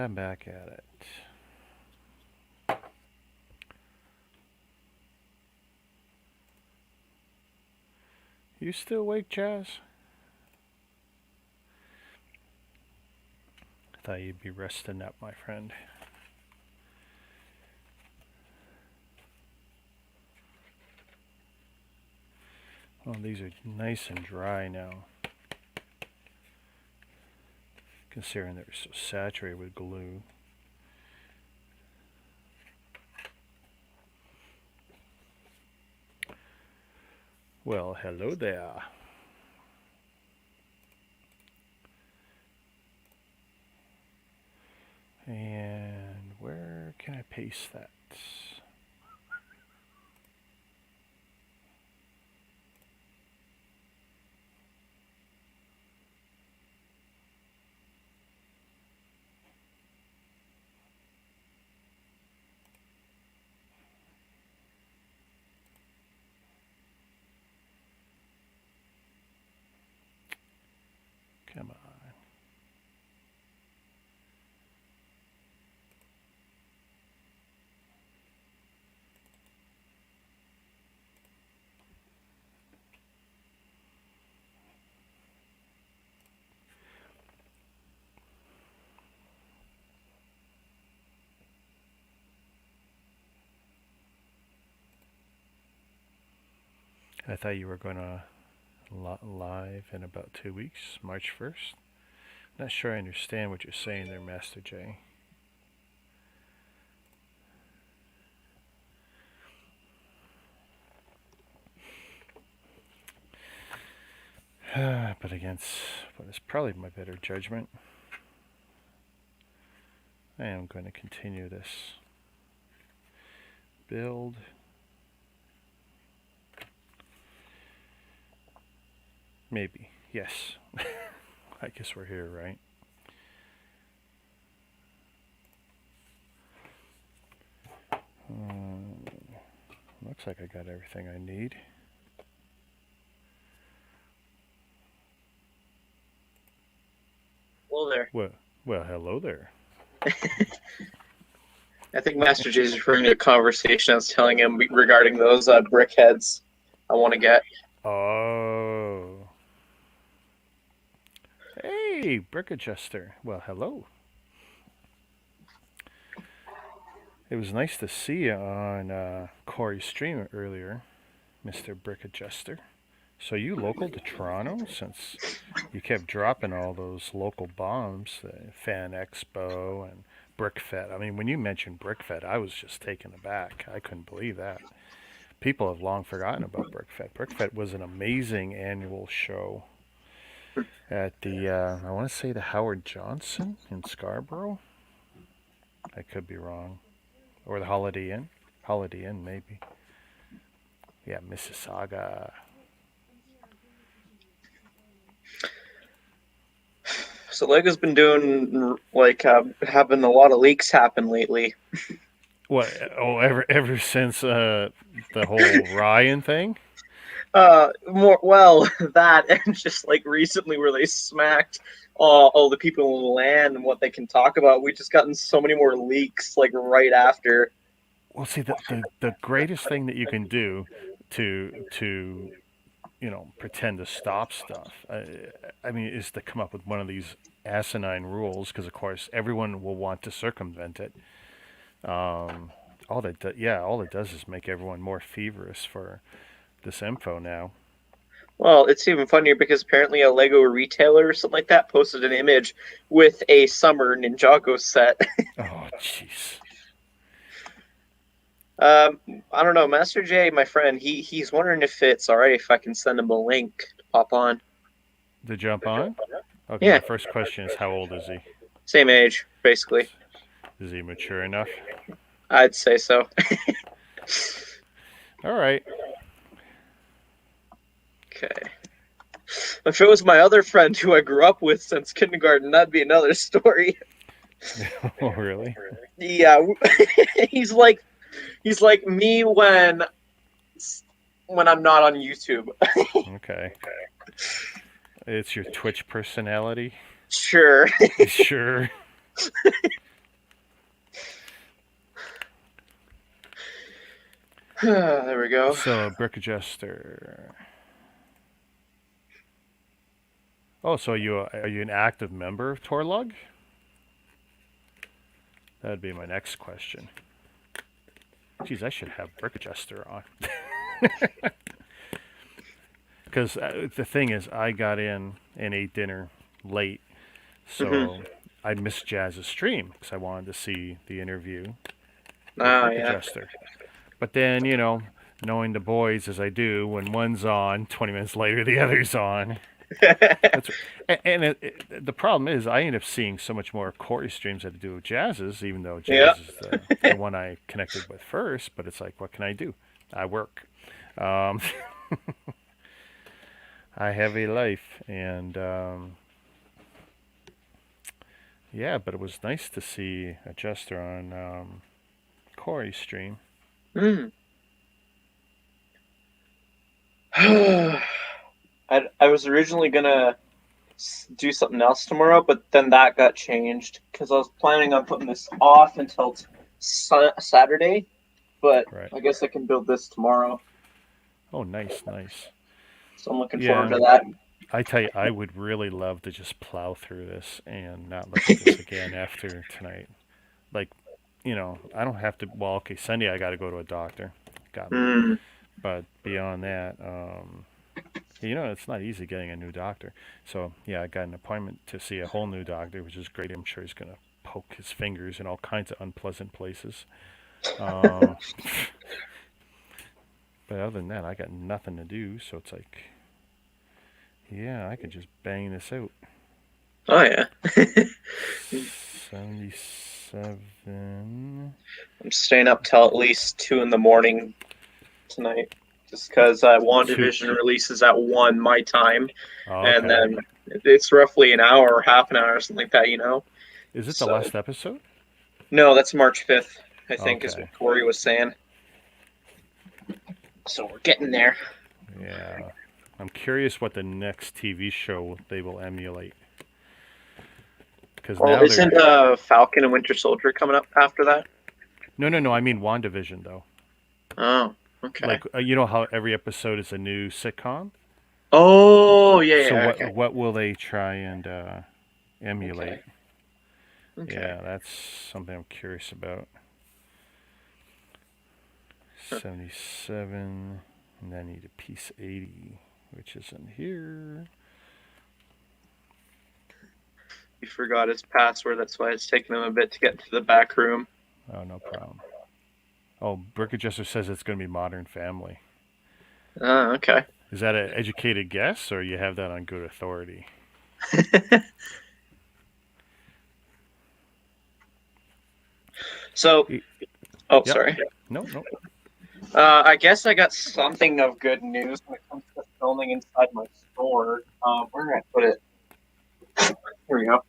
I'm back at it. You still awake, Jazz? I thought you'd be resting up, my friend. Oh, these are nice and dry now. Considering they're so saturated with glue. Well, hello there. And where can I paste that? Come on. I thought you were going to live in about 2 weeks, March 1st. Not sure I understand what you're saying there, Master J. But against what is probably my better judgment, I am going to continue this build. Maybe. Yes. I guess we're here, right? Looks like I got everything I need. Hello there. Well, hello there. I think Master J is referring to a conversation I was telling him regarding those brick heads I want to get. Oh. Hey, Brick Adjuster. Well, hello. It was nice to see you on Corey's stream earlier, Mr. Brick Adjuster. So you local to Toronto, since you kept dropping all those local bombs, the Fan Expo and BrickFet. I mean, when you mentioned BrickFet, I was just taken aback. I couldn't believe that. People have long forgotten about BrickFet. BrickFet was an amazing annual show at the, I want to say the Howard Johnson in Scarborough. I could be wrong. Or the Holiday Inn. Holiday Inn, maybe. Yeah, Mississauga. So Lego's been doing having a lot of leaks happen lately. What? Oh, ever since the whole Ryan thing. That and just like recently where they smacked all the people in the land and what they can talk about. We just gotten so many more leaks like right after. Well, see, the greatest thing that you can do to pretend to stop stuff, I mean, is to come up with one of these asinine rules, because of course everyone will want to circumvent it. All it does is make everyone more feverish for this info now. Well, it's even funnier because apparently a Lego retailer or something like that posted an image with a summer Ninjago set. Oh, jeez. I don't know, Master J, my friend, he's wondering if it's all right if I can send him a link to pop on. To jump on? Okay, Yeah. my first question is, how old is he? Same age, basically. Is he mature enough? I'd say so. All right. Okay. If it was my other friend who I grew up with since kindergarten, that'd be another story. Oh, really? Yeah, he's like me when I'm not on YouTube. Okay. It's your Twitch personality? Sure. Sure. There we go. So, Brick Adjuster. Oh, so are you an active member of Torlug? That'd be my next question. Geez, I should have Brick Adjuster on. Because the thing is, I got in and ate dinner late, Hmm. so I missed Jazz's stream because I wanted to see the interview with Ah, Brick yeah. Adjuster. But then, knowing the boys as I do, when one's on, 20 minutes later the other's on. That's the problem is I end up seeing so much more Corey streams than I do Jazz's, even though Yeah. Jazz is the one I connected with first. But it's like, what can I do? I work. Um, I have a life, and yeah. But it was nice to see Adjuster on Corey's stream. Mm. I was originally gonna do something else tomorrow, but then that got changed because I was planning on putting this off until Saturday. But Right. I guess I can build this tomorrow, Oh, nice, nice. so I'm looking forward Yeah. to that. I tell you, I would really love to just plow through this and not look at this again after tonight. Like, I don't have to. Well, okay, Sunday I got to go to a doctor. Got me. Mm. But beyond that, it's not easy getting a new doctor. So yeah, I got an appointment to see a whole new doctor, which is great. I'm sure he's gonna poke his fingers in all kinds of unpleasant places. Um, but other than that, I got nothing to do. So it's like, yeah, I could just bang this out. Oh yeah. 77. I'm staying up till at least 2 in the morning tonight, just because Two. WandaVision releases at 1 my time, Oh, and okay. then it's roughly an hour or half an hour or something like that. Is it the So last episode? no, that's March 5th, I think, is Okay. what Corey was saying. So we're getting there. Yeah. I'm curious what the next TV show they will emulate. Because Well, now isn't they're. Falcon and Winter Soldier coming up after that? No. I mean WandaVision, though. Oh, okay. Like, you know how every episode is a new sitcom? Oh, yeah, So yeah, what okay. what will they try and Okay. emulate? Okay. Yeah, that's something I'm curious about. 77. And then I need a piece 80, which isn't here. He forgot his password. That's why it's taking him a bit to get to the back room. Oh, no problem. Oh, Brick Adjuster says it's going to be Modern Family. Oh, okay. Is that an educated guess, or you have that on good authority? So, Yep. sorry. No. I guess I got something of good news when it comes to filming inside my store. Where did I put it? Here we go.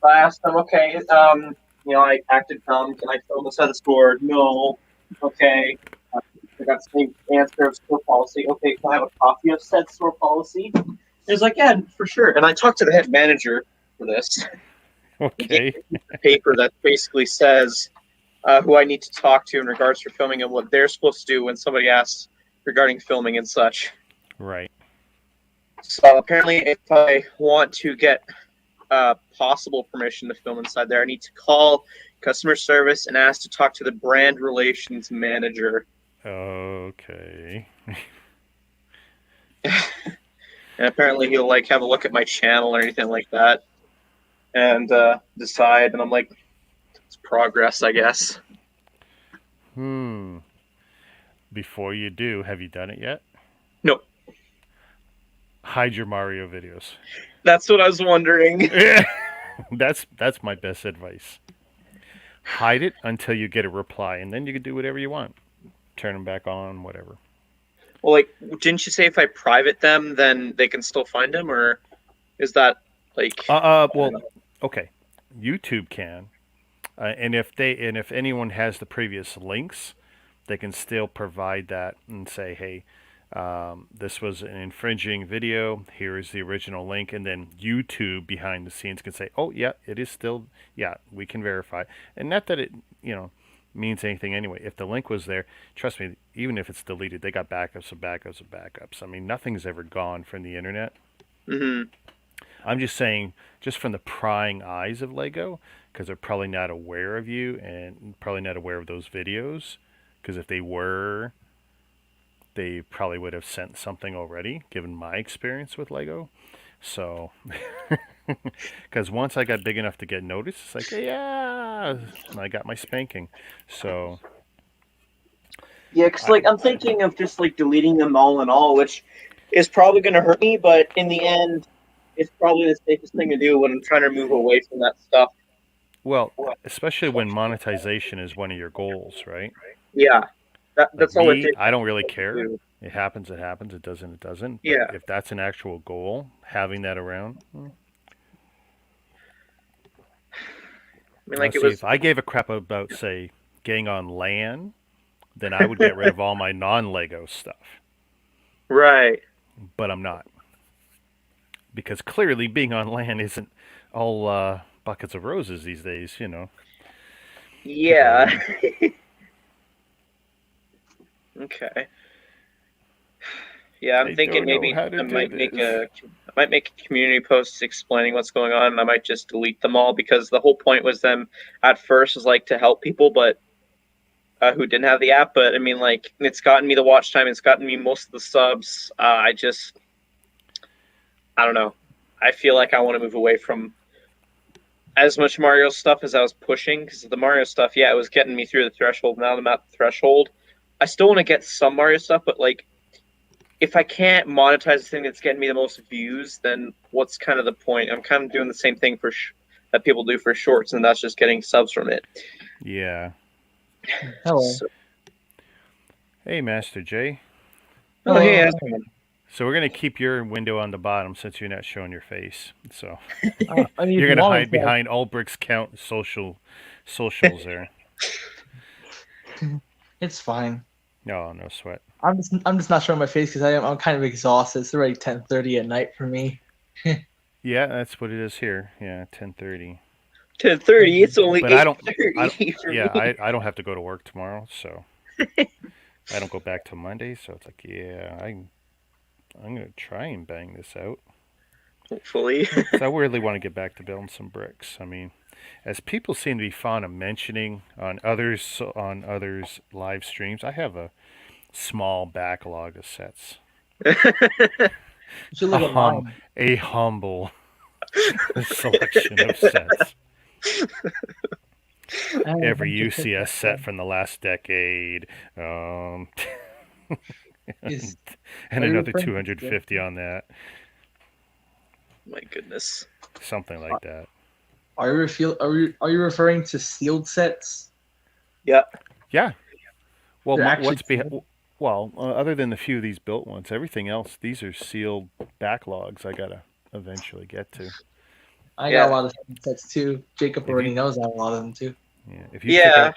I asked them, okay, I acted dumb. Can I film inside the store? No. Okay. I got the same answer of store policy. Okay, can I have a copy of said store policy? He was like, yeah, for sure. And I talked to the head manager for this. He gave Okay. me a paper that basically says who I need to talk to in regards to filming and what they're supposed to do when somebody asks regarding filming and such. Right. So apparently, if I want to get possible permission to film inside there, I need to call customer service and ask to talk to the brand relations manager. Okay. And apparently, he'll have a look at my channel or anything like that and decide. And I'm like, it's progress, I guess. Before you do, have you done it yet? Nope. Hide your Mario videos. That's what I was wondering. That's my best advice. Hide it until you get a reply, and then you can do whatever you want. Turn them back on, whatever. Well, didn't you say if I private them, then they can still find them, or is that Well, okay. YouTube can, and if anyone has the previous links, they can still provide that and say, hey, this was an infringing video. Here is the original link, and then YouTube behind the scenes can say, oh yeah, it is still, yeah, we can verify. And not that it, means anything anyway. If the link was there, trust me, even if it's deleted, they got backups of backups of backups. I mean, nothing's ever gone from the internet. Mm-hmm. I'm just saying, just from the prying eyes of Lego, because they're probably not aware of you and probably not aware of those videos. Because if they were, they probably would have sent something already, given my experience with Lego. So, because once I got big enough to get noticed, it's like, yeah, and I got my spanking. So, Yeah, because I, like I'm thinking of just like deleting them all in all, which is probably going to hurt me, but in the end, it's probably the safest thing to do when I'm trying to move away from that stuff. well, especially when monetization is one of your goals, right? Yeah, Like that's all it me, takes I don't really to care. do. It happens, it happens. It doesn't, it doesn't. But Yeah, if that's an actual goal, having that around, I mean, now like it see, if was I gave a crap about, say, getting on LAN, then I would get rid of all my non-Lego stuff. right. But I'm not, because clearly being on LAN isn't all buckets of roses these days. You know, people. Yeah. Okay. Yeah, I'm I thinking don't know maybe how to do this. I might make a community post explaining what's going on, and I might just delete them all because the whole point was them at first was like to help people, but who didn't have the app. But I mean, like it's gotten me the watch time, it's gotten me most of the subs. I don't know. I feel like I want to move away from as much Mario stuff as I was pushing because the Mario stuff, yeah, it was getting me through the threshold. Now that I'm at the threshold, I still want to get some Mario stuff, but like if I can't monetize the thing that's getting me the most views, then what's kind of the point? I'm kind of doing the same thing that people do for shorts, and that's just getting subs from it. Yeah. Hello. So, Hey, Master J. oh, hey, Hello. Aspen. So we're gonna keep your window on the bottom since you're not showing your face. So I mean, if you're you gonna want me hide behind Ulbricht's count socials there. to, it's fine. No, no sweat. I'm just not showing my face because I'm kind of exhausted. It's already 10:30 at night for me. Yeah, that's what it is here. Yeah, 10:30. 10:30. It's only But I don't. 8:30 for Yeah, me. I don't have to go to work tomorrow, so I don't go back till Monday. So it's like, yeah, I'm gonna try and bang this out. Hopefully. Cause I really want to get back to building some bricks. I mean, as people seem to be fond of mentioning on others live streams, I have a small backlog of sets. You should A look at mine. a humble selection of sets. I have a Every bunch of UCS set pictures. from the last decade, Is and are you another referring to 250 on that, My goodness. something like that. are you referring to sealed sets? Yeah. Yeah. Well, They're actually what's sealed? well, other than the few of these built ones, everything else, these are sealed backlogs. I gotta eventually get to. I got a Yeah. lot of sealed sets too. Jacob If you already knows I have a lot of them too. Yeah, Yeah.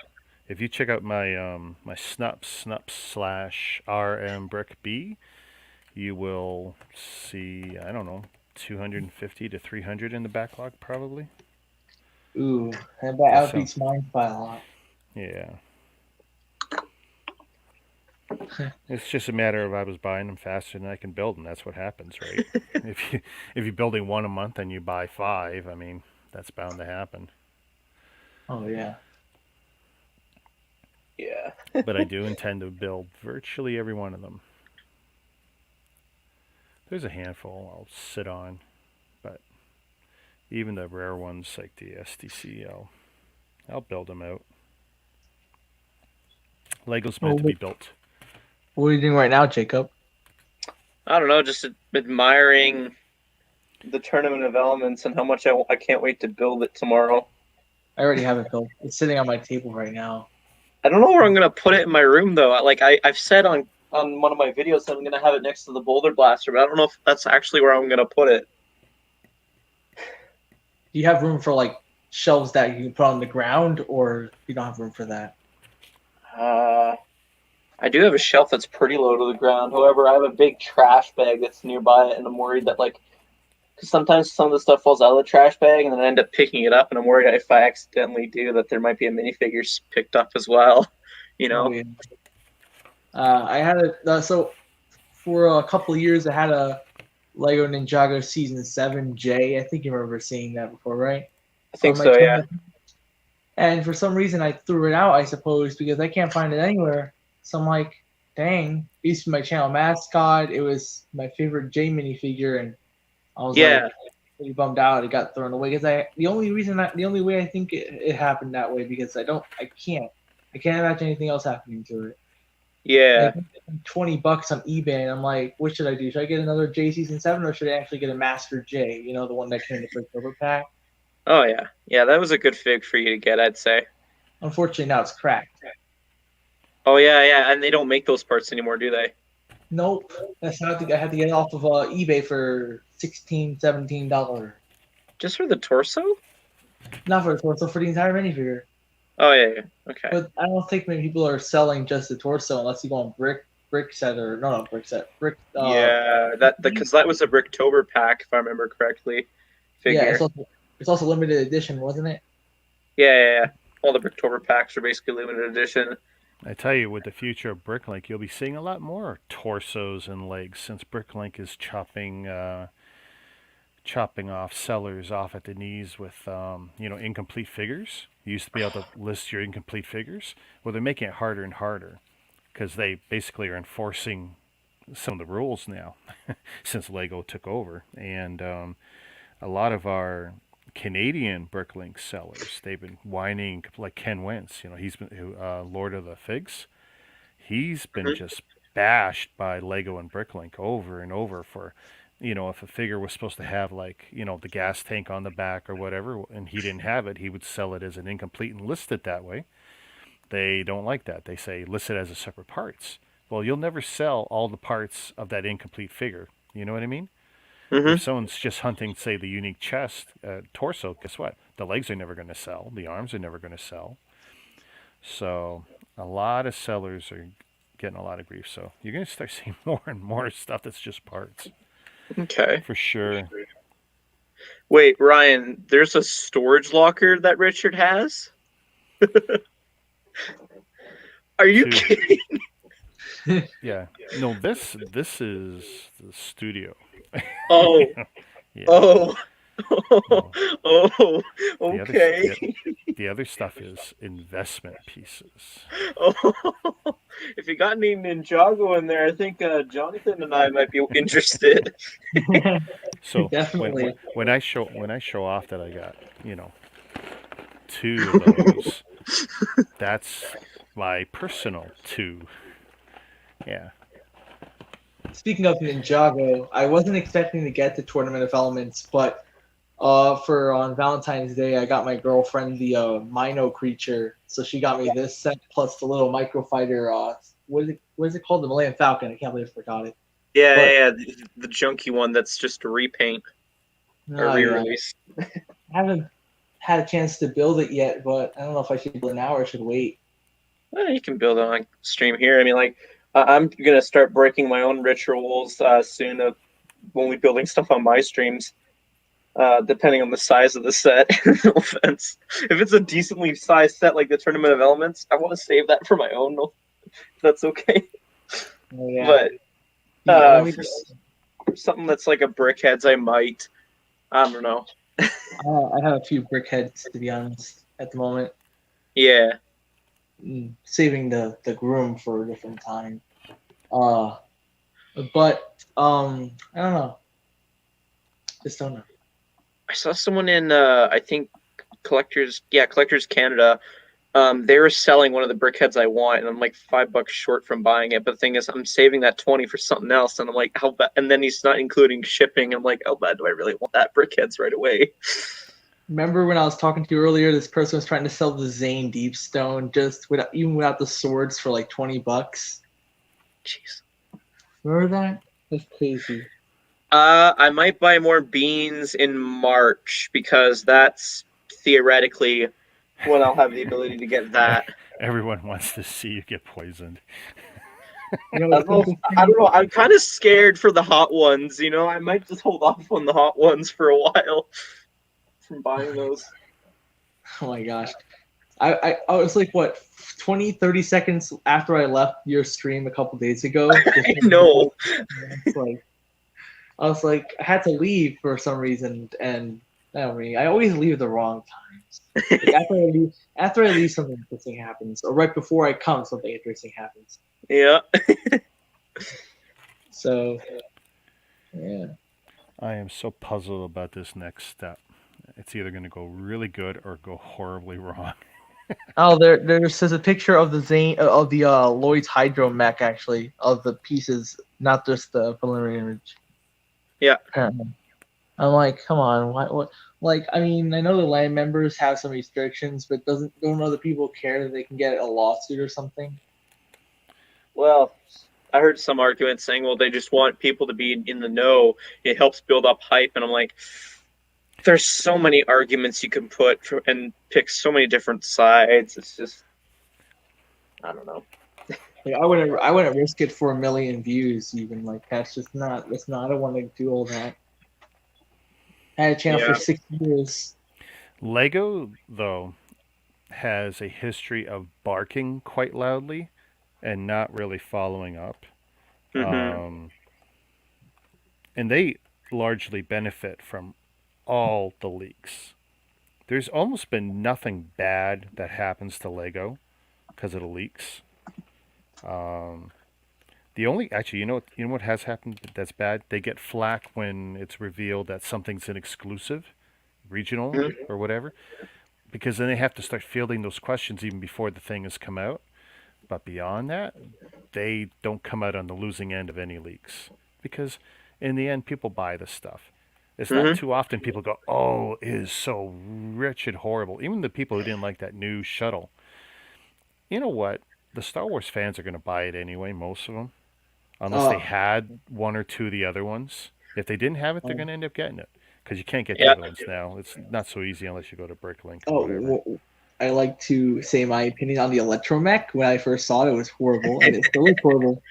if you check out my my snup RM brick B, you will see, I don't know, 250 to 300 in the backlog probably. Ooh, and that That's so outbeats mine by a lot. yeah. It's just a matter of I was buying them faster than I can build them. That's what happens, right? If you're building one a month and you buy five, I mean that's bound to happen. Oh yeah. Yeah. But I do intend to build virtually every one of them. There's a handful I'll sit on, but even the rare ones like the SDC, I'll build them out. Lego's meant Well, to be built. what are you doing right now, Jacob? I don't know, just admiring the tournament of elements and how much I can't wait to build it tomorrow. I already have it built. It's sitting on my table right now. I don't know where I'm gonna put it in my room though. I've said on one of my videos that I'm gonna have it next to the boulder blaster, but I don't know if that's actually where I'm gonna put it. Do you have room for like shelves that you can put on the ground, or you don't have room for that? I do have a shelf that's pretty low to the ground. However, I have a big trash bag that's nearby it, and I'm worried that Because sometimes some of the stuff falls out of the trash bag, and then I end up picking it up, and I'm worried if I accidentally do that there might be a minifigure picked up as well. You know? Oh, yeah. I had so for a couple of years I had a Lego Ninjago Season 7 J. I think you remember seeing that before, right? I think On my so, yeah. tournament. And for some reason I threw it out, I suppose, because I can't find it anywhere. So I'm like, dang, it used to be my channel mascot. It was my favorite J minifigure, and I was Yeah. like pretty bummed out it got thrown away. Because the only way I think it happened that way, because I can't imagine anything else happening to it. Yeah. Like, $20 on eBay, and I'm like, what should I do? Should I get another J Season 7, or should I actually get a Master J? You know, the one that came in the first silver pack. Oh, yeah. Yeah, that was a good fig for you to get, I'd say. Unfortunately, now it's cracked. Oh, yeah. And they don't make those parts anymore, do they? Nope. That's how I had to get it off of eBay for $16, $17. Just for the torso? Not for the torso, for the entire minifigure. Oh, yeah. Okay. But I don't think many people are selling just the torso unless you go on brick set, or no brick set brick. Yeah, because that was a Bricktober pack, if I remember correctly. Figure. Yeah, it's also limited edition, wasn't it? Yeah. All the Bricktober packs are basically limited edition. I tell you, with the future of Bricklink, you'll be seeing a lot more torsos and legs, since Bricklink is chopping off sellers off at the knees with incomplete figures. You used to be able to list your incomplete figures. Well, they're making it harder and harder, because they basically are enforcing some of the rules now since Lego took over. And a lot of our Canadian Bricklink sellers, they've been whining, like Ken Wentz. He's been Lord of the Figs. He's been just bashed by Lego and Bricklink over and over for, if a figure was supposed to have, like, the gas tank on the back or whatever, and he didn't have it, he would sell it as an incomplete and list it that way. They don't like that. They say list it as a separate parts. Well, you'll never sell all the parts of that incomplete figure. You know what I mean? If someone's just hunting, say, the unique chest, torso, guess what? The legs are never going to sell. The arms are never going to sell. So a lot of sellers are getting a lot of grief. So you're going to start seeing more and more stuff that's just parts. Okay. For sure. Wait, Ryan, there's a storage locker that Richard has? Are you kidding? Yeah. No, this is the studio. Oh. Yeah. Oh. No. Oh. Okay. The other stuff is investment pieces. Oh. If you got any Ninjago in there, I think Jonathan and I might be interested. So Definitely. when I show off that I got 2 of those, that's my personal 2. Yeah. Speaking of Ninjago, I wasn't expecting to get the Tournament of Elements, but for on Valentine's Day, I got my girlfriend the Mino creature, so she got me this set plus the little microfighter. What is it called? The Millennium Falcon. I can't believe I forgot it. Yeah, the junky one that's just a repaint or re-release. I haven't had a chance to build it yet, but I don't know if I should build it now or should wait. Well, you can build it on stream here. I mean, like, I'm gonna start breaking my own rituals soon when we're building stuff on my streams. Depending on the size of the set. No offense. If it's a decently sized set like the Tournament of Elements, I want to save that for my own. If that's okay. Oh, yeah. But for something that's like a Brickheads, I might. I don't know. I have a few Brickheads, to be honest, at the moment. Yeah. Saving the groom for a different time. But I don't know. Just don't know. I saw someone in I think Collectors Canada. They were selling one of the Brickheads I want, and I'm like $5 short from buying it. But the thing is, I'm saving that 20 for something else, and I'm like, how bad? And then he's not including shipping. I'm like, how bad do I really want that Brickheads right away? Remember when I was talking to you earlier? This person was trying to sell the Zane Deepstone even without the swords for like $20. Jeez. Remember that? That's crazy. I might buy more beans in March because that's theoretically when I'll have the ability to get that. Everyone wants to see you get poisoned. You know, I don't know. I'm kind of scared for the hot ones. I might just hold off on the hot ones for a while from buying those. oh my gosh. I was like, what, 20, 30 seconds after I left your stream a couple days ago? I know. I was like, I had to leave for some reason, and I always leave the wrong times. Like after I leave, something interesting happens, or right before I come, something interesting happens. Yeah. So, yeah. I am so puzzled about this next step. It's either going to go really good or go horribly wrong. Oh, there's a picture of the Lloyd's Hydro mech, actually, of the pieces, not just the preliminary image. Yeah. Apparently. I'm like, come on, what? Like, I mean, I know the land members have some restrictions, but don't other people care that they can get a lawsuit or something? Well, I heard some arguments saying, well, they just want people to be in the know. It helps build up hype, and I'm like, there's so many arguments you can put and pick so many different sides. It's just, I don't know. Like, I wouldn't risk it for 1 million views, even. Like, that's not. I don't want to do all that. I had a channel for 6 years. Lego, though, has a history of barking quite loudly and not really following up. Mm-hmm. And they largely benefit from all the leaks. There's almost been nothing bad that happens to Lego because of the leaks. The only actually, you know what has happened that's bad? They get flack when it's revealed that something's an exclusive, regional, Mm-hmm. or whatever, because then they have to start fielding those questions even before the thing has come out. But beyond that, they don't come out on the losing end of any leaks because in the end, people buy this stuff. It's not Mm-hmm. too often people go, "Oh, it is so rich and horrible." Even the people who didn't like that new shuttle. You know what? The Star Wars fans are going to buy it anyway, most of them, unless they had one or two of the other ones. If they didn't have it, they're going to end up getting it because you can't get the Yeah. other ones now. It's not so easy unless you go to Bricklink or whatever. I like to say my opinion on the Electromech. When I first saw it was horrible, and it still is horrible.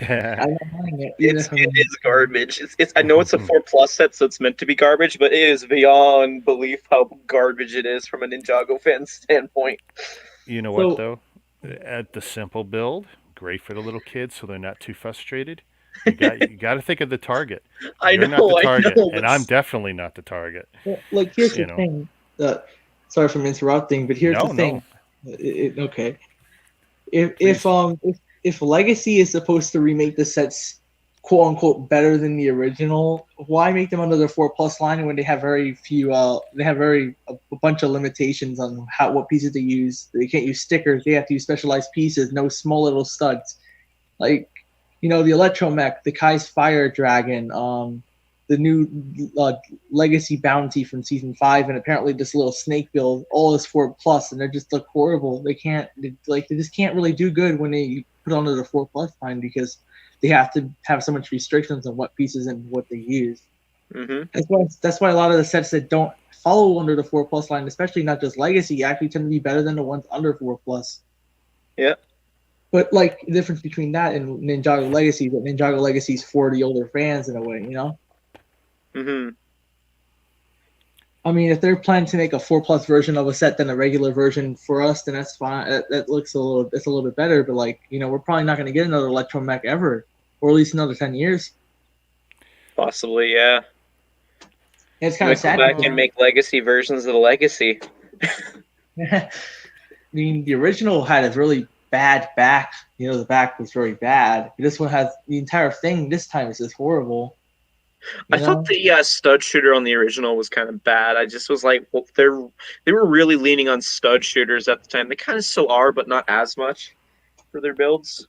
I'm not buying it. It is garbage. I know it's a 4+ set, so it's meant to be garbage, but it is beyond belief how garbage it is from a Ninjago fan standpoint. You know what though? At the simple build, great for the little kids, so they're not too frustrated. You got to think of the target. You're not the target, and I'm definitely not the target. Well, like, here's the thing. Sorry for interrupting, but here's the thing. Okay. If Legacy is supposed to remake the sets, quote unquote, better than the original, why make them under the 4+ line when they have very few? They have a bunch of limitations on what pieces they use. They can't use stickers. They have to use specialized pieces. No small little studs. Like, the Electromech, the Kai's Fire Dragon, the new Legacy Bounty from Season 5, and apparently this little snake build, all is 4+, and they just look horrible. They just can't really do good when they put onto the 4+ line because they have to have so much restrictions on what pieces and what they use. Mm-hmm. That's why a lot of the sets that don't follow under the 4+ line, especially not just Legacy, actually tend to be better than the ones under 4+. Yeah. But, like, the difference between that and Ninjago Legacy, that Ninjago Legacy is for the older fans in a way, Mm-hmm. I mean, if they're planning to make a 4+ version of a set than a regular version for us, then that's fine. That looks a little bit better. But, like, we're probably not going to get another Electromech ever, or at least another 10 years. Possibly, yeah. And it's kind of sad. Go back and make Legacy versions of the Legacy. I mean, the original had a really bad back. The back was very bad. This one has the entire thing. This time is just horrible. I thought the stud shooter on the original was kind of bad. I just was like, well, they were really leaning on stud shooters at the time. They kind of still are, but not as much for their builds.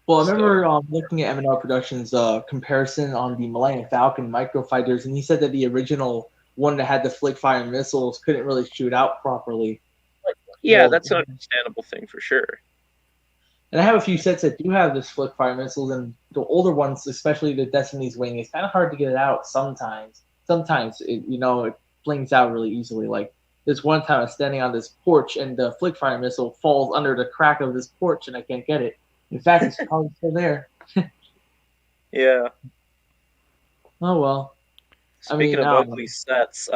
Well, I remember looking at M&R Productions' comparison on the Millennium Falcon microfighters, and he said that the original one that had the flick fire missiles couldn't really shoot out properly. Yeah, that's an understandable thing for sure. And I have a few sets that do have this flick fire missiles, and the older ones, especially the Destiny's Wing, it's kind of hard to get it out sometimes. Sometimes it flings out really easily. Like, this one time I was standing on this porch, and the flick fire missile falls under the crack of this porch, and I can't get it. In fact, it's probably still there. Yeah. Oh well. I Speaking mean, of ugly sets,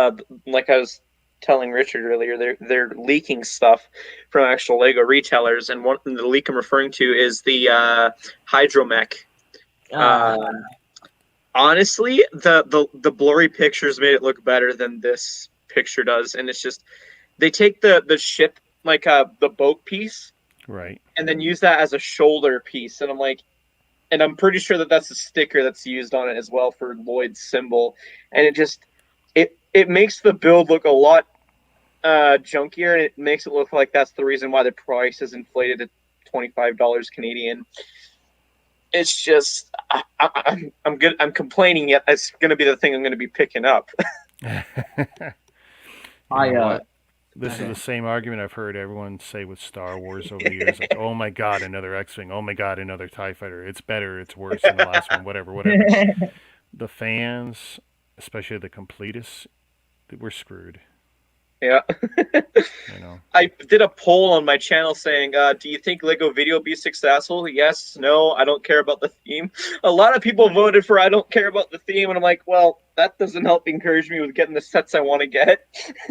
like I was telling Richard earlier, they're leaking stuff from actual Lego retailers, and one the leak I'm referring to is the Hydromech. ah, Um, Honestly, the blurry pictures made it look better than this picture does, and it's just they take the ship like the boat piece Right. and then use that as a shoulder piece, and I'm like, and I'm pretty sure that that's a sticker that's used on it as well for Lloyd's symbol, and it makes the build look a lot junkier, and it makes it look like that's the reason why the price is inflated to $25 Canadian. It's just I'm good. I'm complaining, yet it's going to be the thing I'm going to be picking up. You I know what? This is okay. the same argument I've heard everyone say with Star Wars over the years. Like, oh my God, another X-Wing. Oh my God, another TIE fighter. It's better. It's worse than the last one. Whatever, whatever. The fans, especially the completists, we're screwed. Yeah. You know. I did a poll on my channel saying, "Do you think Lego Video will be successful?" Yes, no, I don't care about the theme. A lot of people voted for I don't care about the theme, and I'm like, well, that doesn't help encourage me with getting the sets I want to get.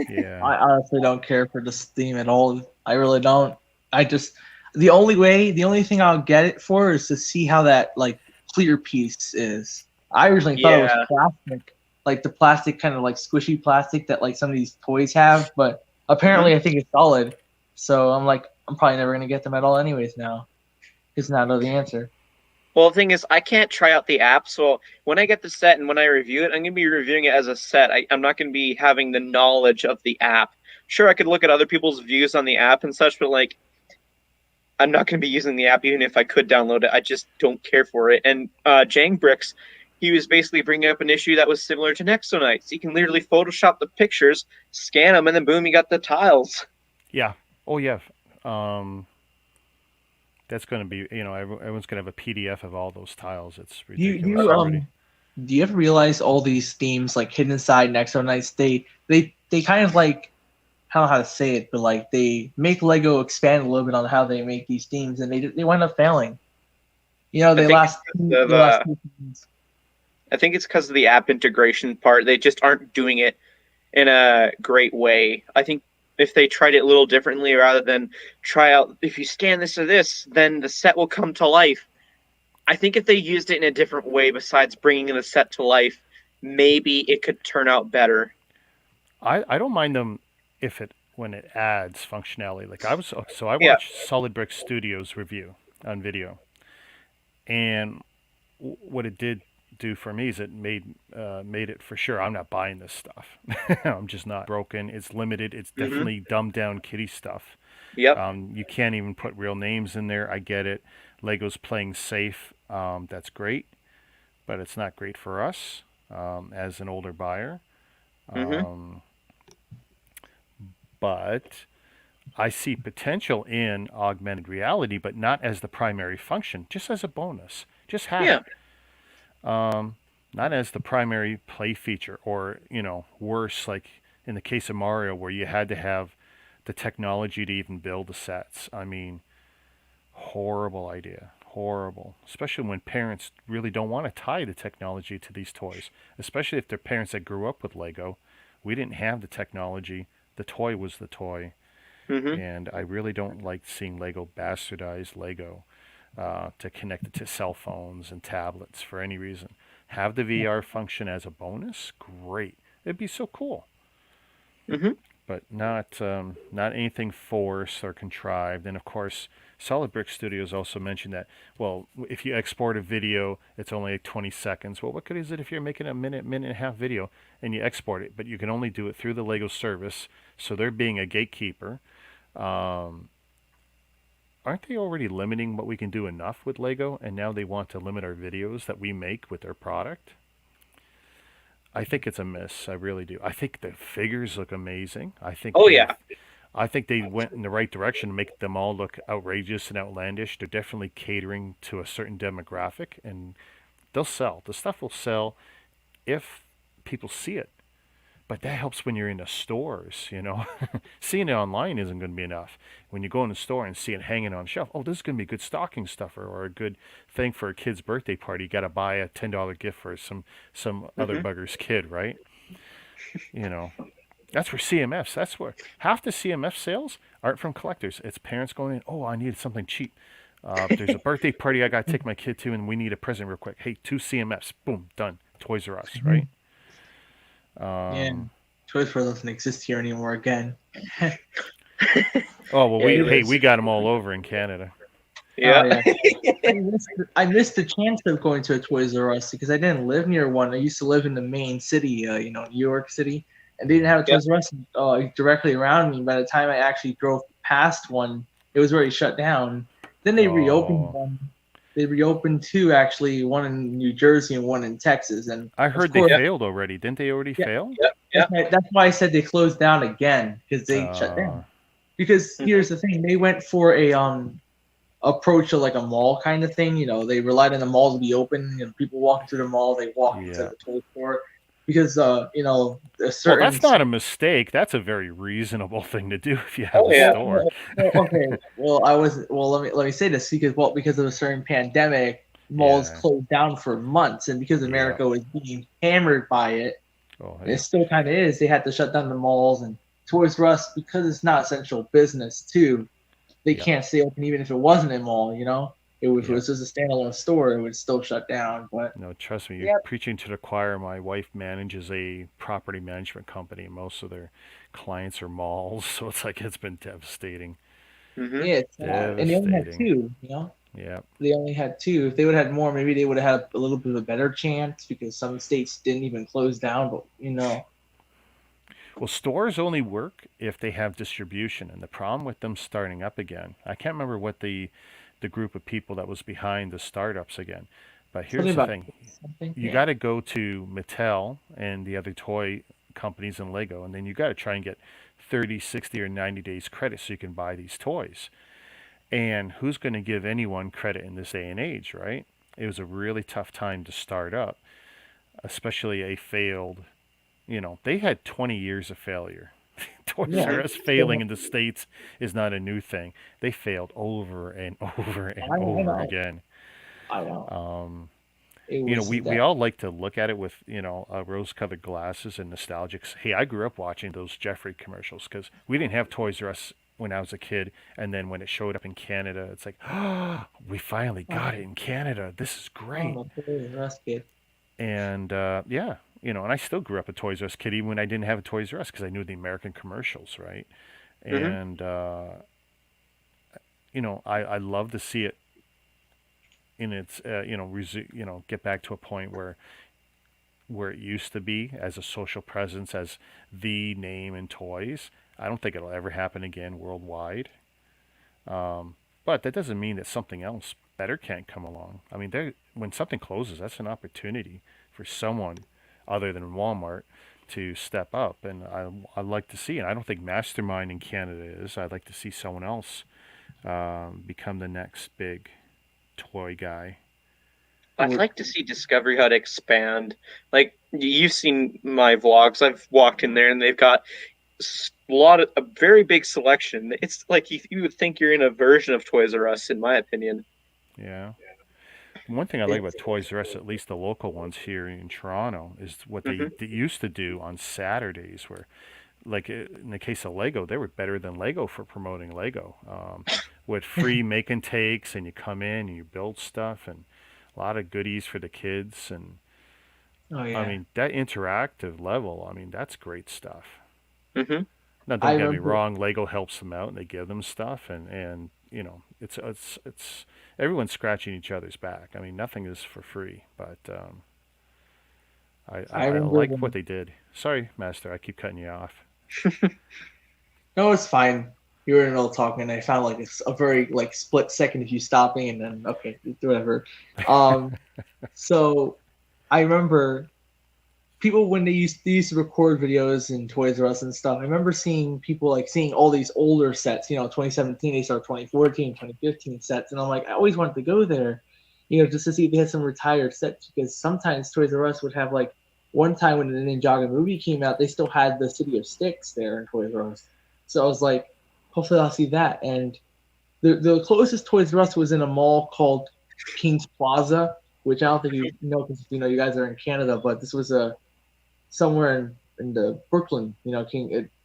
Yeah. I honestly don't care for this theme at all. I really don't. I just the only thing I'll get it for is to see how that like clear piece is. I originally thought it was Yeah. plastic, like the plastic kind of like squishy plastic that like some of these toys have, but apparently I think it's solid. So I'm like, I'm probably never gonna get them at all anyways now. Because now I know the answer. Well, the thing is, I can't try out the app, so when I get the set and when I review it, I'm going to be reviewing it as a set. I'm not going to be having the knowledge of the app. Sure, I could look at other people's views on the app and such, but like, I'm not going to be using the app even if I could download it. I just don't care for it. And Jang Bricks, he was basically bringing up an issue that was similar to Nexonites. You can literally Photoshop the pictures, scan them, and then boom, you got the tiles. Yeah. Oh yeah. Um, that's going to be. Everyone's going to have a PDF of all those tiles. It's Do you do ridiculous you already. do you ever realize all these themes like hidden inside Nexo Knights? They kind of like I don't know how to say it, but like they make Lego expand a little bit on how they make these themes, and they wind up failing. You know, I think it's because they last two seasons. I think it's because of the app integration part. They just aren't doing it in a great way. I think if they tried it a little differently rather than try out, if you scan this or this, then the set will come to life. I think if they used it in a different way besides bringing the set to life, maybe it could turn out better. I don't mind them if it when it adds functionality. Like I Yeah. watched Solid Brick Studios review on video, and what it did do for me is it made it for sure. I'm not buying this stuff. I'm just not broken. It's limited. It's Mm-hmm. definitely dumbed down kitty stuff. Yep. You can't even put real names in there. I get it. Lego's playing safe. That's great, but it's not great for us as an older buyer. Mm-hmm. Um, but I see potential in augmented reality, but not as the primary function, just as a bonus. Just have Yeah. it. Not as the primary play feature, or worse, like in the case of Mario, where you had to have the technology to even build the sets. I mean, horrible idea. Horrible. Especially when parents really don't want to tie the technology to these toys. Especially if they're parents that grew up with Lego. We didn't have the technology. The toy was the toy. Mm-hmm. And I really don't like seeing Lego bastardize Lego to connect it to cell phones and tablets for any reason. Have the VR function as a bonus? Great. It'd be so cool. Mm-hmm. But not anything forced or contrived. And of course, Solid Brick Studios also mentioned that, well, if you export a video, it's only like 20 seconds. Well, what good is it if you're making a minute and a half video and you export it, but you can only do it through the Lego service, so they're being a gatekeeper. Um, aren't they already limiting what we can do enough with Lego, and now they want to limit our videos that we make with their product? I think it's a miss. I really do. I think the figures look amazing. Oh yeah. I think they went in the right direction to make them all look outrageous and outlandish. They're definitely catering to a certain demographic, and they'll sell. The stuff will sell if people see it. But that helps when you're in the stores, you know. Seeing it online isn't going to be enough. When you go in the store and see it hanging on the shelf, oh, this is going to be a good stocking stuffer or a good thing for a kid's birthday party. You got to buy a $10 gift for some other Hmm. bugger's kid, right? You know, that's where CMFs. That's where half the CMF sales aren't from collectors. It's parents going in. Oh, I needed something cheap. There's a birthday party I got to take my kid to, and we need a present real quick. Hey, two CMFs. Boom, done. Toys R Us, right? Yeah, Um, Toys R Us doesn't exist here anymore again. oh well, Yeah, It we was. got them all over in Canada. Oh yeah. yeah. I missed the chance of going to a Toys R Us because I didn't live near one. I used to live in the main city, New York City, and they didn't have a Yeah. Toys R Us directly around me. By the time I actually drove past one, it was already shut down. Then they reopened Oh, one. They reopened two actually, one in New Jersey and one in Texas, and I of heard they course, Yeah. failed already. Didn't they already yeah, fail? Yeah. Yeah. that's why I said they closed down again because they shut Uh, down. Because Hmm. here's the thing, they went for a approach to like a mall kind of thing. They relied on the mall to be open. People walking through the mall, they walk into yeah. the toy store because a Well, certain. that's not a mistake. That's a very reasonable thing to do if you have Oh a yeah. store. Okay. Well, I was. Well, let me say this because of a certain pandemic, malls Yeah, closed down for months, and because yeah. America was being hammered by it, Oh, and it hey. still kind of is. They had to shut down the malls and Toys R Us because it's not essential business too. They Yep, can't stay open even if it wasn't a mall. If it yep. was just a standalone store, it would still shut down. But No, trust me, you're yeah, preaching to the choir. My wife manages a property management company, and most of their clients are malls, so it's like it's been devastating. Hmm. yeah, it's sad. And they only had Devastating. two. Yep. They only had two. If they would have had more, maybe they would have had a little bit of a better chance because some states didn't even close down. But Well, stores only work if they have distribution, and the problem with them starting up again, I can't remember what the group of people that was behind the startups again, but something here's the about thing: something. you Yeah. got to go to Mattel and the other toy companies and Lego, and then you got to try and get 30, 60, or 90 days credit so you can buy these toys. And who's going to give anyone credit in this day and age, right? It was a really tough time to start up, especially a failed, they had 20 years of failure. Toys Yeah. R Hmm. Us failing in the States is not a new thing. They failed over and over and I over know. again. I know. Um, It we, was we that. all like to look at it with, rose-colored glasses and nostalgic. Hey, I grew up watching those Jeffrey commercials because we didn't have Toys R Us when I was a kid. And then when it showed up in Canada, it's like, oh, we finally got it Oh, in Canada. This is great. I'm a Toys R Us kid. And yeah, and I still grew up a Toys R Us kid even when I didn't have a Toys R Us because I knew the American commercials, right? Hmm. And I love to see it in its get back to a point where it used to be as a social presence, as the name in toys. I don't think it'll ever happen again worldwide. But that doesn't mean that something else better can't come along. I mean, when something closes, that's an opportunity for someone other than Walmart to step up, and I like to see it. I don't think Mastermind in Canada is. I'd like to see someone else become the next big toy guy. I'd like to see Discovery Hut expand. Like you've seen my vlogs. I've walked in there and they've got a very big selection. It's like you would think you're in a version of Toys R Us, in my opinion. Yeah. One thing I like about It's Toys R Us, at least the local ones here in Toronto, is what Hmm. they used to do on Saturdays, where, like in the case of Lego, they were better than Lego for promoting Lego, with free make and takes, and you come in and you build stuff, and a lot of goodies for the kids, and oh I yeah. mean that interactive level. I mean that's great stuff. Hmm. Now I don't get me remember. wrong, Lego helps them out and they give them stuff, and it's everyone's scratching each other's back. I mean nothing is for free, but I I remember like what when. they did. Sorry, Master, I keep cutting you off. No, it's fine. You were in the middle of talking, and I found like a very like split second of you stopping, and then okay, whatever. Um, so I remember people when they used to record videos in Toys R Us and stuff. I remember seeing all these older sets, 2017, they started 2014, 2015 sets, and I'm like, I always wanted to go there, just to see if they had some retired sets because sometimes Toys R Us would have like one time when the Ninjago movie came out, they still had the City of Sticks there in Toys R Us. So I was like, hopefully I'll see that. And the closest Toys R Us was in a mall called King's Plaza, which I don't think you know because you guys are in Canada, but this was somewhere in the Brooklyn,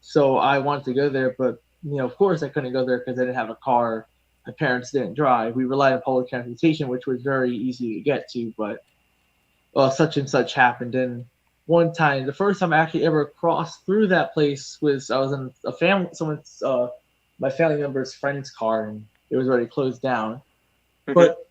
so I wanted to go there, but of course I couldn't go there because I didn't have a car. My parents didn't drive. We relied on public transportation, which was very easy to get to, but such and such happened. And one time, the first time I actually ever crossed through that place was I was in my family member's friend's car, and it was already closed down. Mhm. But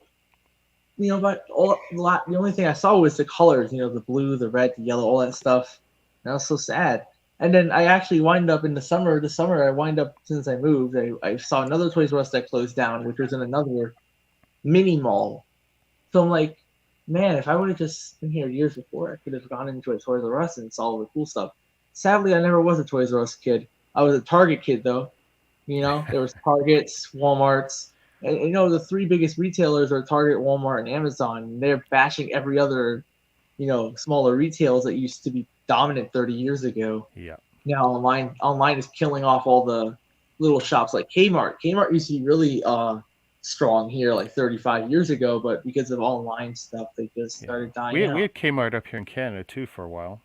the only thing I saw was the colors, the blue, the red, the yellow, all that stuff. And I was so sad. And then I actually wind up in the summer. I wind up, since I moved, I saw another Toys R Us that closed down, which was in another mini mall. So I'm like, man, if I would have just been here years before, I could have gone into a Toys R Us and saw all the cool stuff. Sadly, I never was a Toys R Us kid. I was a Target kid, though. There was Targets, Walmarts. And the three biggest retailers are Target, Walmart, and Amazon. And they're bashing every other, smaller retails that used to be dominant 30 years ago. Yeah. Now online is killing off all the little shops like Kmart. Kmart used to be really strong here like 35 years ago, but because of online stuff, they just started dying out. We had Kmart up here in Canada too for a while.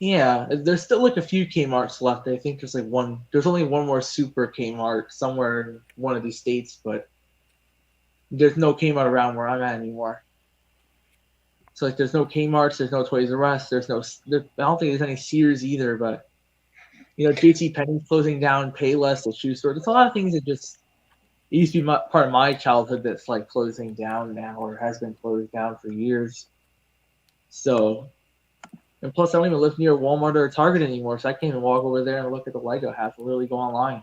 Yeah, there's still like a few Kmarts left. I think there's only one more super Kmart somewhere in one of these states, but there's no Kmart around where I'm at anymore. So like, there's no Kmarts, there's no Toys R Us, I don't think there's any Sears either. But JCPenney's closing down, Payless, the shoe store. There's a lot of things that just used to be part of my childhood that's like closing down now, or has been closed down for years. So. And plus, I don't even live near Walmart or Target anymore, so I can't even walk over there and look at the Lego half. I literally go online.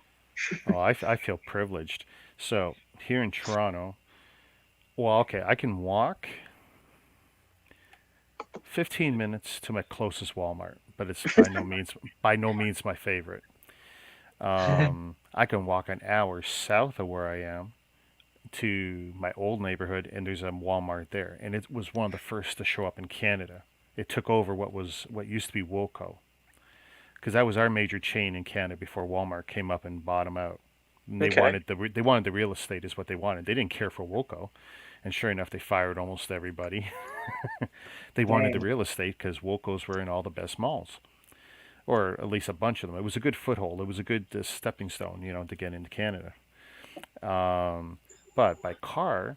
Oh, I feel privileged. So here in Toronto, well, okay, I can walk 15 minutes to my closest Walmart, but it's by no means my favorite. I can walk an hour south of where I am to my old neighborhood, and there's a Walmart there, and it was one of the first to show up in Canada. It took over what used to be Woolco, because that was our major chain in Canada before Walmart came up and bought them out. And they wanted the real estate is what they wanted. They didn't care for Woolco, and sure enough, they fired almost everybody. They wanted the real estate because Woolcos were in all the best malls, or at least a bunch of them. It was a good foothold. It was a good stepping stone, to get into Canada. But by car,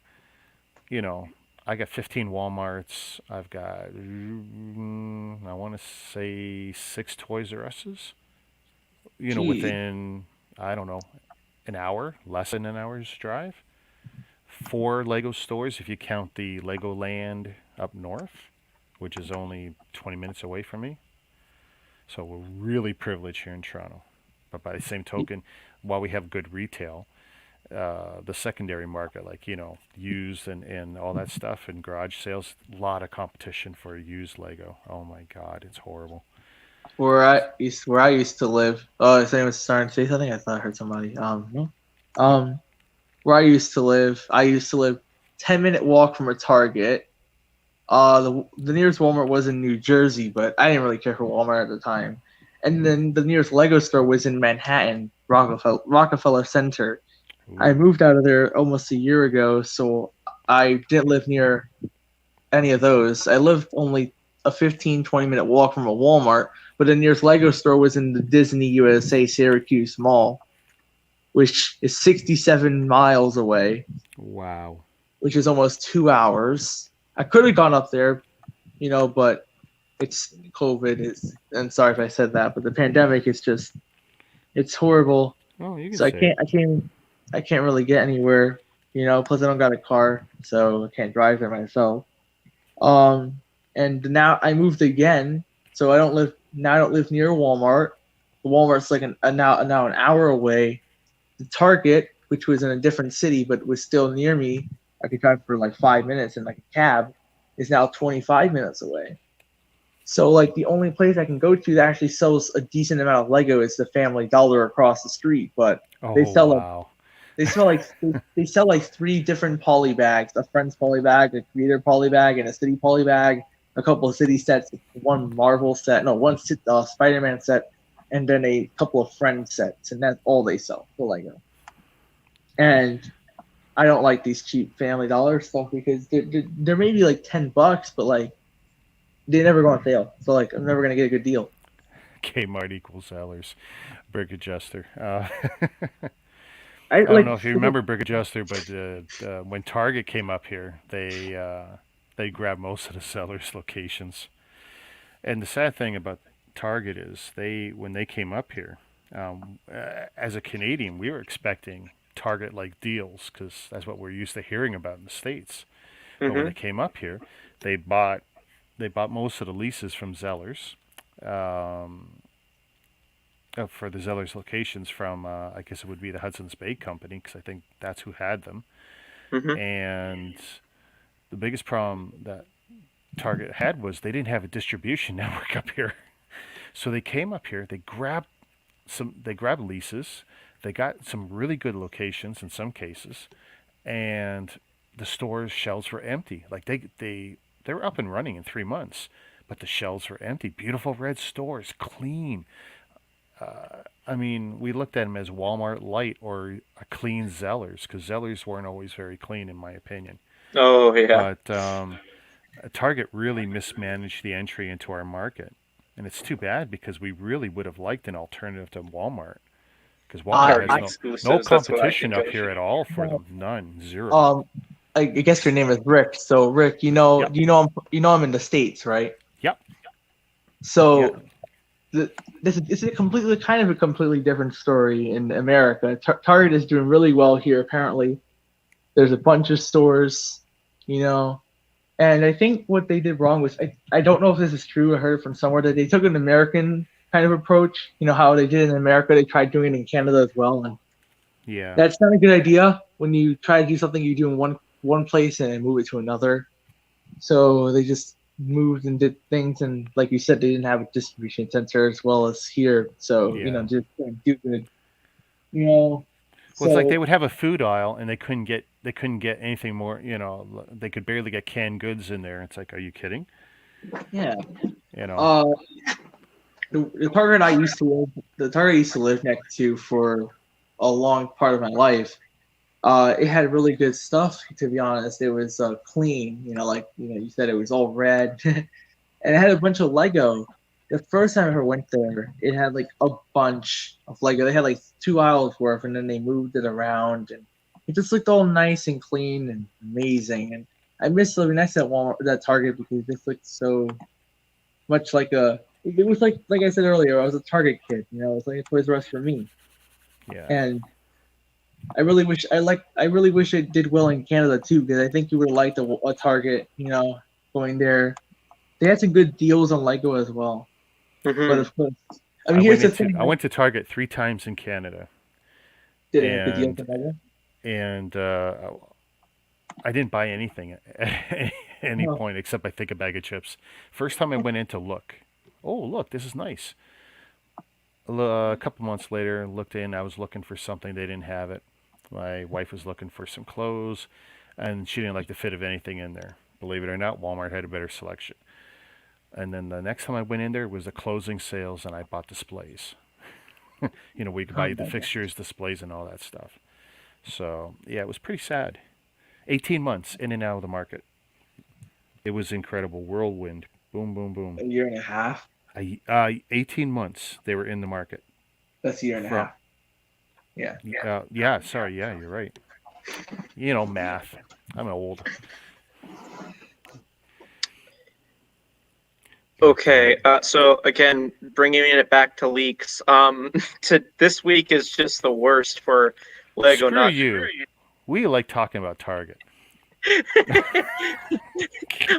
I got 15 Walmarts. I've got, I want to say 6 Toys R Us's. Within, I don't know, an hour, less than an hour's drive. 4 Lego stores if you count the Legoland up north, which is only 20 minutes away from me. So we're really privileged here in Toronto. But by the same token, while we have good retail, the secondary market, like used and all that stuff, and garage sales, a lot of competition for used Lego. Oh my God, it's horrible. Where I used to live. Oh, is anyone starting to say something? I thought I heard somebody. No. Where I used to live 10-minute walk from a Target. The nearest Walmart was in New Jersey, but I didn't really care for Walmart at the time. And then the nearest Lego store was in Manhattan, Rockefeller Center. Ooh. I moved out of there almost a year ago, so I didn't live near any of those. I lived only a 15-20-minute walk from a Walmart, but the nearest Lego store was in the Disney USA Syracuse Mall, which is 67 miles away. Wow. Which is almost 2 hours. I could have gone up there, but it's COVID. I'm sorry if I said that, but the pandemic is just, it's horrible. Oh, you can so say I can't really get anywhere, plus I don't got a car, so I can't drive there myself. And now I moved again, so I don't live near Walmart. The Walmart's like now an hour away. The Target, which was in a different city but was still near me, I could drive for like 5 minutes in like a cab, is now 25 minutes away. So like the only place I can go to that actually sells a decent amount of Lego is the Family Dollar across the street, but they sell they sell like 3 different poly bags: a friend's poly bag, a creator poly bag, and a city poly bag. a couple of city sets, one Marvel set, no, one Spider-Man set, and then a couple of Friends sets, and that's all they sell for Lego. And I don't like these cheap Family Dollar stuff because they're maybe like $10, but like they never go on sale. So like I'm never gonna get a good deal. Kmart equals Zellers. Brick Adjuster. I I don't like know if you remember Brick Adjuster, but when Target came up here, they grabbed most of the Zellers locations. And the sad thing about Target is when they came up here, as a Canadian, we were expecting Target like deals because that's what we're used to hearing about in the States. But when Hmm. they came up here, they bought most of the leases from Zellers. Um, for the Zellers locations from, I guess it would be the Hudson's Bay Company, because I think that's who had them. Hmm. And the biggest problem that Target had was they didn't have a distribution network up here. So they came up here, they grabbed leases, they got some really good locations in some cases, and the stores' shelves were empty. Like they were up and running in 3 months, but the shelves were empty. Beautiful red stores, clean. I mean, we looked at them as Walmart light or a clean Zellers because Zellers weren't always very clean, in my opinion. Oh yeah. But Target really mismanaged the entry into our market, and it's too bad because we really would have liked an alternative to Walmart because Walmart Target has I no exclusives. That's what I competition think up of. here at all for them. None, zero. um I guess your name is Rick. So Rick, Yep, I'm in the States, right? yep, yeah, So this is a completely different story in America. Target is doing really well here. Apparently, there's a bunch of stores, you know, and I think what they did wrong was I don't know if this is true. I heard it from somewhere that they took an American kind of approach. You know how they did in America, they tried doing it in Canada as well, and yeah, that's not a good idea when you try to do something you do in one place and then move it to another. So they just moved and did things, and like you said, they didn't have a distribution center as well as here. So yeah. just do good. You know, Well, it's like they so would have a food aisle and they couldn't get anything more. They could barely get canned goods in there. It's like, are you kidding? yeah. You know, Uh, the Target the Target I used to live next to for a long part of my life. It had really good stuff. To be honest, it was clean. Like you said, it was all red, and it had a bunch of Lego. The first time I ever went there, it had like a bunch of Lego. They had like 2 aisles worth, and then they moved it around, and it just looked all nice and clean and amazing. And I miss living next to that Target because this looked so much like a. It was like I said earlier, I was a Target kid. It was like a Toys R Us for me, yeah. and I really wish it did well in Canada too, because I think you would have liked a Target, going there. They had some good deals on Lego as well. But Hmm. of course, I mean, here's the thing, I right? went to Target 3 times in Canada, Did it have good deals and on Lego? and I didn't buy anything at any No. point except I think a bag of chips. First time I went in to look, oh look, this is nice. A couple months later, looked in. I was looking for something. They didn't have it. My wife was looking for some clothes, and she didn't like the fit of anything in there. Believe it or not, Walmart had a better selection. And then the next time I went in there was the closing sales, and I bought displays. Where you could Oh buy the my God. fixtures, displays, and all that stuff. So yeah, it was pretty sad. 18 months in and out of the market. It was incredible. Whirlwind. Boom, boom, boom. A year and a half. 18 months they were in the market. That's a year and a From half. Yeah. yeah, sorry, yeah, you're right. Math. I'm old. But Okay, so again, bringing it back to leaks. To this week is just the worst for Lego. screw Not. you. We like talking about Target.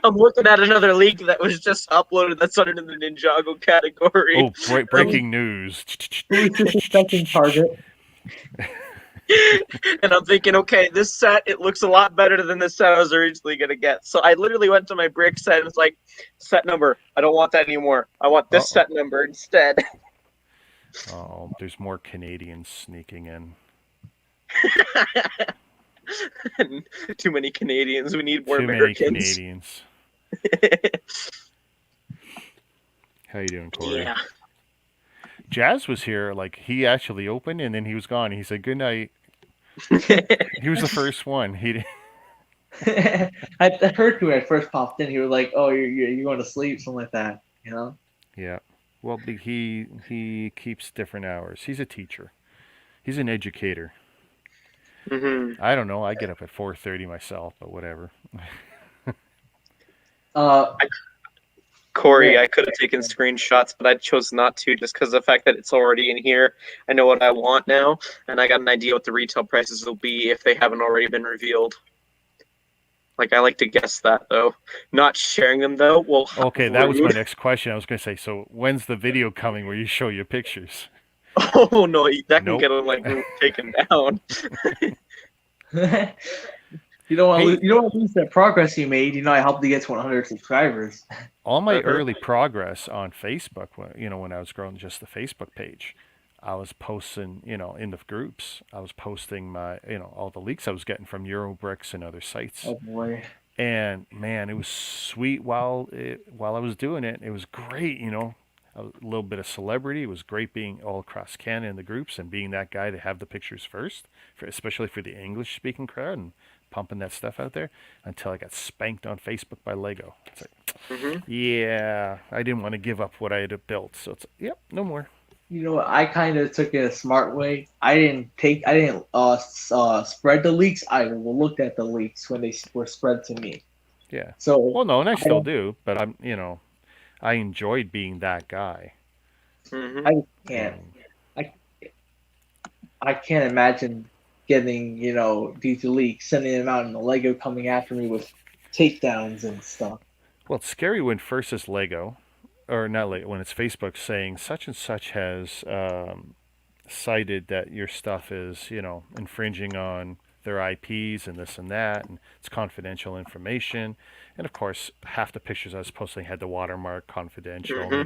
I'm looking at another leak that was just uploaded. That's under the Ninjago category. Oh, Who breaking news. who's disrespecting Target? And I'm thinking, okay, this set, it looks a lot better than the set I was originally gonna get. So I literally went to my brick set and it's like, set number. I don't want that anymore. I want Uh this oh. set number instead. Oh, there's more Canadians sneaking in. Too many Canadians. We need more Too many Americans. Canadians. How you doing, Corey? Yeah. Jazz was here. Like he actually opened and then he was gone. He said good night. He was the first one. He I heard you when I first popped in. He was like, "Oh, you're going to sleep," something like that. You know? yeah. Well, he keeps different hours. He's a teacher. He's an educator. hmm I don't know. I get up at 4:30 myself, but whatever. Uh, Corey, yeah. I could have taken screenshots, but I chose not to just because of the fact that it's already in here. I know what I want now, and I got an idea what the retail prices will be if they haven't already been revealed. Like, I like to guess that, though. Not sharing them, though, will Okay, that was my rude. next question. I was going to say, so when's the video coming where you show your pictures? Oh, no, that can Nope. get them, like, taken down. You don't want to Hey, lose. You don't want to lose that progress you made. You know, I helped you get to 100 subscribers. all my Uh-huh. early progress on Facebook, when I was growing just the Facebook page, I was posting, in the groups, I was posting my, all the leaks I was getting from Eurobricks and other sites. Oh boy. And man, it was sweet while I was doing it. It was great, a little bit of celebrity. It was great being all across Canada in the groups and being that guy to have the pictures first, especially for the English speaking crowd and pumping that stuff out there until I got spanked on Facebook by Lego. It's like, hmm yeah, I didn't want to give up what I had built. So it's, yep, no more. You know what? I kind of took it a smart way. I didn't spread the leaks. I looked at the leaks when they were spread to me. Yeah. So Well, no, and I I still don't, do, but I enjoyed being that guy. hmm I can't, And I, I can't imagine getting, these leaks, sending them out, and the Lego coming after me with takedowns and stuff. well, it's scary when first it's Lego, or not Lego, when it's Facebook saying such and such has cited that your stuff is, infringing on their IPs and this and that, and it's confidential information. And of course, half the pictures I was posting had the watermark confidential, hmm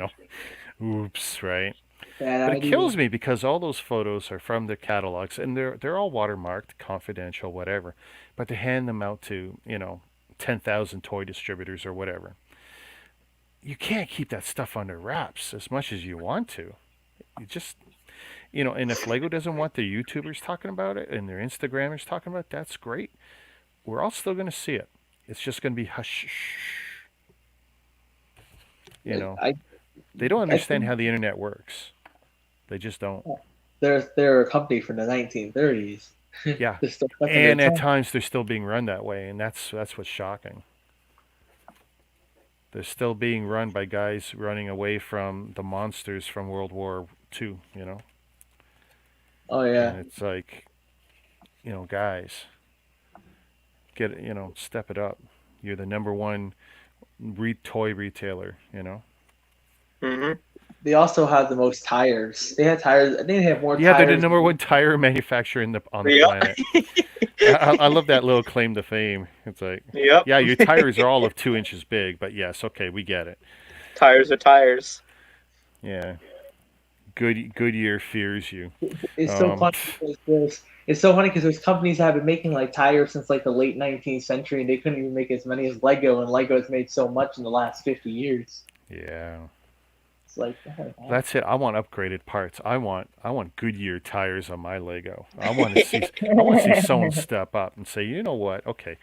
oops, right? Bad But it idea. kills me because all those photos are from their catalogs and they're all watermarked, confidential, whatever. But they hand them out to, 10,000 toy distributors or whatever. You can't keep that stuff under wraps as much as you want to. You just, and if Lego doesn't want their YouTubers talking about it and their Instagrammers talking about it, that's great. We're all still going to see it. It's just going to be hush. You know, I, they don't I understand think how the internet works. They just don't. they're a company from the 1930s. Yeah, They're still stuck in their and at time. times they're still being run that way, and that's what's shocking. They're still being run by guys running away from the monsters from World War II. Oh And yeah. it's like, guys, step it up. You're the number one toy retailer. hmm They also have the most tires. They had tires. I think they have more Yeah, they're the tires. number one tire manufacturer on the Yep. planet. I love that little claim to fame. It's like, Yep. yeah, your tires are all of 2 inches big, but yes, okay, we get it. Tires are tires. Yeah, Goodyear fears you. It's so Um, funny because there's companies that have been making like tires since like the late 19th century, and they couldn't even make as many as Lego, and Lego has made so much in the last 50 years. yeah, It's like, oh, wow. that's it. I want upgraded parts. I want Goodyear tires on my Lego. I want to see someone step up and say, you know what? Okay,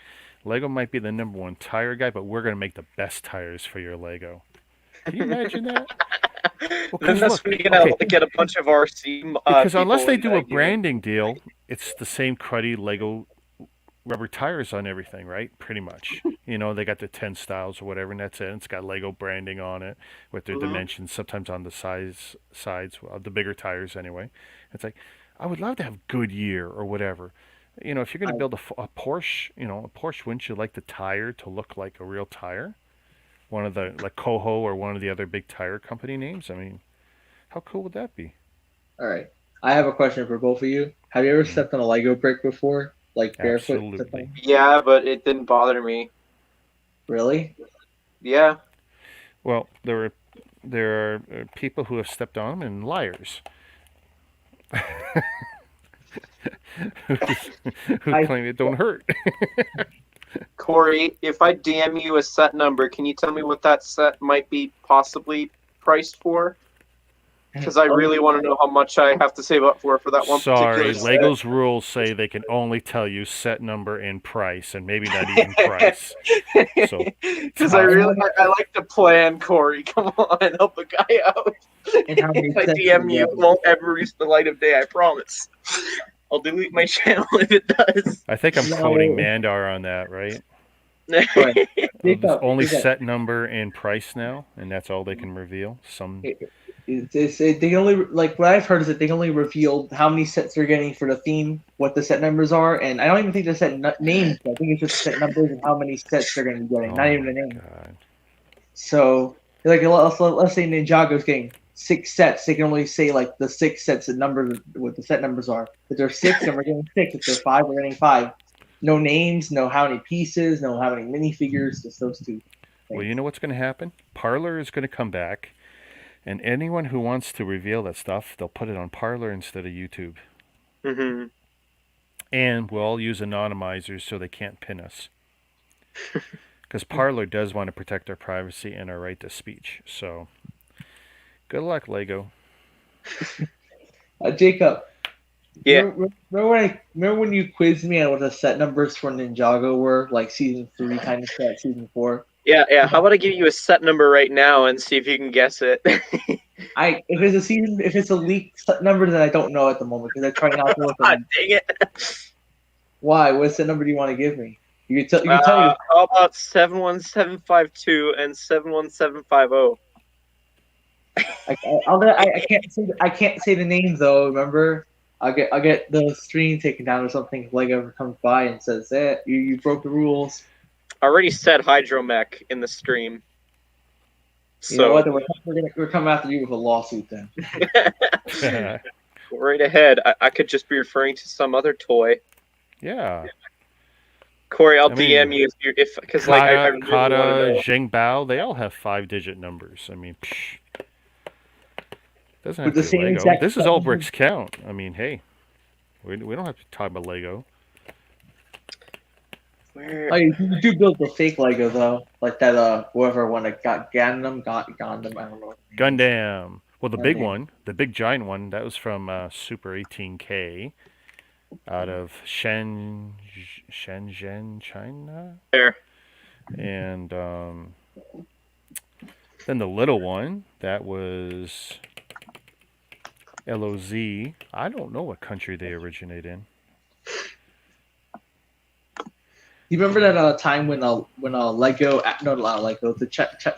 Lego might be the number one tire guy, but we're gonna make the best tires for your Lego. Can you imagine that? Well, Then because that's look, when you're gonna okay, get a bunch of RC because unless people they in do a that unit. branding deal, it's the same cruddy Lego rubber tires on everything, right? Pretty much. They got the 10 styles or whatever, and that's it. It's got Lego branding on it with their hmm dimensions, sometimes on the sides of the bigger tires anyway. It's like, I would love to have Goodyear or whatever. If you're going I, to build a Porsche, wouldn't you like the tire to look like a real tire? One of the, like Koho or one of the other big tire company names? I mean, how cool would that be? all right. I have a question for both of you. Have you ever Mhm. stepped on a Lego brick before, like barefoot? Absolutely. Yeah, but it didn't bother me. Really? Yeah. Well, there are people who have stepped on them and liars who who I claim it don't hurt. Corey, if I DM you a set number, can you tell me what that set might be possibly priced for? Because I really want to know how much I have to save up for that one Sorry, particular set. Lego's rules say they can only tell you set number and price, and maybe not even price. So, Because I like to plan, Corey. Come on, help a guy out. And how many If I sets DM you you, get. it won't ever reach the light of day. I promise. I'll delete my channel if it does. I think I'm No. quoting Mandar on that, right? But There's Jacob, only Jacob, set number and price now, and that's all they can reveal. they can only like what I've heard is that they can only reveal how many sets they're getting for the theme, what the set numbers are, and I don't even think they're set names. I think it's just set numbers and how many sets they're going to be getting, Oh not even my a name. god. So like let's say Ninjago's getting 6 sets, they can only say like the 6 sets and numbers what the set numbers are. If there's 6, then we're getting 6. If there's 5, we're getting 5. No names, no how many pieces, no how many minifigures, just those 2 things. Well, you know what's going to happen? Parlor is going to come back, and anyone who wants to reveal that stuff, they'll put it on Parlor instead of YouTube. Mm-hmm. And we'll all use anonymizers so they can't pin us. Because Parlor does want to protect our privacy and our right to speech. So, good luck, Lego. Jacob. Yeah. Remember when you quizzed me on what the set numbers for Ninjago were, like season 3 kind of set, season 4? Yeah. How about I give you a set number right now and see if you can guess it? If it's a leaked set number, then I don't know at the moment because I try not to look. God dang it! Why? What set number do you want to give me? You can tell me. How about 71752 and 71750? I can't say the names though. Remember, I'll get the screen taken down or something if Lego ever comes by and says that you broke the rules. I already said Hydromech in the stream. You know what? We're coming after you with a lawsuit then. Right ahead. I could just be referring to some other toy. Yeah. Corey, I'll DM you if because like I really want to know. Jingbao, they all have 5-digit numbers. I mean, doesn't have With the to be same Lego. exact This is all bricks count. I mean, hey, we don't have to talk about Lego. Where? Oh, you do build the fake Lego though, like that. Whoever won it got Gundam. I don't know. Gundam. Well, the big Gundam. one, the big giant one, that was from Super 18K out of Shenzhen, China. There. And then the little one, that was LOZ. I don't know what country they originate in. You remember that time when Lego, no, not Lego,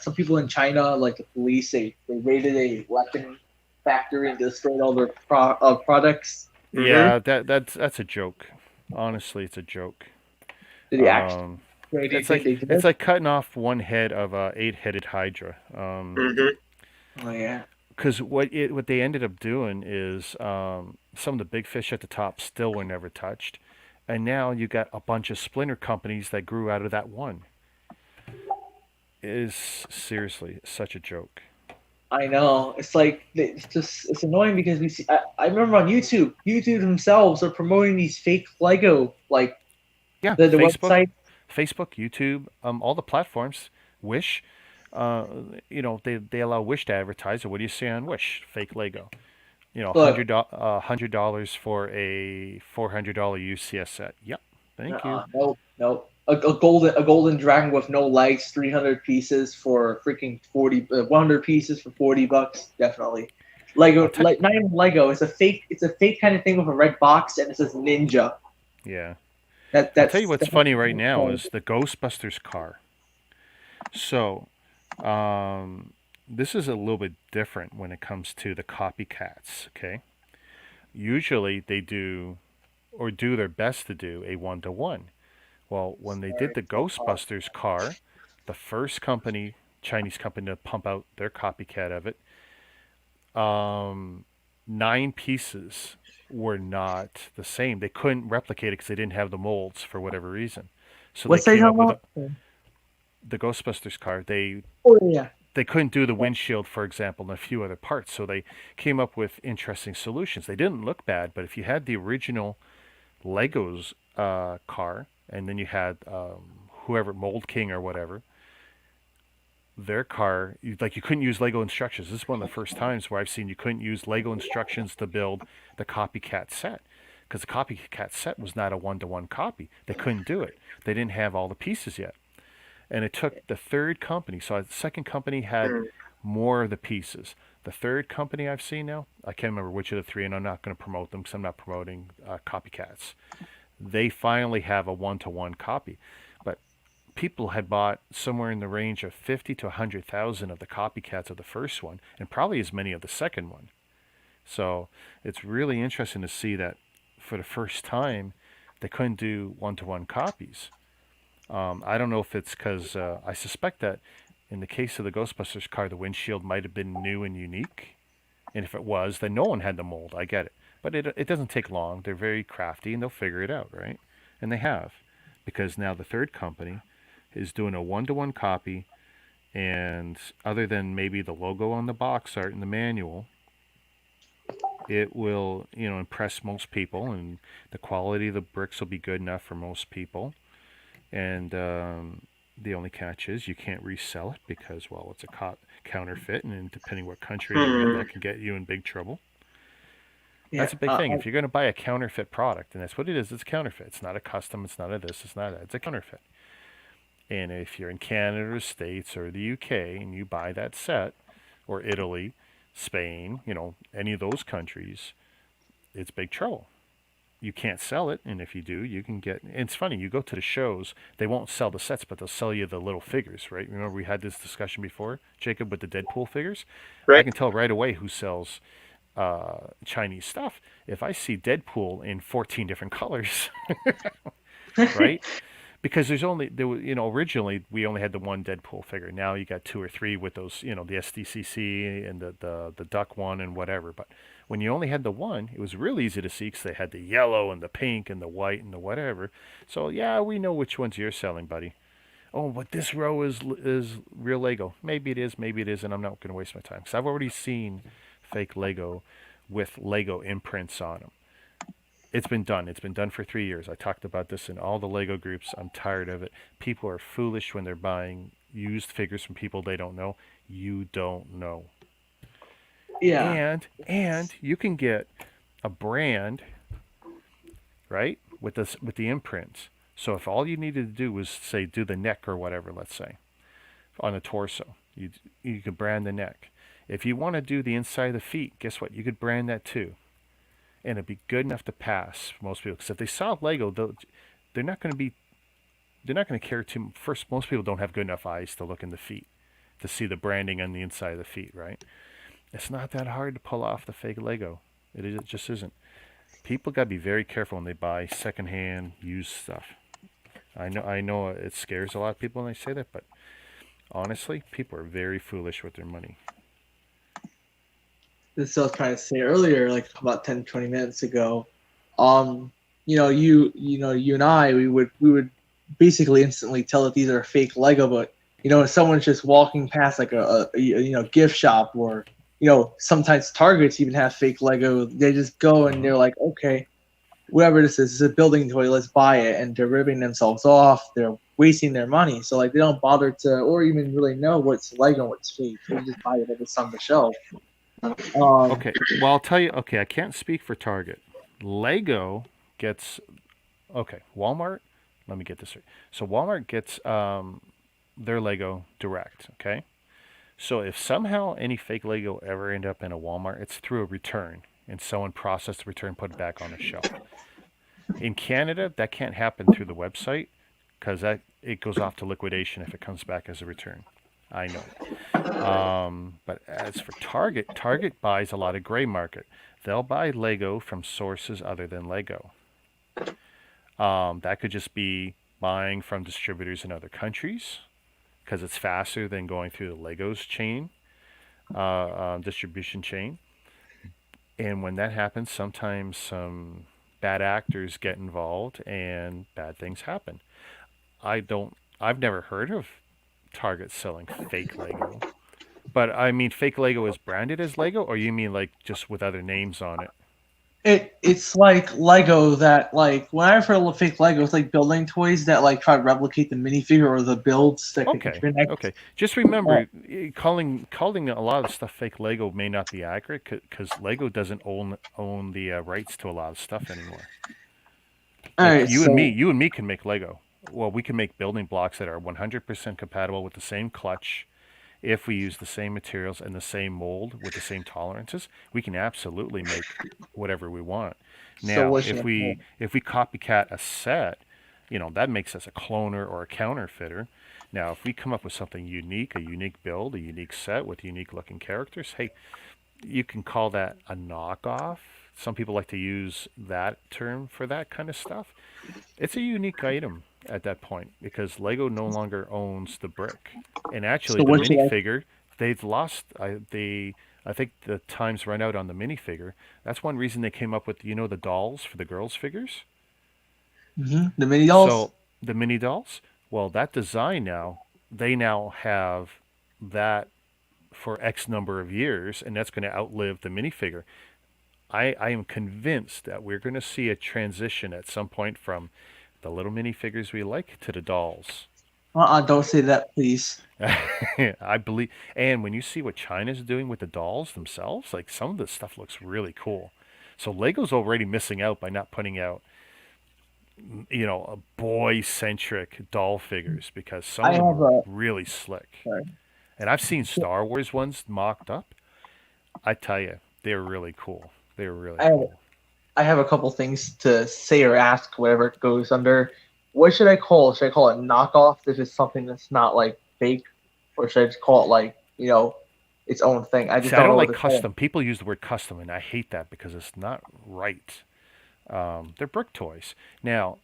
some people in China, like the police, they raided a weapon factory and destroyed all their products. Yeah, that's a joke. Honestly, it's a joke. Did they actually? It's like cutting off one head of a 8-headed Hydra. Oh yeah. Because what they ended up doing is some of the big fish at the top still were never touched, and now you got a bunch of splinter companies that grew out of that one. It is seriously such a joke. I know. It's like it's annoying because we see. I remember on YouTube themselves are promoting these fake Lego the website. Facebook, YouTube, all the platforms. Wish, they allow Wish to advertise. Or what do you say on Wish? Fake Lego. $100 for a $400 UCS set. Yep. Thank you. No. A golden dragon with no legs, 300 pieces for freaking 100 pieces for $40. Definitely. Lego, not even Lego. It's a fake kind of thing with a red box and it says Ninja. Yeah. I'll tell you what's funny right now is the Ghostbusters car. So, this is a little bit different when it comes to the copycats, okay? Usually they do their best to do a 1-to-1. Well, when they did the Ghostbusters car, the first Chinese company to pump out their copycat of it, 9 pieces were not the same. They couldn't replicate it because they didn't have the molds for whatever reason. So what's they came up with the Ghostbusters car. They couldn't do the windshield, for example, and a few other parts. So they came up with interesting solutions. They didn't look bad, but if you had the original Legos car, and then you had whoever, Mold King or whatever, their car, like you couldn't use Lego instructions. This is one of the first times where I've seen you couldn't use Lego instructions to build the copycat set, because the copycat set was not a one-to-one copy. They couldn't do it. They didn't have all the pieces yet. And it took the third company. So the second company had Mm. more of the pieces. The third company I've seen now, I can't remember which of the three, and I'm not going to promote them because I'm not promoting copycats. They finally have a one-to-one copy. But people had bought somewhere in the range of 50 to 100,000 of the copycats of the first one, and probably as many of the second one. So it's really interesting to see that for the first time, they couldn't do one-to-one copies. I don't know if it's because I suspect that in the case of the Ghostbusters car, the windshield might have been new and unique. And if it was, then no one had the mold. I get it. But it doesn't take long. They're very crafty and they'll figure it out, right? And they have. Because now the third company is doing a one-to-one copy. And other than maybe the logo on the box art and the manual, it will, impress most people. And the quality of the bricks will be good enough for most people. And the only catch is you can't resell it because, well, it's a counterfeit, and depending what country you're in, that can get you in big trouble. Yeah, That's a big thing. If you're going to buy a counterfeit product, and that's what it is, it's counterfeit. It's not a custom. It's not a this. It's not that. It's a counterfeit. And if you're in Canada or States or the UK and you buy that set, or Italy, Spain, any of those countries, it's big trouble. You can't sell it, and if you do, you can get. And it's funny. You go to the shows, they won't sell the sets, but they'll sell you the little figures, right? Remember we had this discussion before, Jacob, with the Deadpool figures. I Right. can tell right away who sells Chinese stuff if I see Deadpool in 14 different colors, right? Because originally we only had the one Deadpool figure. Now you got two or three with those, the SDCC and the duck one and whatever. But when you only had the one, it was real easy to see because they had the yellow and the pink and the white and the whatever. So yeah, we know which ones you're selling, buddy. Oh, but this row is real Lego. Maybe it is, maybe it isn't. I'm not going to waste my time because I've already seen fake Lego with Lego imprints on them. It's been done. It's been done for 3 years. I talked about this in all the Lego groups. I'm tired of it. People are foolish when they're buying used figures from people they don't know. You don't know. yeah, And you can get a brand, right, with the imprints. So if all you needed to do was say do the neck or whatever, let's say, on the torso, you could brand the neck. If you want to do the inside of the feet, guess what? You could brand that too, and it'd be good enough to pass for most people. Because if they saw Lego, they're not going to be they're not going to care too. First, most people don't have good enough eyes to look in the feet to see the branding on the inside of the feet, right? It's not that hard to pull off the fake Lego. It just isn't. People got to be very careful when they buy secondhand used stuff. I know it scares a lot of people when they say that, but honestly, people are very foolish with their money. this is what I was trying to say earlier, like about 10, 20 minutes ago. You and I, we would basically instantly tell that these are fake Lego, but if someone's just walking past like a gift shop, or sometimes Targets even have fake Lego. They just go and they're like, okay, whoever this is a building toy, let's buy it, and they're ripping themselves off. They're wasting their money, so like they don't bother to or even really know what's Lego and what's fake. They just buy it if it's on the shelf. Okay, well, I'll tell you. Okay, I can't speak for Target. Lego gets okay. Walmart. Let me get this right. So Walmart gets their Lego direct. Okay. So if somehow any fake Lego ever end up in a Walmart, it's through a return, and someone processed the return, put it back on the shelf. In Canada, that can't happen through the website because it goes off to liquidation if it comes back as a return. I know. But as for Target, Target buys a lot of gray market. They'll buy Lego from sources other than Lego. That could just be buying from distributors in other countries because it's faster than going through the Legos chain, distribution chain. And when that happens, sometimes some bad actors get involved and bad things happen. I've never heard of Target selling fake Lego. But I mean, fake Lego is branded as Lego, or you mean like just with other names on it? It's like Lego that like when I refer to fake Lego, it's like building toys that like try to replicate the minifigure or the builds that can Okay, connect. okay. Just Uh, remember, calling a lot of stuff fake Lego may not be accurate because Lego doesn't own the rights to a lot of stuff anymore. all Like right, so you and me can make Lego. Well, we can make building blocks that are 100% compatible with the same clutch. If we use the same materials and the same mold with the same tolerances, we can absolutely make whatever we want. Now, what should I call it? if we copycat a set, that makes us a cloner or a counterfeiter. Now, if we come up with something unique, a unique build, a unique set with unique looking characters, hey, you can call that a knockoff. Some people like to use that term for that kind of stuff. It's a unique item at that point because Lego no longer owns the brick, and actually So the what should I? minifigure they've lost. I think the time's run out on the minifigure. That's one reason they came up with the dolls for the girls figures. The mini dolls. So the mini dolls. Well, that design now they now have that for X number of years, and that's going to outlive the minifigure. I am convinced that we're going to see a transition at some point from the little minifigures we like to the dolls. Don't say that, please. I believe, and when you see what China's doing with the dolls themselves, like some of the stuff looks really cool. So Lego's already missing out by not putting out, a boy-centric doll figures because some I of them have are a. really slick. Sorry. And I've seen Star Wars ones mocked up. I tell you, they're really cool. They're really I have cool. I have a couple things to say or ask, whatever it goes under. What should I call it? Should I call it knockoff if it's something that's not like fake, or should I just call it like its own thing? I just See, I don't don't know what like to call custom. People use the word custom, and I hate that because it's not right. They're brick toys. Now,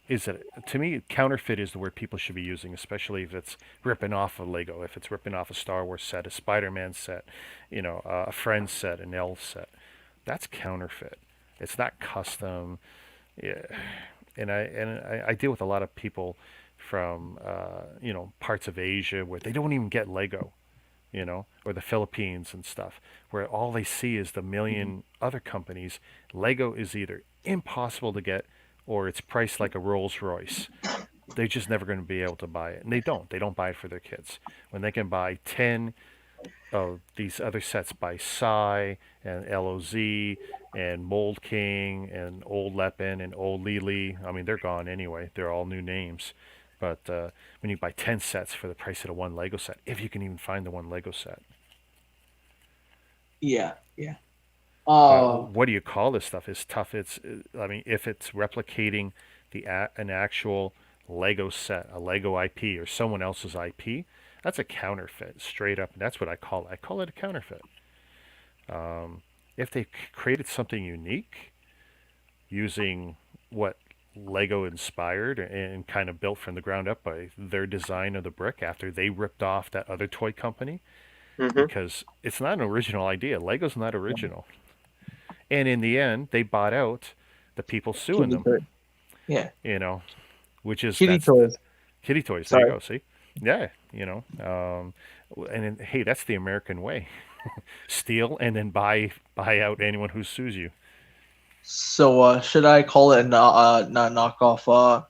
is it to me counterfeit is the word people should be using, especially if it's ripping off a Lego, if it's ripping off a Star Wars set, a Spider-Man set, a Friends set, an Elf set. That's counterfeit. It's not custom. Yeah. And I deal with a lot of people from parts of Asia where they don't even get Lego, or the Philippines and stuff, where all they see is the million other companies. Lego is either impossible to get or it's priced like a Rolls Royce. They're just never going to be able to buy it. And they don't. They don't buy it for their kids. When they can buy 10 of these other sets by Psy and LOZ and Mold King and Old Lepin and Old Lili. I mean, they're gone anyway. They're all new names. But when you buy 10 sets for the price of the one Lego set, if you can even find the one Lego set. Yeah, yeah. But Uh, what do you call this stuff? It's tough. I mean, if it's replicating an actual Lego set, a Lego IP, or someone else's IP, that's a counterfeit, straight up. And that's what I call it. I call it a counterfeit. Um, if they created something unique using what Lego inspired and kind of built from the ground up by their design of the brick after they ripped off that other toy company, Mm-hmm. because it's not an original idea. Lego's not original. And in the end, they bought out the people suing kitty them, toy. Yeah, you know, which is kitty that's the toys. kitty toys. There you Sorry. go. See? Yeah, and then, hey, that's the American way. Steal and then buy out anyone who sues you. So should I call it a not knockoff?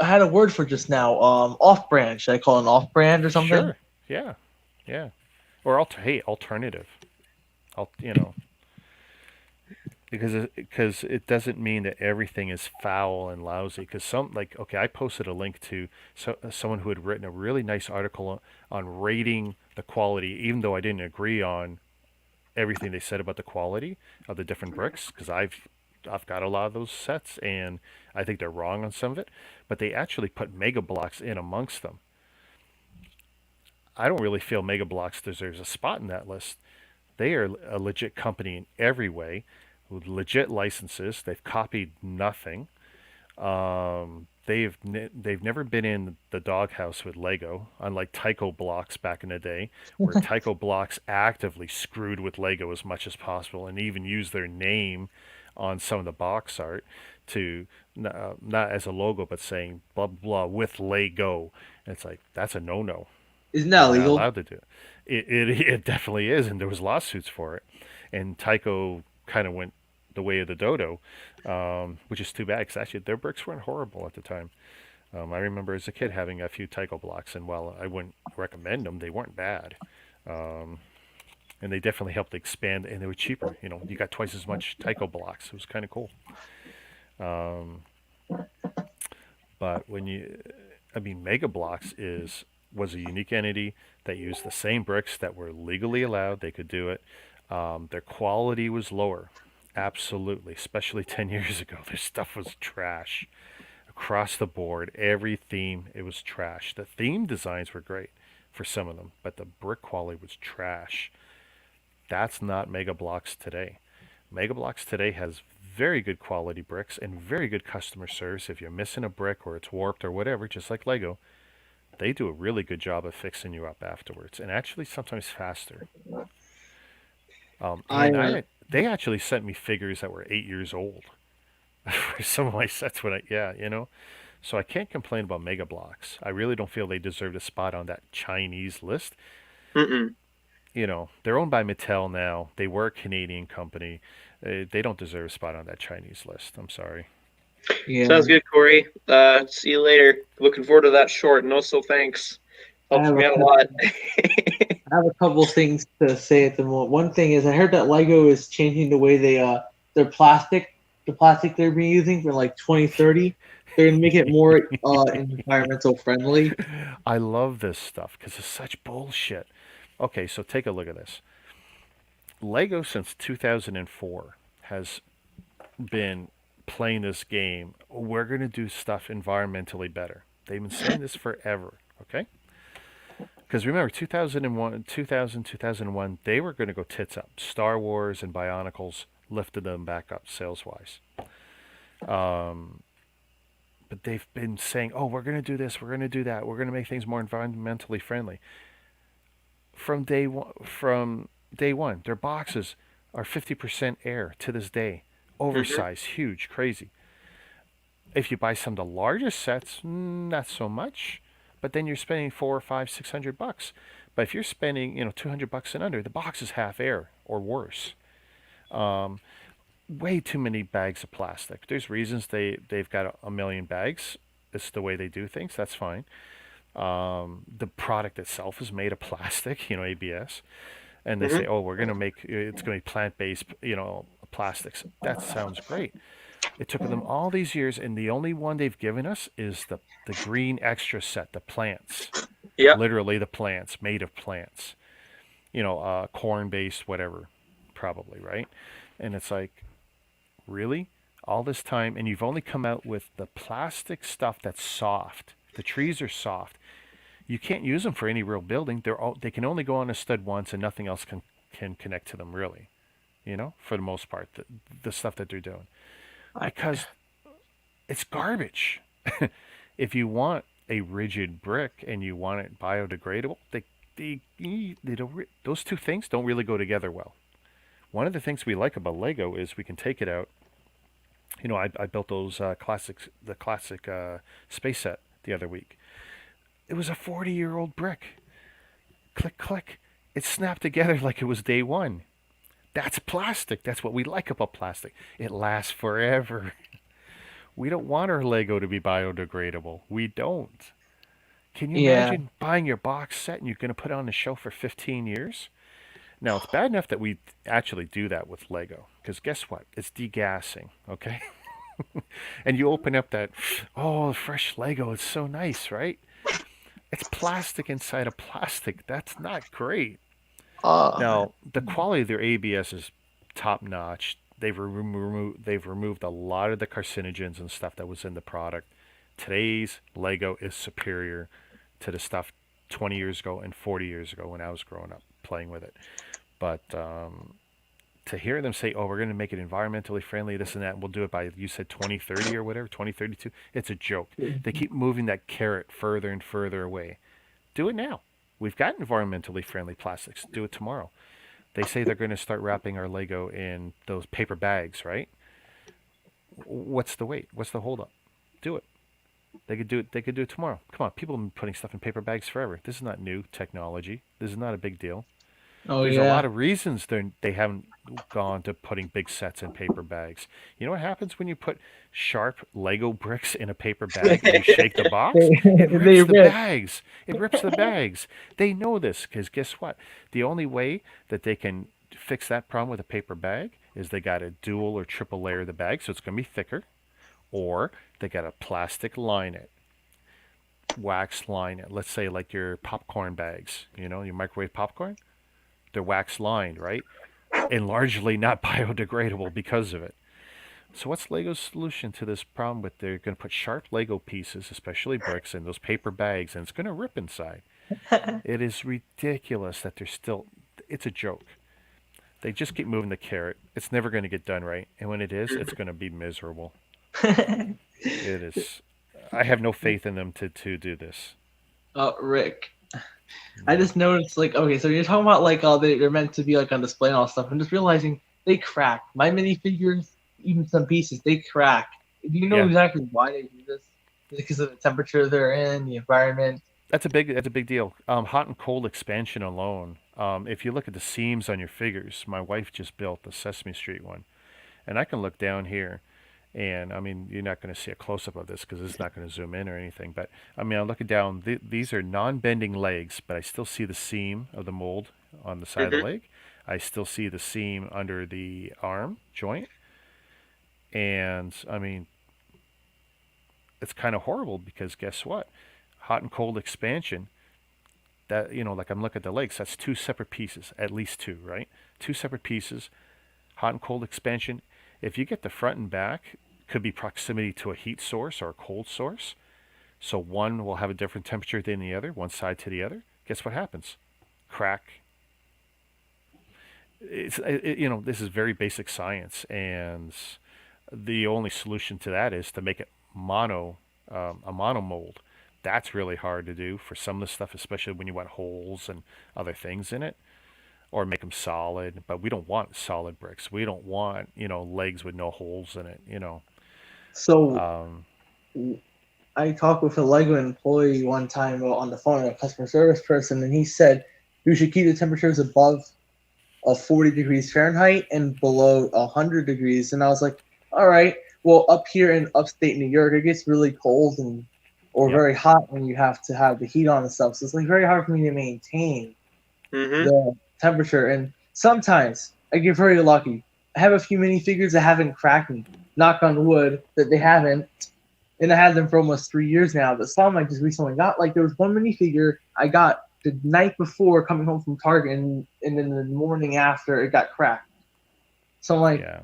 I had a word for just now. Off brand. Should I call it an off brand or something? Sure. Yeah. Yeah. Or hey, alternative. You know, because it doesn't mean that everything is foul and lousy. Because okay, I posted a link to someone who had written a really nice article on rating the quality, even though I didn't agree on everything they said about the quality of the different bricks, because I've got a lot of those sets and I think they're wrong on some of it, but they actually put Mega Blocks in amongst them. I don't really feel Mega Blocks deserves a spot in that list. They are a legit company in every way, with legit licenses. They've copied nothing. They've never been in the doghouse with Lego, unlike Tyco Blocks back in the day, where Tyco Blocks actively screwed with Lego as much as possible and even used their name on some of the box art to not as a logo, but saying blah blah with Lego. And it's like that's a no-no. Isn't You're that not illegal? allowed to do it. It definitely is, and there was lawsuits for it. And Tyco kind of went the way of the dodo, which is too bad because actually their bricks weren't horrible at the time. I remember as a kid having a few Tycho blocks, and while I wouldn't recommend them, they weren't bad. Um, and they definitely helped expand, and they were cheaper. You know, you got twice as much Tycho blocks. It was kind of cool. Um, but when you, I mean, Mega Blocks was a unique entity that used the same bricks that were legally allowed. They could do it. Their quality was lower, absolutely, especially 10 years ago. Their stuff was trash across the board. Every theme, it was trash. The theme designs were great for some of them, but the brick quality was trash. That's not Mega Blocks today. Mega Blocks today has very good quality bricks and very good customer service. If you're missing a brick or it's warped or whatever, just like Lego, they do a really good job of fixing you up afterwards, and actually sometimes faster. I And they actually sent me figures that were 8 years old for some of my sets. Yeah, you know. So I can't complain about Mega Blocks. I really don't feel they deserved a spot on that Chinese list. Mm-mm. You know, they're owned by Mattel now. They were a Canadian company. They don't deserve a spot on that Chinese list. I'm sorry. yeah, Sounds good, Corey. See you later. Looking forward to that short. And also, thanks. I Helps have me a out a couple, lot. I have a couple things to say at the moment. One thing is I heard that Lego is changing the way their plastic, the plastic they're been using for like 2030. They're gonna make it more environmental friendly. I love this stuff because it's such bullshit. Okay, so take a look at this. Lego since 2004 has been playing this game. We're going to do stuff environmentally better. They've been saying this forever, okay? Because remember, 2001, 2000, 2001, they were going to go tits up. Star Wars and Bionicles lifted them back up sales-wise. Um, but they've been saying, oh, we're going to do this, we're going to do that, we're going to make things more environmentally friendly. From day one, their boxes are 50% air to this day. Mm-hmm. Oversized, huge, crazy. If you buy some of the largest sets, not so much. But then you're spending four, five, $600. But if you're spending, $200 and under, the box is half air or worse. Um, Way too many bags of plastic. There's reasons they've got a million bags. It's the way they do things. That's fine. The product itself is made of plastic, ABS, and they Mm-hmm. say, oh, we're going to make it's going to be plant-based, plastics. That sounds great. It took them all these years, and the only one they've given us is the green extra set, the plants, Yep. literally the plants, made of plants, corn-based, whatever, probably, right? And it's like, really? All this time, and you've only come out with the plastic stuff that's soft. The trees are soft. You can't use them for any real building. They can only go on a stud once, and nothing else can connect to them, really, for the most part, the stuff that they're doing. I, Because it's garbage. If you want a rigid brick and you want it biodegradable, they don't, those two things don't really go together well. One of the things we like about Lego is we can take it out. I built the classic space set the other week. It was a 40-year-old brick. Click, click. It snapped together like it was day one. That's plastic. That's what we like about plastic. It lasts forever. We don't want our Lego to be biodegradable. We don't. Can you yeah, imagine buying your box set and you're going to put it on the shelf for 15 years? Now, it's bad enough that we actually do that with Lego. Because guess what? It's degassing, okay? And you open up that, oh, fresh Lego. It's so nice, right? It's plastic inside of plastic. That's not great. uh, Now, the quality of their ABS is top notch. They've removed a lot of the carcinogens and stuff that was in the product. Today's Lego is superior to the stuff 20 years ago and 40 years ago when I was growing up playing with it. But to hear them say, "Oh, we're going to make it environmentally friendly, this and that, and we'll do it by you said 2030 or whatever, 2032," it's a joke. They keep moving that carrot further and further away. Do it now. We've got environmentally friendly plastics. Do it tomorrow. They say they're going to start wrapping our Lego in those paper bags, right? What's the wait? What's the holdup? Do it. They could do it. They could do it tomorrow. Come on, people have been putting stuff in paper bags forever. This is not new technology. This is not a big deal. Oh There's a yeah. lot of reasons they haven't gone to putting big sets in paper bags. You know what happens when you put sharp Lego bricks in a paper bag and you shake the box? It They rips the rip. bags. It rips the bags. They know this because guess what? The only way that they can fix that problem with a paper bag is they got to dual or triple layer the bag so it's going to be thicker, or they got to plastic line it, wax line it. Let's say like your popcorn bags, your microwave popcorn, they're wax lined, right? And largely not biodegradable because of it. So what's Lego's solution to this problem? With they're going to put sharp Lego pieces, especially bricks, in those paper bags, and it's going to rip inside. It is ridiculous that they're still. It's a joke. They just keep moving the carrot. It's never going to get done right, and when it is, it's going to be miserable. It is. I have no faith in them to do this. Rick, I just noticed, like, okay, so you're talking about, like, they're meant to be, like, on display and all stuff. I'm just realizing they crack. My minifigures, even some pieces, they crack. Do you know Yeah. exactly why they do this? Because of the temperature they're in, the environment. That's a big deal. Hot and cold expansion alone. If you look at the seams on your figures, my wife just built the Sesame Street one, and I can look down here, and I mean you're not going to see a close up of this because it's not going to zoom in or anything. But I mean I'm looking down. These are non-bending legs, but I still see the seam of the mold on the side of the Mhm. leg. I still see the seam under the arm joint, and I mean it's kind of horrible because guess what? Hot and cold expansion, that like I'm looking at the legs, that's two separate pieces, at least two, right? Two separate pieces. Hot and cold expansion, if you get the front and back, could be proximity to a heat source or a cold source, so one will have a different temperature than the other, one side to the other. Guess what happens? Crack. This is very basic science, and the only solution to that is to make it a mono mold. That's really hard to do for some of the stuff, especially when you want holes and other things in it, or make them solid. But we don't want solid bricks. We don't want legs with no holes in it. So Um, I talked with a Lego employee one time on the phone, a customer service person, and he said you should keep the temperatures above 40 degrees Fahrenheit and below 100 degrees. And I was like, all right, well, up here in upstate New York, it gets really cold or yep. very hot when you have to have the heat on and stuff. So it's like very hard for me to maintain Mhm. the temperature. And sometimes I get very lucky. I have a few minifigures that haven't cracked me. Knock on wood that they haven't. And I had them for almost 3 years now. But some I just recently got, like, there was one minifigure I got the night before coming home from Target, and then the morning after it got cracked. So like Yeah.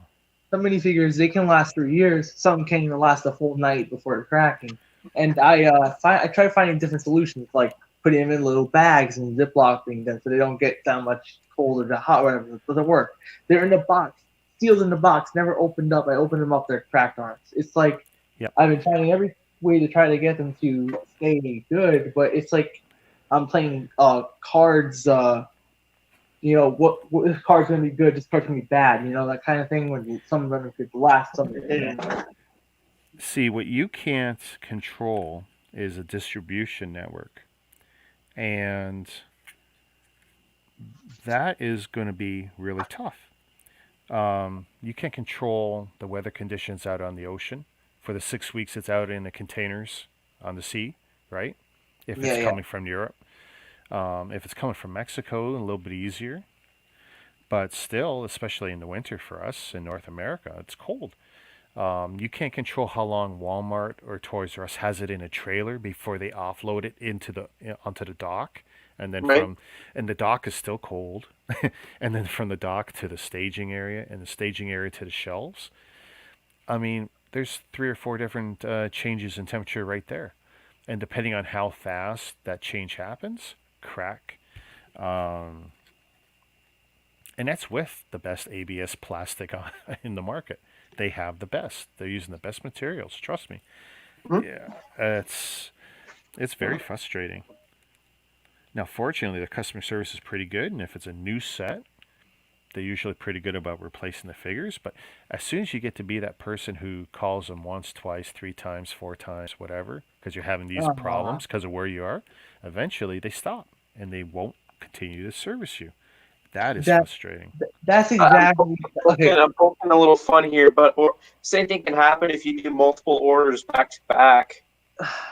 some minifigures, they can last 3 years. Some can't even last a full night before cracking. And I try finding different solutions, like putting them in little bags and ziploccing them so they don't get that much cold or hot, whatever. It doesn't work. They're in the box, sealed in the box, never opened up. I opened them up, they're cracked arms. It's like Yep. I've been trying every way to try to get them to stay good, but it's like I'm playing cards. What card's gonna be good? This card's gonna be bad. That kind of thing. When some of them could last, some didn't. See, what you can't control is a distribution network, and that is going to be really tough. You can't control the weather conditions out on the ocean for the 6 weeks it's out in the containers on the sea, right? If Yeah, it's yeah. coming from Europe. If it's coming from Mexico, a little bit easier. But still, especially in the winter for us in North America, it's cold. You can't control how long Walmart or Toys R Us has it in a trailer before they offload it onto the dock, and then Right. and the dock is still cold, and then from the dock to the staging area, and the staging area to the shelves. I mean, there's 3 or 4 different changes in temperature right there, and depending on how fast that change happens, crack. Um, and that's with the best ABS plastic in the market. They have the best. They're using the best materials. Trust me. Mhm. Yeah, it's very frustrating. Now, fortunately, the customer service is pretty good, and if it's a new set, they're usually pretty good about replacing the figures. But as soon as you get to be that person who calls them once, twice, 3 times, 4 times, whatever, because you're having these Uh, problems because of where you are, eventually they stop and they won't continue to service you. That is That frustrating. that's I'm exactly okay. I'm poking a little fun here, but same thing can happen if you do multiple orders back to back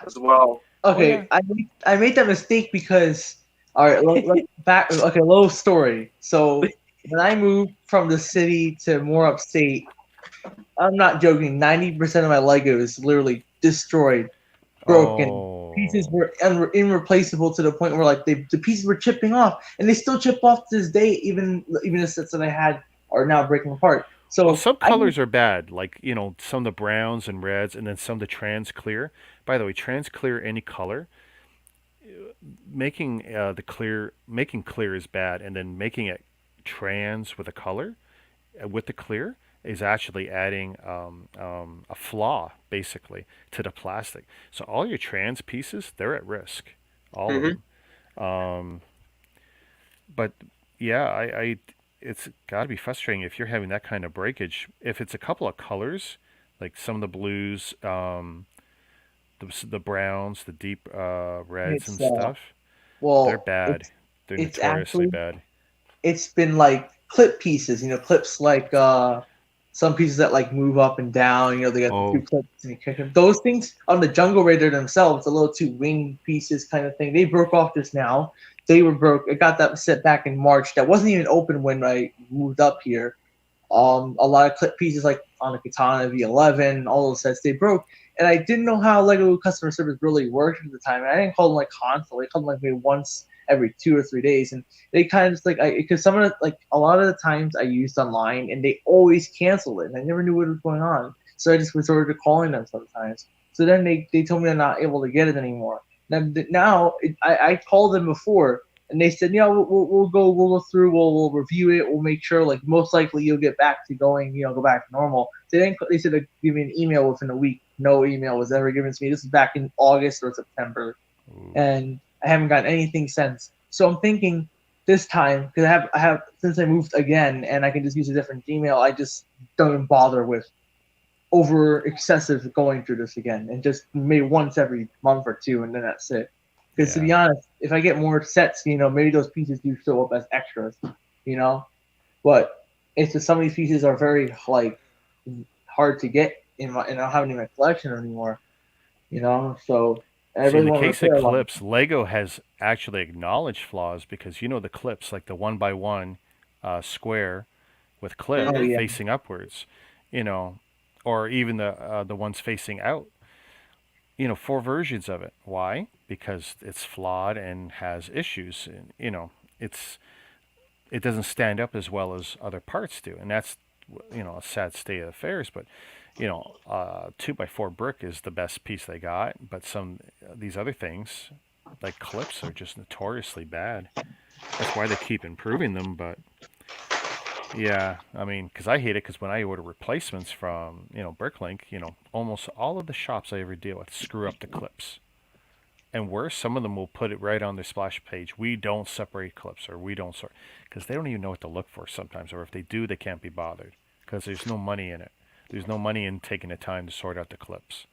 as well. Oh yeah. Okay, I made that mistake because all right, back okay, a little story. So when I moved from the city to more upstate, I'm not joking. 90% of my Lego is literally destroyed, broken. Pieces Oh. were irreplaceable to the point where like the pieces were chipping off, and they still chip off to this day. Even the sets that I had are now breaking apart. Well, So some I colors are bad, like some of the browns and reds, and then some of the trans clear. By the way, trans clear any color, making clear is bad, and then making it trans with a color with the clear is actually adding a flaw basically to the plastic. So all your trans pieces, they're at risk, all of Hmm. them. Um, but yeah, I it's got to be frustrating if you're having that kind of breakage. If it's a couple of colors, like some of the blues, the browns, the deep reds it's and stuff, they're well, bad. They're it's notoriously actually bad. it's been like clip pieces, clips like some pieces that like move up and down, they got the two Oh, clips and you kick them. Those things on the Jungle Raider themselves, the little two wing pieces kind of thing, they broke off just now. They were broke. I got that set back in March. That wasn't even open when I moved up here. A lot of clip pieces like on the Katana V11, all those sets they broke, and I didn't know how Lego customer service really worked at the time. And I didn't call them like constantly. I called them like maybe once every 2 or 3 days, and they kind of just like because some of the, like a lot of the times I used online, and they always canceled it, and I never knew what was going on. So I just resorted to calling them sometimes. So then they told me I'm not able to get it anymore. Now I called them before, and they said, yeah, we'll go through, we'll review it, we'll make sure, like most likely you'll get back to going, go back to normal. They said to give me an email within a week. No email was ever given to me. This is back in August or September, ooh. and I haven't gotten anything since. So I'm thinking this time because I have since I moved again, and I can just use a different Gmail. I just don't even bother with over excessive going through this again, and just maybe once every month or two, and then that's it. Because to Yeah. be honest, if I get more sets, maybe those pieces do show up as extras, you know. But it's just some of these pieces are very like hard to get and I don't have any in my collection anymore, So I See, in really the want to case of repair one. clips, Lego has actually acknowledged flaws because the clips, like the one by one square with clip Oh Hmm. yeah, facing upwards, you know, or even the ones facing out. Four versions of it. Why? Because it's flawed and has issues, and it's it doesn't stand up as well as other parts do, and that's a sad state of affairs. But 2x4 brick is the best piece they got, but some these other things like clips are just notoriously bad. That's why they keep improving them. But yeah, I mean, because I hate it because when I order replacements from Bricklink, almost all of the shops I ever deal with screw up the clips. And worse, some of them will put it right on their splash page. We don't separate clips, or we don't sort, because they don't even know what to look for sometimes, or if they do, they can't be bothered because there's no money in it. There's no money in taking the time to sort out the clips.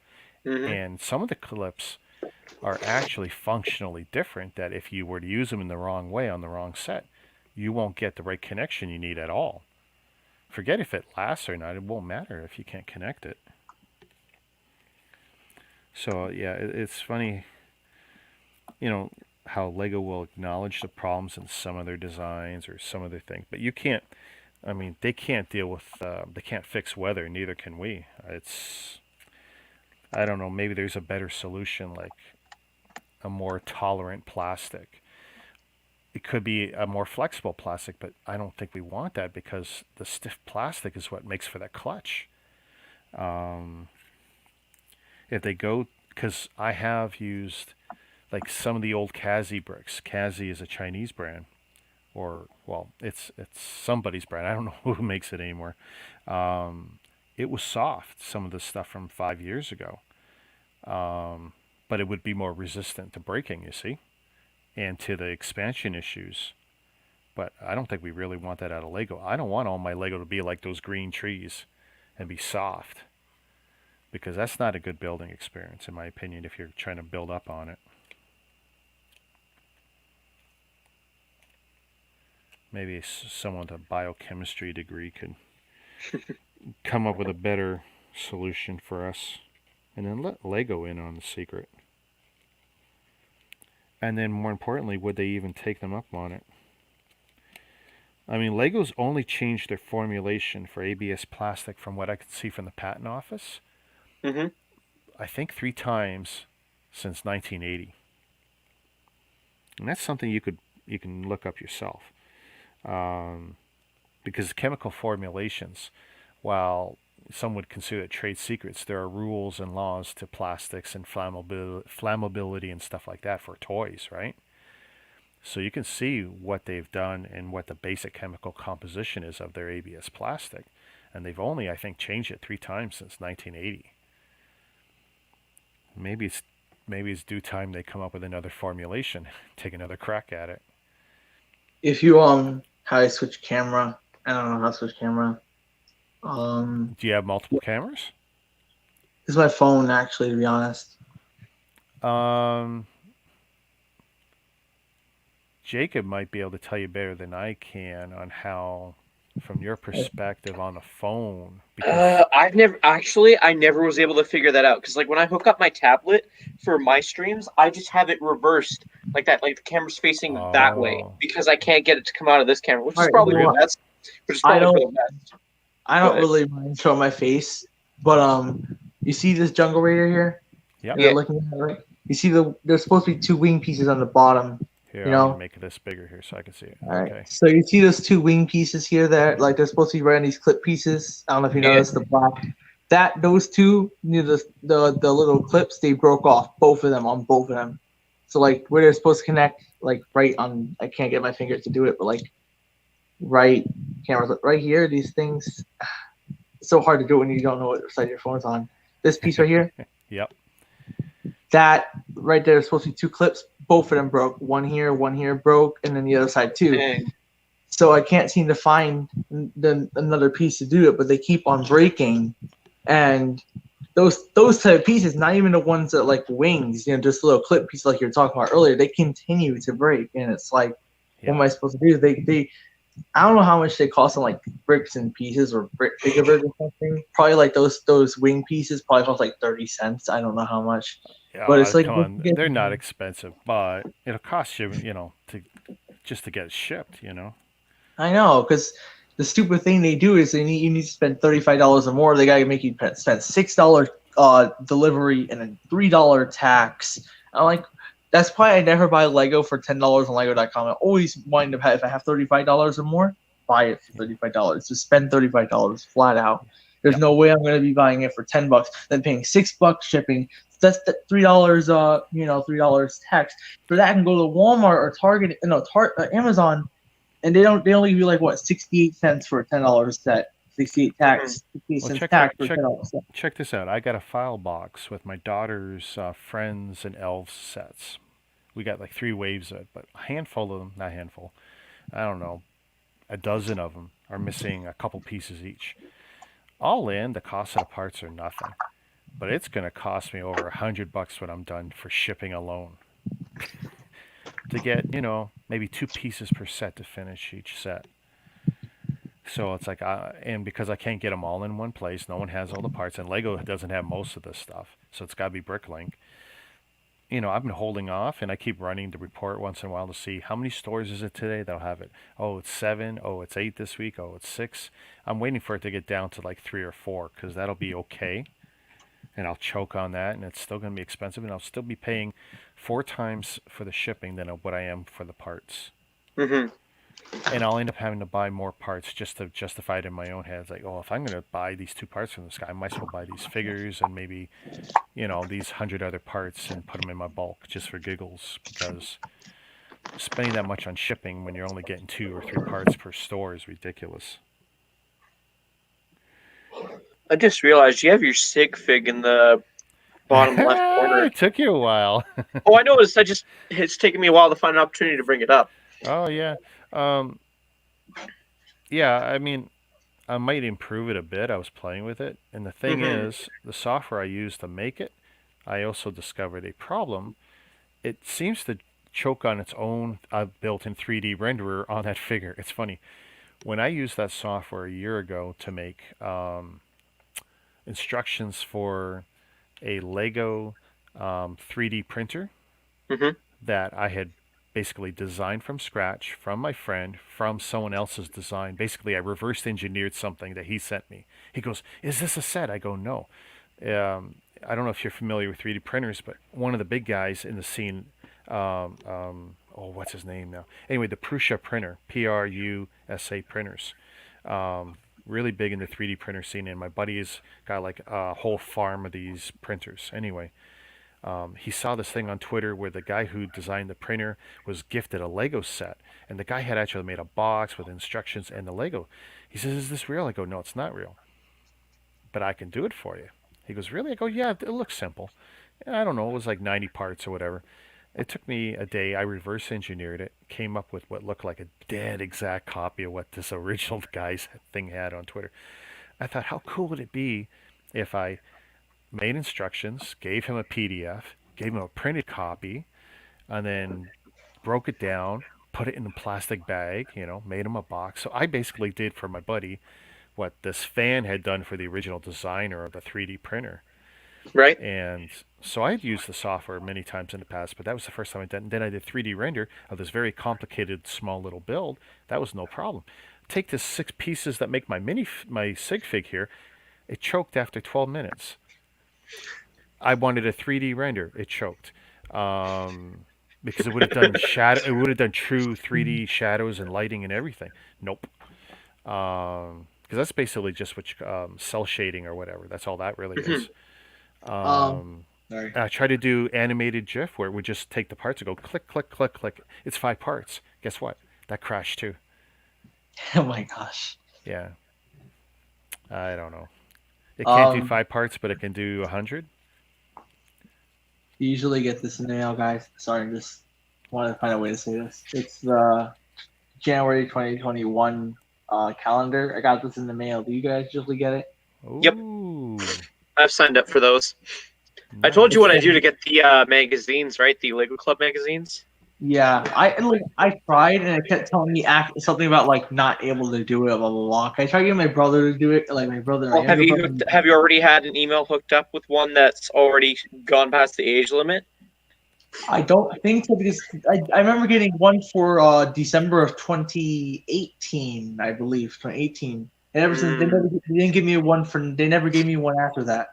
Hmm. And some of the clips are actually functionally different. That if you were to use them in the wrong way on the wrong set, you won't get the right connection you need at all. Forget if it lasts or not. It won't matter if you can't connect it. So yeah, it's funny how Lego will acknowledge the problems in some of their designs or some of their things, but you can't. I mean, they can't deal with. They can't fix weather. Neither can we. It's. I don't know. Maybe there's a better solution, like a more tolerant plastic. It could be a more flexible plastic, but I don't think we want that because the stiff plastic is what makes for that clutch. Um, if they go, because I have used like some of the old Kazi bricks. Kazi is a Chinese brand, or well, it's somebody's brand. I don't know who makes it anymore. Um, it was soft. Some of the stuff from 5 years ago, but it would be more resistant to breaking. You see, and to the expansion issues. But I don't think we really want that out of Lego. I don't want all my Lego to be like those green trees and be soft because that's not a good building experience, in my opinion, if you're trying to build up on it. Maybe someone with a biochemistry degree could come up with a better solution for us. And then let Lego in on the secret. And then more importantly, would they even take them up on it? I mean, Lego's only changed their formulation for ABS plastic from what I could see from the patent office. Mm-hmm. I think 3 times since 1980. And that's something you can look up yourself. Because chemical formulations, while some would consider it trade secrets, there are rules and laws to plastics and flammability and stuff like that for toys, right? So you can see what they've done and what the basic chemical composition is of their ABS plastic. And they've only, I think, changed it 3 times since 1980. Maybe it's due time they come up with another formulation, take another crack at it. If you how I switch camera, I don't know how to switch camera. Do you have multiple cameras? This is my phone, actually, to be honest. Jacob might be able to tell you better than I can on how, from your perspective on the phone. Because I never was able to figure that out because like when I hook up my tablet for my streams, I just have it reversed like that, like the camera's facing that way because I can't get it to come out of this camera, which is probably for the best. I don't really mind showing my face, but you see this jungle raider here? Yep. Yeah. Looking at it, right? You see there's supposed to be 2 wing pieces on the bottom. Here, I'm gonna make this bigger here so I can see it. All right. Okay. So you see those 2 wing pieces here that like they're supposed to be right on these clip pieces. I don't know if you noticed the black. Those 2 near the little clips, they broke off both of them. So like where they're supposed to connect, like right on, I can't get my fingers to do it, but like cameras right here, these things. It's so hard to do it when you don't know what side your phone's on. This piece right here. Yep. That right there is supposed to be 2 clips. Both of them broke. One here broke, and then the other side too. Dang. So I can't seem to find another piece to do it, but they keep on breaking. And those type of pieces, not even the ones that like wings, just little clip pieces like you were talking about earlier, they continue to break. And it's like, what am I supposed to do? They I don't know how much they cost on like bricks and pieces or bigger or something. Probably like those wing pieces probably cost like 30 cents. I don't know how much. Yeah, but it's like, come on, they're not expensive, but it'll cost you, to get it shipped, I know, because the stupid thing they do is you need to spend $35 or more. They gotta make you spend $6 delivery and a $3 tax. I'm like, that's why I never buy Lego for $10 on Lego.com. I always wind up if I have $35 or more, buy it for $35. Just spend $35 flat out. There's no way I'm gonna be buying it for $10, then paying $6 shipping. That's the $3, $3 tax. For that, I can go to Walmart or Target, Amazon, and they only give you like 68 cents for a $10 set. 68 tax, 68 cents tax for $10 set. Check this out. I got a file box with my daughter's Friends and Elves sets. We got like 3 waves of it, but a handful of them, not a handful, I don't know, a dozen of them are missing a couple pieces each. All in, the cost of the parts are nothing. But it's going to cost me over $100 when I'm done for shipping alone. To get, maybe 2 pieces per set to finish each set. So it's like, and because I can't get them all in one place, no one has all the parts, and Lego doesn't have most of this stuff, so it's got to be Bricklink. I've been holding off, and I keep running the report once in a while to see how many stores is it today that'll have it. Oh, it's 7. Oh, it's 8 this week. Oh, it's 6. I'm waiting for it to get down to like 3 or 4, because that'll be okay. And I'll choke on that, and it's still going to be expensive, and I'll still be paying 4 times for the shipping than what I am for the parts. Mm-hmm. And I'll end up having to buy more parts just to justify it in my own head. It's like, if I'm going to buy these 2 parts from this guy, I might as well buy these figures and maybe, these 100 other parts and put them in my bulk just for giggles, because spending that much on shipping when you're only getting 2 or 3 parts per store is ridiculous. I just realized you have your sig fig in the bottom left corner. It took you a while. Oh, I noticed. It's taken me a while to find an opportunity to bring it up. Oh, yeah. Yeah, I mean, I might improve it a bit. I was playing with it. And the thing is, the software I used to make it, I also discovered a problem. It seems to choke on its own built-in 3D renderer on that figure. It's funny. When I used that software a year ago to make instructions for a Lego 3D printer Mm-hmm. that I had basically designed from scratch from my friend, from someone else's design. Basically, I reverse engineered something that he sent me. He goes, "Is this a set?" I go, "No." I don't know if you're familiar with 3D printers, but one of the big guys in the scene, what's his name now? Anyway, the Prusa printer, Prusa printers, really big in the 3D printer scene. And my buddy has got like a whole farm of these printers. Anyway, he saw this thing on Twitter where the guy who designed the printer was gifted a Lego set, and the guy had actually made a box with instructions and the Lego. He says, "Is this real?" I go, "No, it's not real, but I can do it for you." He goes, "Really?" I go, "Yeah, it looks simple." And I don't know, it was like 90 parts or whatever. It took me a day. I reverse engineered it, came up with what looked like a dead exact copy of what this original guy's thing had on Twitter. I thought, how cool would it be if I made instructions, gave him a PDF, gave him a printed copy, and then broke it down, put it in a plastic bag, made him a box. So I basically did for my buddy what this fan had done for the original designer of the 3D printer. Right. And so I'd used the software many times in the past, but that was the first time I did it. And then I did 3D render of this very complicated small little build. That was no problem. Take the 6 pieces that make my sig fig here. It choked after 12 minutes. I wanted a 3D render. It choked. Because it would have done it would have done true 3D shadows and lighting and everything. Nope. Because that's basically just cell shading or whatever. That's all that really is. Sorry. I tried to do animated GIF where it would just take the parts and go click, click, click, click. It's 5 parts. Guess what? That crashed too. Oh my gosh. Yeah. I don't know. It can't do 5 parts, but it can do 100. You usually get this in the mail, guys. Sorry, I just wanted to find a way to say this. It's the January 2021 calendar. I got this in the mail. Do you guys usually get it? Yep. Ooh, I've signed up for those. I nice. told you what I do to get the magazines, right? The Lego Club magazines. Yeah, I tried and it kept telling me something about like not able to do it. Blah blah blah. I tried getting my brother to do it. Like my brother. Well, have you already had an email hooked up with one that's already gone past the age limit? I don't think so because I remember getting one for December of 2018, I believe 2018, and ever since they didn't give me one they never gave me one after that.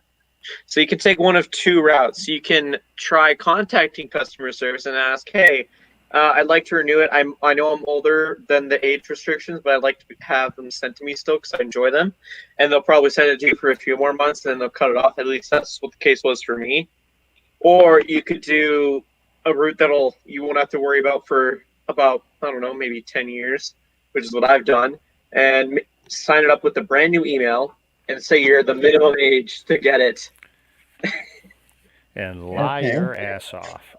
So you can take one of 2 routes. You can try contacting customer service and ask, "Hey, I'd like to renew it. I know I'm older than the age restrictions, but I'd like to have them sent to me still because I enjoy them." And they'll probably send it to you for a few more months, and then they'll cut it off. At least that's what the case was for me. Or you could do a route you won't have to worry about for about, I don't know, maybe 10 years, which is what I've done, and sign it up with a brand new email and say you're the minimum age to get it. And lie your ass off.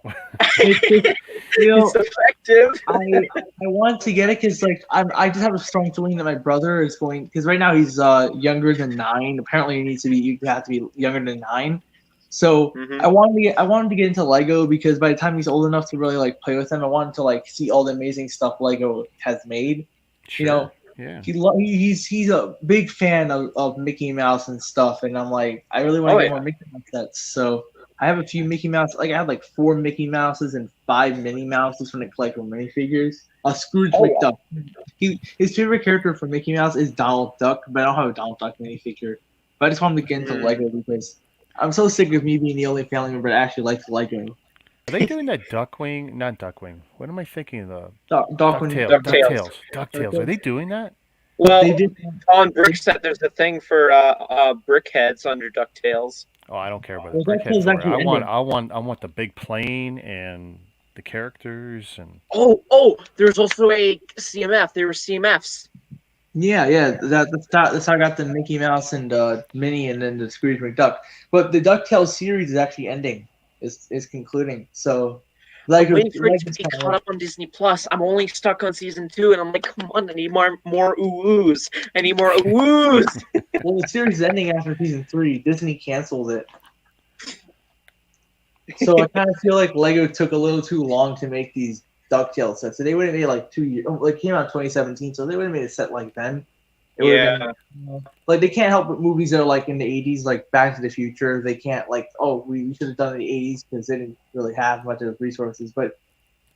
It's effective. I want to get it because like I just have a strong feeling that my brother is going because right now he's younger than 9. Apparently, you have to be younger than 9. So I wanted to get into Lego because by the time he's old enough to really like play with them, I wanted to like see all the amazing stuff Lego has made. Sure. Yeah. He's a big fan of Mickey Mouse and stuff, and I'm like, I really want to get more Mickey Mouse sets. So I have a few Mickey Mouse. Like I have like 4 Mickey Mouses and 5 Minnie Mouses from the collectible minifigures. Scrooge McDuck. His favorite character from Mickey Mouse is Donald Duck, but I don't have a Donald Duck minifigure. But I just want to get into Lego because I'm so sick of me being the only family member that actually likes Lego. Are they doing that Duckwing? Not Duckwing. What am I thinking of? DuckTales. Are they doing that? Well, they did. On Brickset, there's a thing for Brickheads under DuckTales. Oh, I don't care about the Brickheads. I want the big plane and the characters and. Oh! There's also a CMF. There were CMFs. Yeah. That's how I got the Mickey Mouse and Minnie, and then the Scrooge McDuck. But the DuckTales series is actually ending. Is concluding. So, I'm waiting for it to be caught up on Disney Plus. I'm only stuck on season 2, and I'm like, come on, I need more ooh-oos. I need more ooh-oos. Well, the series is ending after season 3. Disney canceled it. So I kind of feel like Lego took a little too long to make these DuckTales sets. So they would have made like 2 years. Like came out in 2017, so they would have made a set like then. It would have been like they can't help but movies that are like in the 80s, like Back to the Future. They can't like we should have done it in the 80s because they didn't really have much of resources. But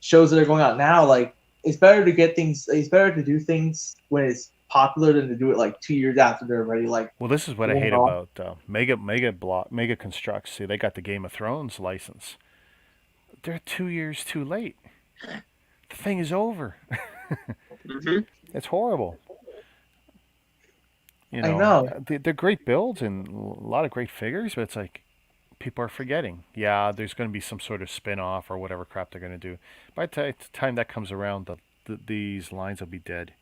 shows that are going out now, like it's better to get things. It's better to do things when it's popular than to do it like 2 years after they're already like. Well, this is what I hate about Mega Constructs. See, they got the Game of Thrones license. They're 2 years too late. The thing is over. It's horrible. I know. They're great builds and a lot of great figures, but it's like people are forgetting. Yeah, there's going to be some sort of spin-off or whatever crap they're going to do. By the time that comes around, these lines will be dead.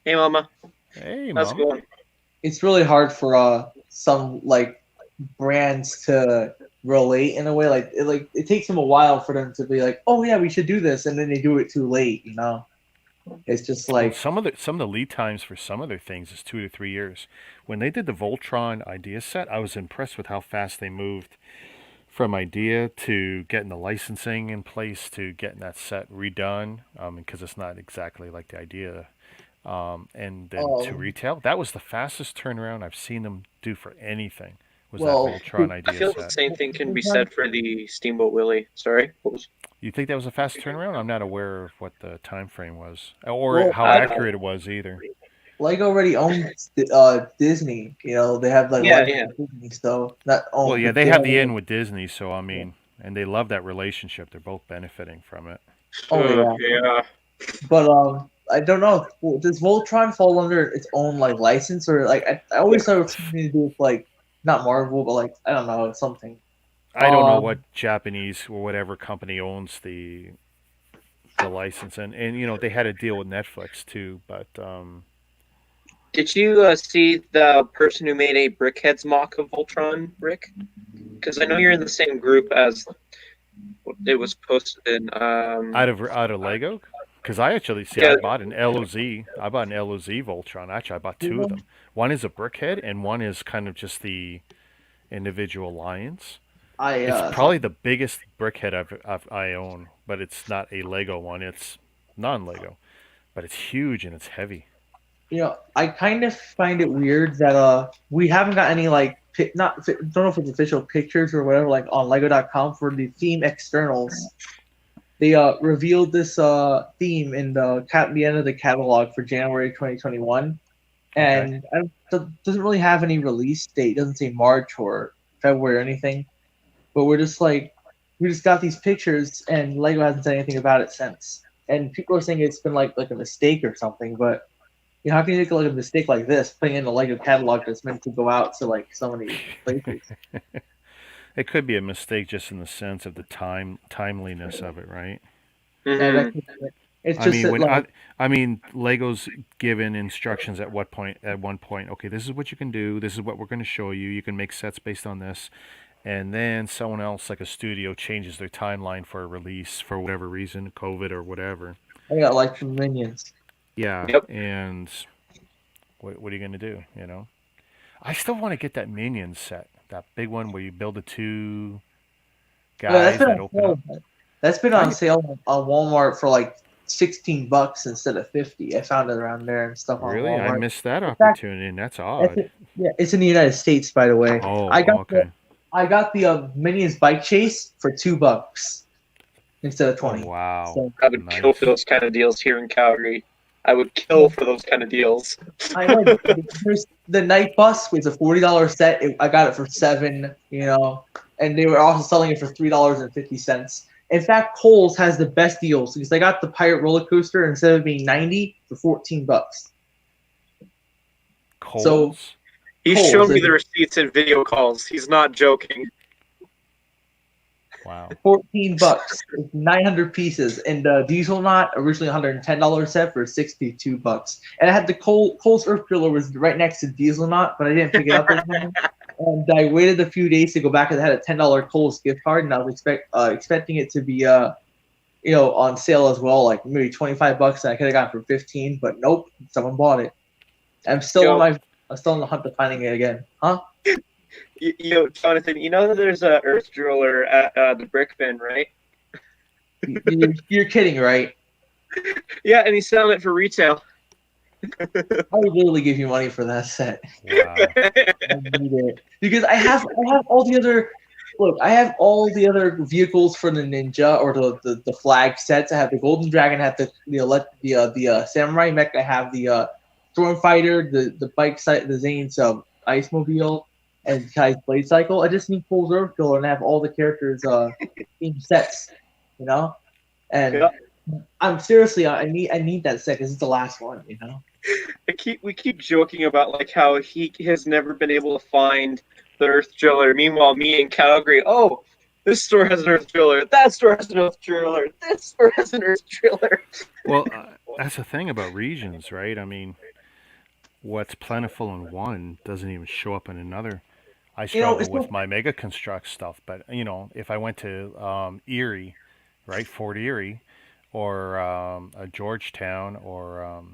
Hey, Mama. Hey, How's it Mom. going? It's really hard for some like brands to relate in a way. Like it takes them a while for them to be like, oh yeah, we should do this, and then they do it too late. It's just Well, like some of the lead times for some of their things is 2 to 3 years. When they did the Voltron idea set, I was impressed with how fast they moved from idea to getting the licensing in place to getting that set redone. Because it's not exactly like the idea. And then to retail, that was the fastest turnaround I've seen them do for anything. Was well, that Voltron I idea feel the set? same thing can be said for the Steamboat Willie. Sorry. What was... You think that was a fast turnaround? I'm not aware of what the time frame was or Well, how accurate it was either. Lego already owns Disney. They have like Yeah, license with Disney, so not own. Well, yeah, but they have the own- in with Disney, so I mean, and they love that relationship. They're both benefiting from it. Oh yeah. But I don't know. Does Voltron fall under its own like license or like I always thought it was something to do with like not Marvel, but like I don't know something. I don't know what Japanese or whatever company owns the license, and they had a deal with Netflix too, but Did you see the person who made a Brickheads mock of Voltron, Rick? Because I know you're in the same group as it was posted in. out of Lego, because I actually I bought an LOZ. I bought an LOZ Voltron. Actually, I bought two of them. One is a brickhead, and one is kind of just the individual lions. It's probably the biggest brickhead I own, but it's not a Lego one. It's non-Lego, but it's huge and it's heavy. I kind of find it weird that we haven't got any like don't know if it's official pictures or whatever like on Lego.com for the theme externals. They revealed this theme in the end of the catalog for January 2021, and it doesn't really have any release date. It doesn't say March or February or anything. But we just got these pictures, and Lego hasn't said anything about it since. And people are saying it's been like a mistake or something. But how can you make a mistake like this, putting in the Lego catalog that's meant to go out to like so many places? It could be a mistake just in the sense of the timeliness of it, right? Mm-hmm. It's just I mean, Lego's given instructions at one point. Okay, this is what you can do. This is what we're going to show you. You can make sets based on this. And then someone else, like a studio, changes their timeline for a release for whatever reason, COVID or whatever. I got like some Minions. Yeah, yep. And what are you going to do, I still want to get that Minions set, that big one where you build the two guys that open up. That's been on sale on Walmart for like $16 instead of $50. I found it around there and stuff on Really? Walmart. I missed that opportunity, and that's odd. It's in the United States, by the way. Oh, okay. I got the Minions Bike Chase for $2 instead of 20. Oh, wow. So I would kill for those kind of deals here in Calgary. I would kill for those kind of deals. I know. The Night Bus was a $40 set. I got it for $7. And they were also selling it for $3.50. In fact, Kohl's has the best deals because they got the Pirate Roller Coaster instead of being $90 for $14. Kohl's? So. He's shown me the receipts and video calls. He's not joking. Wow. $14, 900 pieces, and the Diesel Knot originally $110 set for $62. And I had the Kohl's Earth Driller was right next to Diesel Knot, but I didn't pick it up this time. And I waited a few days to go back, and I had a $10 Kohl's gift card, and I was expecting it to be on sale as well, like maybe $25, and I could have gotten for $15, but nope, someone bought it. I'm still in the hunt of finding it again. Huh? Jonathan, you know that there's a earth driller at the brick bin, right? You're kidding, right? Yeah, and he's selling it for retail. I would literally give you money for that set. Wow. I need it because I have all the other. Look, I have all the other vehicles for the ninja or the flag sets. I have the golden dragon. I have the samurai mech. I have the storm fighter, the bike site, the Zane's ice mobile, and Kai's blade cycle. I just need full Earth Killer and I have all the characters in sets, you know. And Yeah. I'm seriously, I need that set because it's the last one, you know. We keep joking about like how he has never been able to find the earth driller. Meanwhile, me in Calgary, oh, this store has an earth driller. That store has an earth driller. This store has an earth driller. Well, that's the thing about regions, right? I mean, what's plentiful in one doesn't even show up in another. I You know, struggle it's with my Mega Construct stuff, but if I went to Erie, right, Fort Erie, or Georgetown, or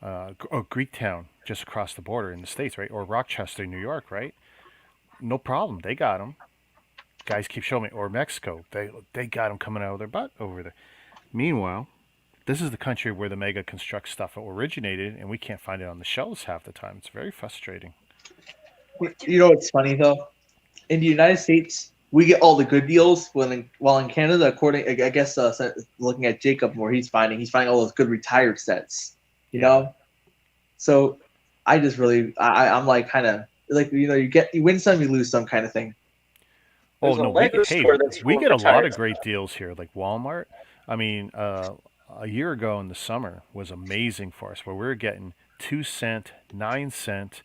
Greektown, just across the border in the states, right, or Rochester, New York, right? No problem, they got them. Guys keep showing me, or Mexico, they got them coming out of their butt over there. Meanwhile, this is the country where the Mega Construct stuff originated, and we can't find it on the shelves half the time. It's very frustrating. you know what's funny though? In the United States, we get all the good deals, while in Canada, according I guess looking at Jacob more, he's finding all those good retired sets, you Yeah. know. So I just really I'm like kind of like you win some, you lose some kind of thing. Oh There's a no, Lego store that's we full of get a lot retired of great deals here, like Walmart. I mean, a year ago in the summer was amazing for us, where we were getting 2 cent, 9 cent,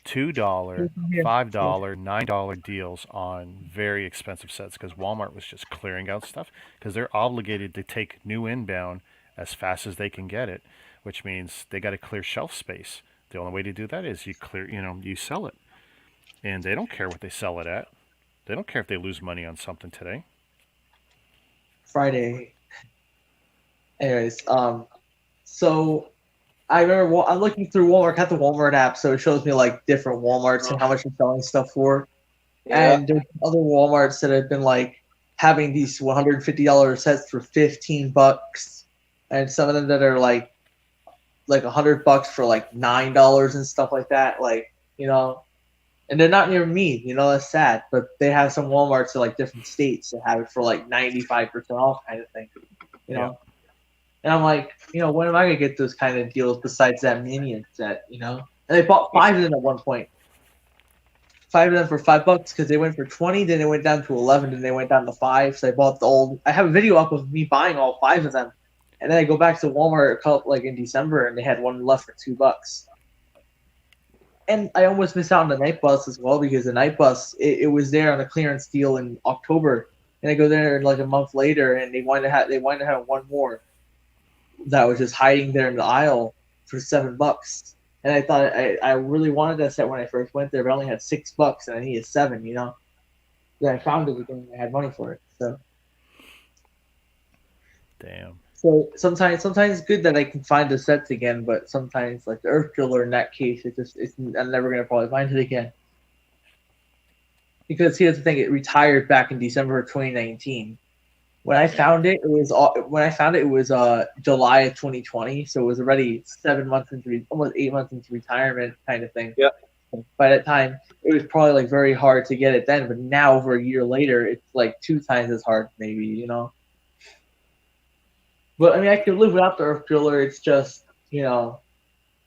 $2, $5, $9 deals on very expensive sets because Walmart was just clearing out stuff because they're obligated to take new inbound as fast as they can get it, which means they got to clear shelf space. The only way to do that is you sell it, and they don't care what they sell it at. They don't care if they lose money on something today. Friday. Anyways, so I remember I'm looking through Walmart. I got the Walmart app, so it shows me like different WalMarts and how much they're selling stuff for. Yeah. And there's other WalMarts that have been like having these $150 sets for $15, and some of them that are like $100 for like $9 and stuff like that. Like and they're not near me. That's sad. But they have some WalMarts in like different states that have it for like 95% off kind of thing. You know. And I'm like, when am I gonna get those kind of deals besides that Minion set? And they bought 5 of them at one point. 5 of them for $5 because they went for 20, then they went down to 11, then they went down to 5. So I bought the old. I have a video up of me buying all 5 of them, and then I go back to Walmart like in December, and they had one left for $2. And I almost missed out on the night bus as well because the night bus it was there on a clearance deal in October, and I go there like a month later, and they wanted to have one more that was just hiding there in the aisle for $7. And I thought I really wanted that set when I first went there, but I only had $6 and I needed 7, Then I found it again and I had money for it. So Damn. So sometimes it's good that I can find the sets again, but sometimes like the Earth Driller in that case, I'm never gonna probably find it again. Because here's the thing, it retired back in December of 2019. When I found it, it was July of 2020, so it was already 7 months almost 8 months into retirement, kind of thing. Yeah. By that time, it was probably like very hard to get it then, but now over a year later, it's like 2 times as hard, maybe. But I mean, I could live without the Earth Driller. It's just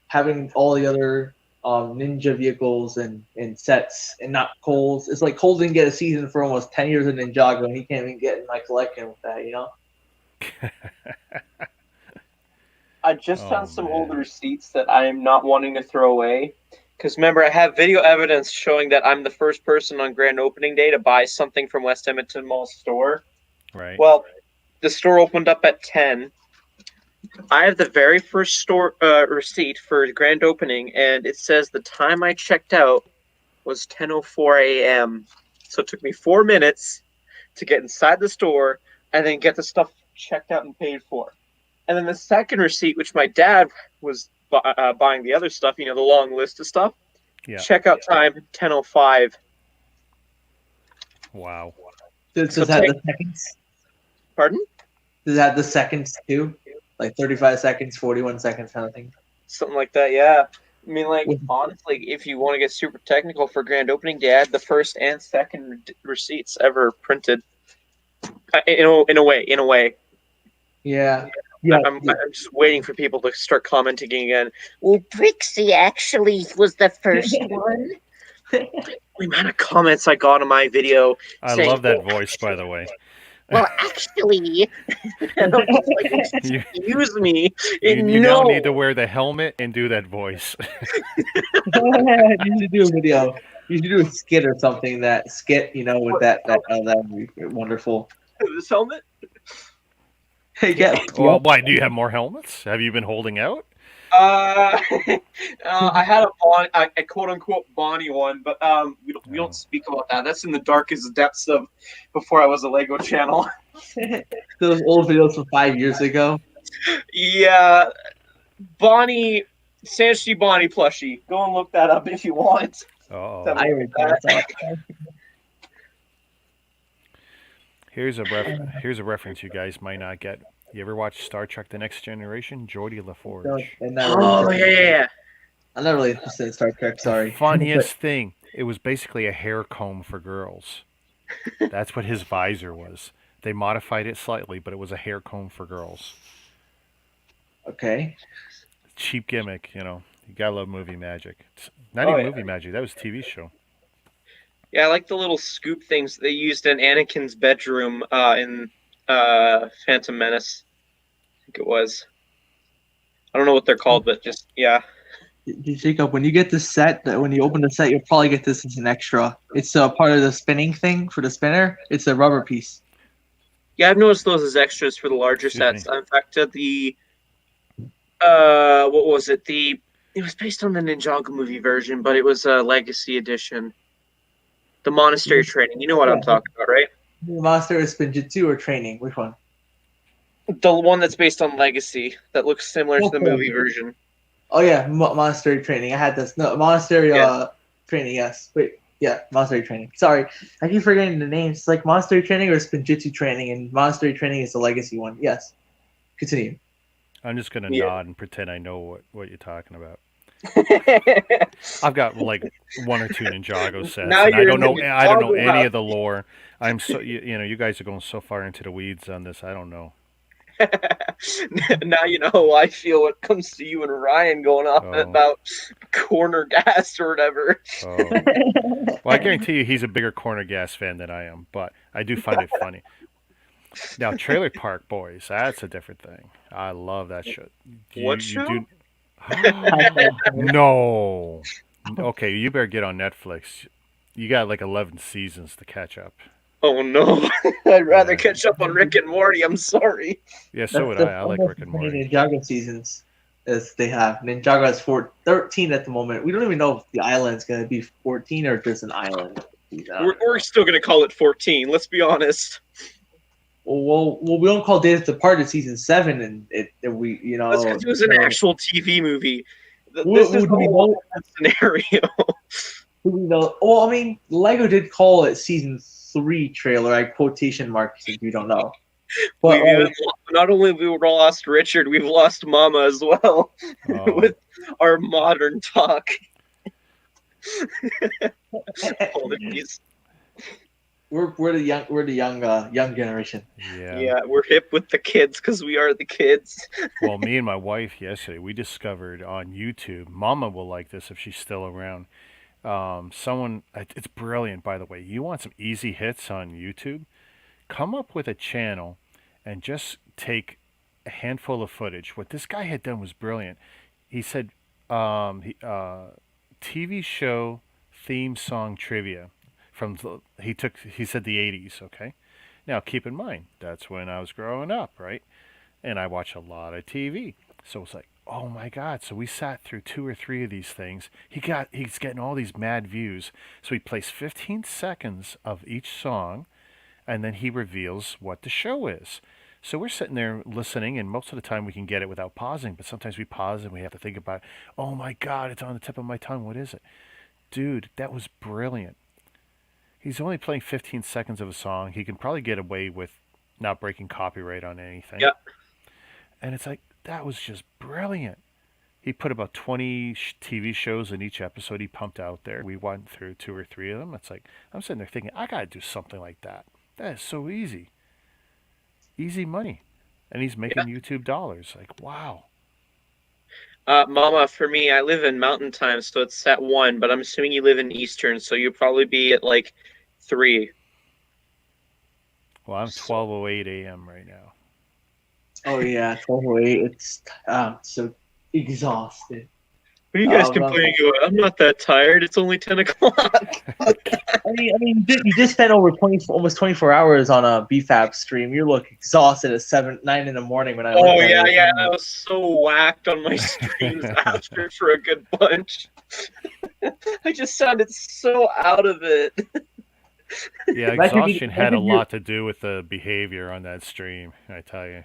having all the other ninja vehicles and sets and not Cole's. It's like Cole didn't get a season for almost 10 years in Ninjago, and he can't even get in my collection with that, I just found some old receipts that I am not wanting to throw away. Because remember, I have video evidence showing that I'm the first person on grand opening day to buy something from West Edmonton Mall store. Right. Well, the store opened up at 10. I have the very first store receipt for grand opening, and it says the time I checked out was 10:04 a.m. So it took me 4 minutes to get inside the store and then get the stuff checked out and paid for. And then the second receipt, which my dad was buying the other stuff, the long list of stuff, Yeah. Checkout time 10:05. Wow. Does So it have take- the seconds? Pardon? Does it have the seconds too? Like 35 seconds, 41 seconds kind of thing? Something like that, yeah. I mean, like, With- honestly, if you want to get super technical for grand opening day, add the first and second receipts ever printed. In a way. Yeah. I'm just waiting for people to start commenting again. Well, Brixie actually was the first one. The amount of comments I got on my video I saying, love that voice, by the way. Well, actually, and I'm just like, You, excuse me. you No. now need to wear the helmet and do that voice. You should do a video. You should do a skit or something. That skit, with that would be wonderful. This helmet? Yeah. Well, why? Do you have more helmets? Have you been holding out? I had a quote unquote Bonnie one, but we don't speak about that. That's in the darkest depths of before I was a Lego channel. Those old videos from 5 years ago. Yeah, Bonnie, Sanshi Bonnie plushie. Go and look that up if you want. Oh. I recall that. Here's a reference you guys might not get. You ever watch Star Trek: The Next Generation? Geordie LaForge. Oh yeah. I'm not really interested in Star Trek. Sorry. Funniest thing. It was basically a hair comb for girls. That's what his visor was. They modified it slightly, but it was a hair comb for girls. Okay. Cheap gimmick, You gotta love movie magic. It's not even movie magic. That was a TV show. Yeah, I like the little scoop things they used in Anakin's bedroom in Phantom Menace. I think it was. I don't know what they're called, but just yeah. Jacob, when you get the set, when you open the set, you'll probably get this as an extra. It's part of the spinning thing for the spinner. It's a rubber piece. Yeah, I've noticed those as extras for the larger Excuse sets. In fact, the what was it? It was based on the Ninjago movie version, but it was a Legacy edition. The monastery training. You know what I'm talking about, right? Monster is Spinjitzu or training? Which one? The one that's based on Legacy that looks similar to the movie version. Oh yeah, monastery training. I had this. No, monastery Yeah. training. Yes. Wait. Yeah, monastery training. Sorry, I keep forgetting the names. It's like monastery training or Spinjitzu training, and monastery training is the legacy one. Yes. Continue. I'm just gonna Yeah. nod and pretend I know what you're talking about. I've got like one or two Ninjago sets, Now and I you're don't know. in the I don't know Ninjago any house. of the lore. I'm so you guys are going so far into the weeds on this. I don't know. Now you know how I feel when it comes to you and Ryan going off Oh. about corner gas or whatever. Oh. Well, I guarantee you, he's a bigger Corner Gas fan than I am, but I do find it funny. Now, Trailer Park Boys, that's a different thing. I love that show. What show? No. Okay, you better get on Netflix. You got like 11 seasons to catch up. Oh no! I'd rather Yeah. catch up on Rick and Morty. I'm sorry. Yeah, so would I. I like Rick and How many Morty. Ninjago seasons as they have. Ninjago has 13 at the moment. We don't even know if the island's going to be 14 or just an island. We're still gonna call it 14. Let's be honest. Well, we don't call Days Departed season 7, and we, That's because it was an actual TV movie. Who- This who is do we the know? whole scenario. Well, I mean, Lego did call it season 3 trailer. I quotation marks if you don't know. But Not only have we lost Richard, we've lost Mama as well Oh. with our modern talk. Apologies. we're the young generation. Yeah. Yeah, we're hip with the kids because we are the kids. Well, me and my wife yesterday, we discovered on YouTube. Mama will like this if she's still around. It's brilliant, by the way. You want some easy hits on YouTube? Come up with a channel and just take a handful of footage. What this guy had done was brilliant. He said, TV show theme song trivia he said the 80s, okay? Now, keep in mind, that's when I was growing up, right? And I watch a lot of TV. So it's like, oh my God. So we sat through 2 or 3 of these things. He's getting all these mad views. So he plays 15 seconds of each song, and then he reveals what the show is. So we're sitting there listening, and most of the time we can get it without pausing, but sometimes we pause and we have to think about, oh my God, it's on the tip of my tongue. What is it? dude, that was brilliant. He's only playing 15 seconds of a song. He can probably get away with not breaking copyright on anything. Yeah. And it's like, that was just brilliant. He put about 20 TV shows in each episode he pumped out there. We went through 2 or 3 of them. It's like, I'm sitting there thinking, I got to do something like that. That is so easy. Easy money. And he's making YouTube dollars. Like, wow. Mama, for me, I live in Mountain Time, so it's at 1, but I'm assuming you live in Eastern, so you'll probably be at like 3. Well, I'm 12:08 a.m. right now. Oh yeah, totally. It's so exhausted. What are you guys Oh, well. complaining about? I'm not that tired. It's only 10 o'clock. I mean, you just spent over almost 24 hours on a BFAP stream. You look exhausted at 9 in the morning when I. Oh looked at it. yeah. I was so whacked on my streams after for a good bunch. I just sounded so out of it. Yeah, exhaustion had a lot to do with the behavior on that stream, I tell you.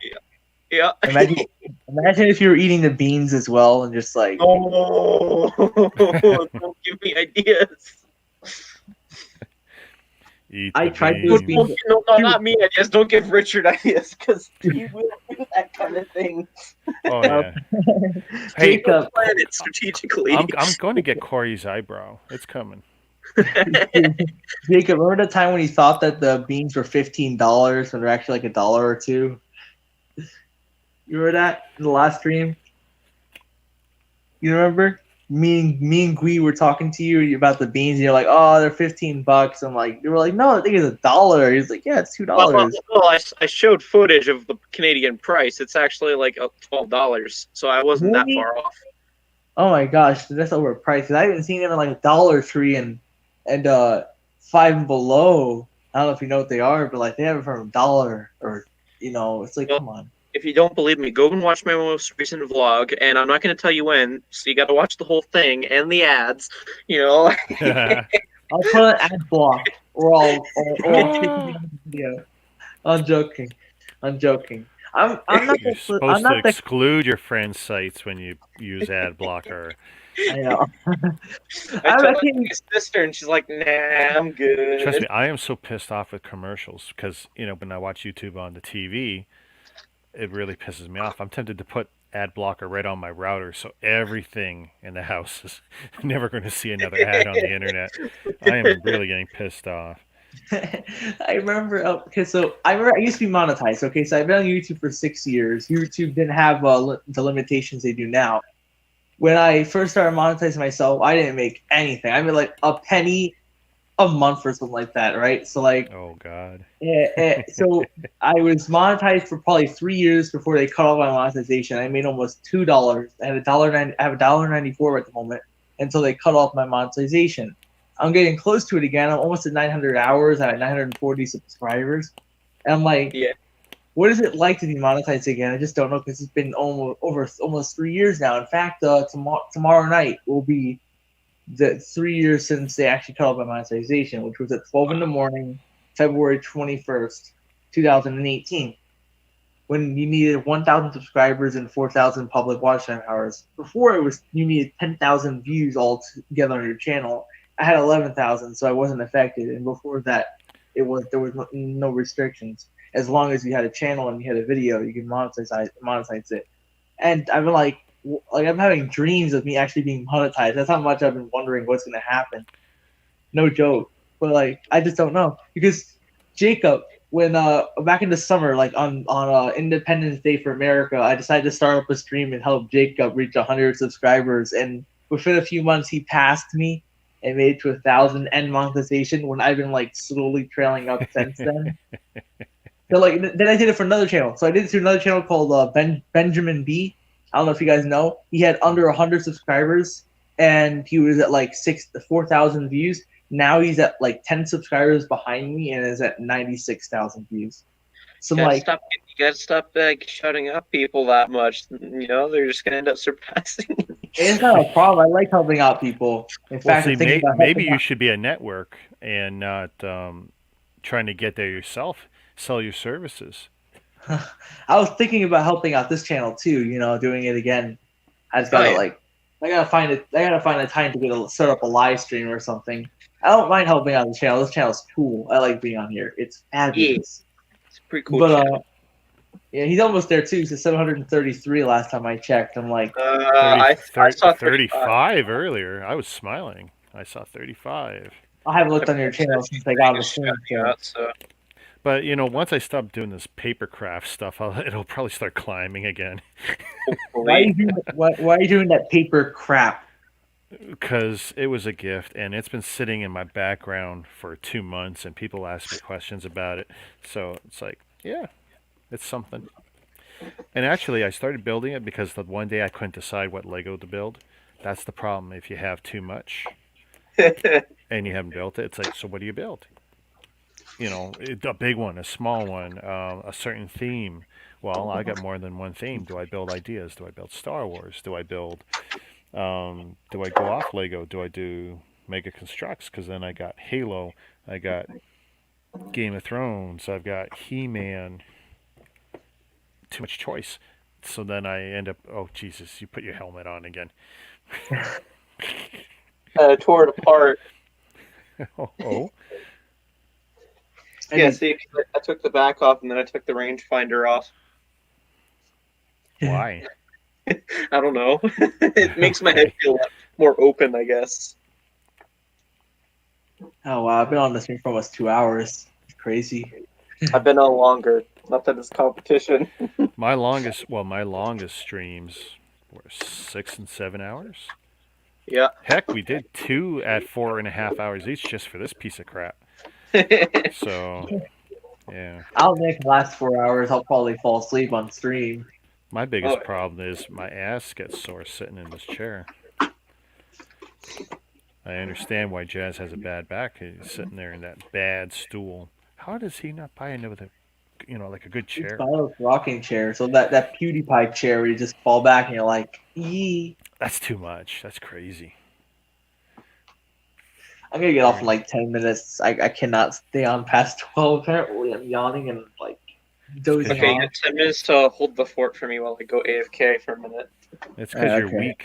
Yeah. Imagine if you were eating the beans as well and just like. Oh, don't give me ideas. I tried those beans. No, not me ideas. Don't give Richard ideas because he will do that kind of thing. Oh yeah. Hey, plan it strategically. I'm going to get Corey's eyebrow. It's coming. Jacob, remember the time when you thought that the beans were $15 when they're actually like $1 or $2? You remember that in the last stream? You remember? Me and Gui were talking to you about the beans, and you're like, "Oh, they're $15." I'm like, you were like, "No, I think it's $1." He's like, "Yeah, it's $2." Well, I showed footage of the Canadian price. It's actually like $12, so I wasn't that far off. Oh my gosh, that's overpriced. I haven't seen even like $1.03 and 5 and below. I don't know if you know what they are, but like they have it for $1 or it's like, come on. If you don't believe me, go and watch my most recent vlog, and I'm not going to tell you when, so you got to watch the whole thing and the ads, I'll put an ad block, or I'll video. I'm joking. I'm not. You're supposed to exclude your friends' sites when you use ad blocker. I know. I told my sister, and she's like, "Nah, I'm good." Trust me, I am so pissed off with commercials because when I watch YouTube on the TV, it really pisses me off. I'm tempted to put ad blocker right on my router, so everything in the house is never going to see another ad on the internet. I am really getting pissed off. I remember. Okay, so I used to be monetized. Okay, so I've been on YouTube for 6 years. YouTube didn't have the limitations they do now. When I first started monetizing myself, I didn't make anything. I made like a penny a month or something like that, right? So like, oh god. So I was monetized for probably 3 years before they cut off my monetization. I made almost $2. I have $1.94 at the moment until they cut off my monetization. I'm getting close to it again. I'm almost at 900 hours. I have 940 subscribers. And I'm like, what is it like to be monetized again? I just don't know because it's been almost 3 years now. In fact, tomorrow night will be the 3 years since they actually cut off my monetization, which was at 12 in the morning, February 21st, 2018, when you needed 1,000 subscribers and 4,000 public watch time hours. Before it was you needed 10,000 views all together on your channel. I had 11,000, so I wasn't affected. And before that, there was no restrictions. As long as you had a channel and you had a video, you could monetize it. And I've been like I'm having dreams of me actually being monetized. That's how much I've been wondering what's going to happen. No joke. But like, I just don't know. Because Jacob, when back in the summer, like on Independence Day for America, I decided to start up a stream and help Jacob reach 100 subscribers. And within a few months, he passed me and made it to 1,000 end monetization when I've been like slowly trailing up since then. So like, then I did it for another channel. So I did it to another channel called Benjamin B. I don't know if you guys know. He had under 100 subscribers, and he was at like 4,000 views. Now he's at like 10 subscribers behind me and is at 96,000 views. So you like, gotta stop like shouting out people that much. They're just gonna end up surpassing. It's not a problem. I like helping out people. In fact, maybe you should be a network and not trying to get there yourself. Sell your services. I was thinking about helping out this channel too. Doing it again. I just gotta I gotta find it. I gotta find a time to set up a live stream or something. I don't mind helping on the channel. This channel's cool. I like being on here. It's fabulous. It's a pretty cool. But channel. yeah, he's almost there too. So 733 last time I checked. I'm like, 30, I saw 35 earlier. I was smiling. I saw 35. I haven't looked on your channel since I got on the stream. So. But once I stop doing this paper craft stuff, it'll probably start climbing again. Why are you doing that paper crap? Because it was a gift, and it's been sitting in my background for 2 months, and people ask me questions about it. So it's like, yeah, it's something. And actually, I started building it because the one day I couldn't decide what Lego to build. That's the problem. If you have too much and you haven't built it, it's like, so what do you build? A big one, a small one, a certain theme. Well, I got more than one theme. Do I build ideas? Do I build Star Wars? Do I build do I go off Lego? Do I do Mega Constructs? Because then I got Halo, I got Game of Thrones, I've got He-Man. Too much choice. So then I end up, oh, Jesus, you put your helmet on again. Tore it apart. Oh. Yeah, see, I took the back off and then I took the rangefinder off. Why? I don't know. It makes my head feel more open, I guess. Oh wow, I've been on this thing for almost 2 hours. It's crazy. I've been on longer. Not that it's competition. My longest streams were 6 and 7 hours. Yeah. Heck, we did 2 at 4.5 hours each just for this piece of crap. So, yeah. I'll make the last 4 hours. I'll probably fall asleep on stream. My biggest problem is my ass gets sore sitting in this chair. I understand why Jazz has a bad back. He's sitting there in that bad stool. How does he not buy another, like a good chair? It's a rocking chair. So that PewDiePie chair where you just fall back and you're like, eee. That's too much. That's crazy. I'm going to get off in like 10 minutes. I cannot stay on past 12. Apparently, I'm yawning and like dozing Okay, you off. got 10 minutes to hold the fort for me while I go AFK for a minute. It's because you're weak.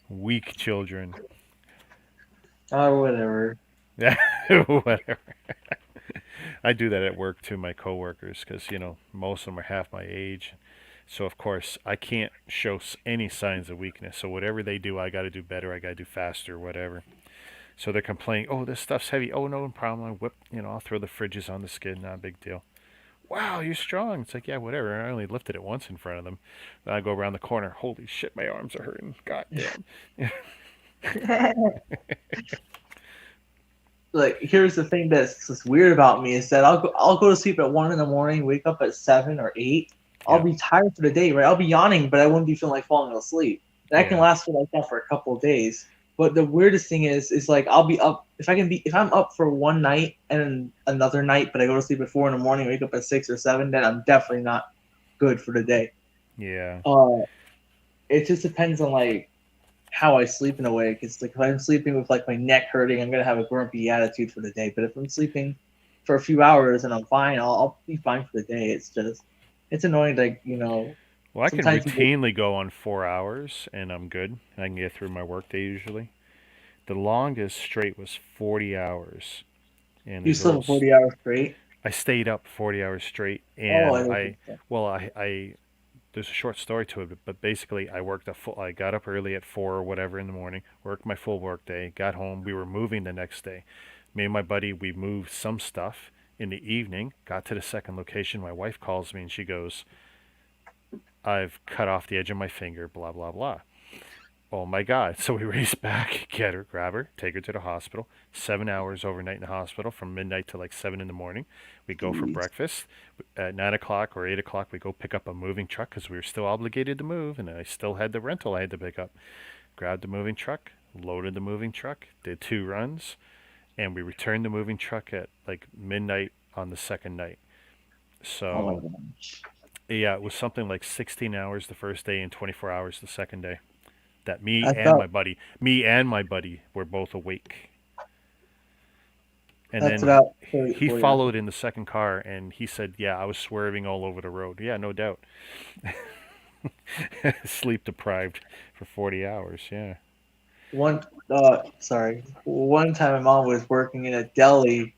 Weak children. Oh, whatever. Yeah, whatever. I do that at work too, my coworkers, because most of them are half my age. So of course I can't show any signs of weakness. So whatever they do, I got to do better. I got to do faster, whatever. So they're complaining, "Oh, this stuff's heavy." "Oh, no problem. I whip. I'll throw the fridges on the skid. Not a big deal." "Wow, you're strong." It's like, yeah, whatever. I only lifted it once in front of them. Then I go around the corner. Holy shit, my arms are hurting. God damn. Like, here's the thing that's weird about me is that I'll go to sleep at 1 in the morning, wake up at 7 or 8. I'll be tired for the day, right? I'll be yawning, but I wouldn't be feeling like falling asleep. That can last for like that for a couple of days. But the weirdest thing is like I'll be up if I'm up for one night and another night, but I go to sleep at 4 in the morning, wake up at 6 or 7, then I'm definitely not good for the day. Yeah. It just depends on like how I sleep in a way. Because like if I'm sleeping with like my neck hurting, I'm gonna have a grumpy attitude for the day. But if I'm sleeping for a few hours and I'm fine, I'll be fine for the day. It's annoying, like Well, I can routinely go on 4 hours, and I'm good. I can get through my workday usually. The longest straight was 40 hours. And you slept 40 hours straight? I stayed up 40 hours straight, and I there's a short story to it, but basically I got up early at 4 or whatever in the morning, worked my full workday, got home. We were moving the next day. Me and my buddy, we moved some stuff in the evening, got to the second location. My wife calls me and she goes, "I've cut off the edge of my finger, blah, blah, blah." Oh my God. So we race back, get her, grab her, take her to the hospital. 7 hours overnight in the hospital from midnight to like 7 in the morning. We go for breakfast. At 9 o'clock or 8 o'clock, we go pick up a moving truck because we were still obligated to move, and I still had the rental I had to pick up. Grabbed the moving truck, loaded the moving truck, did 2 runs, and we returned the moving truck at like midnight on the second night. So, yeah, it was something like 16 hours the first day and 24 hours the second day. That me and my buddy were both awake. And then he followed in the second car, and he said, "Yeah, I was swerving all over the road." Yeah, no doubt. Sleep deprived for 40 hours. Yeah. One one time my mom was working in a deli.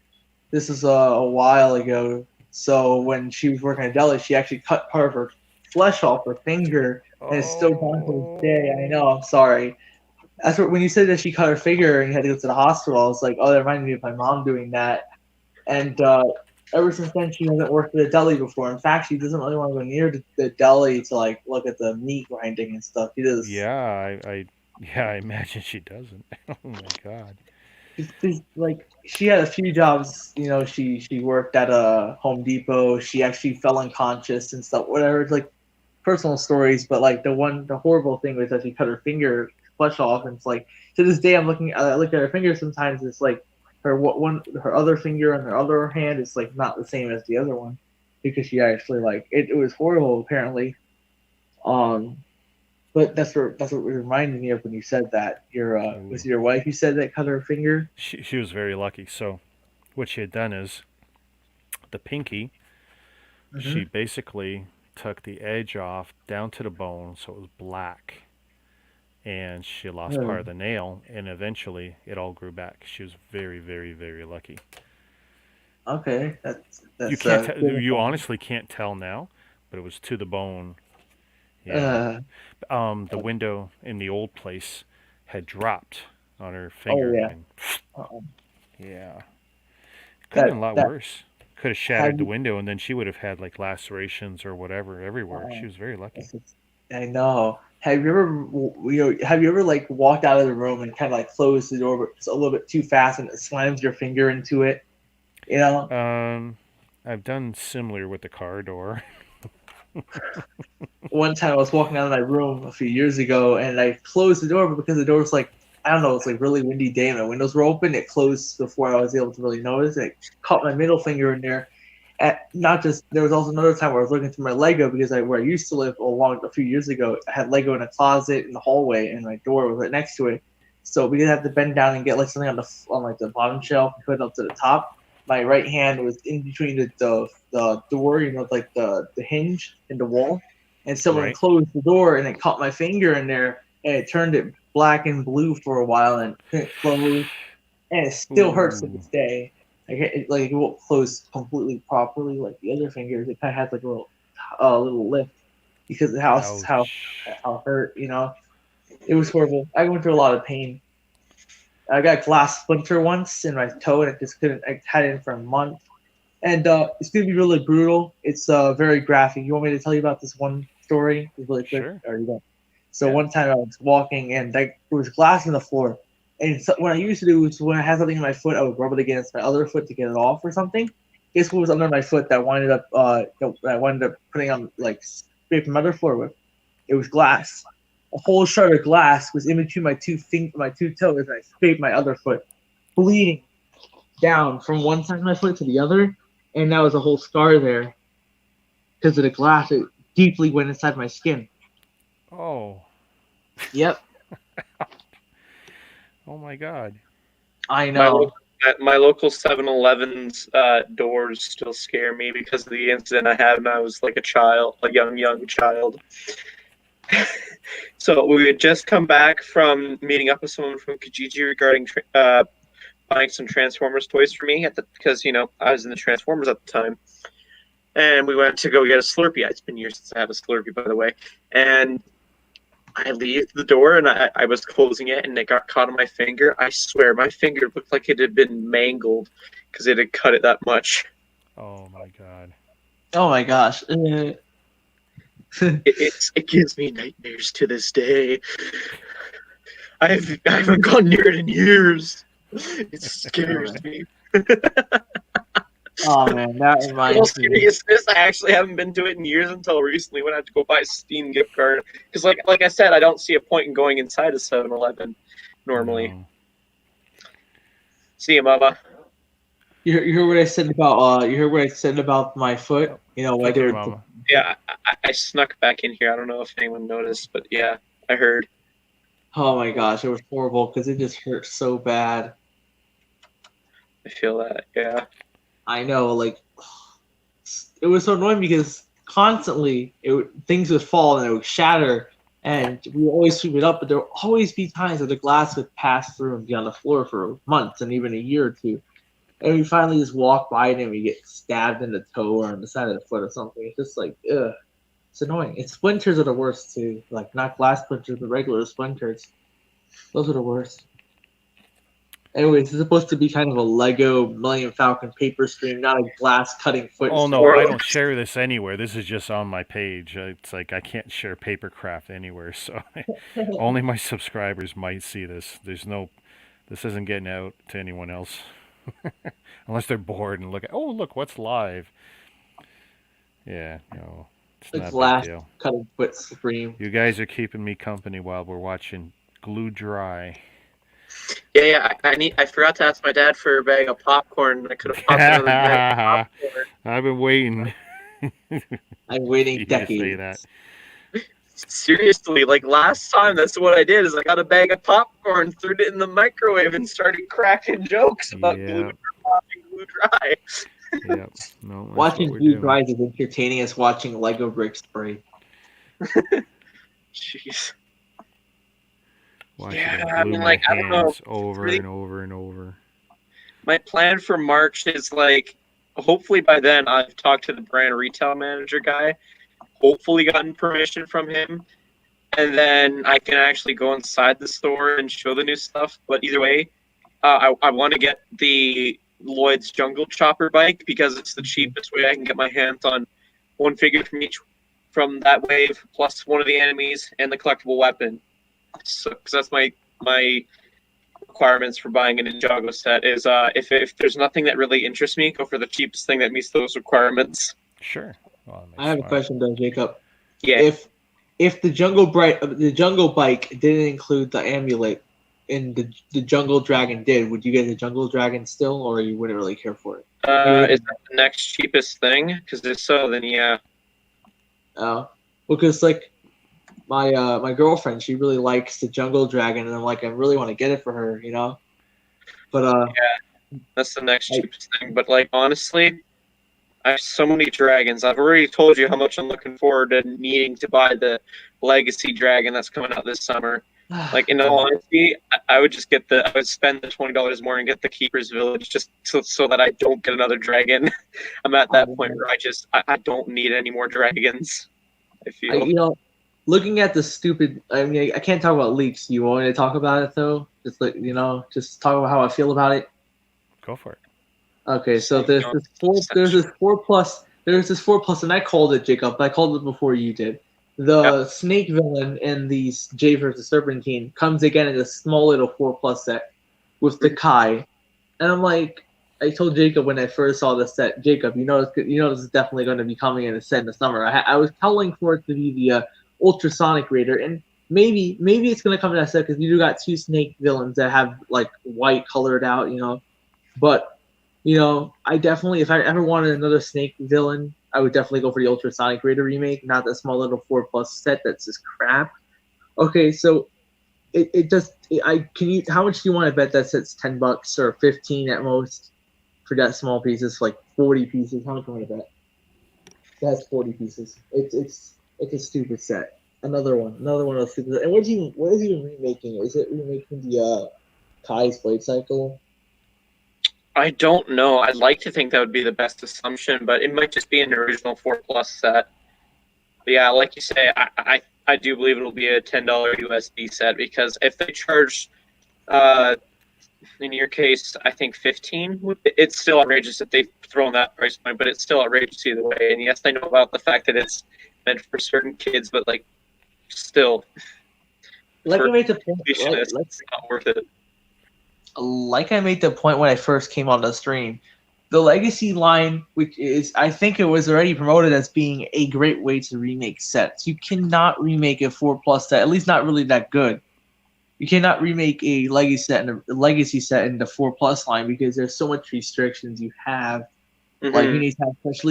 This was a while ago. So when she was working at a deli, she actually cut part of her flesh off her finger, and it's still gone to this day. I know. I'm sorry. That's what when you said that she cut her finger and you had to go to the hospital. I was like, oh, that reminded me of my mom doing that. And ever since then, she hasn't worked at a deli before. In fact, she doesn't really want to go near the deli to like look at the meat grinding and stuff. She does. Yeah, I imagine she doesn't. Oh my God. Like she had a few jobs. You know, she worked at a Home Depot. She actually fell unconscious and stuff. Whatever. It's like personal stories, but like the horrible thing was that she cut her finger flesh off, and it's like to this day I look at her finger sometimes. It's like her other finger on her other hand is like not the same as the other one because she actually like it was horrible apparently. Um, but that's what it reminded me of when you said that. Was it your wife you said that cut her finger? She was very lucky. So what she had done is the pinky. She Mm-hmm. basically took the edge off down to the bone, so it was black, and she lost part of the nail, and eventually it all grew back. She was very, very, very lucky. Okay, You that's can't. good. You honestly can't tell now, but it was to the bone. Yeah. Uh, The window in the old place had dropped on her oh finger, yeah. and Uh-uh. yeah, could have been a That lot that worse. Could have have shattered the you, window, and then she would have had like lacerations or whatever everywhere. uh, She was very lucky. I know. Have you ever like walked out of the room and kind of like closed the door but just a little bit too fast and it slams your finger into it? You know. Um, I've done similar with the car door. One time I was walking out of my room a few years ago and I closed the door, but because the door was like I don't know, it's like really windy day and my windows were open, it closed before I was able to really notice. It caught my middle finger in there. Not just there was also another time where I was looking through my Lego because where I used to live a few years ago, I had Lego in a closet in the hallway and my door was right next to it. So we did have to bend down and get like something on like the bottom shelf and put it up to the top. My right hand was in between the door, like the hinge and the wall, and someone Right. closed the door and it caught my finger in there and it turned it black and blue for a while and couldn't close, and it still hurts to Ooh. this day. Like it won't close completely properly like the other fingers. It kind of has like a little lift because of Ouch. how hurt. It was horrible. I went through a lot of pain. I got glass splinter once in my toe, and I just couldn't. I had it for a month, and it's gonna be really brutal. It's very graphic. You want me to tell you about this one story really quick, Sure. or you don't? So Yeah. one time I was walking, and there was glass in the floor. And so what I used to do is when I had something in my foot, I would rub it against my other foot to get it off or something. Guess what was under my foot that I wound up putting on like scraping my other floor with? It was glass. A whole shard of glass was in between my two toes, and I scraped my other foot, bleeding down from one side of my foot to the other, and that was a whole scar there because of the glass. It deeply went inside my skin. Oh. Yep, Oh my God. I My know. my local 7-Eleven's doors still scare me because of the incident I had when I was like a child, a young child. So we had just come back from meeting up with someone from Kijiji regarding buying some Transformers toys for me because I was in the Transformers at the time, and we went to go get a Slurpee. It's been years since I had a Slurpee, by the way, and I leave the door and I was closing it and it got caught on my finger. I swear my finger looked like it had been mangled because it had cut it that much. Oh my God. Oh my gosh. It gives me nightmares to this day. I haven't gone near it in years. It scares me. Oh man, that In all reminds me. seriousness, I actually haven't been to it in years until recently when I had to go buy a Steam gift card. Because like I said, I don't see a point in going inside a 7-Eleven normally. No. See you, Mama. You heard what I said about you heard what I said about my foot. You know, Take care, whether Mama. Yeah, I snuck back in here. I don't know if anyone noticed, but yeah, I heard. oh my gosh, it was horrible because it just hurt so bad. I feel that. Yeah. I know, like it was so annoying because constantly things would fall and it would shatter, and we would always sweep it up. But there would always be times where the glass would pass through and be on the floor for months and even a year or two. And we finally just walk by it and we get stabbed in the toe or on the side of the foot or something. It's just like, ugh. It's annoying. And splinters are the worst too. Like not glass splinters, but regular splinters. Those are the worst. Anyways, it's supposed to be kind of a Lego Millennium Falcon paper stream, not a glass cutting foot. Oh no, Or- I don't share this anywhere. This is just on my page. It's like I can't share papercraft anywhere, so only my subscribers might see this. This isn't getting out to anyone else. Unless they're bored and look what's live. Yeah, no. It's not a big glass deal. cutting foot stream. You guys are keeping me company while we're watching Glue Dry. Yeah. I forgot to ask my dad for a bag of popcorn. I could have popped another bag of popcorn. I've been waiting. I'm waiting You to say decades. that. Seriously, like last time, that's what I did. Is I got a bag of popcorn, threw it in the microwave, and started cracking jokes about Yeah. glue dry. Yep. No, that's Watching what we're Glue doing. Dry is as entertaining as watching Lego bricks spray. Jeez. Watching Yeah, them I glue mean, my like, I don't know. hands over Really- and over and over. My plan for March is like, hopefully by then I've talked to the brand retail manager guy, hopefully gotten permission from him, and then I can actually go inside the store and show the new stuff. But either way, I want to get the Lloyd's Jungle Chopper bike because it's the cheapest way I can get my hands on one figure from that wave, plus one of the enemies and the collectible weapon. So, because that's my requirements for buying a Ninjago set is if there's nothing that really interests me, go for the cheapest thing that meets those requirements. Sure. Well, that I have a makes question though, Jacob. Yeah. If the jungle bike didn't include the amulet and the jungle dragon did, would you get the jungle dragon still, or you wouldn't really care for it? Is that the next cheapest thing? Because if so, then yeah. Because like my girlfriend, she really likes the jungle dragon, and I'm like, I really want to get it for her, you know. But That's the next cheapest thing. But like honestly, I have so many dragons. I've already told you how much I'm looking forward to needing to buy the Legacy Dragon that's coming out this summer. Like in all honesty, I would just I would spend the $20 more and get the Keeper's Village just so that I don't get another dragon. I'm at that point where I don't need any more dragons. I feel. you know, looking at the stupid. I mean, I can't talk about leaks. You want me to talk about it though? Just like just talk about how I feel about it. Go for it. Okay, so there's this 4 plus, and I called it, Jacob. I called it before you did. The snake villain in the J versus Serpentine comes again in a small little 4+ set with the Kai, and I'm like, I told Jacob when I first saw the set, Jacob, this is definitely going to be coming in a set in the summer. I was calling for it to be the Ultrasonic Raider, and maybe it's going to come in that set because you do got 2 snake villains that have like white colored out, but. I definitely, if I ever wanted another snake villain, I would definitely go for the Ultrasonic Raider remake, not that small little 4+ set that's just crap. Okay, so how much do you want to bet that set's $10 or 15 at most for that small pieces, like 40 pieces? How much do you want to bet? That's 40 pieces. It's a stupid set. Another one of those stupid sets. And what is he remaking? Is it remaking the Kai's Blade Cycle? I don't know. I'd like to think that would be the best assumption, but it might just be an original 4+ set. But yeah, like you say, I do believe it'll be a $10 USD set because if they charge, in your case, I think 15, it's still outrageous that they've thrown that price point, but it's still outrageous either way. And yes, I know about the fact that it's meant for certain kids, but like, still, Like I made the point. it's not worth it. Like I made the point when I first came on the stream, the Legacy line, which is, I think it was already promoted as being a great way to remake sets. You cannot remake a 4+ set, at least not really that good. You cannot remake a Legacy set in the 4+ line because there's so much restrictions you have. Mm-hmm. Like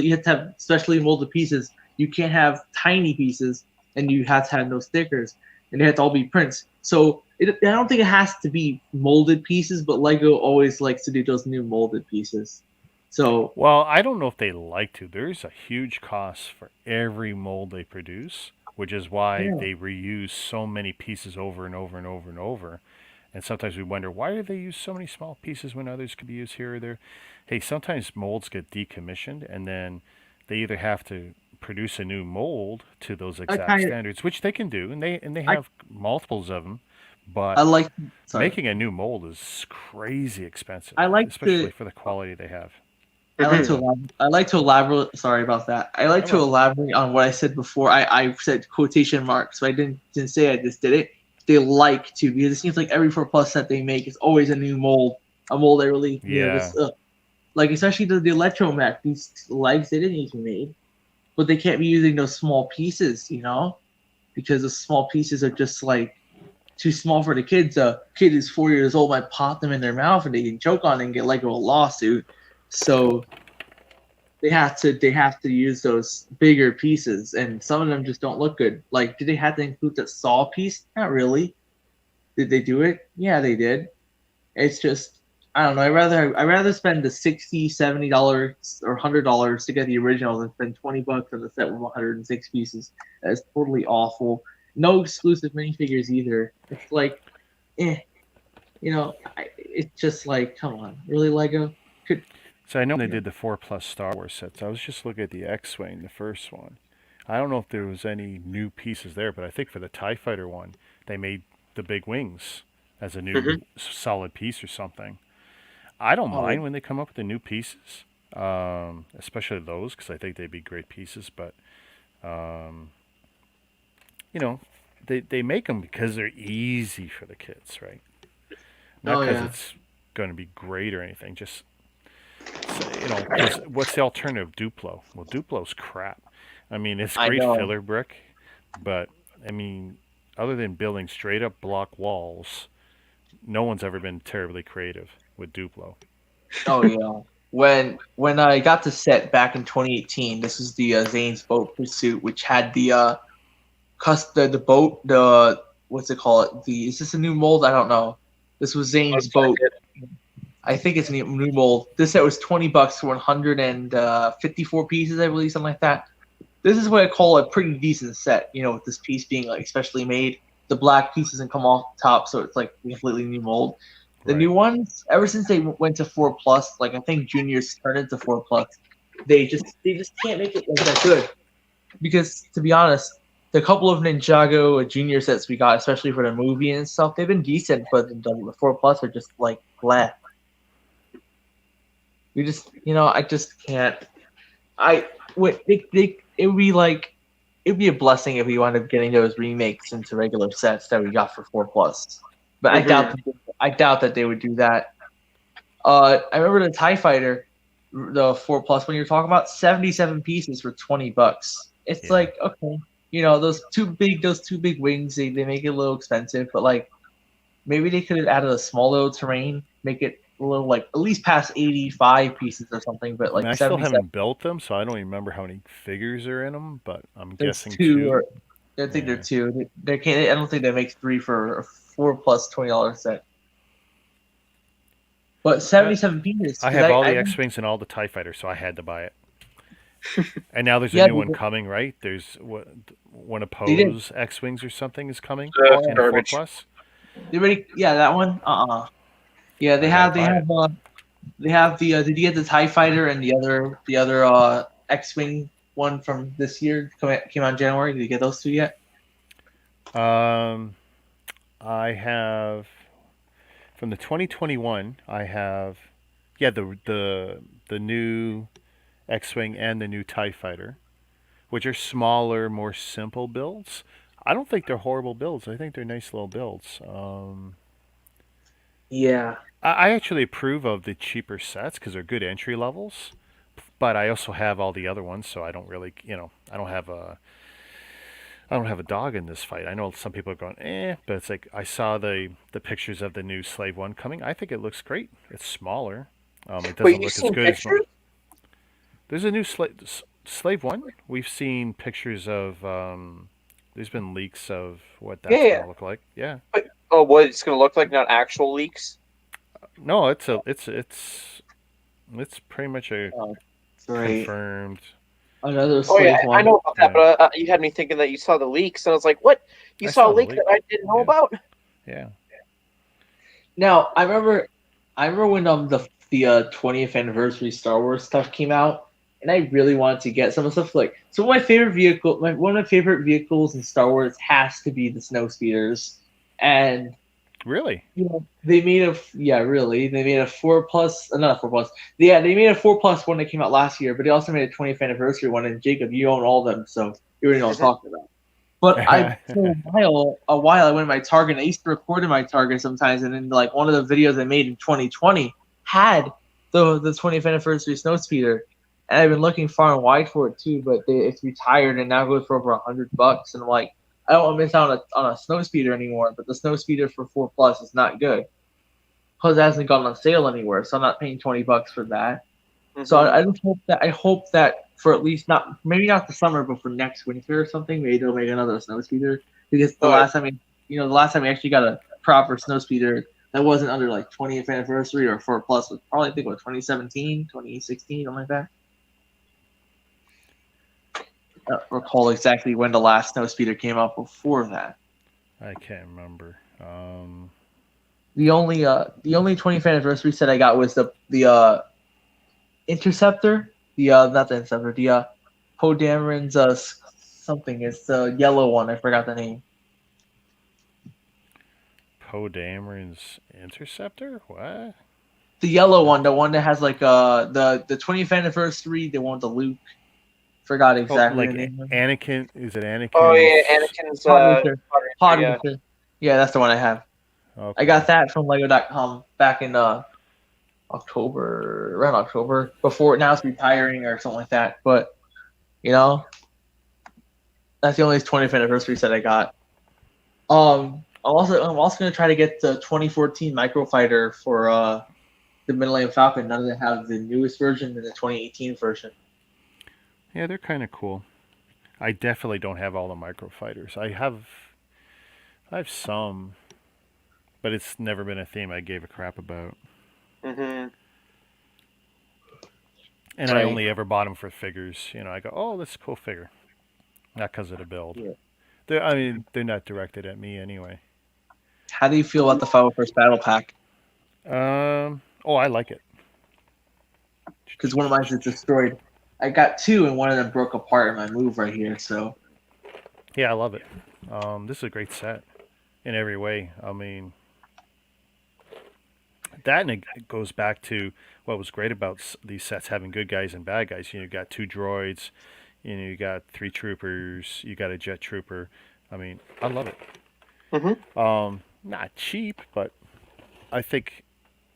you have to have specially molded pieces. You can't have tiny pieces, and you have to have no stickers, and they have to all be prints. So I don't think it has to be molded pieces, but Lego always likes to do those new molded pieces. So Well, I don't know if they like to. There's a huge cost for every mold they produce, which is why yeah, they reuse so many pieces over and over and over and over. And sometimes we wonder, why do they use so many small pieces when others could be used here or there? Hey, sometimes molds get decommissioned and then they either have to produce a new mold to those I exact kind of standards, which they can do, and they I have multiples of them, but I like sorry. making a new mold is crazy expensive, I like especially to for the quality they have. Mhm. I like to elaborate. Sorry about that. I like Oh to well, elaborate on what I said before. I said quotation marks, so I didn't say I just did it. They like to because it seems like every 4 plus set they make is always a new mold, a mold that really yeah, just like especially the electromech. These legs they didn't need to be made, but they can't be using those small pieces, because the small pieces are just like too small for the kids. A kid who's 4 years old might pop them in their mouth and they can choke on it and get like a lawsuit. So they have to use those bigger pieces, and some of them just don't look good. Like, did they have to include the saw piece? Not really. Did they do it? Yeah, they did. It's just I don't know. I rather spend the $60, $70 or $100 to get the original than spend $20 on the set with 106 pieces. That's totally awful. No exclusive minifigures either. It's like, it's just like, come on, really, Lego? Could so I know they you know? did the 4 plus Star Wars sets. I was just looking at the X-wing, the first one. I don't know if there was any new pieces there, but I think for the Tie Fighter one, they made the big wings as a new Mhm. solid piece or something. I don't Oh, mind when they come up with the new pieces, especially those, because I think they'd be great pieces. But um, you know, they make them because they're easy for the kids, right? Not oh because yeah, it's going to be great or anything. Just because what's the alternative? Duplo. Well, Duplo's crap. I mean, it's I great know. filler brick, but I mean, other than building straight up block walls, no one's ever been terribly creative with Duplo. Oh yeah. When I got the set back in 2018, this was the Zane's Boat Pursuit, which had the boat, the what's it called? The Is this a new mold? I don't know. This was Zane's Looks like boat. it. I think it's a new mold. This set was $20 for 154 pieces, I believe, something like that. This is what I call a pretty decent set. With this piece being like specially made. The black piece doesn't come off the top, so it's like a completely new mold. The Right. new ones, ever since they went to 4 plus, like I think juniors turned into 4 plus, they just can't make it like that good. Because to be honest, the couple of Ninjago junior sets we got, especially for the movie and stuff, they've been decent, but the 4 plus are just like bleh. I just can't. I would it would be like it'd be a blessing if we wound up getting those remakes into regular sets that we got for 4 plus. But Mhm. I doubt that they would do that. I remember the Tie Fighter, the 4 plus when you were talking about 77 pieces for $20. It's Yeah. like okay, those two big wings they make it a little expensive, but like maybe they could have added a small little terrain, make it a little like at least past 85 pieces or something, but I mean, like I still 77. haven't built them, so I don't even remember how many figures are in them, but I'm There's guessing two, two. or I think they're Yeah. two. They can't. I don't think they make three for a 4 plus $20 set. But I, 77 pieces I because have all I the X Wings and all the TIE Fighters, so I had to buy it. And now there's a yeah new one coming, right? There's one of they did. Poe's X Wings or something is coming Oh, in 4 Garbage. Plus. they already yeah that one. Yeah, I gotta buy it. they have the did you get the Tie Fighter and the other X-wing one from this year came out in January? Did you get those two yet? Um, I have from the 2021. I have yeah the new X-wing and the new Tie Fighter, which are smaller, more simple builds. I don't think they're horrible builds. I think they're nice little builds. Yeah. I actually approve of the cheaper sets because they're good entry levels. But I also have all the other ones, so I don't really, I don't have a dog in this fight. I know some people are going, but it's like I saw the pictures of the new Slave One coming. I think it looks great. It's smaller. It Wait, doesn't you've look as seen good as pictures? there's a new Slave One. We've seen pictures of. There's been leaks of what Yeah, that's yeah. going to look like. Yeah. But, oh, what it's gonna look like? Not actual leaks. No, it's It's pretty much a Oh, great. confirmed. Another Oh yeah, slave I one. know about that, Yeah. but you had me thinking that you saw the leaks, and I was like, "What? You I saw a saw the leak leak. that I didn't know Yeah. about?" Yeah. Now I remember when the 20th anniversary Star Wars stuff came out, and I really wanted to get some of the stuff like so. My favorite vehicle, one of my favorite vehicles in Star Wars has to be the snow speeders, and Really? they made they made a 4 plus, not a 4 plus, yeah, they made a 4 plus one that came out last year, but they also made a 20th anniversary one. And Jacob, you own all of them, so you already know what I'm talking about. But for a while, I went to my Target. And I used to record in my Target sometimes, and then like one of the videos I made in 2020 had the 20th anniversary snow speeder, and I've been looking far and wide for it too. But it's retired and now goes for over $100, and I'm like, I don't want to miss out on a snow speeder anymore. But the snow speeder for 4 plus is not good because it hasn't gone on sale anywhere, so I'm not paying $20 for that. So Mhm. I hope that for at least not maybe not the summer, but for next winter or something, maybe they'll make another snow speeder. Because Oh, yeah. the last time we actually got a proper snow speeder that wasn't under like 20th anniversary or 4 plus was probably I think what 2017, 2016, something like that. I don't recall exactly when the last snow speeder came out before that. I can't remember. The only 20th anniversary set I got was the Interceptor, the not the Interceptor, the Poe Dameron's something. It's the yellow one. I forgot the name. Poe Dameron's Interceptor? What? The yellow one, the one that has like the 20th anniversary, the one with the Luke. Forgot Oh, exactly the like name of it. Anakin? Is it Oh yeah, Anakin's? Anakin's Pod Racer. Pod Racer, Pod yeah. Racer. Yeah, that's the one I have. I Okay. got that from Lego.com back in around October, before now it's retiring or something like that. But you know, that's the only 20th anniversary set I got. I'm also gonna try to get the 2014 Microfighter for the Millennium Falcon. None of them have the newest version and the 2018 version. Yeah, they're kind of cool. I definitely don't have all the microfighters. I have some, but it's never been a theme I gave a crap about. Mhm. And I Right. only ever bought them for figures. I go, oh, that's a cool figure. Not because of the build. Yeah. I mean, they're not directed at me anyway. How do you feel about the 501st Battle Pack? Oh, I like it. Because one of mine is destroyed. I got two, and one of them broke apart in my move right here. So Yeah, I love it. This is a great set in every way. I mean, that and it goes back to what was great about these sets having good guys and bad guys. You got two droids, you got three troopers, you got a jet trooper. I mean, I love it. Mhm. Not cheap, but I think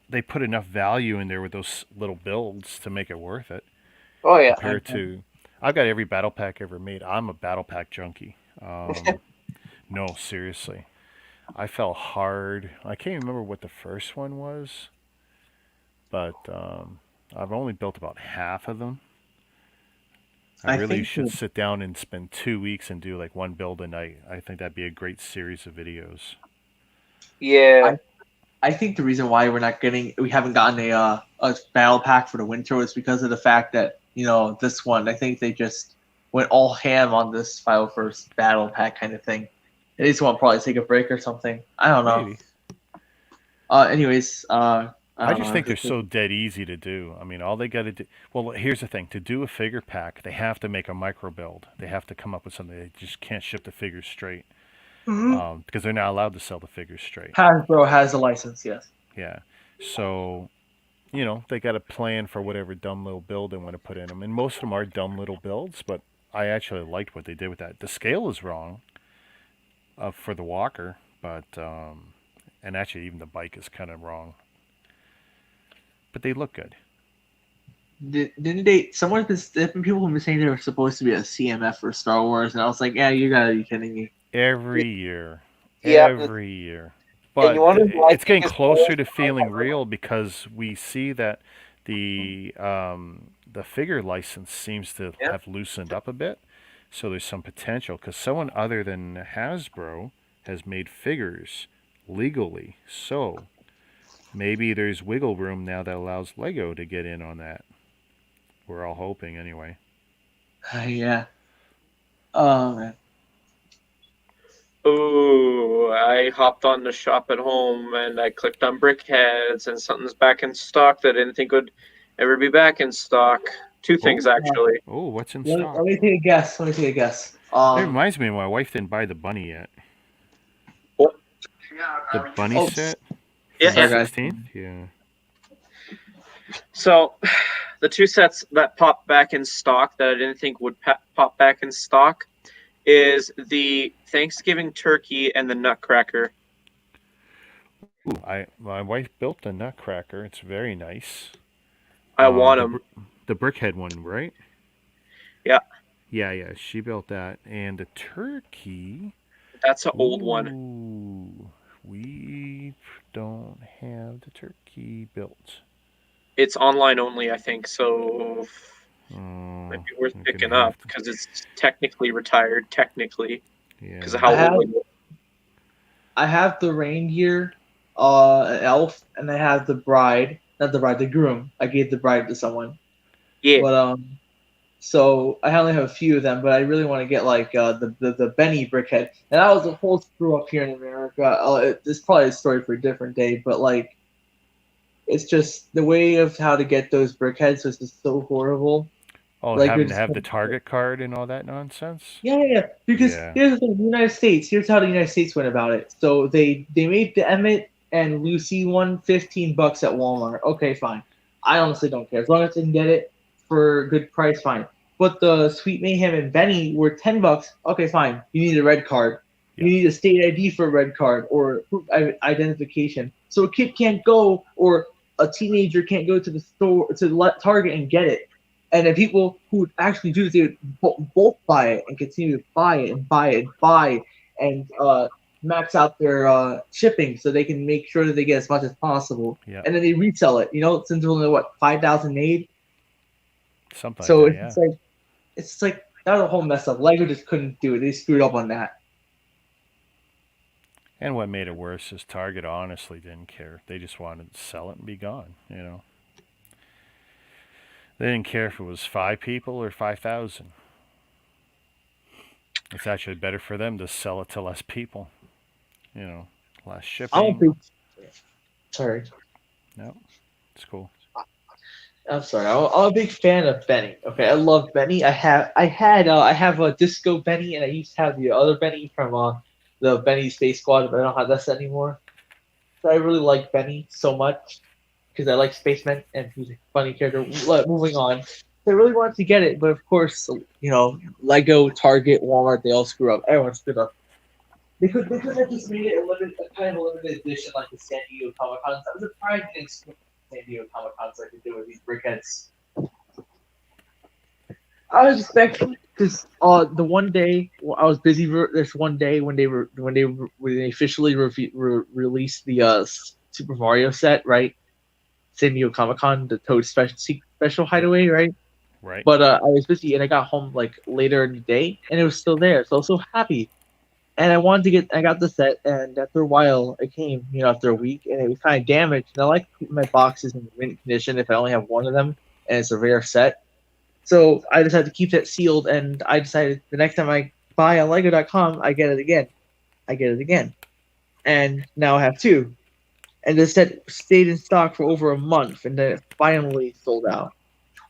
they put enough value in there with those little builds to make it worth it. Oh yeah. Compared to, I've got every battle pack ever made. I'm a battle pack junkie. No, seriously. I fell hard. I can't remember what the first one was, but I've only built about half of them. I I really think should sit down and spend 2 weeks and do like one build a night. I think that'd be a great series of videos. Yeah. I think the reason why we haven't gotten a battle pack for the winter is because of the fact that this one. I think they just went all ham on this 501st Battle Pack kind of thing. They just want to probably take a break or something. I don't know. Maybe. Anyways, I I don't just know. think they're so dead easy to do. I mean, all they got to do. Well, here's the thing: to do a figure pack, they have to make a micro build. They have to come up with something. They just can't ship the figures straight because they're not allowed to sell the figures straight. Hasbro has a license, yes. Yeah. So they got a plan for whatever dumb little build they want to put in them, and most of them are dumb little builds. But I actually liked what they did with that. The scale is wrong for the walker, but and actually even the bike is kind of wrong. But they look good. Didn't they? Someone, different people have been saying they were supposed to be a CMF for Star Wars, and I was like, yeah, you gotta be kidding me. Every year. Yeah. Every year. And you But want to like it's getting his closer to feeling real because we see that the figure license seems to Yeah. have loosened up a bit. So there's some potential because someone other than Hasbro has made figures legally. So Maybe there's wiggle room now that allows Lego to get in on that. We're all hoping, anyway. Yeah. Oh man. Ooh, I hopped on the shop at home and I clicked on Brickheads and something's back in stock that I didn't think would ever be back in stock. Two things actually. Oh, what's in Let stock? me take a guess. Let me take a guess. It reminds me, my wife didn't buy the bunny yet. What? The bunny Oh, set? Yeah, From the sorry, guys. 16th? Yeah. So, the two sets that popped back in stock that I didn't think would pop back in stock is the Thanksgiving turkey and the Nutcracker. Ooh, my wife built the Nutcracker. It's very nice. I want them. The brickhead one, right? Yeah. Yeah. She built that, and the turkey. That's an old one. Ooh, we don't have the turkey built. It's online only, I think, so might be worth I'm picking gonna up because it's technically retired, Yeah. because of how old it is. I have the reindeer, an elf, and I have the bride. Not the bride, the groom. I gave the bride to someone. Yeah. But so I only have a few of them, but I really want to get like the Benny brickhead, and that was a whole screw up here in America. It's probably a story for a different day, but like, it's just the way of how to get those brickheads was just so horrible. Oh, Like, having you're to just have the Target card and all that nonsense? Yeah. Because Yeah. here's the thing: the United States. Here's how the United States went about it. So they made the Emmett and Lucy one $15 at Walmart. Okay, fine. I honestly don't care as long as I can get it for a good price. Fine. But the Sweet Mayhem and Benny were $10. Okay, fine. You need a red card. You Yeah. need a state ID for a red card or proof identification. So a kid can't go, or a teenager can't go to the store to the Target and get it. And then people who would actually do this, they would both buy it and continue to buy it and buy it and buy and max out their shipping so they can make sure that they get as much as possible. Yeah. And then they resell it. Since there's only 5,000 made. Something So like that, it's like that was a whole mess up. Lego just couldn't do it. They screwed up on that. And what made it worse is Target honestly didn't care. They just wanted to sell it and be gone, They didn't care if it was 5 people or 5,000. It's actually better for them to sell it to less people. Less shipping. Sorry. No, it's cool. I'm sorry. I'm a big fan of Benny. Okay, I love Benny. I have a Disco Benny, and I used to have the other Benny from the Benny Space Squad, but I don't have that set anymore. So I really like Benny so much because I like Spaceman, and he's a funny character. Moving on. So I really wanted to get it, but of course, Lego, Target, Walmart, they all screw up. Everyone screwed up. They could have just made it a kind of a limited edition like the San Diego Comic Con. I was surprised they didn't screw up the San Diego Comic Con so I could do with these brickheads. I was expecting because the one day I was busy. This one day when they officially released the Super Mario set, right? San Diego Comic Con, the Toad special hideaway, right? Right. But I was busy and I got home like later in the day and it was still there, so I was so happy. And I got the set, and after a while, it came, after a week, and it was kind of damaged. And I like keeping my boxes in mint condition if I only have one of them, and it's a rare set. So I decided to keep that sealed, and I decided the next time I buy on Lego.com, I get it again. And now I have two. And the set stayed in stock for over a month, and then it finally sold out.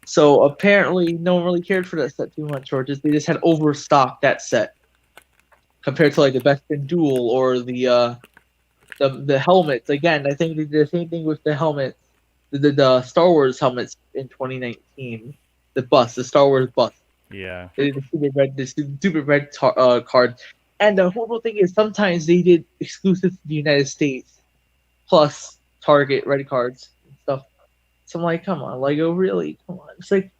So apparently, no one really cared for that set too much, or they just had overstocked that set. Compared to like the Best in Duel or the helmets. Again, I think they did the same thing with the helmets, the Star Wars helmets in 2019. The Star Wars bust. Yeah. They did the stupid red card. And the horrible thing is sometimes they did exclusive to the United States, plus Target red cards and stuff. So I'm like, come on, Lego, really? Come on. It's like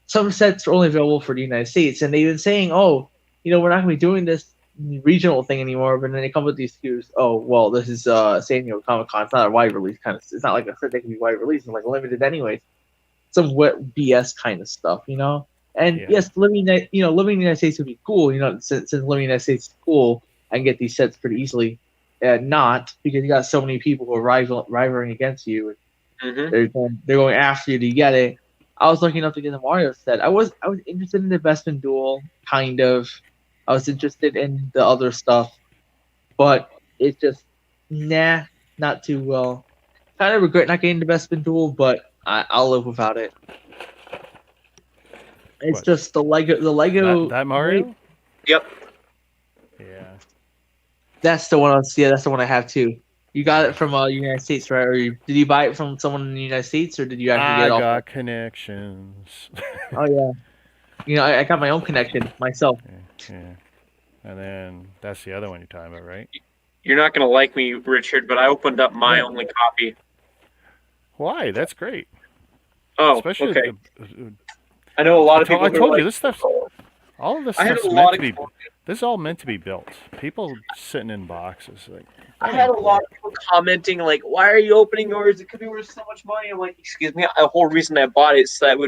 some sets are only available for the United States, and they've been saying, oh, we're not going to be doing this regional thing anymore, but then they come with the excuse, oh, well, this is San Diego Comic Con. It's not a wide release kind of. It's not like I said they can be wide release. It's like limited anyways. Some wet BS kind of stuff, And Yeah. yes, living in the United States would be cool, since living in the United States is cool, I can get these sets pretty easily. not, because you got so many people who are rivaling against you. Mm-hmm. They're going after you to get it. I was lucky enough to get the Mario set. I was interested in the Bespin Duel, kind of. I was interested in the other stuff, but it's just not too well. Kind of regret not getting the Bespin Duel, but I'll live without it. It's What? just the Lego. That Mario? Yep. Yeah. That's the one. That's the one I have too. You got it from United States, right? Or did you buy it from someone in the United States, or did you actually get I it off? got connections. Oh yeah. I got my own connection myself. Yeah. And then that's the other one you're talking about, right? You're not gonna like me, Richard, but I opened up my only copy. Why? That's great. Oh, Especially okay. I know a lot of people. I told you this stuff. All of this I had stuff's a meant lot to of be. This is all meant to be built. People sitting in boxes. Like, I had a lot of people commenting like, "Why are you opening yours? It could be worth so much money." I'm like, "Excuse me." The whole reason I bought it is that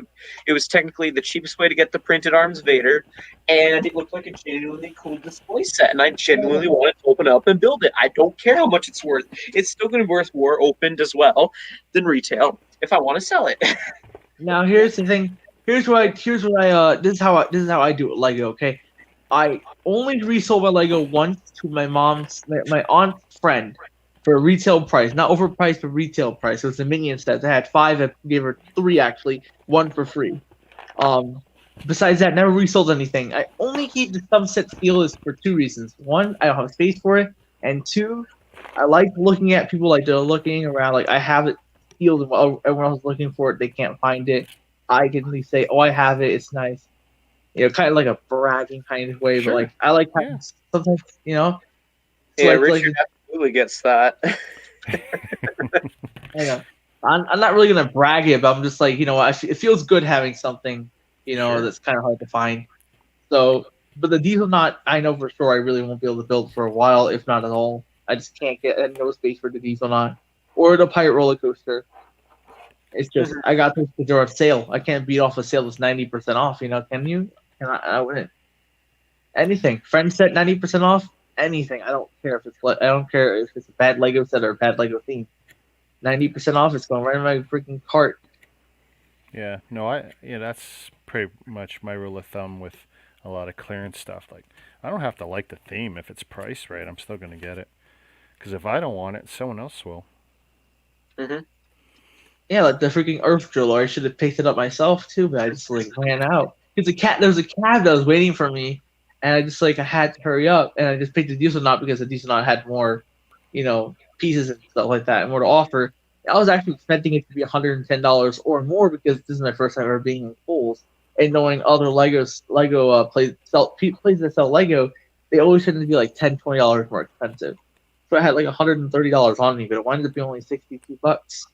it was technically the cheapest way to get the printed Arms Vader, and it looked like a genuinely cool display set, and I genuinely wanted to open it up and build it. I don't care how much it's worth; it's still going to be worth more opened as well than retail if I want to sell it. Now here's the thing. Here's what I this is how I do it Lego. Okay, I only resold my Lego once to my aunt's friend for a retail price, not overpriced, but retail price. It was a Minion set. I had 5. I gave her 3 actually, 1 for free. Besides that, never resold anything. I only keep the Sunset Steelers for 2 reasons. 1, I don't have space for it, and 2, I like looking at people like they're looking around. Like I have it sealed, and everyone else is looking for it, they can't find it. I can at least say, "Oh, I have it. It's nice." Kind of like a bragging kind of way, Sure. but like I like having sometimes, Yeah, like, Richard absolutely gets that. I'm not really gonna brag it, but I'm just like, it feels good having something, Sure. that's kind of hard to find. So, but the Diesel Knot, I know for sure I really won't be able to build for a while, if not at all. I just can't get no space for the Diesel Knot or the Pirate Roller Coaster. It's just I got this because they're on sale. I can't beat off a sale that's 90% off. Can you? I wouldn't. Anything. Friends set 90% off. Anything. I don't care if it's a bad Lego set or a bad Lego theme. 90% off. It's going right in my freaking cart. Yeah. No. That's pretty much my rule of thumb with a lot of clearance stuff. Like, I don't have to like the theme if it's priced right. I'm still gonna get it. Because if I don't want it, someone else will. Mm-hmm. Yeah, like the freaking Earth Driller. I should have picked it up myself too, but I just ran out. There was a cab that was waiting for me, and I had to hurry up, and I just picked the Diesel Knot because the Diesel Knot had more, pieces and stuff like that, and more to offer. I was actually expecting it to be $110 or more because this is my first time ever being in Kohl's, and knowing other places that sell Lego, they always tend to be like $10, $20 more expensive. So I had like $130 on me, but it wound up being only $62. Nice.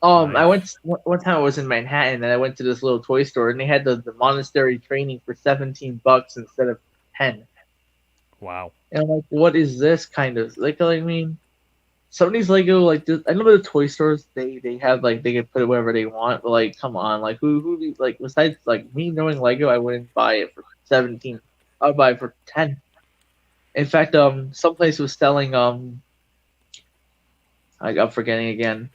I went one time. I was in Manhattan, and I went to this little toy store, and they had the monastery training for $17 instead of 10. Wow. And I'm like, what is this kind of like? I mean, some of these Lego I know the toy stores they have they can put it wherever they want, but like, come on, like who besides like me knowing Lego, I wouldn't buy it for 17. I'd buy it for 10. In fact, some place was selling I'm forgetting again.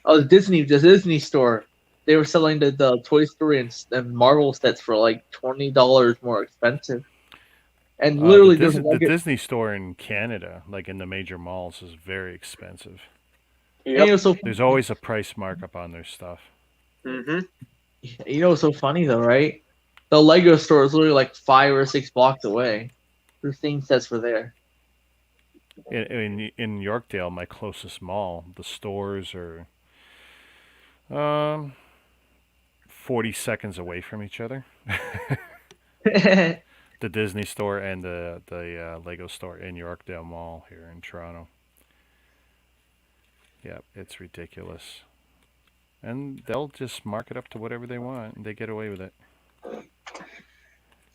Oh, the Disney store. They were selling the Toy Story and Marvel sets for like $20 more expensive. And literally, the Disney store in Canada, like in the major malls, is very expensive. Yep. There's always a price markup on their stuff. Mm-hmm. What's so funny though, right? The Lego store is literally like 5 or 6 blocks away. The same sets were there. In Yorkdale, my closest mall, the stores are 40 seconds away from each other. The Disney store and the Lego store in Yorkdale Mall here in Toronto. Yeah, it's ridiculous. And they'll just mark it up to whatever they want, and they get away with it.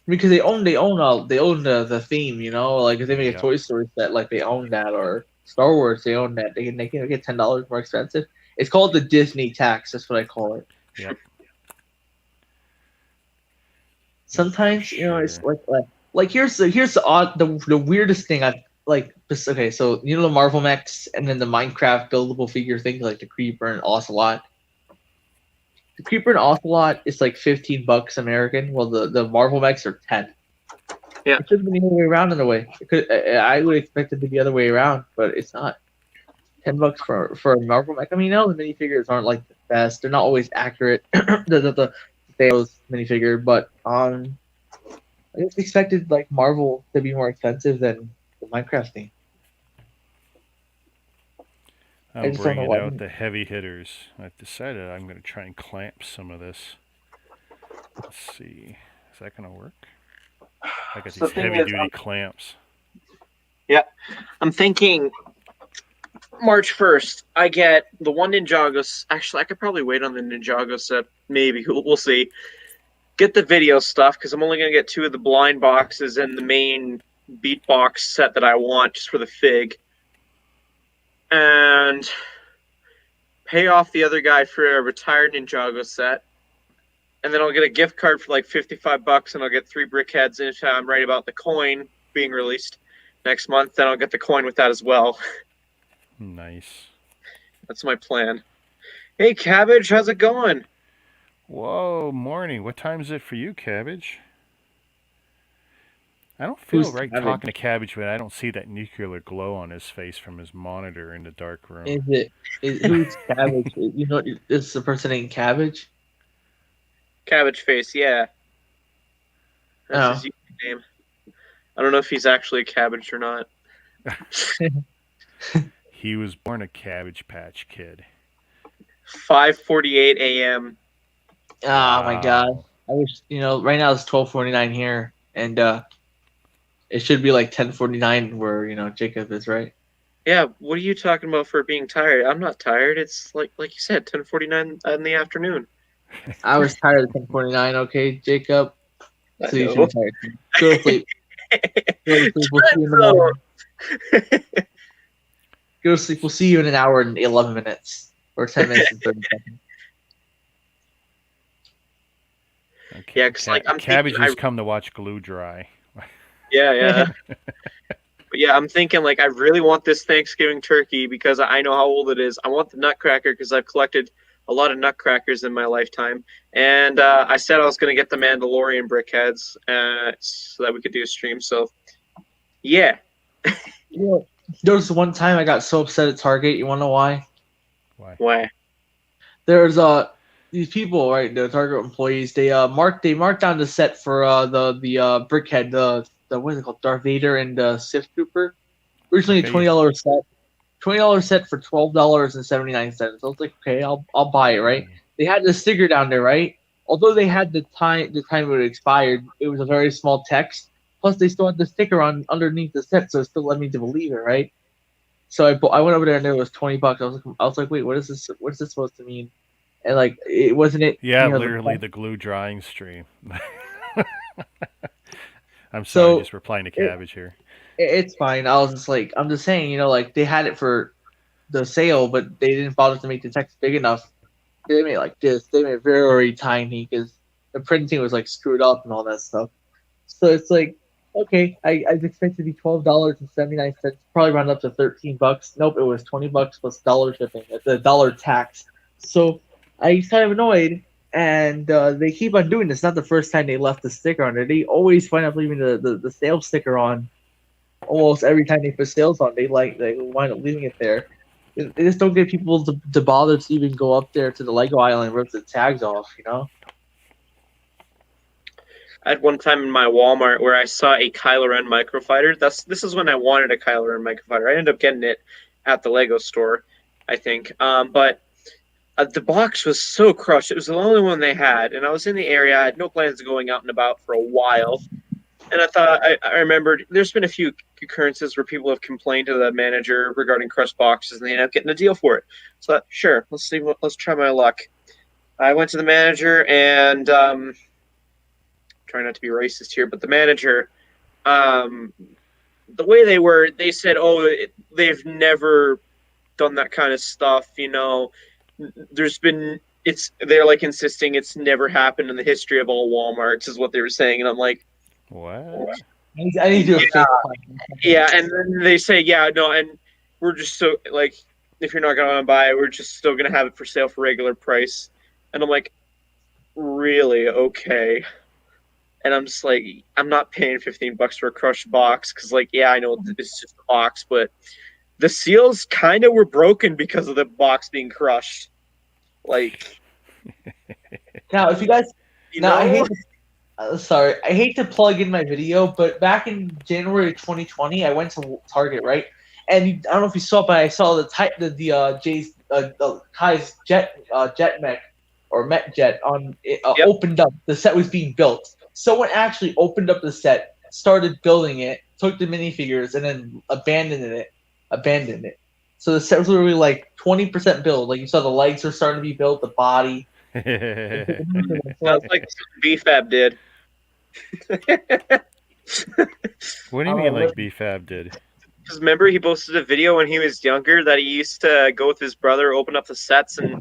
Because they own the theme, like if they make a Toy Story set, like they own that, or Star Wars, they own that. They can get $10 more expensive. It's called the Disney tax. That's what I call it. Yep. Sometimes it's like Like here's the weirdest thing I like. Okay, so you know the Marvel Mechs and then the Minecraft buildable figure thing like the Creeper and Ocelot. The Creeper and Ocelot is like $15 American, while the Marvel Mechs are 10. Yeah. It should have been the other way around in a way. I would expect it to be the other way around, but it's not. $10 for a Marvel Mech. I mean, the minifigures aren't like the best. They're not always accurate. the Thanos minifigure, but I just expected like Marvel to be more expensive than the Minecraft thing. I I'm just don't know bringing why. out the heavy hitters. I've decided I'm going to try and clamp some of this. Let's see. Is that going to work? I got So the these thing heavy is, duty clamps. I'm thinking March 1st, I get the one Ninjago. Actually, I could probably wait on the Ninjago set. Maybe. We'll see. Get the video stuff, because I'm only going to get 2 of the blind boxes and the main beatbox set that I want just for the fig. And pay off the other guy for a retired Ninjago set. And then I'll get a gift card for like $55 and I'll get 3 brickheads anytime I'm right about the coin being released next month. Then I'll get the coin with that as well. Nice. That's my plan. Hey, Cabbage, how's it going? Whoa, morning. What time is it for you, Cabbage? I don't feel Who's right Cabbage? talking to Cabbage when I don't see that nuclear glow on his face from his monitor in the dark room. Who's Cabbage? You know, it's the person named Cabbage. Cabbage Face, yeah. That's his name. I don't know if he's actually a cabbage or not. He was born a Cabbage Patch Kid. 5:48 a.m. Oh my God! Wow. I wish right now it's 12:49 here, and it should be like 10:49 where Jacob is, right? Yeah, what are you talking about for being tired? I'm not tired. It's like you said, 10:49 in the afternoon. I was tired at 10:49. Okay, Jacob. I So you should know. be tired. Go to sleep. Go to sleep. We'll see you in the Time morning. Go to sleep. We'll see you in an hour and 11 minutes, or 10 minutes and 30 seconds. Okay. Yeah, because I'm Cabbage thinking, has come to watch glue dry. yeah. But yeah, I'm thinking I really want this Thanksgiving turkey because I know how old it is. I want the Nutcracker because I've collected a lot of Nutcrackers in my lifetime. And I said I was going to get the Mandalorian brickheads so that we could do a stream. So, yeah. There was one time I got so upset at Target. You want to know why? Why? There's these people, right? The Target employees. They marked down the set for the brickhead, the what is it called, Darth Vader and the Sith Trooper. Originally a $20 set. $20 set for $12.79. So I was like, okay, I'll buy it, right? They had the sticker down there, right? Although they had the time it expired, it was a very small text. Plus, they still had the sticker on underneath the set, so it still led me to believe it, right? So I went over there and there was $20. I was like, wait, what is this? What is this supposed to mean? And it wasn't it. Yeah, literally the glue drying stream. I'm sorry, So, just replying to Cabbage here. It's fine. I was just like, I'm just saying, they had it for the sale, but they didn't bother to make the text big enough. They made it like this. They made it very tiny because the printing was screwed up and all that stuff. So it's like, okay, I expected to be $12.79, probably round up to $13. Nope, it was $20 plus dollar shipping. It's a dollar tax. So I was kind of annoyed, and they keep on doing this. Not the first time they left the sticker on there. They always wind up leaving the sales sticker on. Almost every time they put sales on, they wind up leaving it there. They just don't get people to bother to even go up there to the Lego aisle and rip the tags off, I had one time in my Walmart where I saw a Kylo Ren microfighter. This is when I wanted a Kylo Ren microfighter. I ended up getting it at the Lego store, I think. But the box was so crushed. It was the only one they had, and I was in the area. I had no plans of going out and about for a while. And I thought, I remembered there's been a few occurrences where people have complained to the manager regarding crushed boxes, and they end up getting a deal for it. So I thought, sure, let's try my luck. I went to the manager, and trying not to be racist here, but the manager, the way they said, they've never done that kind of stuff. They're insisting it's never happened in the history of all Walmarts is what they were saying. And I'm like, what? I need to do a fake plan. Yeah, and then they say, yeah, no, and we're just so like, if you're not gonna buy it, we're just still gonna have it for sale for regular price. And I'm like, really? Okay. And I'm just like, I'm not paying $15 for a crushed box because, like, yeah, I know it's just a box, but the seals kind of were broken because of the box being crushed. Like, Now, if you guys, you now I know, hate. Sorry, I hate to plug in my video, but back in January 2020, I went to Target, right? And I don't know if you saw, but I saw Kai's jet mech or Met Jet on it, Yep. opened up. The set was being built. Someone actually opened up the set, started building it, took the minifigures, and then abandoned it. So the set was literally like 20% built. Like you saw, the legs are starting to be built, the body. What sounds like BFAB did. do you mean like BFAB did? Because remember, he posted a video when he was younger that he used to go with his brother, open up the sets and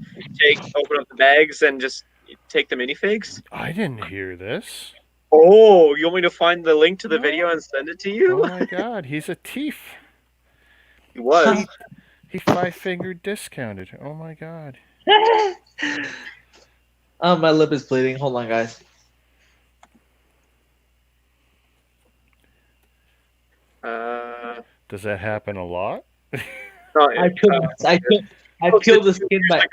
open up the bags and just take the minifigs. I didn't hear this. Oh, you want me to find the link to the video and send it to you? Oh my god, he's a thief. He was. He 5-finger discounted. Oh my god. My lip is bleeding. Hold on, guys. Does that happen a lot? I peeled the skin by.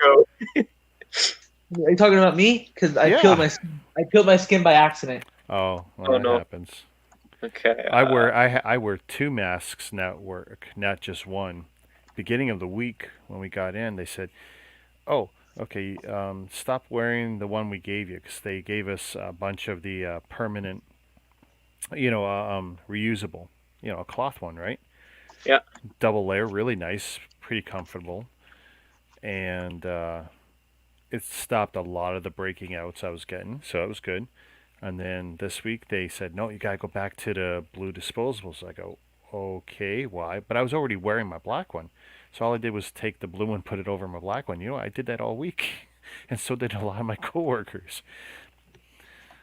Are you talking about me? Because I peeled my skin by accident. Oh, well, that happens. Okay. I wear 2 masks now at work, not just one. Beginning of the week when we got in, they said, "Oh, okay, stop wearing the one we gave you," because they gave us a bunch of the permanent, reusable, a cloth one, right? Yeah. Double layer, really nice, pretty comfortable, and it stopped a lot of the breaking outs I was getting, so it was good. And then this week they said, "No, you gotta go back to the blue disposables." I go, "Okay, why?" But I was already wearing my black one, so all I did was take the blue one, put it over my black one. I did that all week, and so did a lot of my coworkers.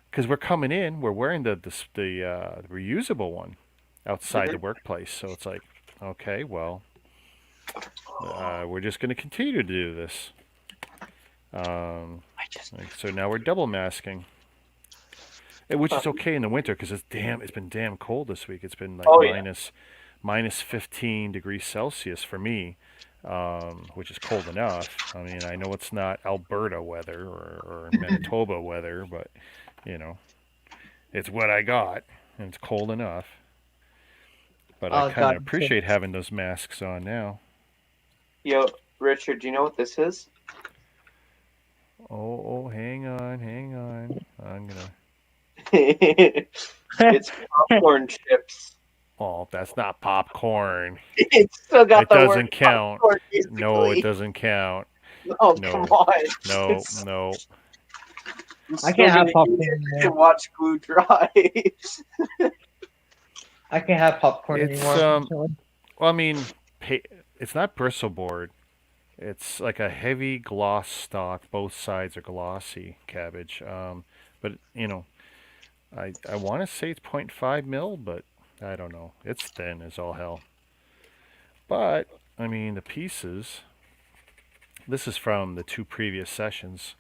Because we're coming in, we're wearing the reusable one outside the workplace, so it's like, okay, well, we're just gonna continue to do this. So now we're double masking. Which is okay in the winter because it's been damn cold this week. It's been like minus 15 degrees Celsius for me, which is cold enough. I mean, I know it's not Alberta weather or Manitoba weather, but, it's what I got, and it's cold enough. But I kind of appreciate having those masks on now. Yo, Richard, do you know what this is? Oh, hang on. I'm going to... It's popcorn chips. Oh, that's not popcorn. It's still got the word doesn't count. Popcorn, No, it doesn't count. Oh, no. Come on. No. I can't have popcorn anymore. To watch glue dry. I can't have popcorn anymore. Well, I mean, it's not bristleboard. It's like a heavy gloss stock. Both sides are glossy cabbage. But I want to say it's 0.5 mil, but I don't know. It's thin as all hell. But, I mean, the pieces, this is from the 2 previous sessions.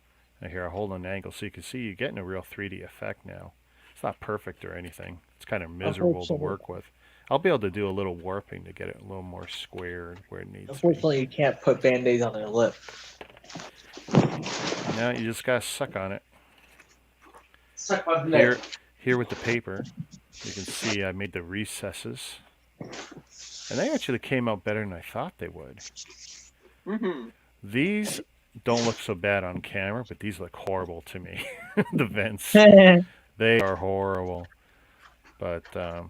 Here, I'll hold an angle so you can see you're getting a real 3D effect now. It's not perfect or anything. It's kind of miserable to work with. I'll be able to do a little warping to get it a little more squared where it needs to be. Unfortunately, you can't put Band-Aids on your lip. No, you just got to suck on it. Suck on there. Here with the paper, you can see I made the recesses. And they actually came out better than I thought they would. Mm-hmm. These don't look so bad on camera, but these look horrible to me. The vents. They are horrible. But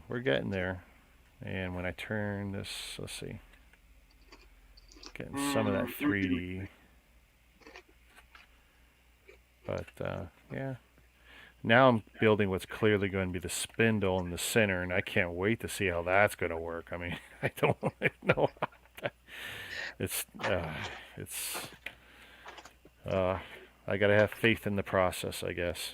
we're getting there. And when I turn this, let's see. Getting some of that 3D. But, yeah. Now I'm building what's clearly going to be the spindle in the center, and I can't wait to see how that's going to work. I mean, I don't know. I got to have faith in the process, I guess.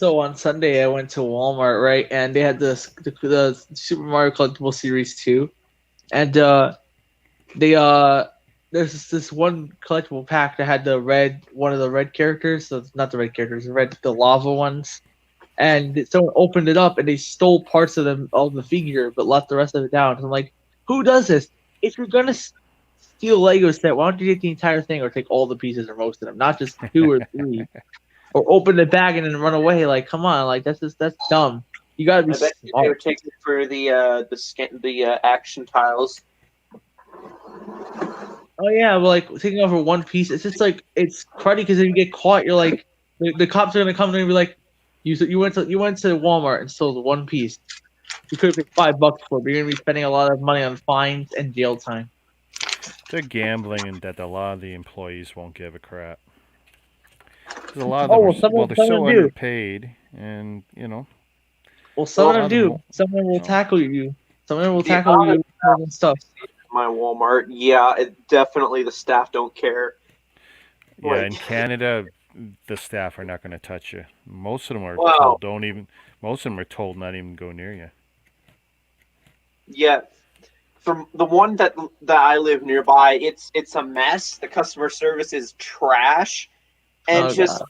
So on Sunday I went to Walmart, right, and they had the Super Mario Collectible Series 2, and they there's this one collectible pack that had one of the red characters, so it's not the red characters, the lava ones, and someone opened it up and they stole parts of the figure but left the rest of it down. And I'm like, who does this? If you're gonna steal Lego set, why don't you take the entire thing or take all the pieces or most of them, not just two or three? Or open the bag and then run away. Like, come on, like that's dumb. You gotta be I bet they smart. were taking it for the action tiles. Oh yeah, but like taking over one piece, it's just like it's cruddy because if you get caught, you're like the cops are gonna come and be like, you went to Walmart and stole one piece. You could have paid $5 for it, but you're gonna be spending a lot of money on fines and jail time. They're gambling, and that a lot of the employees won't give a crap. 'Cause a lot of them they're so underpaid, and Well, some of them Well, do. Some of them will tackle you. Some of them will tackle you and stuff. My Walmart, yeah, definitely the staff don't care. yeah. Like- In Canada, the staff are not going to touch you. Most of them are Wow. told don't even. Most of them are told not even go near you. Yeah, from the one that I live nearby, it's a mess. The customer service is trash, and Oh, just God.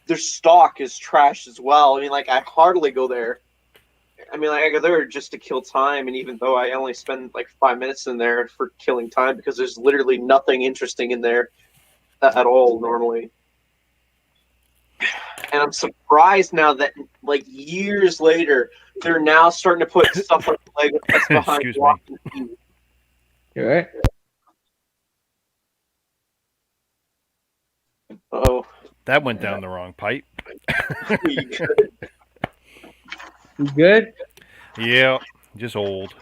their stock is trash as well. I mean, like I hardly go there. I mean, like I go there just to kill time, and even though I only spend like 5 minutes in there for killing time because there's literally nothing interesting in there at all normally. And I'm surprised now that like years later, they're now starting to put stuff like Lego sets behind Excuse me. walking keys. You're right. Oh, That went down the wrong pipe. You good? Yeah, just old.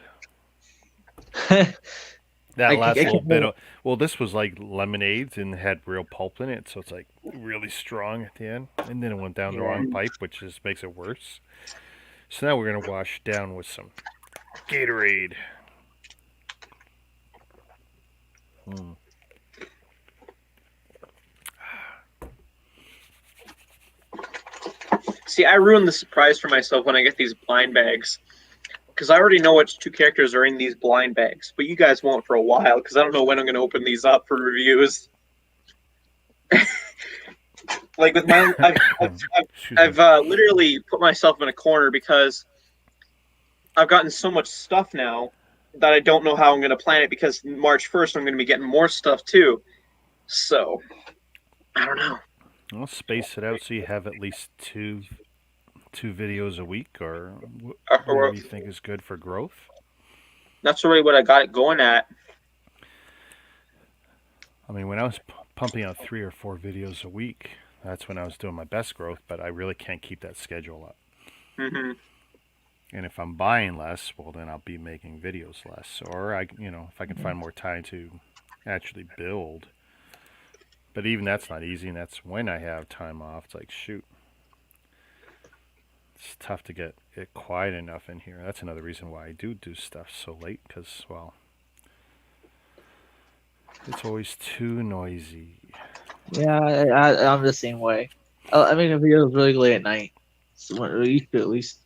That I last can't little bit hold- of well, this was like lemonade and had real pulp in it, so it's like really strong at the end, and then it went down the wrong pipe, which just makes it worse. So now we're gonna wash down with some Gatorade. see, I ruin the surprise for myself when I get these blind bags. Because I already know which two characters are in these blind bags, but you guys won't for a while because I don't know when I'm going to open these up for reviews. Like with my, I've literally put myself in a corner because I've gotten so much stuff now that I don't know how I'm going to plan it. Because March 1st, I'm going to be getting more stuff too. So I don't know. I'll space it out so you have at least two videos a week, or whatever you think is good for growth. That's really what I got it going at. I mean, when I was pumping out 3 or 4 videos a week, that's when I was doing my best growth, but I really can't keep that schedule up. Mm-hmm. And if I'm buying less, well, then I'll be making videos less. Or if I can find more time to actually build. But even that's not easy, and that's when I have time off. It's like, shoot. It's tough to get it quiet enough in here. That's another reason why I do stuff so late, because, well, it's always too noisy. Yeah, I'm the same way. I make videos really late at night. So at least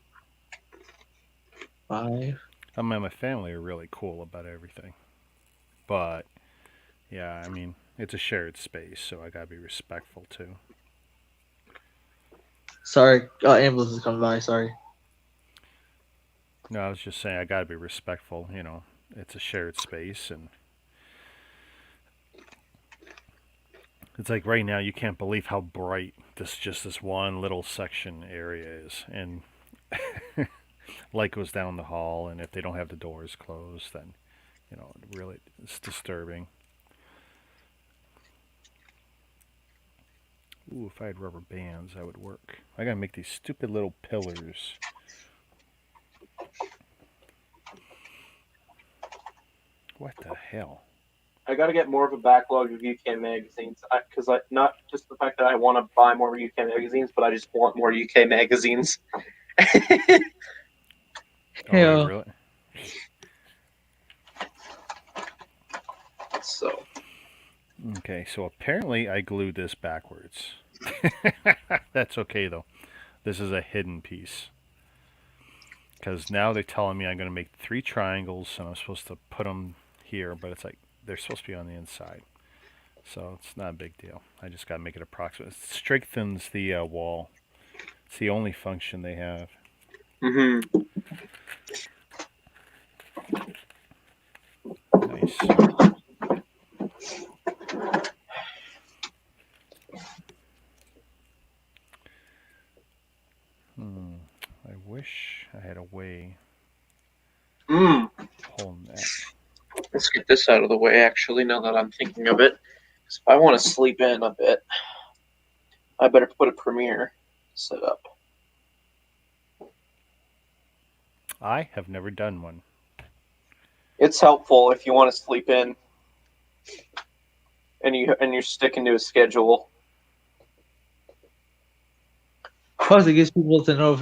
5. I mean, my family are really cool about everything. But, yeah, I mean, it's a shared space, so I gotta be respectful, too. Sorry, ambulance is coming by. Sorry. No, I was just saying I gotta be respectful. It's a shared space, and it's like right now you can't believe how bright this one little section area is, and light goes down the hall, and if they don't have the doors closed, then it really it's disturbing. Ooh, if I had rubber bands, that would work. I gotta make these stupid little pillars. What the hell? I got to get more of a backlog of UK magazines because not just the fact that I want to buy more UK magazines, but I just want more UK magazines. Oh, Yeah. really? So Okay, so apparently I glued this backwards. That's okay though. This is a hidden piece. Because now they're telling me I'm going to make 3 triangles, and I'm supposed to put them here, but it's like they're supposed to be on the inside. So it's not a big deal. I just got to make it approximate. It strengthens the wall. It's the only function they have. Mm-hmm. Nice. I wish I had a way of pulling that. Let's get this out of the way, actually, now that I'm thinking of it. 'Cause if I want to sleep in a bit, I better put a Premiere set up. I have never done one. It's helpful if you want to sleep in and you're sticking to a schedule. Plus, it gives people to know.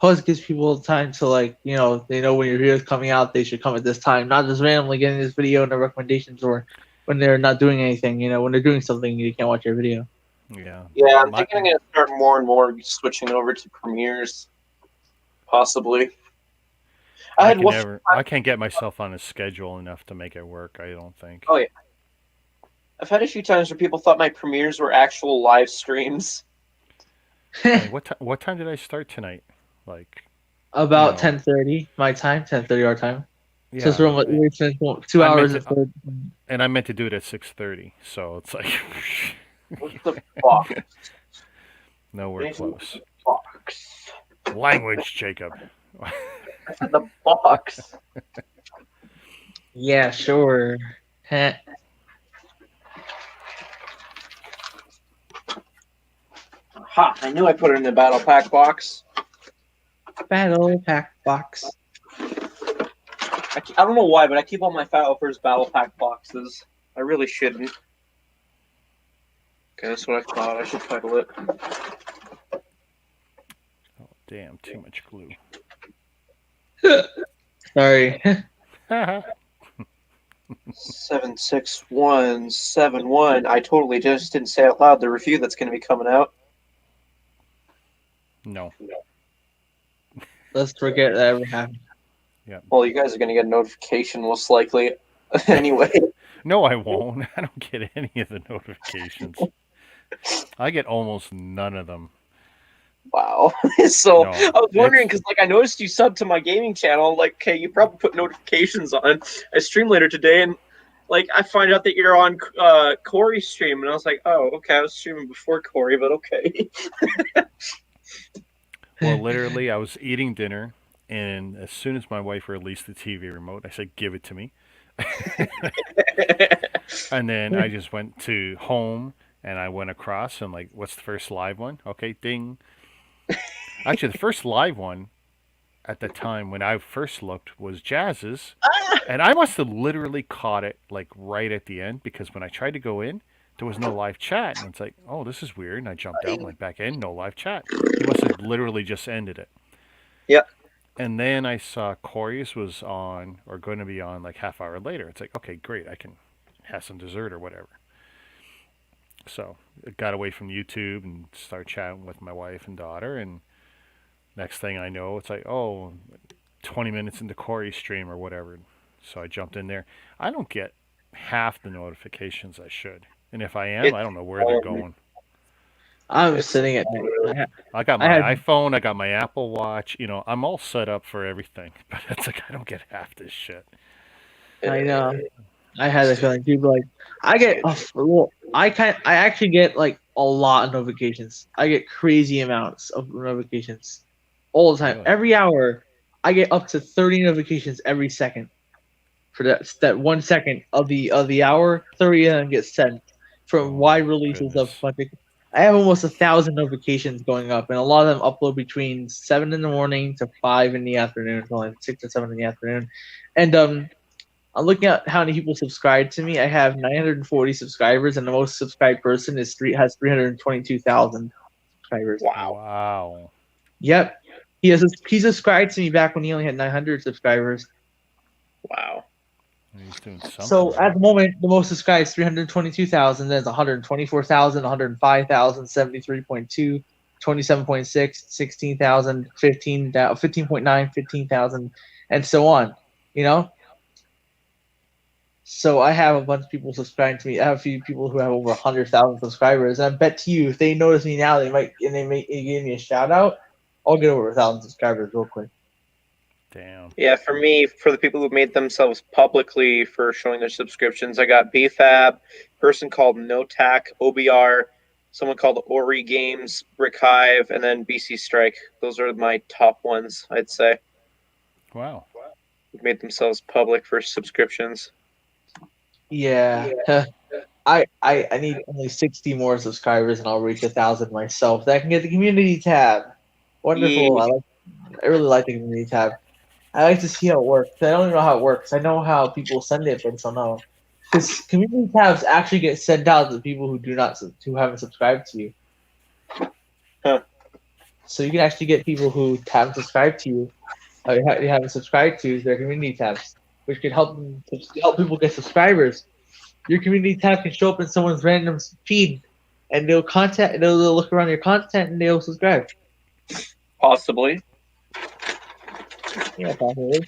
Plus, it gives people time to, like, you know, they know when your video is coming out, they should come at this time, not just randomly getting this video in the recommendations, or when they're not doing anything. You know, when they're doing something, you can't watch your video. Yeah. Yeah, I'm thinking I'm going to start more and more switching over to Premieres, possibly. I can't get myself on a schedule enough to make it work, I don't think. Oh, yeah. I've had a few times where people thought my Premieres were actual live streams. Hey, what time did I start tonight? Like About 10:30 my time, 10:30 our time. Yeah. So we spent 2 hours and 30. And I meant to do it at 6:30, so it's like What the fuck? nowhere close. Box. Language, Jacob. The box. Yeah, sure. Heh. Ha! I knew I put it in the battle pack box. Battle pack box. I don't know why, but I keep all my First battle pack boxes. I really shouldn't. Okay, that's what I thought. I should title it. Oh, damn, too much glue. Sorry. 76171. I totally just didn't say out loud the review that's going to be coming out. No. Let's forget that ever happened. Yeah. Well, you guys are going to get a notification most likely. Anyway. No, I won't. I don't get any of the notifications. I get almost none of them. Wow. So No, I was wondering because, like, I noticed you subbed to my gaming channel. Like, okay, you probably put notifications on. I stream later today, and like, I find out that you're on Corey's stream, and I was like, oh, okay, I was streaming before Corey, but okay. Well, literally, I was eating dinner, and as soon as my wife released the TV remote, I said, "Give it to me." And then I just went to home, and I went across, and like, what's the first live one? Okay, ding. Actually, the first live one at the time when I first looked was Jazz's, and I must have literally caught it like right at the end, because when I tried to go in, there was no live chat, and it's like, oh, this is weird, and I jumped out and went back in, no live chat. He must have literally just ended it. Yeah. And then I saw Corey's was on, or going to be on, like half hour later. It's like, okay, great, I can have some dessert or whatever. So I got away from YouTube and started chatting with my wife and daughter, and next thing I know, it's like, oh, 20 minutes into Corey's stream or whatever. So I jumped in there. I don't get half the notifications I should. And if I am, I don't know where they're going. I was sitting at. I got my iPhone, I got my Apple Watch. You know, I'm all set up for everything. But it's like, I don't get half this shit. I know. I had a feeling too, but like, I get. I actually get like a lot of notifications. I get crazy amounts of notifications all the time. Really? Every hour, I get up to 30 notifications every second. For that 1 second of the hour, 30 of them get sent from wide releases of fucking. I have almost 1,000 notifications going up, and a lot of them upload between 7 in the morning to 5 in the afternoon, so like 6 or 7 in the afternoon. And I'm looking at how many people subscribe to me. I have 940 subscribers, and the most subscribed person has 322,000 subscribers. Wow. Yep. He subscribed to me back when he only had 900 subscribers. Wow. He's doing something. So at the moment, the most subscribed is 322,000. Then it's 124,000, 105,000, 73.2, 27.6, 16,000, 15.9, 15,000, and so on. You know. So I have a bunch of people subscribing to me. I have a few people who have over 100,000 subscribers. And I bet to you, if they notice me now, they might give me a shout out. I'll get over 1,000 subscribers real quick. Damn. Yeah, for me, for the people who made themselves publicly for showing their subscriptions, I got BFAB, person called NoTac, OBR, someone called Ori Games, Brick Hive, and then BC Strike. Those are my top ones, I'd say. Wow. Who made themselves public for subscriptions. Yeah. I need only 60 more subscribers and I'll reach 1,000 myself. That can get the community tab. Wonderful. Yeah. I really like the community tab. I like to see how it works. I don't even know how it works. I know how people send it, but I don't know. Because community tabs actually get sent out to people who haven't subscribed to you. Huh. So you can actually get people who haven't subscribed to you, you haven't subscribed to their community tabs, which can help people get subscribers. Your community tab can show up in someone's random feed, and they'll look around your content and they'll subscribe. Possibly. Yeah, possibly.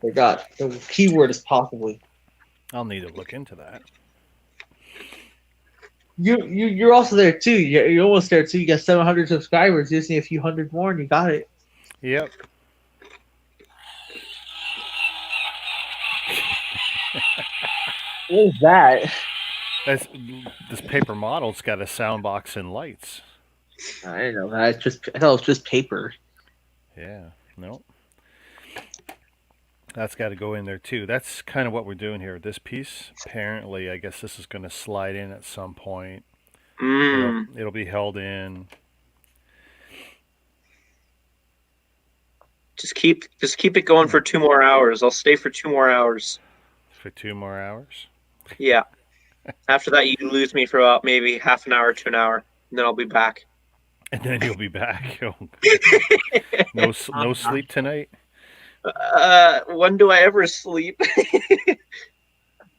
Forgot the keyword is possibly. I'll need to look into that. You're also there too. You're almost there too. You got 700 subscribers. You just need a few hundred more, and you got it. Yep. What is that? This paper model's got a sound box and lights. I didn't know that. I thought it was just paper. Yeah. Nope. That's got to go in there too. That's kind of what we're doing here. This piece, apparently, I guess this is going to slide in at some point. It'll be held in. Just keep it going for 2 more hours. I'll stay for 2 more hours. For 2 more hours? Yeah. After that, you lose me for about maybe half an hour to an hour, and then I'll be back. And then you'll be back. No sleep tonight? When do I ever sleep?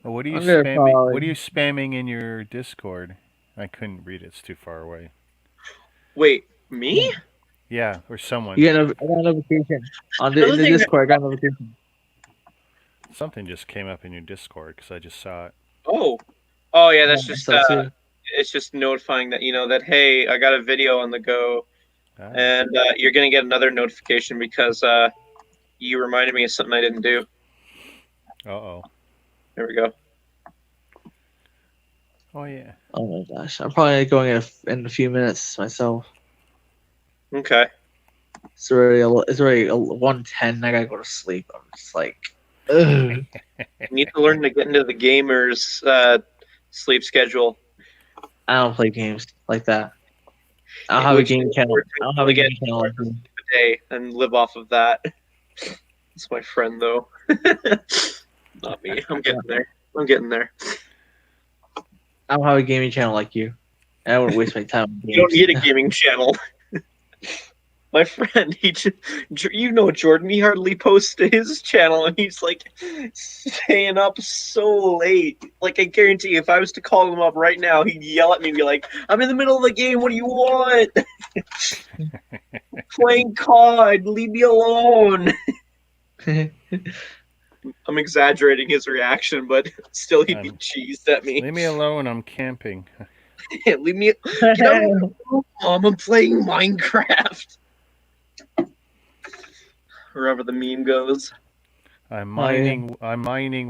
What are you spamming? What are you spamming in your Discord? I couldn't read it. It's too far away. Wait, me? Yeah, or someone. You got a notification on the Discord. I got a notification. Something just came up in your Discord because I just saw it. Oh, yeah. That's just it's just notifying that that hey, I got a video on the go, and you're gonna get another notification because you reminded me of something I didn't do. Uh-oh. There we go. Oh yeah. Oh my gosh, I'm probably going in a few minutes myself. Okay. It's already 1:10. I gotta go to sleep. I'm just like, ugh. You need to learn to get into the gamers' sleep schedule. I don't play games like that. I don't have a game channel. I don't have a game channel. A day and live off of that. It's my friend though. Not me. I'm getting there. I don't have a gaming channel like you. I wouldn't waste my time. You don't need a gaming channel. My friend, Jordan, he hardly posts to his channel, and he's like staying up so late. Like, I guarantee you, if I was to call him up right now, he'd yell at me and be like, "I'm in the middle of the game. What do you want? Playing COD. Leave me alone." I'm exaggerating his reaction, but still, he'd be cheesed at me. Leave me alone. I'm camping. Leave me. Get out of the room, Mom. I'm playing Minecraft. Wherever the meme goes. I'm mining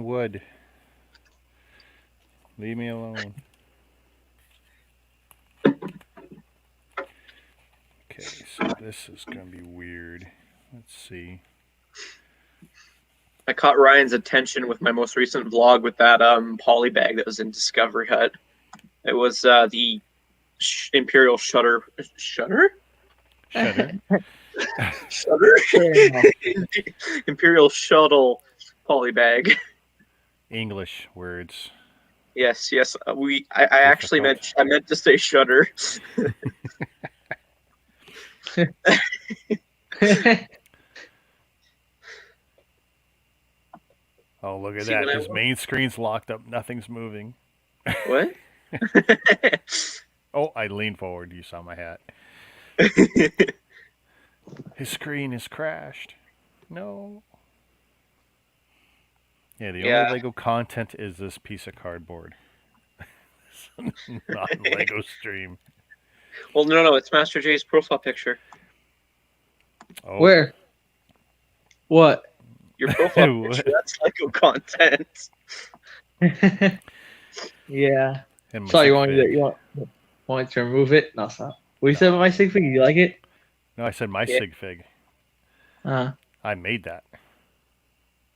wood. Leave me alone. Okay, so this is gonna be weird. Let's see. I caught Ryan's attention with my most recent vlog with that poly bag that was in Discovery Hut. It was the Imperial Shutter. Shutter? Imperial Shuttle poly bag. English words. Yes. I actually meant to say shutter. Oh, look at that. His main screen's locked up. Nothing's moving. What? Oh, I leaned forward. You saw my hat. His screen is crashed. No. Yeah, the only Yeah. Lego content is this piece of cardboard. Not Lego stream. Well, no, it's Master J's profile picture. Oh. Where? What? Your profile picture, that's Lego content. Yeah. And my So you sig want me fig. to, want me to remove it? No, stop. What you said about my sig fig? You like it? No, I said my Yeah. sig fig. Uh, I made that.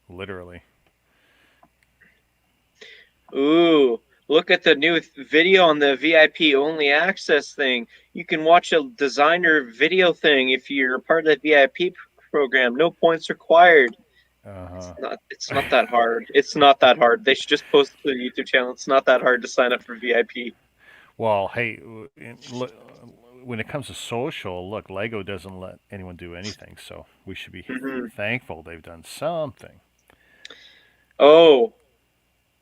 Literally. Ooh, look at the new video on the VIP only access thing. You can watch a designer video thing if you're part of the VIP program. No points required. Uh-huh. It's not that hard. It's not that hard. They should just post it to their YouTube channel. It's not that hard to sign up for VIP. Well, hey, when it comes to social, look, Lego doesn't let anyone do anything, so we should be thankful they've done something. Oh,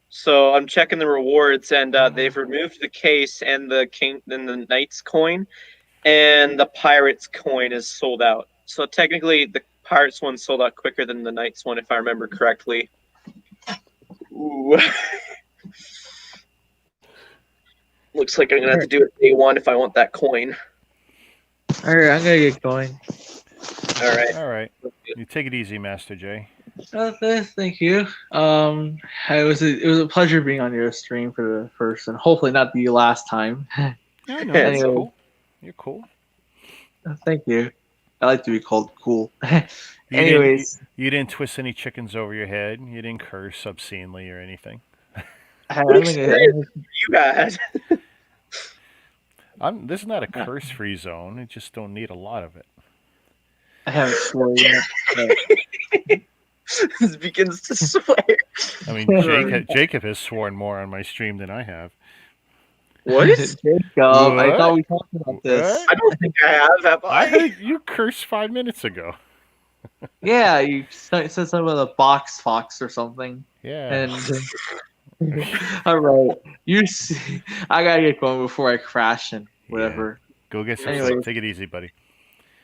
so I'm checking the rewards, and they've removed the case and the king and the knight's coin, and the pirate's coin is sold out. So technically, the pirate's one sold out quicker than the knight's one, if I remember correctly. Ooh. Looks like I'm gonna have to do it day one if I want that coin. all right, I'm gonna get going. All right. All right. You take it easy, Master J. Thank you. It was a pleasure being on your stream for the first and hopefully not the last time. No, no, It's you're Anyway. cool. You're cool. Thank you. I like to be called cool. You Anyways, you didn't twist any chickens over your head. You didn't curse obscenely or anything. What experience you had? This is not a curse-free zone. I just don't need a lot of it. I haven't sworn yet. This begins to swear. I mean, Jacob has sworn more on my stream than I have. What? Jacob, I thought we talked about this. What? I don't think I have I I? heard you curse 5 minutes ago. Yeah, you said something about a box fox or something. Yeah. And all right, I gotta get going before I crash and whatever. Go get some Anyways. sleep. Take it easy, buddy.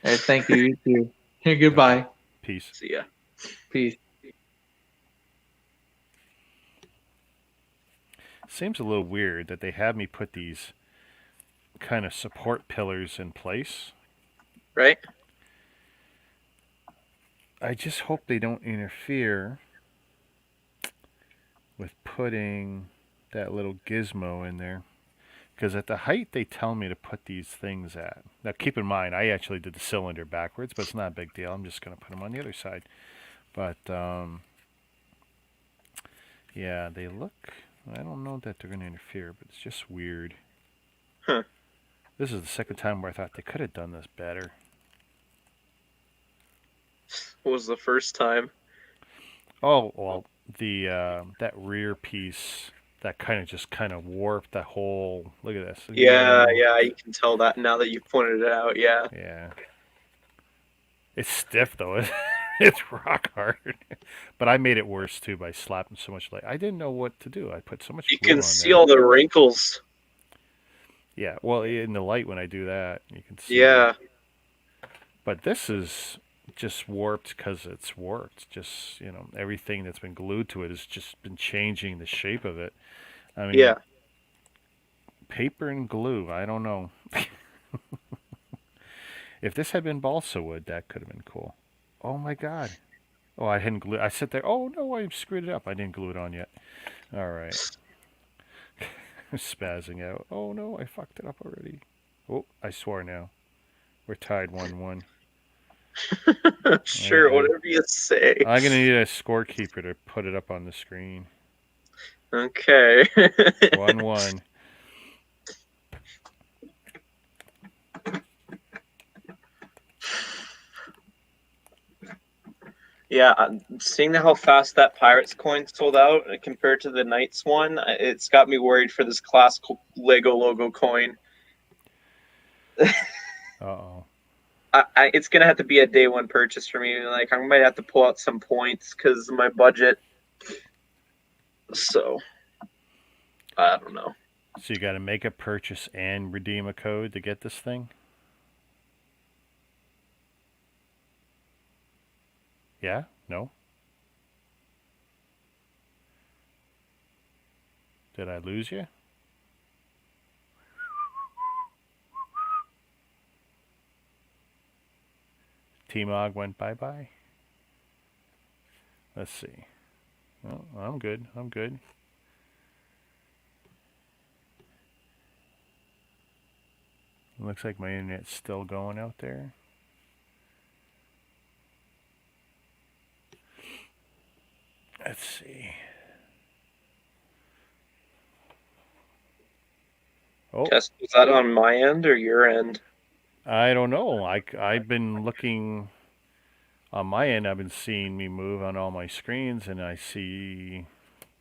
All right, thank you. You too. Hey, goodbye. Peace. See ya. Peace. Seems a little weird that they have me put these kind of support pillars in place. Right? I just hope they don't interfere with putting that little gizmo in there. Because at the height they tell me to put these things at. Now keep in mind, I actually did the cylinder backwards, but it's not a big deal. I'm just going to put them on the other side. But, yeah, they look... I don't know that they're going to interfere, but it's just weird. Huh. This is the second time where I thought they could have done this better. What was the first time? Oh, well, the that rear piece that kind of warped the whole. Look at this. Yeah, you can tell that now that you pointed it out. Yeah. Yeah. It's stiff though. It's rock hard. But I made it worse too by slapping so much light. I didn't know what to do. I put so much. You glue can on see there. all the wrinkles. Yeah. Well, in the light when I do that, you can see. Yeah. But this is just warped because it's warped. Just everything that's been glued to it has just been changing the shape of it. I mean, Yeah. Paper and glue. I don't know. If this had been balsa wood, that could have been cool. Oh my god. Oh, I hadn't glued. I sit there. Oh no, I screwed it up. I didn't glue it on yet. All right. Spazzing out. Oh no, I fucked it up already. Oh, I swore now. We're tied 1-1. Sure, whatever you say. I'm gonna need a scorekeeper to put it up on the screen. Okay. 1-1. Yeah, seeing how fast that Pirates coin sold out compared to the Knights one, it's got me worried for this classical Lego logo coin. Uh-oh. It's gonna have to be a day one purchase for me. Like, I might have to pull out some points because of my budget. So, I don't know. So you got to make a purchase and redeem a code to get this thing? Yeah? No? Did I lose you? T-Mog went bye-bye. Let's see. Oh, I'm good. I'm good. Looks like my internet's still going out there. Let's see. Oh, Just is that on my end or your end? I don't know. I've been looking on my end. I've been seeing me move on all my screens, and I see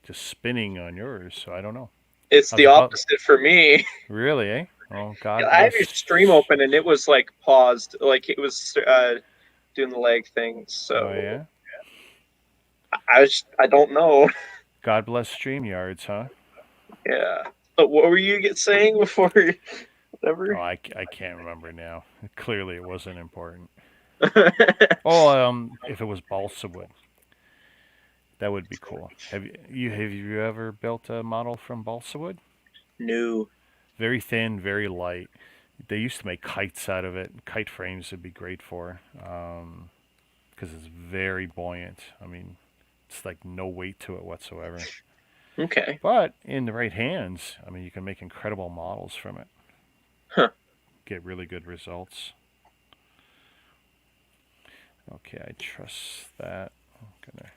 just spinning on yours. So I don't know. It's I was the about opposite for me. really, eh? Oh, God I have bless. your stream open and it was like paused, like it was doing the leg thing. So Oh yeah. I don't know. God bless StreamYards, huh? Yeah. But what were you saying before? Oh, Whatever. I can't remember now. Clearly, it wasn't important. No. Oh, if it was balsa wood, that would be cool. Have you ever built a model from balsa wood? Very thin, very light. They used to make kites out of it. Kite frames would be great for, because it's very buoyant. I mean, it's like no weight to it whatsoever. Okay. But in the right hands, I mean, you can make incredible models from it. Huh. Get really good results. Okay, I trust that. I'm gonna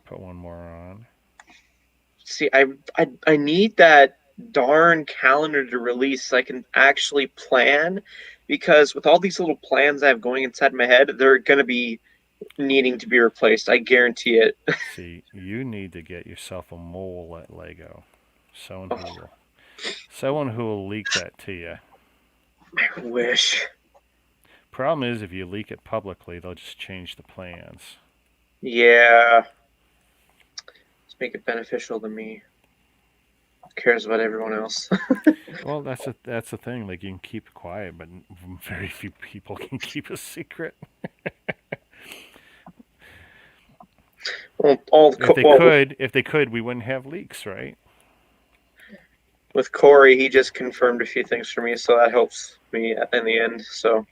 put one more on. See, I need that darn calendar to release so I can actually plan, because with all these little plans I have going inside my head, they're gonna be needing to be replaced. I guarantee it. See, you need to get yourself a mole at Lego. Someone Oh, who will leak that to you. I wish. Problem is, if you leak it publicly, they'll just change the plans. Yeah. Let's make it beneficial to me. Who cares about everyone else? Well, that's the thing. Like you can keep it quiet, but very few people can keep a secret. Well, If they could, we wouldn't have leaks, right? with Corey, he just confirmed a few things for me, so that helps me in the end. So,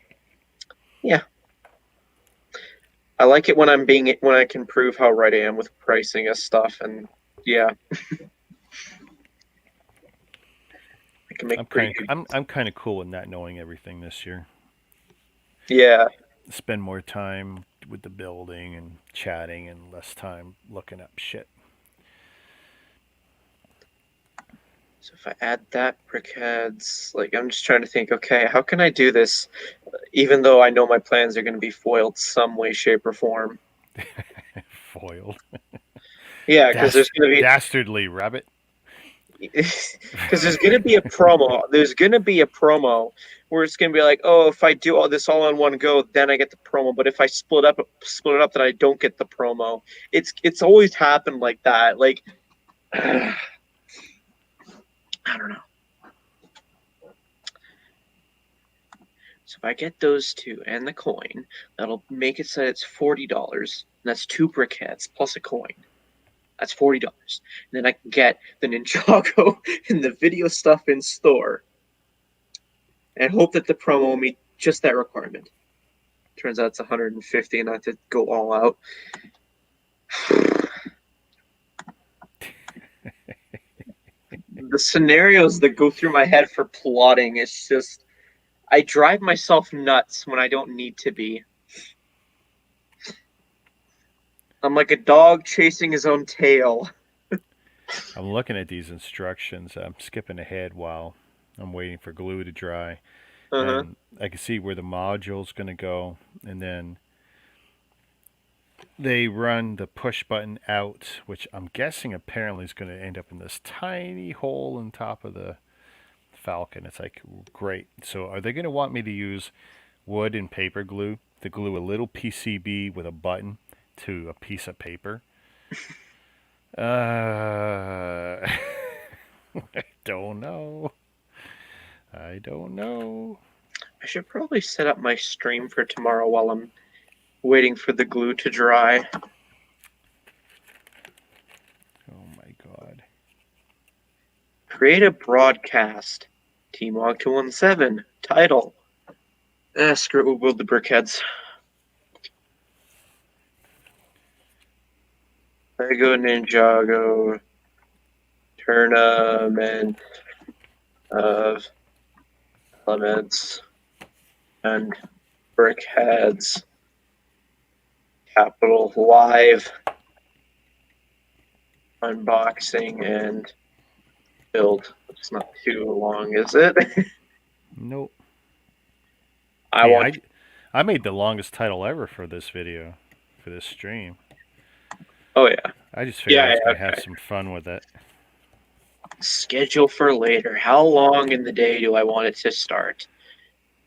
yeah, I like it when I can prove how right I am with pricing of stuff, and yeah, I can make pretty good. I'm kind of cool with not knowing everything this year. Yeah. Spend more time with the building and chatting, and less time looking up shit. So if I add that brickheads, like I'm just trying to think, okay, how can I do this, even though I know my plans are going to be foiled some way, shape, or form? Foiled. Yeah, because there's going to be Dastardly rabbit. because there's going to be a promo. There's going to be a promo where it's going to be like, oh, if I do all this all in one go, then I get the promo. But if I split it up, then I don't get the promo. It's always happened like that. Like, I don't know. So if I get those two and the coin, that'll make it so it's $40. And that's 2 brickheads plus a coin. That's $40. And then I can get the Ninjago and the video stuff in store. And hope that the promo will meet just that requirement. Turns out it's 150 and I have to go all out. The scenarios that go through my head for plotting, it's just I drive myself nuts when I don't need to be. I'm like a dog chasing his own tail. I'm looking at these instructions. I'm skipping ahead while I'm waiting for glue to dry. Uh-huh. And I can see where the module's going to go, and then they run the push button out, which I'm guessing apparently is going to end up in this tiny hole on top of the Falcon. It's like, great. So are they going to want me to use wood and paper glue to glue a little PCB with a button to a piece of paper? I don't know. I don't know. I should probably set up my stream for tomorrow while I'm Waiting for the glue to dry. Oh my god. Create a broadcast. T-Mog 217. Title. Screw it, we'll build the brickheads. Lego Ninjago Tournament of Elements and Brickheads. Capital Live. Unboxing and build. It's not too long, is it? Nope. I made the longest title ever for this video, for this stream. Oh yeah. I just figured I was going to okay. have some fun with it. Schedule for later. How long in the day do I want it to start?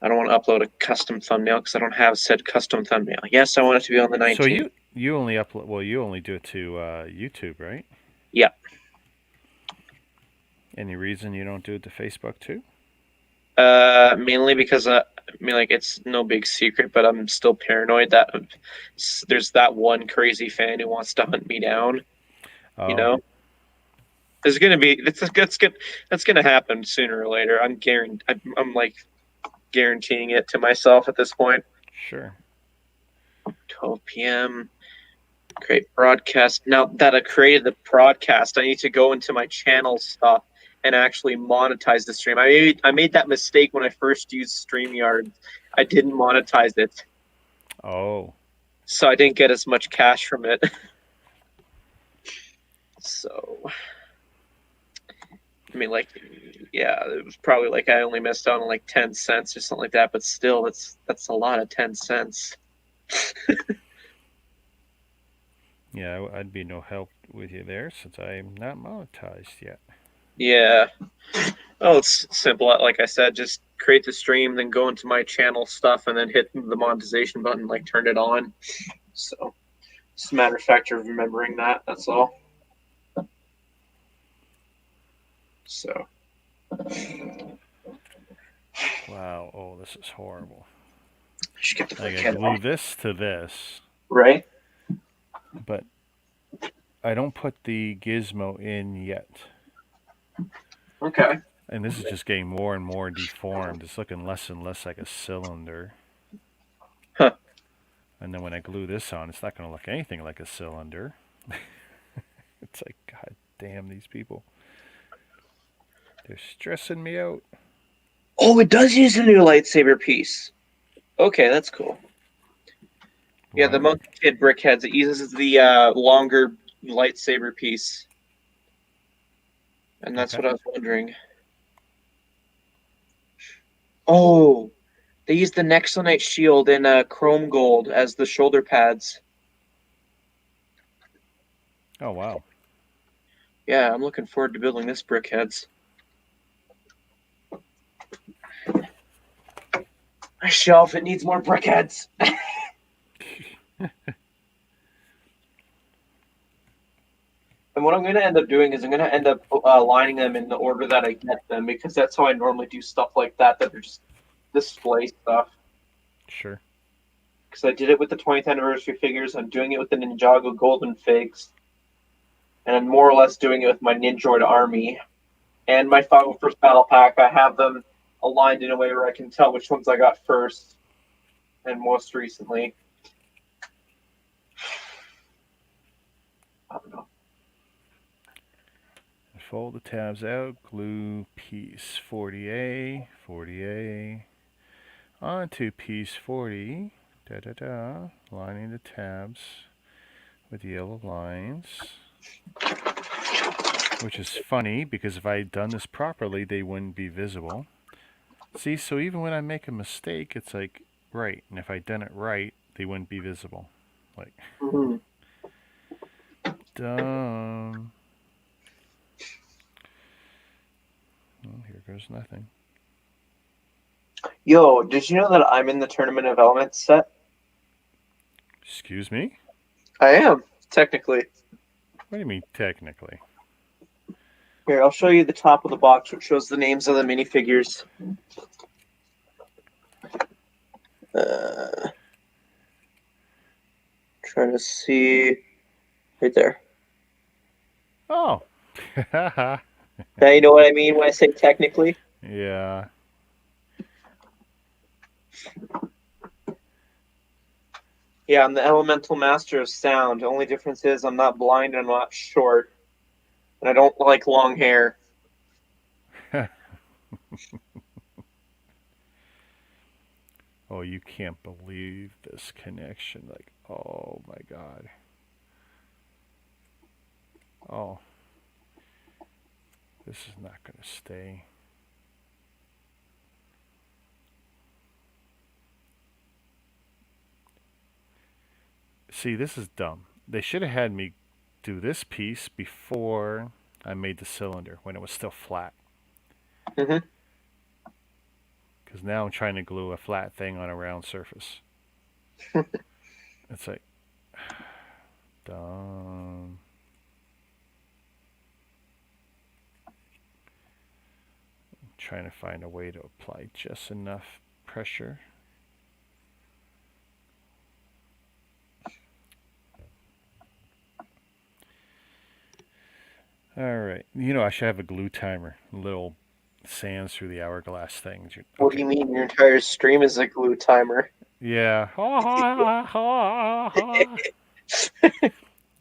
I don't want to upload a custom thumbnail because I don't have said custom thumbnail. Yes, I want it to be on the 19th. So you only upload. Well, you only do it to YouTube, right? Yeah. Any reason you don't do it to Facebook too? Mainly because it's no big secret, but I'm still paranoid that there's that one crazy fan who wants to hunt me down. Oh. You know, there's gonna be that's gonna happen sooner or later. I'm guaranteeing it to myself at this point. Sure. 12 p.m. Create broadcast. Now that I created the broadcast, I need to go into my channel stuff and actually monetize the stream. I made that mistake when I first used StreamYard. I didn't monetize it. Oh. So I didn't get as much cash from it. So, I mean, it was probably I only missed out on 10 cents or something like that, but still, that's a lot of 10 cents. Yeah, I'd be no help with you there since I'm not monetized yet. Yeah. Oh, it's simple. Like I said, just create the stream, then go into my channel stuff, and then hit the monetization button, turn it on. So, it's a matter of fact of remembering that. That's all. So. Wow. Oh, this is horrible. I should get the I gotta glue this to this. Right? But I don't put the gizmo in yet. Okay. And this is just getting more and more deformed. It's looking less and less like a cylinder. Huh. And then when I glue this on, it's not going to look anything like a cylinder. It's like, god damn these people. They're stressing me out. Oh, it does use a new lightsaber piece. Okay, that's cool. Yeah, the Monkey Kid brickheads, it uses the longer lightsaber piece. And that's what I was wondering. Oh, they used the Nexonite shield in chrome gold as the shoulder pads. Oh, wow. Yeah, I'm looking forward to building this brickheads. My shelf, it needs more brickheads. And what I'm going to end up doing is I'm going to end up lining them in the order that I get them, because that's how I normally do stuff like that are just display stuff. Sure. Because I did it with the 20th anniversary figures, I'm doing it with the Ninjago Golden Figs, and I'm more or less doing it with my Ninjoid army. And my 501st Battle Pack, I have them aligned in a way where I can tell which ones I got first and most recently. I don't know. Fold the tabs out, glue piece 40A, 40A, onto piece 40, lining the tabs with yellow lines. Which is funny, because if I had done this properly, they wouldn't be visible. See, so even when I make a mistake, it's right. And if I'd done it right, they wouldn't be visible. Dumb. Well, here goes nothing. Yo, did you know that I'm in the Tournament of Elements set? Excuse me? I am, technically. What do you mean, technically? Here, I'll show you the top of the box, which shows the names of the minifigures. trying to see right there. Oh. Now you know what I mean when I say technically? Yeah. Yeah, I'm the elemental master of sound. The only difference is I'm not blind and I'm not short. And I don't like long hair. Oh, you can't believe this connection. Like, oh my God. Oh. This is not going to stay. See, this is dumb. They should have had me do this piece before I made the cylinder, when it was still flat. Mm-hmm. Because now I'm trying to glue a flat thing on a round surface. It's like, dumb. I'm trying to find a way to apply just enough pressure. All right. You know, I should have a glue timer. Little sands through the hourglass things. What do you mean your entire stream is a glue timer? Yeah.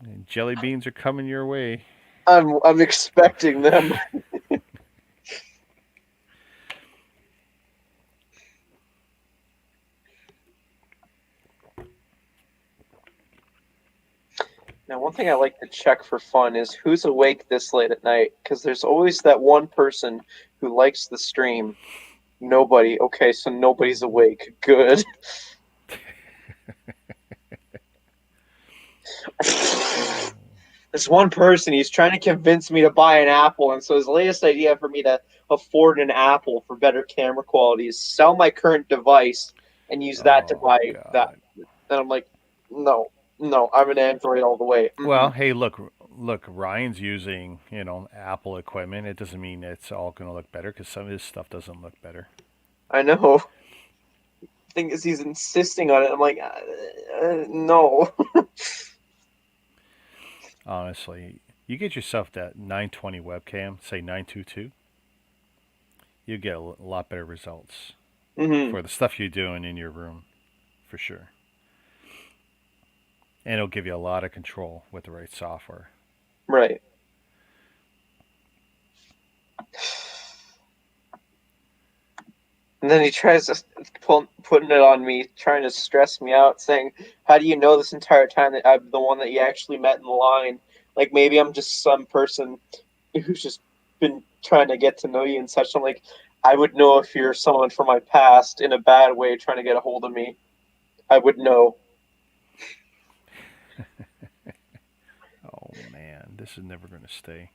And jelly beans are coming your way. I'm expecting them. Now, one thing I like to check for fun is who's awake this late at night, because there's always that one person who likes the stream. Nobody. Okay, so nobody's awake. Good. This one person, he's trying to convince me to buy an Apple, and so his latest idea for me to afford an Apple for better camera quality is sell my current device and use that to Oh, buy that. God. And I'm like, no, I'm an Android all the way. Well, hey, look, Ryan's using, Apple equipment. It doesn't mean it's all going to look better, because some of his stuff doesn't look better. I know. The thing is, he's insisting on it. I'm like, no. Honestly, you get yourself that 920 webcam, say 922, you get a lot better results for the stuff you're doing in your room, for sure. And it'll give you a lot of control with the right software. Right. And then he tries to putting it on me, trying to stress me out, saying, "How do you know this entire time that I'm the one that you actually met in the line? Like maybe I'm just some person who's just been trying to get to know you and such." I'm like, I would know if you're someone from my past in a bad way trying to get a hold of me. I would know. Oh man, this is never going to stay.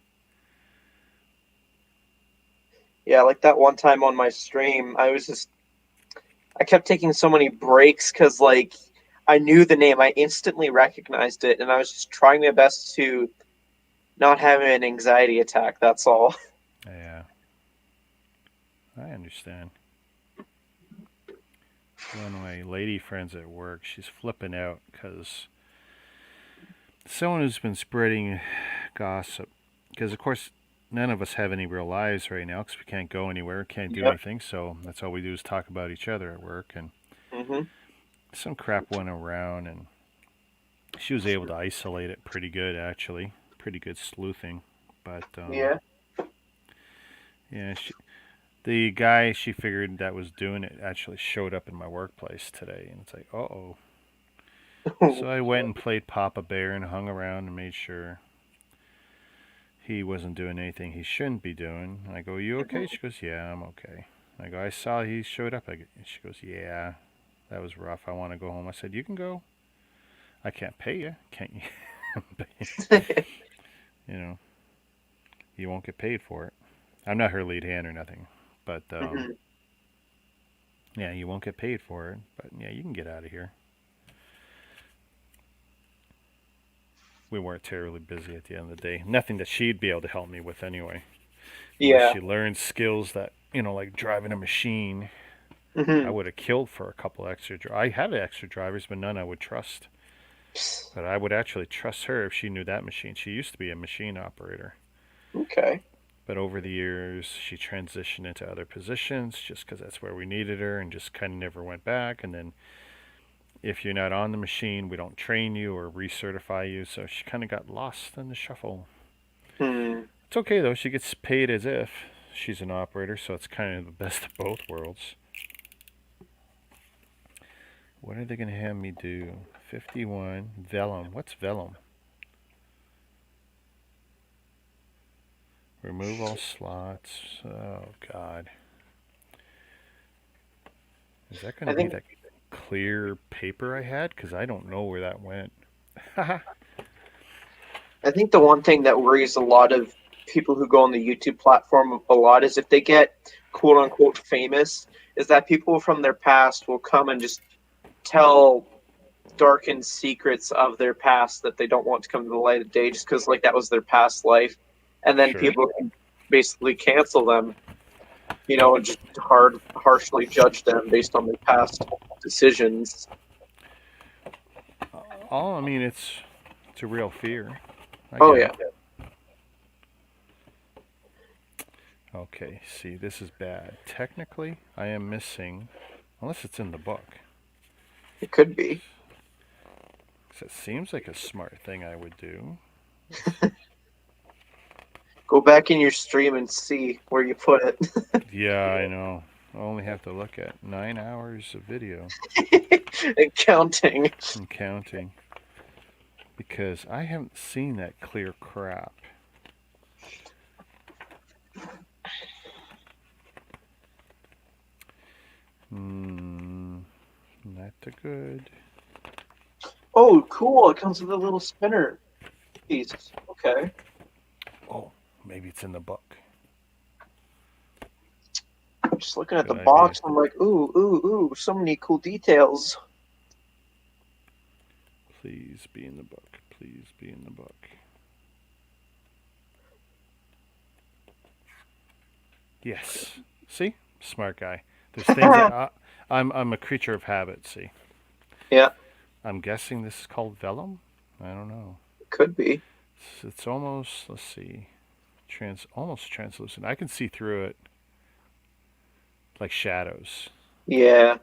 Yeah, like that one time on my stream, I kept taking so many breaks because, like, I knew the name. I instantly recognized it, and I was just trying my best to not have an anxiety attack, that's all. Yeah. I understand. One of my lady friends at work, she's flipping out because someone who's been spreading gossip. Because, of course, none of us have any real lives right now because we can't go anywhere, can't do anything. So that's all we do is talk about each other at work. And some crap went around, and she was able to isolate it pretty good, actually. Pretty good sleuthing. But, yeah, the guy she figured that was doing it actually showed up in my workplace today. And it's like, uh-oh. So I went and played Papa Bear and hung around and made sure he wasn't doing anything he shouldn't be doing. And I go, you okay? She goes, yeah, I'm okay. I go, I saw he showed up. She goes, yeah, that was rough. I want to go home. I said, you can go. I can't pay you. Can't you? You won't get paid for it. I'm not her lead hand or nothing. But, yeah, you won't get paid for it. But, yeah, you can get out of here. We weren't terribly busy at the end of the day. Nothing that she'd be able to help me with anyway. Unless she learned skills that, like driving a machine, I would have killed for a couple extra. I have extra drivers, but none I would trust. But I would actually trust her if she knew that machine. She used to be a machine operator. Okay. But over the years, she transitioned into other positions just because that's where we needed her and just kind of never went back. And then if you're not on the machine, we don't train you or recertify you. So she kind of got lost in the shuffle. Hmm. It's okay, though. She gets paid as if she's an operator, so it's kind of the best of both worlds. What are they going to have me do? 51. Vellum. What's vellum? Remove all slots. Oh, God. Is that going I to be think that clear paper I had? Because I don't know where that went. I think the one thing that worries a lot of people who go on the YouTube platform a lot is if they get quote unquote famous, is that people from their past will come and just tell darkened secrets of their past that they don't want to come to the light of day just because like that was their past life, and then Sure. people can basically cancel them, and just harshly judge them based on their past decisions. I mean, it's a real fear. I Oh get yeah, it. Okay, see, this is bad. Technically, I am missing, unless it's in the book. it could be. 'Cause it seems like a smart thing I would do. Go back in your stream and see where you put it. Yeah, I know. I only have to look at 9 hours of video And counting. and counting. Because I haven't seen that clear crap. Not too good. Oh, cool! It comes with a little spinner piece. Okay. Oh, maybe it's in the book. Just looking at the Good box, idea. I'm like, ooh, ooh, ooh! So many cool details. Please be in the book. Please be in the book. Yes. See? Smart guy. There's things that I'm a creature of habit, see. Yeah, I'm guessing this is called vellum? I don't know. it could be. It's almost, let's see, almost translucent. I can see through it like shadows. Yeah.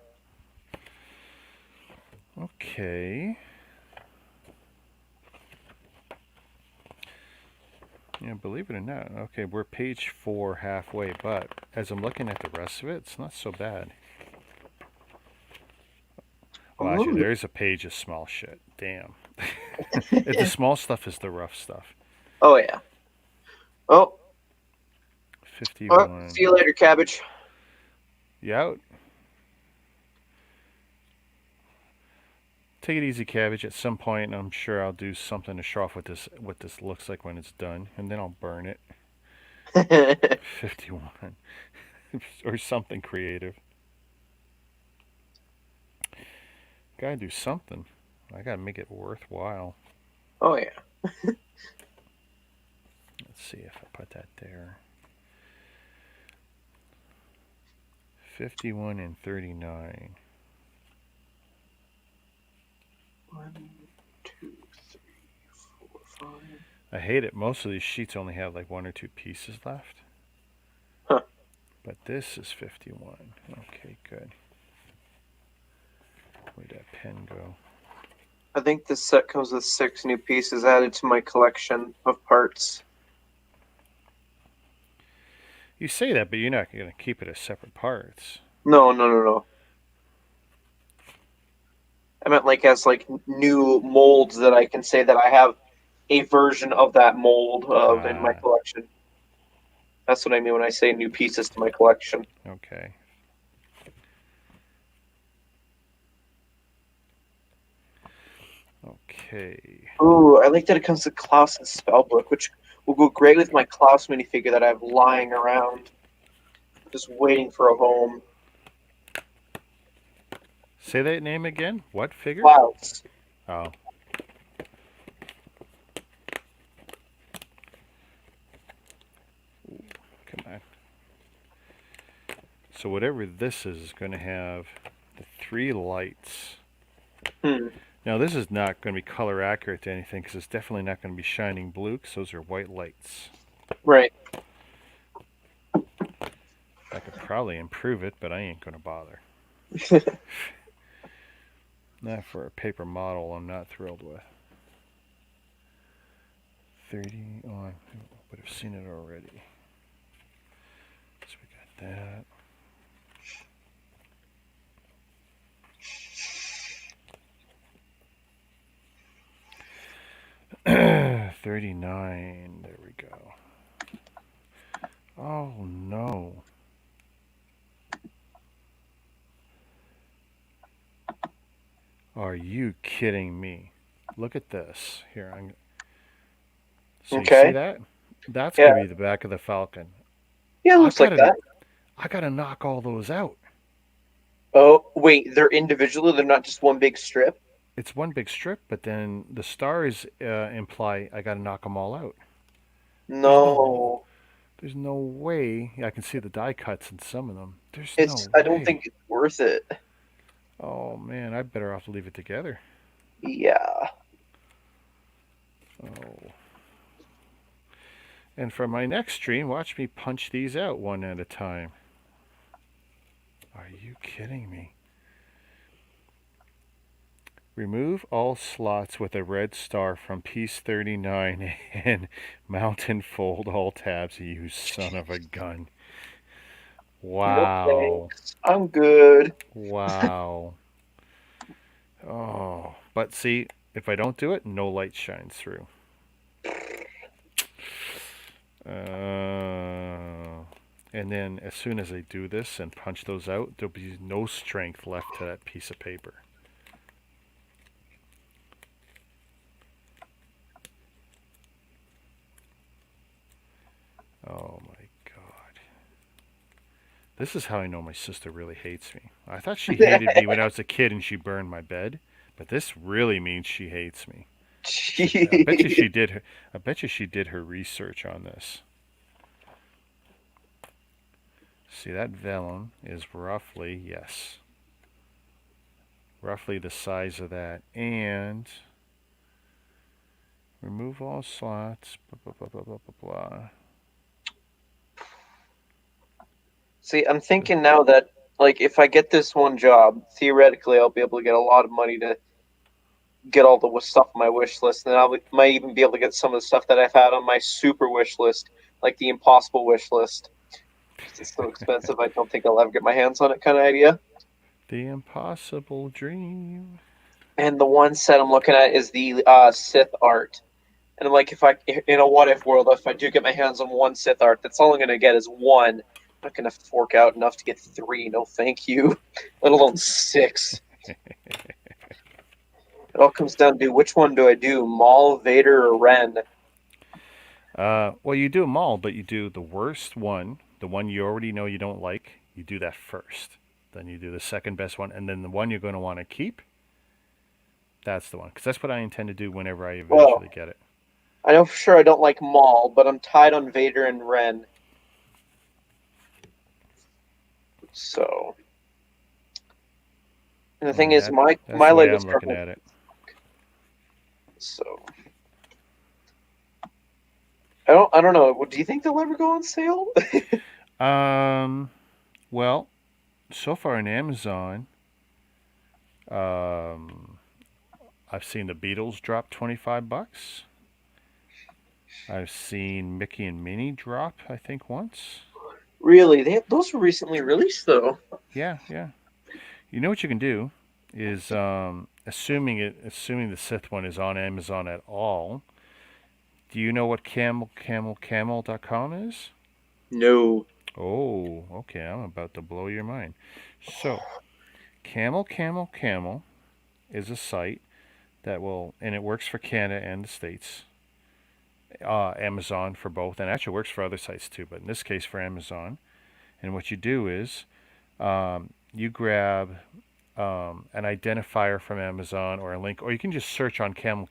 Okay. Yeah, believe it or not. Okay, we're page 4 halfway, but as I'm looking at the rest of it, it's not so bad. Well, actually, Ooh. there is a page of small shit. Damn. The small stuff is the rough stuff. Oh yeah. Oh, 51. see you later, cabbage. You out? Take it easy, cabbage. At some point, I'm sure I'll do something to show off what this looks like when it's done, and then I'll burn it. 51. Or something creative. Gotta do something. I gotta make it worthwhile. Oh yeah. Let's see if I put that there. 51 and 39. 1, 2, 3, 4, 5. I hate it. Most of these sheets only have like 1 or 2 pieces left. Huh. But this is 51. Okay, good. Where'd that pen go? I think this set comes with 6 new pieces added to my collection of parts. You say that, but you're not going to keep it as separate parts. No, no, no, no. I meant like as like new molds that I can say that I have a version of that mold of in my collection. That's what I mean when I say new pieces to my collection. Okay. Okay. Ooh, I like that it comes with Klaus's spellbook, which will go great with my Klaus minifigure that I have lying around, just waiting for a home. Say that name again. What figure? Klaus. Oh. Ooh, come on. So whatever this is going to have the 3 lights. Hmm. Now this is not going to be color accurate to anything because it's definitely not going to be shining blue because those are white lights. Right. I could probably improve it, but I ain't going to bother. Not for a paper model I'm not thrilled with. 30, oh, I would have seen it already. So we got that. $39, there we go. Oh no. Are you kidding me? Look at this. Here, so you see Okay. that? That's Yeah. gonna be the back of the Falcon. Yeah, it looks like that. I gotta knock all those out. Oh, wait, they're individually, they're not just one big strip? It's one big strip, but then the stars imply I gotta knock them all out. No. There's no way. I can see the die cuts in some of them. There's no I don't way. think it's worth it. Oh man, I better off to leave it together. Yeah. Oh. And for my next stream, watch me punch these out one at a time. Are you kidding me? Remove all slots with a red star from piece 39 and mount and fold all tabs, you son of a gun. Wow. No thanks. I'm good. Wow. Oh, but see, if I don't do it, no light shines through. And then as soon as I do this and punch those out, there'll be no strength left to that piece of paper. Oh my God. This is how I know my sister really hates me. I thought she hated me when I was a kid and she burned my bed, but this really means she hates me. I bet you she did her research on this. See, that vellum is roughly, yes, roughly the size of that. And remove all slots, blah, blah, blah, blah, blah, blah. See, I'm thinking now that, like, if I get this one job, theoretically, I'll be able to get a lot of money to get all the stuff on my wish list, and might even be able to get some of the stuff that I've had on my super wish list, like the impossible wish list. It's so expensive, I don't think I'll ever get my hands on it, kind of idea. The impossible dream. And the one set I'm looking at is the Sith art. And I'm like, in a what if world, if I do get my hands on one Sith art, that's all I'm going to get is one. I'm not going to fork out enough to get 3. No, thank you. Let alone 6. It all comes down to which one do I do, Maul, Vader, or Ren? Well, you do them all, but you do the worst one, the one you already know you don't like, you do that first. Then you do the second best one, and then the one you're going to want to keep, that's the one. Because that's what I intend to do whenever I eventually get it. I know for sure I don't like Maul, but I'm tied on Vader and Ren. So, and the thing is, my leg is looking at it. So, I don't know. Do you think they'll ever go on sale? Well, so far on Amazon, I've seen the Beatles drop $25. I've seen Mickey and Minnie drop, I think, once. Really? Those were recently released, though. Yeah. You know what you can do is, assuming the Sith one is on Amazon at all. Do you know what camel.com is? No. Oh, okay. I'm about to blow your mind. So, Camel is a site that and it works for Canada and the States. Amazon for both, and actually works for other sites too, but in this case for Amazon. And what you do is you grab an identifier from Amazon or a link, or you can just search on camel,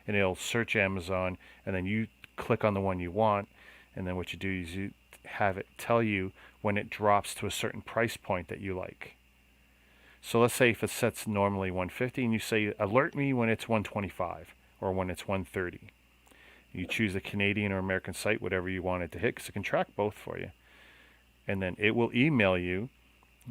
and it'll search Amazon, and then you click on the one you want, and then what you do is you have it tell you when it drops to a certain price point that you like. So let's say if it sets normally 150 and you say alert me when it's 125 or when it's 130. You choose a Canadian or American site, whatever you want it to hit, because it can track both for you. And then it will email you,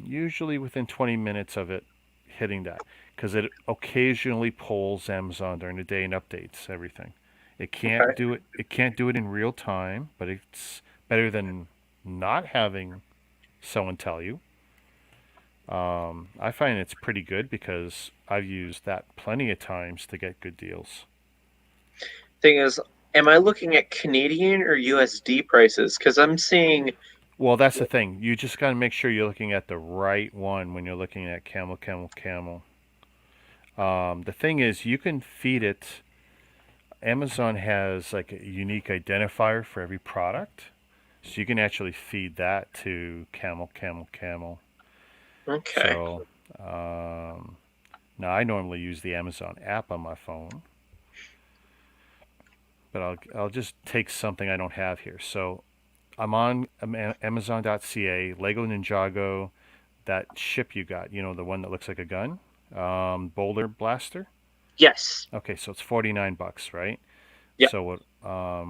usually within 20 minutes of it hitting that, because it occasionally polls Amazon during the day and updates everything. It can't Okay. do it. It can't do it in real time, but it's better than not having someone tell you. I find it's pretty good because I've used that plenty of times to get good deals. Thing is, am I looking at Canadian or USD prices? Because I'm seeing. Well, that's the thing. You just got to make sure you're looking at the right one when you're looking at camel, camel, camel. The thing is, you can feed it. Amazon has like a unique identifier for every product. So you can actually feed that to camel, camel, camel. Okay. So now I normally use the Amazon app on my phone. But I'll just take something I don't have here. So I'm on Amazon.ca, Lego Ninjago, that ship you got, the one that looks like a gun, Boulder Blaster. Yes. Okay, so it's $49, right? Yep. So what?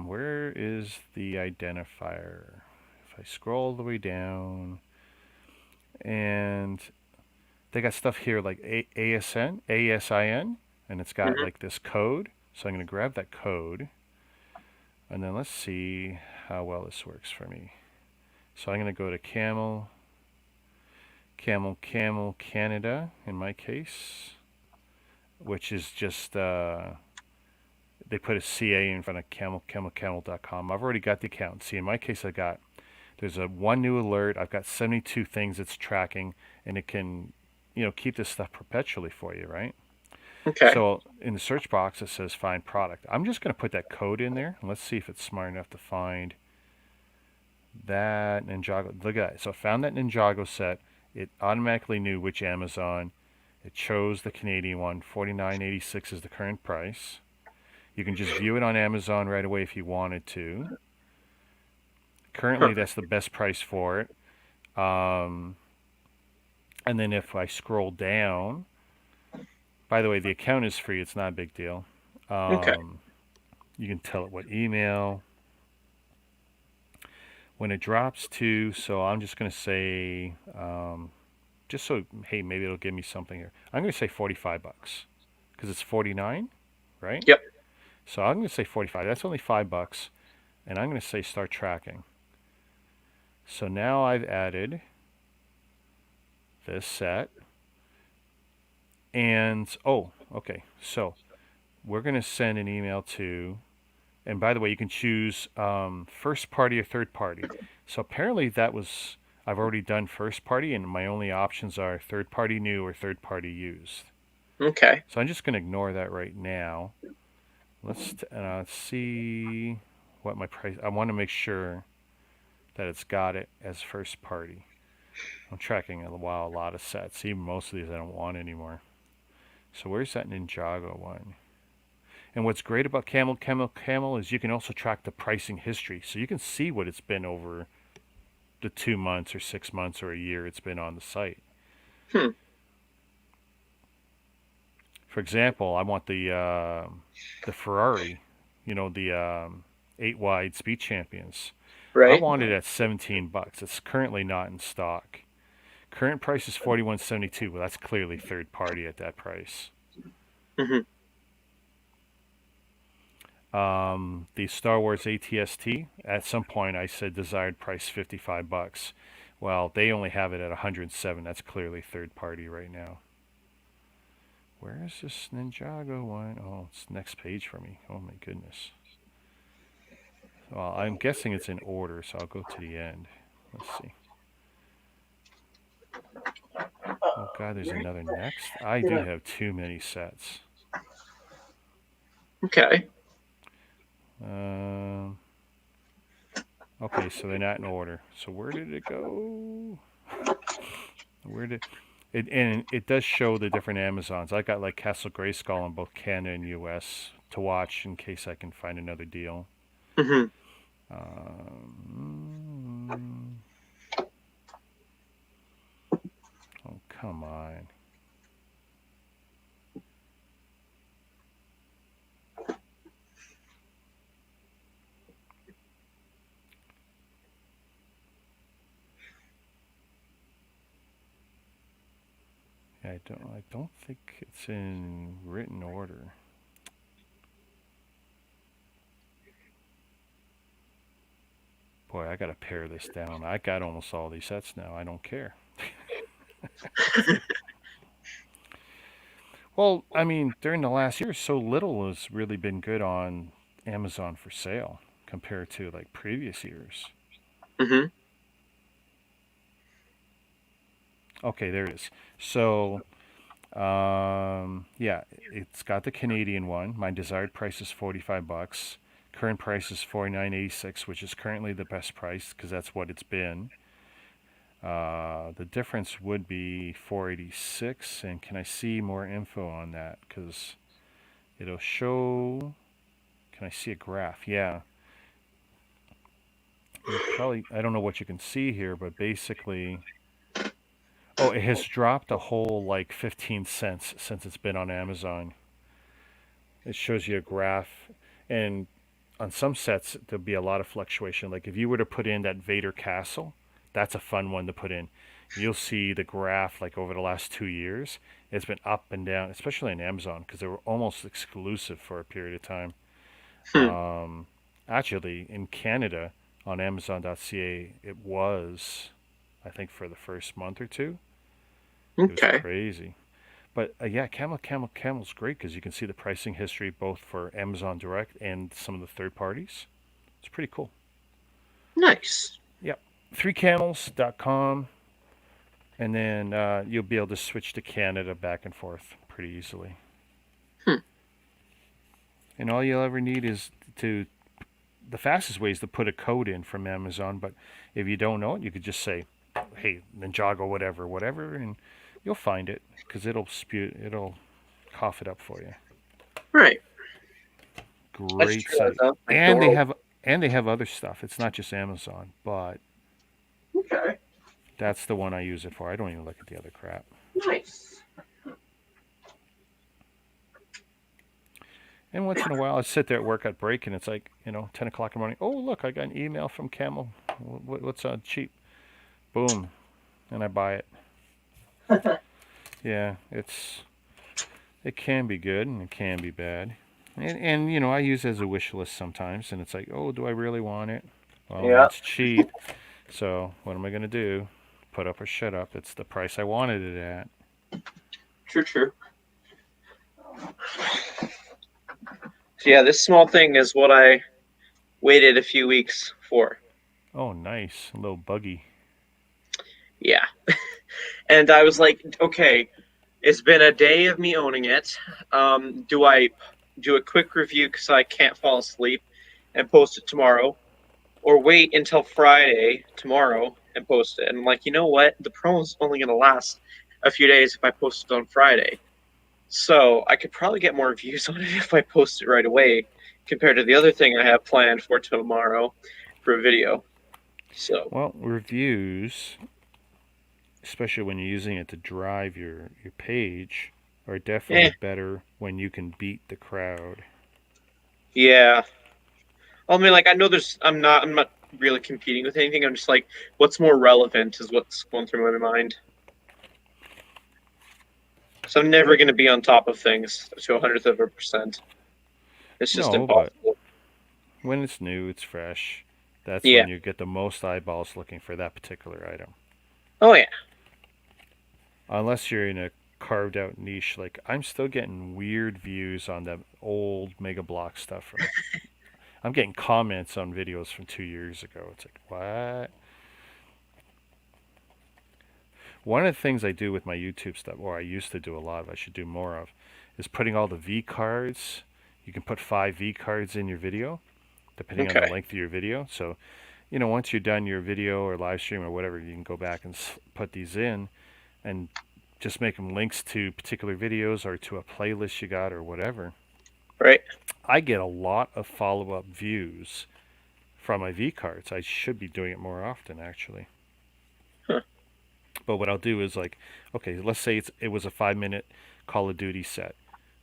Where is the identifier? If I scroll all the way down, and they got stuff here like ASIN, and it's got Mhm. like this code. So I'm going to grab that code, and then let's see how well this works for me. So I'm going to go to Camel, Canada, in my case, which is just, they put a CA in front of camel.com. I've already got the account. See, in my case, there's one new alert. I've got 72 things it's tracking, and it can, keep this stuff perpetually for you, right? Okay. So in the search box, it says find product. I'm just going to put that code in there, and let's see if it's smart enough to find that Ninjago. Look at that. So I found that Ninjago set. It automatically knew which Amazon. It chose the Canadian one. $49.86 is the current price. You can just view it on Amazon right away if you wanted to. Currently, that's the best price for it. And then if I scroll down, by the way, the account is free. It's not a big deal. Okay. You can tell it what email. When it drops to, so I'm just going to say, just so, hey, maybe it'll give me something here. I'm going to say $45 because it's 49, right? Yep. So I'm going to say 45. That's only $5, and I'm going to say start tracking. So now I've added this set, and okay. So we're going to send an email to, and by the way, you can choose first party or third party. So apparently I've already done first party, and my only options are third party new or third party used. Okay. So I'm just going to ignore that right now. Let's see what my price. I want to make sure that it's got it as first party. I'm tracking a lot of sets. Even most of these I don't want anymore. So where's that Ninjago one? And what's great about Camel is you can also track the pricing history. So you can see what it's been over the 2 months or 6 months or a year it's been on the site. For example, I want the Ferrari, the 8 wide Speed Champions. I Right. want it at $17. It's currently not in stock. Current price is $41.72. Well, that's clearly third party at that price. Mhm. The Star Wars ATST, at some point I said desired price $55. Well, they only have it at 107. That's clearly third party right now. Where is this Ninjago one? Oh, it's next page for me. Oh my goodness. Well, I'm guessing it's in order, so I'll go to the end. Let's see. Oh god, there's another next. I do have too many sets. Okay. Okay, so they're not in order. So where did it go? Where did it? And it does show the different Amazons. I got like Castle Grayskull in both Canada and U.S. to watch in case I can find another deal. Mhm. Oh come on! I don't think it's in written order. Boy, I gotta pare this down. I got almost all these sets now. I don't care. Well, I mean, during the last year, so little has really been good on Amazon for sale compared to like previous years. Mm-hmm. Okay, there it is. So, yeah, it's got the Canadian one. My desired price is $45. Current price is $49.86, which is currently the best price because that's what it's been. The difference would be $4.86, and can I see more info on that? Because it'll show. Can I see a graph? Yeah. I don't know what you can see here, but basically, oh, it has dropped a whole like 15 cents since it's been on Amazon. It shows you a graph, and on some sets there'll be a lot of fluctuation. Like if you were to put in that Vader Castle, that's a fun one to put in. You'll see the graph like over the last 2 years. It's been up and down, especially on Amazon because they were almost exclusive for a period of time. Hmm. Actually, in Canada on Amazon.ca, it was, I think, for the first month or two. It was Okay. crazy. But yeah, Camel's great because you can see the pricing history both for Amazon Direct and some of the third parties. It's pretty cool. Nice. Yep. 3camels.com, and then you'll be able to switch to Canada back and forth pretty easily. Hmm. And all you'll ever need is to. The fastest way is to put a code in from Amazon, but if you don't know it, you could just say, "Hey, Ninjago, whatever, whatever," and you'll find it because it'll cough it up for you. Right. That's Great true. That's site, and adorable. they have other stuff. It's not just Amazon, but Okay. that's the one I use it for. I don't even look at the other crap. Nice. And once in a while, I sit there at work at break, and it's like 10 o'clock in the morning. Oh, look, I got an email from Camel. What's on cheap? Boom, and I buy it. Yeah, it can be good and it can be bad. And I use it as a wish list sometimes, and it's like, oh, do I really want it? Well, Yeah. it's cheap, so what am I gonna do? Put up or shut up? It's the price I wanted it at. True. True. So yeah, this small thing is what I waited a few weeks for. Oh, nice, a little buggy. Yeah. And I was like, okay, it's been a day of me owning it. Do I do a quick review because I can't fall asleep and post it tomorrow, or wait until Friday tomorrow and post it? And I'm like, you know what? The promo's only going to last a few days if I post it on Friday. So I could probably get more views on it if I post it right away compared to the other thing I have planned for tomorrow for a video. So, Well, reviews, especially when you're using it to drive your page, are definitely eh, better when you can beat the crowd. yeah. I mean, like I know I'm not really competing with anything. I'm just like, what's more relevant is what's going through my mind. So I'm never going to be on top of things to 100th of a percent. It's just No, but impossible. when it's new, it's fresh. That's Yeah. when you get the most eyeballs looking for that particular item. Oh yeah. Unless you're in a carved out niche, like I'm still getting weird views on the old Mega Block stuff from. I'm getting comments on videos from 2 years ago. It's like, what? One of the things I do with my YouTube stuff, or I used to do a lot of, I should do more of, is putting all the V cards. You can put 5 V cards in your video, depending on the Okay. length of your video. So, once you're done your video or live stream or whatever, you can go back and put these in and just make them links to particular videos or to a playlist you got or whatever. Right. I get a lot of follow up views from my V cards. I should be doing it more often, actually. Huh. But what I'll do is like, okay, let's say it was a 5 minute Call of Duty set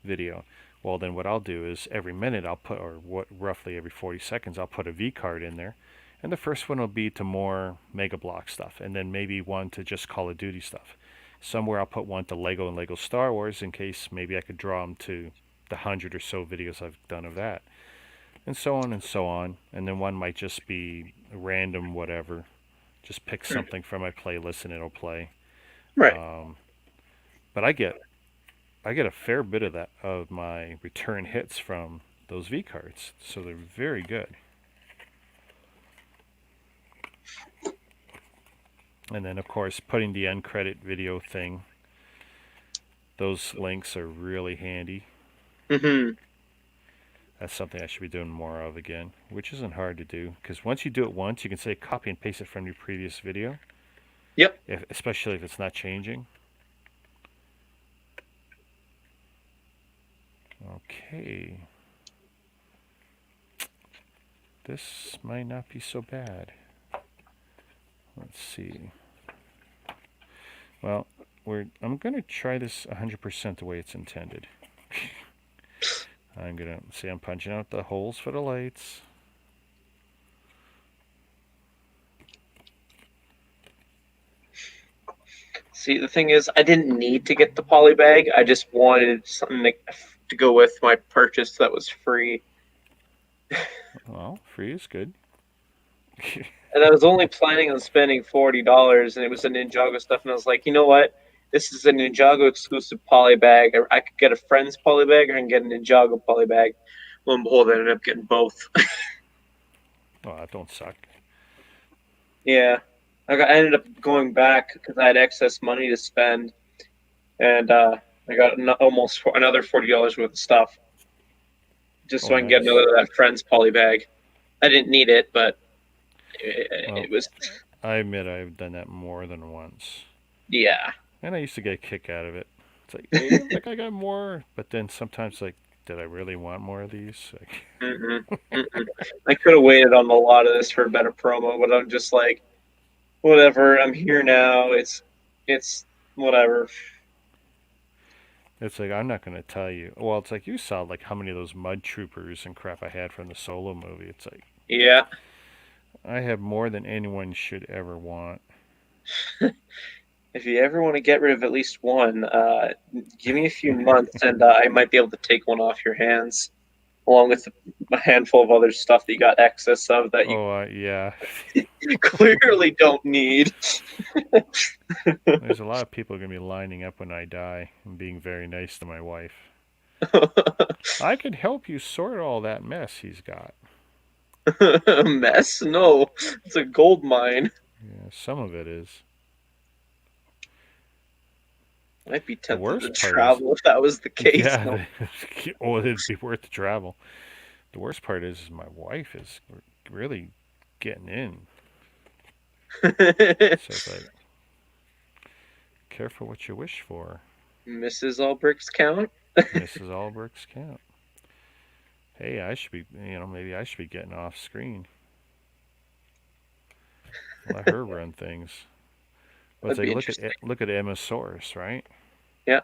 video. Well, then what I'll do is every minute I'll put, or what, roughly every 40 seconds, I'll put a V card in there. And the first one will be to more Mega Block stuff, and then maybe one to just Call of Duty stuff. Somewhere I'll put one to Lego and Lego Star Wars in case maybe I could draw them to the 100 or so videos I've done of that. And so on and so on. And then one might just be random whatever. Just pick something from my playlist and it'll play. Right. But I get a fair bit of that of my return hits from those V cards, so they're very good. And then of course putting the end credit video thing. Those links are really handy. Mm-hmm. That's something I should be doing more of again, which isn't hard to do because once you do it once, you can say copy and paste it from your previous video. Yep. Especially if it's not changing. Okay. This might not be so bad. Let's see. Well, I'm going to try this 100% the way it's intended. I'm going to see I'm punching out the holes for the lights. See, the thing is, I didn't need to get the poly bag. I just wanted something to go with my purchase that was free. Well, free is good. And I was only planning on spending $40, and it was a Ninjago stuff. And I was like, you know what? This is a Ninjago exclusive poly bag. I could get a friend's poly bag, or I can get a Ninjago poly bag. Lo and behold, I ended up getting both. Oh, that don't suck. Yeah. I ended up going back because I had excess money to spend, and I got almost another $40 worth of stuff, just so I can get nice. another of that friend's poly bag. I didn't need it, but it was. I admit I've done that more than once. Yeah. And I used to get a kick out of it. It's like, hey, look, I got more. But then sometimes, like, did I really want more of these? Like, I could have waited on a lot of this for a better promo, but I'm just like, whatever. I'm here now. It's whatever. it's like I'm not gonna tell you. Well, it's like you saw like how many of those mud troopers and crap I had from the Solo movie. It's like, Yeah. I have more than anyone should ever want. If you ever want to get rid of at least one, give me a few months, and I might be able to take one off your hands, along with a handful of other stuff that you got excess of that you Yeah. clearly don't need. There's a lot of people gonna be lining up when I die and being very nice to my wife. I could help you sort all that mess he's got. A mess? No, it's a gold mine. Yeah, some of it is. Might be tempted to worst part travel if that was the case. Yeah. No. It'd be worth the travel. The worst part is my wife is really getting in. So it's like, careful what you wish for. Mrs. Albrecht's count? Mrs. Albrecht's count. Hey, I should be, maybe I should be getting off screen. Let her run things. But it's like, look at Emmasaurus, right? Yeah.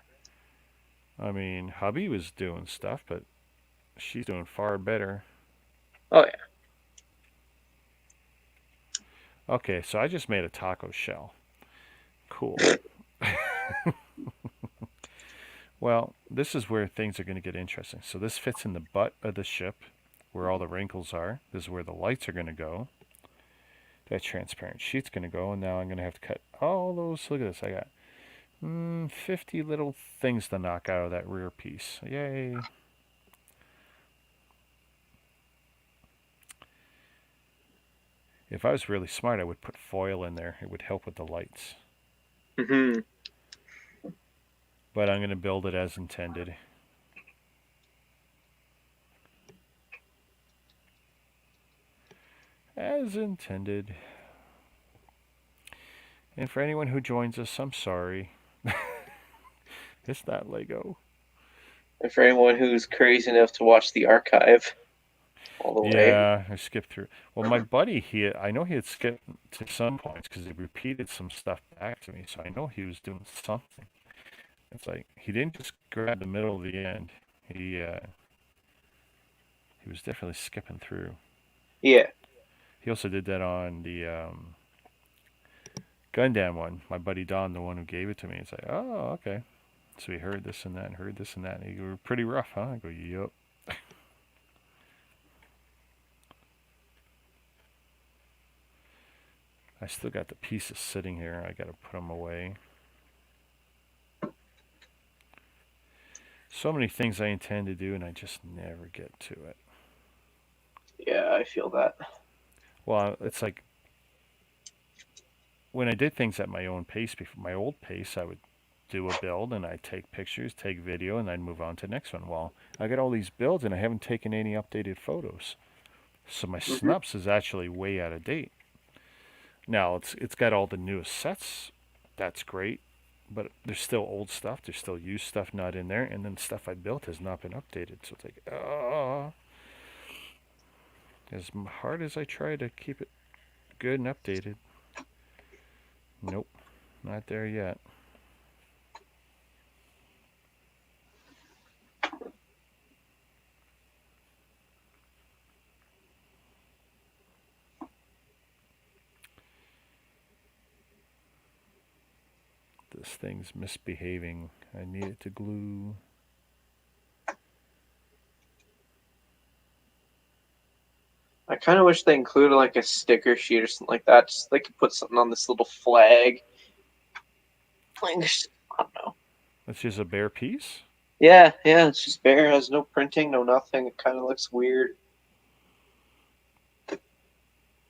I mean, hubby was doing stuff, but she's doing far better. Oh, yeah. Okay, so I just made a taco shell. Cool. Well, this is where things are going to get interesting. So this fits in the butt of the ship, where all the wrinkles are. This is where the lights are going to go. That transparent sheet's going to go, and now I'm going to have to cut all those. Look at this. I got 50 little things to knock out of that rear piece. Yay. If I was really smart, I would put foil in there. It would help with the lights. Mm-hmm. But I'm going to build it as intended. As intended. And for anyone who joins us, I'm sorry. It's not Lego. And for anyone who's crazy enough to watch the archive all the way. Yeah, I skipped through. Well, my buddy, I know he had skipped to some points because he repeated some stuff back to me, so I know he was doing something. It's like he didn't just grab the middle of the end. He was definitely skipping through. Yeah. He also did that on Gundam one. My buddy Don, the one who gave it to me, it's like, oh, okay. So he heard this and that and heard this and that. And he go, pretty rough, huh? I go, yup. I still got the pieces sitting here. I got to put them away. So many things I intend to do, and I just never get to it. Yeah, I feel that. Well, it's like when I did things at my own pace, before my old pace, I would do a build and I'd take pictures, take video, and I'd move on to the next one. Well, I got all these builds and I haven't taken any updated photos. So my snups is actually way out of date. Now it's got all the newest sets. That's great. But there's still old stuff. There's still used stuff not in there. And then stuff I built has not been updated. So it's like, as hard as I try to keep it good and updated, nope, not there yet. This thing's misbehaving. I need it to glue. I kind of wish they included like a sticker sheet or something like that. Just they could put something on this little flag. Like, I don't know. It's just a bare piece? Yeah, it's just bare. It has no printing, no nothing. It kind of looks weird.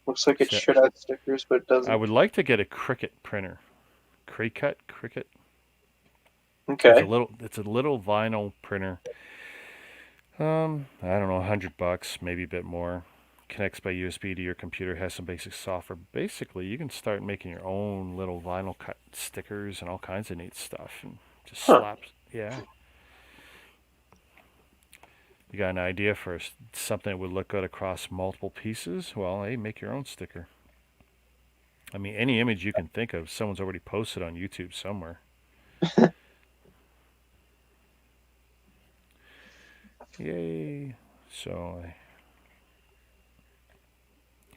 Looks like it should have stickers, but it doesn't. I would like to get a Cricut printer. Cricut. Okay. It's a little vinyl printer. I don't know, $100, maybe a bit more. Connects by USB to your computer, has some basic software. Basically, you can start making your own little vinyl cut stickers and all kinds of neat stuff, and just slaps. Yeah. You got an idea for something that would look good across multiple pieces? Well, hey, make your own sticker. I mean, any image you can think of, someone's already posted on YouTube somewhere. Yay. So I'm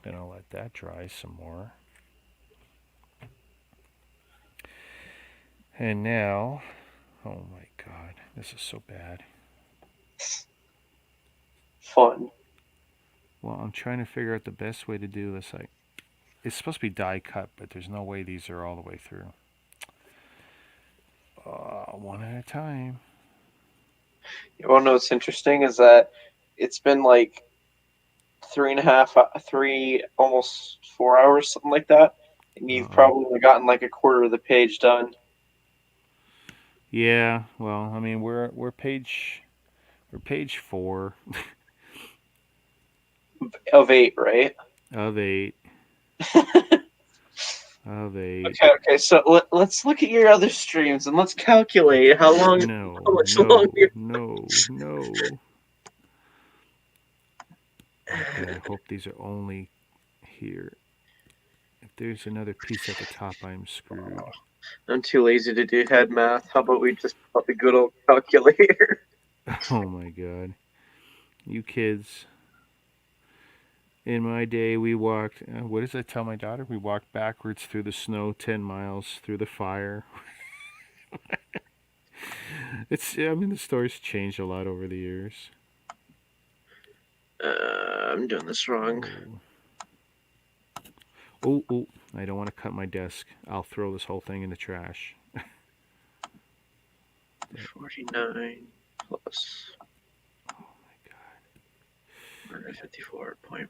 going to let that dry some more. And now, oh my God, this is so bad. Fun. Well, I'm trying to figure out the best way to do this. It's supposed to be die cut, but there's no way these are all the way through. One at a time. You want to know what's interesting is that it's been like 3, almost 4 hours, something like that, and you've probably gotten like a quarter of the page done. Yeah, well, I mean, we're page 4 of 8, right? Of 8. Of 8. Okay. So let's look at your other streams and let's calculate how long. No. Okay, I hope these are only here. If there's another piece at the top, I'm screwed. I'm too lazy to do head math. How about we just put the good old calculator? Oh my God. You kids. In my day, we walked, what does I tell my daughter? We walked backwards through the snow 10 miles through the fire. The story's changed a lot over the years. I'm doing this wrong. Oh, I don't want to cut my desk. I'll throw this whole thing in the trash. 49 plus. Oh my God. 54.19.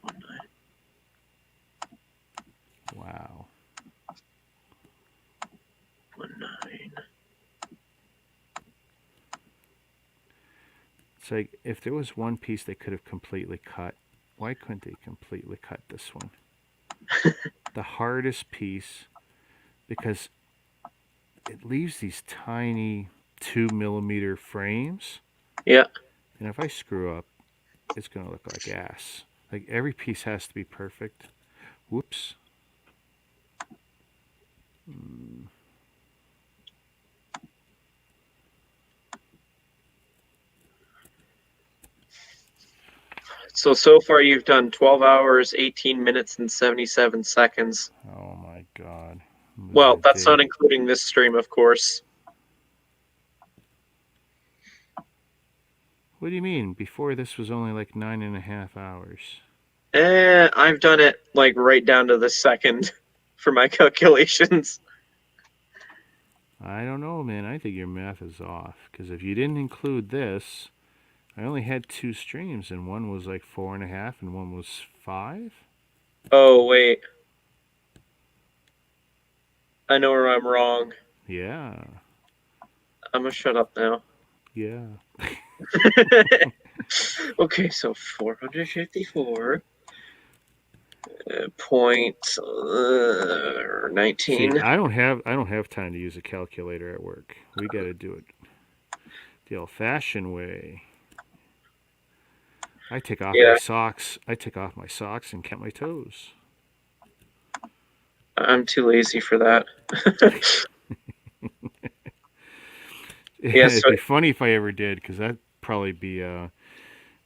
Wow. 19. It's like, if there was one piece they could have completely cut, why couldn't they completely cut this one? The hardest piece, because it leaves these tiny 2mm frames. Yeah. And if I screw up, it's going to look like ass. Like, every piece has to be perfect. Whoops. So far you've done 12 hours, 18 minutes, and 77 seconds. Oh my God. Well, a that's day. not including this stream, of course. What do you mean? Before this was only like 9.5 hours. I've done it like right down to the second for my calculations. I don't know, man. I think your math is off. Because if you didn't include this, I only had 2 streams, and one was like 4.5, and one was 5. Oh, wait. I know where I'm wrong. Yeah. I'm gonna shut up now. Yeah. Okay, so 454. Point 19. See, I don't have time to use a calculator at work. We got to do it the old-fashioned way. I take off my socks. I take off my socks and count my toes. I'm too lazy for that. It'd be funny if I ever did, because that'd probably be a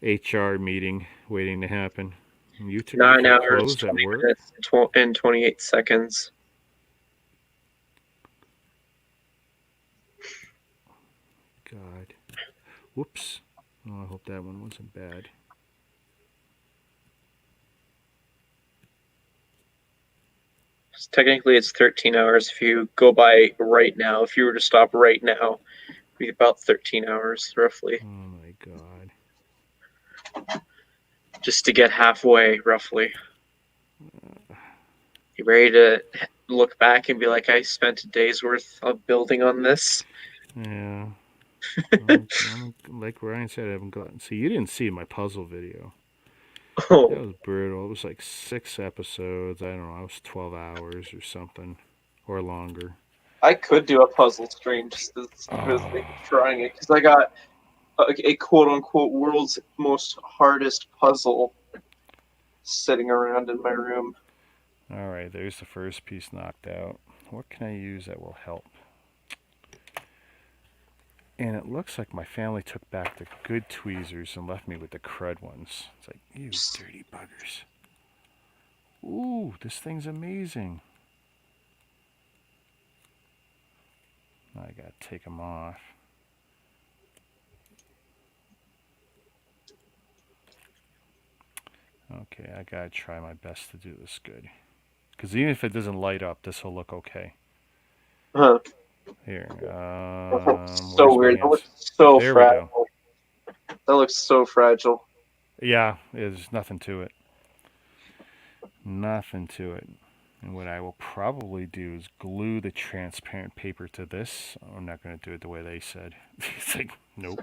HR meeting waiting to happen. And you took off 9 your hours, clothes at 20 work? minutes, and 28 seconds. God. Whoops. Oh, I hope that one wasn't bad. Technically, it's 13 hours if you go by right now. If you were to stop right now, it'd be about 13 hours, roughly. Oh, my God. Just to get halfway, roughly. You ready to look back and be like, I spent a day's worth of building on this? Yeah. Like Ryan said, I haven't gotten... See, you didn't see my puzzle video. Oh. That was brutal. It was like 6 episodes. I don't know. It was 12 hours or something. Or longer. I could do a puzzle stream just for the sake of trying it, because I got a quote-unquote world's most hardest puzzle sitting around in my room. Alright, there's the first piece knocked out. What can I use that will help? And it looks like my family took back the good tweezers and left me with the crud ones. It's like, you dirty buggers. Ooh, this thing's amazing. I gotta take them off. Okay, I gotta try my best to do this good. Because even if it doesn't light up, this will look okay. Huh. Here, so weird. That looks so there fragile. we go. That looks so fragile. Yeah, there's nothing to it. Nothing to it. And what I will probably do is glue the transparent paper to this. I'm not going to do it the way they said. It's like, nope.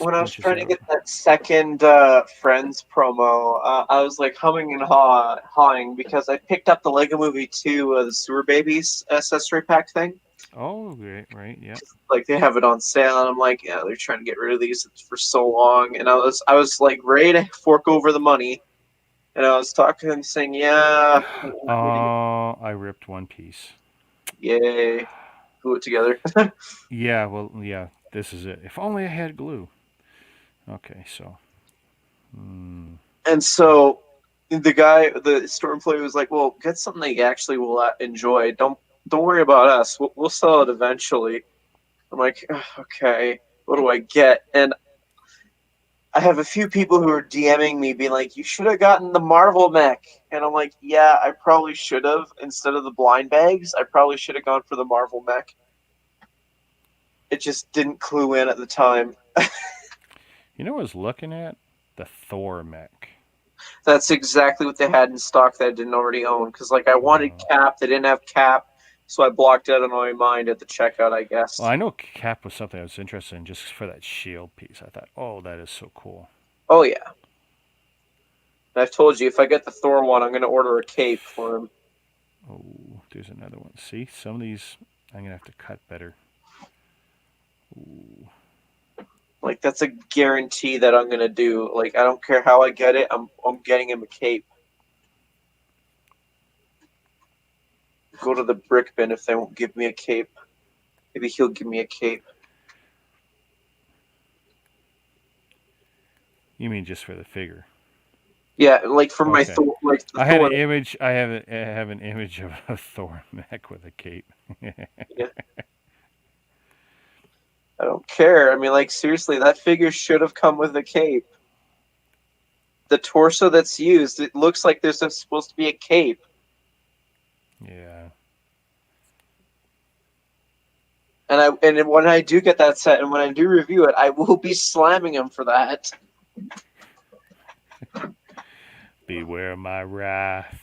When I was trying to get that second Friends promo, I was like humming and hawing because I picked up the Lego Movie 2, the Sewer Babies accessory pack thing. Oh, right, yeah. Like they have it on sale, and I'm like, yeah, they're trying to get rid of these for so long, and I was like ready to fork over the money, and I was talking to him saying, yeah. Oh, I ripped one piece. Yay. Glue it together. Yeah, well, yeah, this is it. If only I had glue. Okay, so. And so the store employee was like, well, get something that you actually will enjoy. Don't worry about us. We'll sell it eventually. I'm like, okay, what do I get? And I have a few people who are DMing me being like, you should have gotten the Marvel mech. And I'm like, yeah, I probably should have. Instead of the blind bags, I probably should have gone for the Marvel mech. It just didn't clue in at the time. You know what I was looking at? The Thor mech. That's exactly what they had in stock that I didn't already own. Because like I wanted Cap, they didn't have Cap, so I blocked it out of my mind at the checkout, I guess. Well, I know Cap was something I was interested in just for that shield piece. I thought, oh, that is so cool. Oh yeah. And I've told you, if I get the Thor one, I'm going to order a cape for him. Oh, there's another one. See, some of these I'm going to have to cut better. Ooh. Like, that's a guarantee that I'm going to do. Like, I don't care how I get it, I'm getting him a cape. Go to the brick bin if they won't give me a cape. Maybe he'll give me a cape. You mean just for the figure? Yeah, like for my like the I had an Thor. image. I have an image of a Thor mech with a cape. I don't care. I mean, like, seriously, that figure should have come with a cape. The torso that's used, it looks like there's supposed to be a cape. Yeah. And when I do get that set and when I do review it, I will be slamming him for that. Beware my wrath.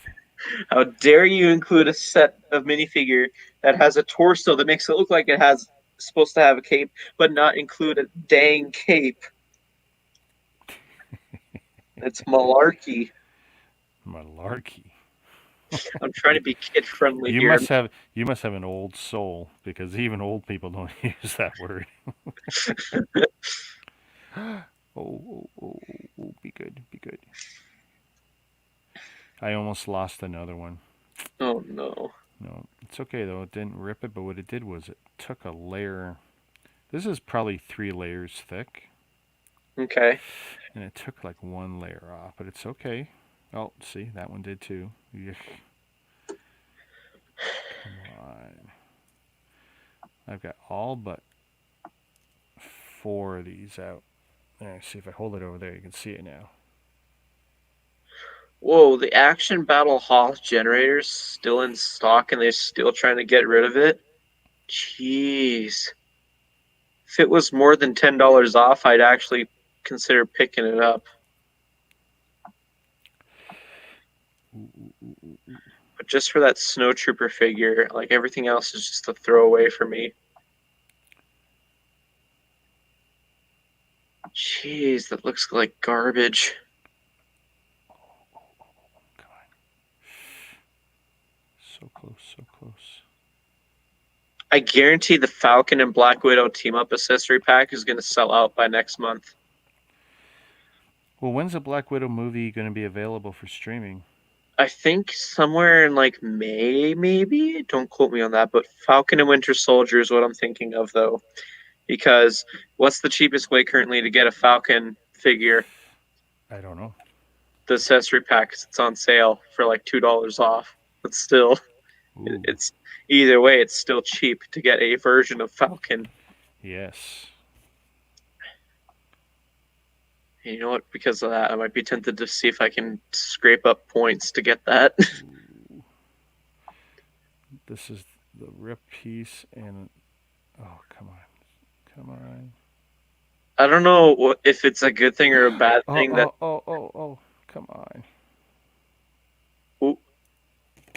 How dare you include a set of minifigure that has a torso that makes it look like it has supposed to have a cape, but not include a dang cape? It's malarkey. Malarkey. I'm trying to be kid friendly You here. must have an old soul, because even old people don't use that word. Oh, be good, be good. I almost lost another one. Oh no. No, it's okay though. It didn't rip it, but what it did was it took a layer. This is probably 3 layers thick, Okay. and it took like 1 layer off, but it's okay. Oh, see, that one did too. Yuck. Come on. I've got all but 4 of these out. See if I hold it over there, you can see it now. Whoa, the Action Battle Hoth generator's still in stock and they're still trying to get rid of it? Jeez. If it was more than $10 off, I'd actually consider picking it up. But just for that Snow Trooper figure, like everything else is just a throwaway for me. Jeez, that looks like garbage. Come on. So close, so close. I guarantee the Falcon and Black Widow team-up accessory pack is going to sell out by next month. Well, when's the Black Widow movie going to be available for streaming? I think somewhere in like May, maybe? Don't quote me on that, but Falcon and Winter Soldier is what I'm thinking of, though. Because what's the cheapest way currently to get a Falcon figure? I don't know. The accessory pack, 'cause it's on sale for like $2 off. But still, Ooh, it's either way, it's still cheap to get a version of Falcon. yes. And you know what? Because of that, I might be tempted to see if I can scrape up points to get that. Ooh. This is the rip piece, and oh, come on. Come on. I don't know if it's a good thing or a bad thing that. Oh, come on. Ooh.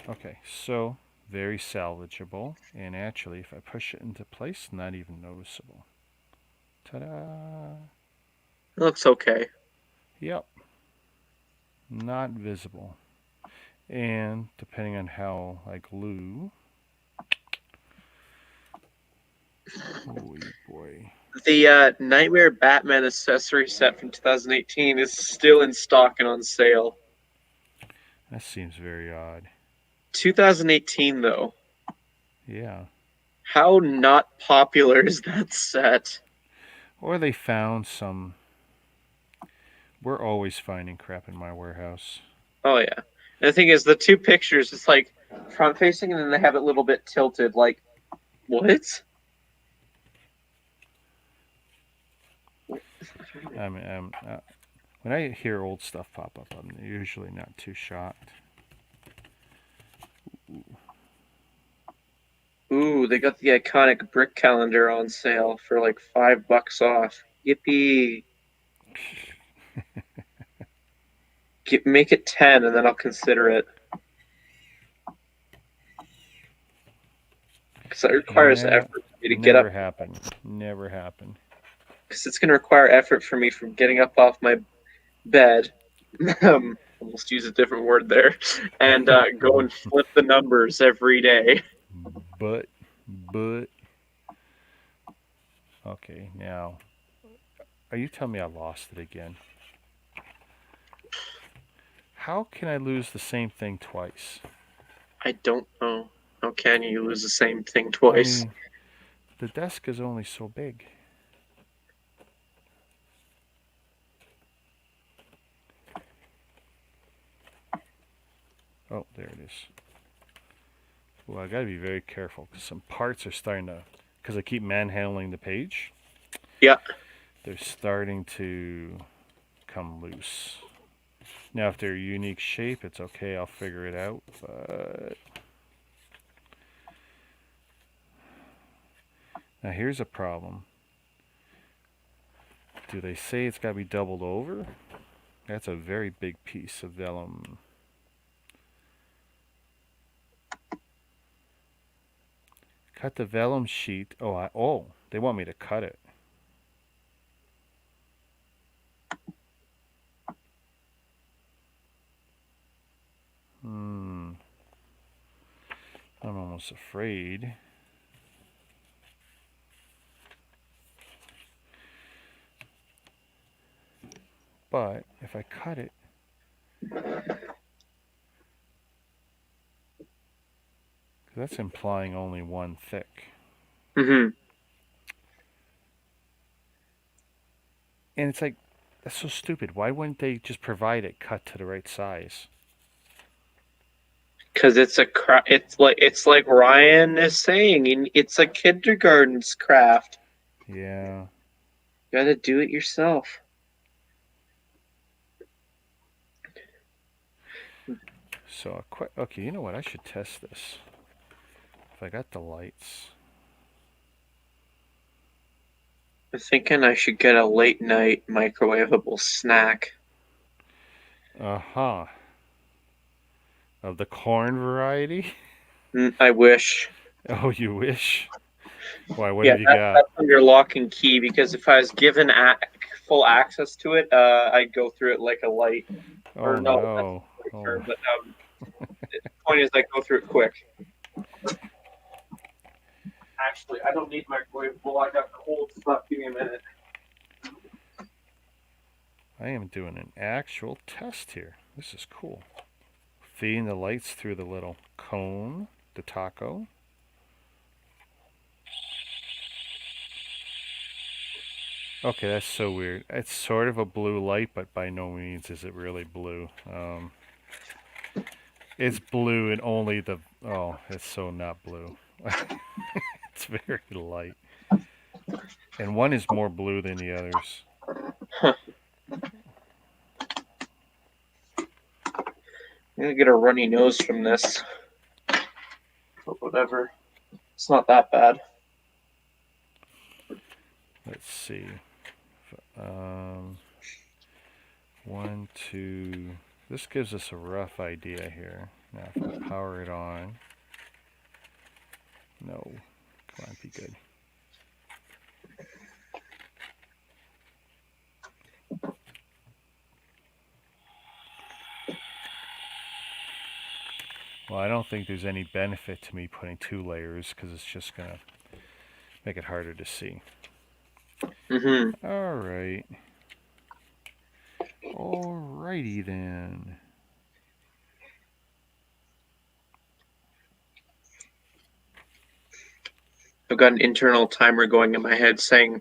Okay, so very salvageable, and actually, if I push it into place, not even noticeable. Ta-da! It looks okay. Yep. Not visible. And depending on how I glue. Oh boy. The Nightmare Batman accessory set from 2018 is still in stock and on sale. That seems very odd. 2018, though. Yeah. How not popular is that set? Or they found some. We're always finding crap in my warehouse. Oh, yeah. And the thing is, the two pictures, it's like front facing and then they have it a little bit tilted. Like, what? I mean, when I hear old stuff pop up, I'm usually not too shocked. Ooh, they got the iconic brick calendar on sale for like $5 off. Yippee! Make it 10, and then I'll consider it. Because it requires effort for me to get up. Never happen. Never happen. Because it's going to require effort for me from getting up off my bed. Almost use a different word there. And go and flip the numbers every day. But. Okay, now. Are you telling me I lost it again? How can I lose the same thing twice? I don't know. How can you lose the same thing twice? I mean, the desk is only so big. Oh, there it is. Well, I gotta be very careful because some parts are starting to, because I keep manhandling the page. Yeah. They're starting to come loose. Now, if they're a unique shape, it's okay. I'll figure it out. But now here's a problem. Do they say it's gotta be doubled over? That's a very big piece of vellum. Cut the vellum sheet. Oh, they want me to cut it. I'm almost afraid. But if I cut it, that's implying only one thick. Mm-hmm. And it's like, that's so stupid. Why wouldn't they just provide it cut to the right size? Because it's like Ryan is saying, it's a kindergarten's craft. Yeah. You gotta do it yourself. So, okay, you know what? I should test this. If I got the lights. I'm thinking I should get a late night microwavable snack. Uh-huh. Of the corn variety? I wish. Oh, you wish? Why, what Yeah, have you got? that's under lock and key, because if I was given full access to it, I'd go through it like a light. Oh, Or no. that's Oh. term, but the point is I go through it quick. Actually, I don't need microwavable. I got the cold stuff. Give me a minute. I am doing an actual test here. This is cool. Feeding the lights through the little cone, the taco. Okay, that's so weird. It's sort of a blue light, but by no means is it really blue. It's blue and only the... Oh, it's so not blue. It's very light. And one is more blue than the others. Huh. I'm gonna get a runny nose from this. But whatever. It's not that bad. Let's see. 1, 2... This gives us a rough idea here. Now, if I power it on... No. Come on, be good. Well, I don't think there's any benefit to me putting 2 layers because it's just going to make it harder to see. Mm-hmm. All right. Alrighty then. I've got an internal timer going in my head saying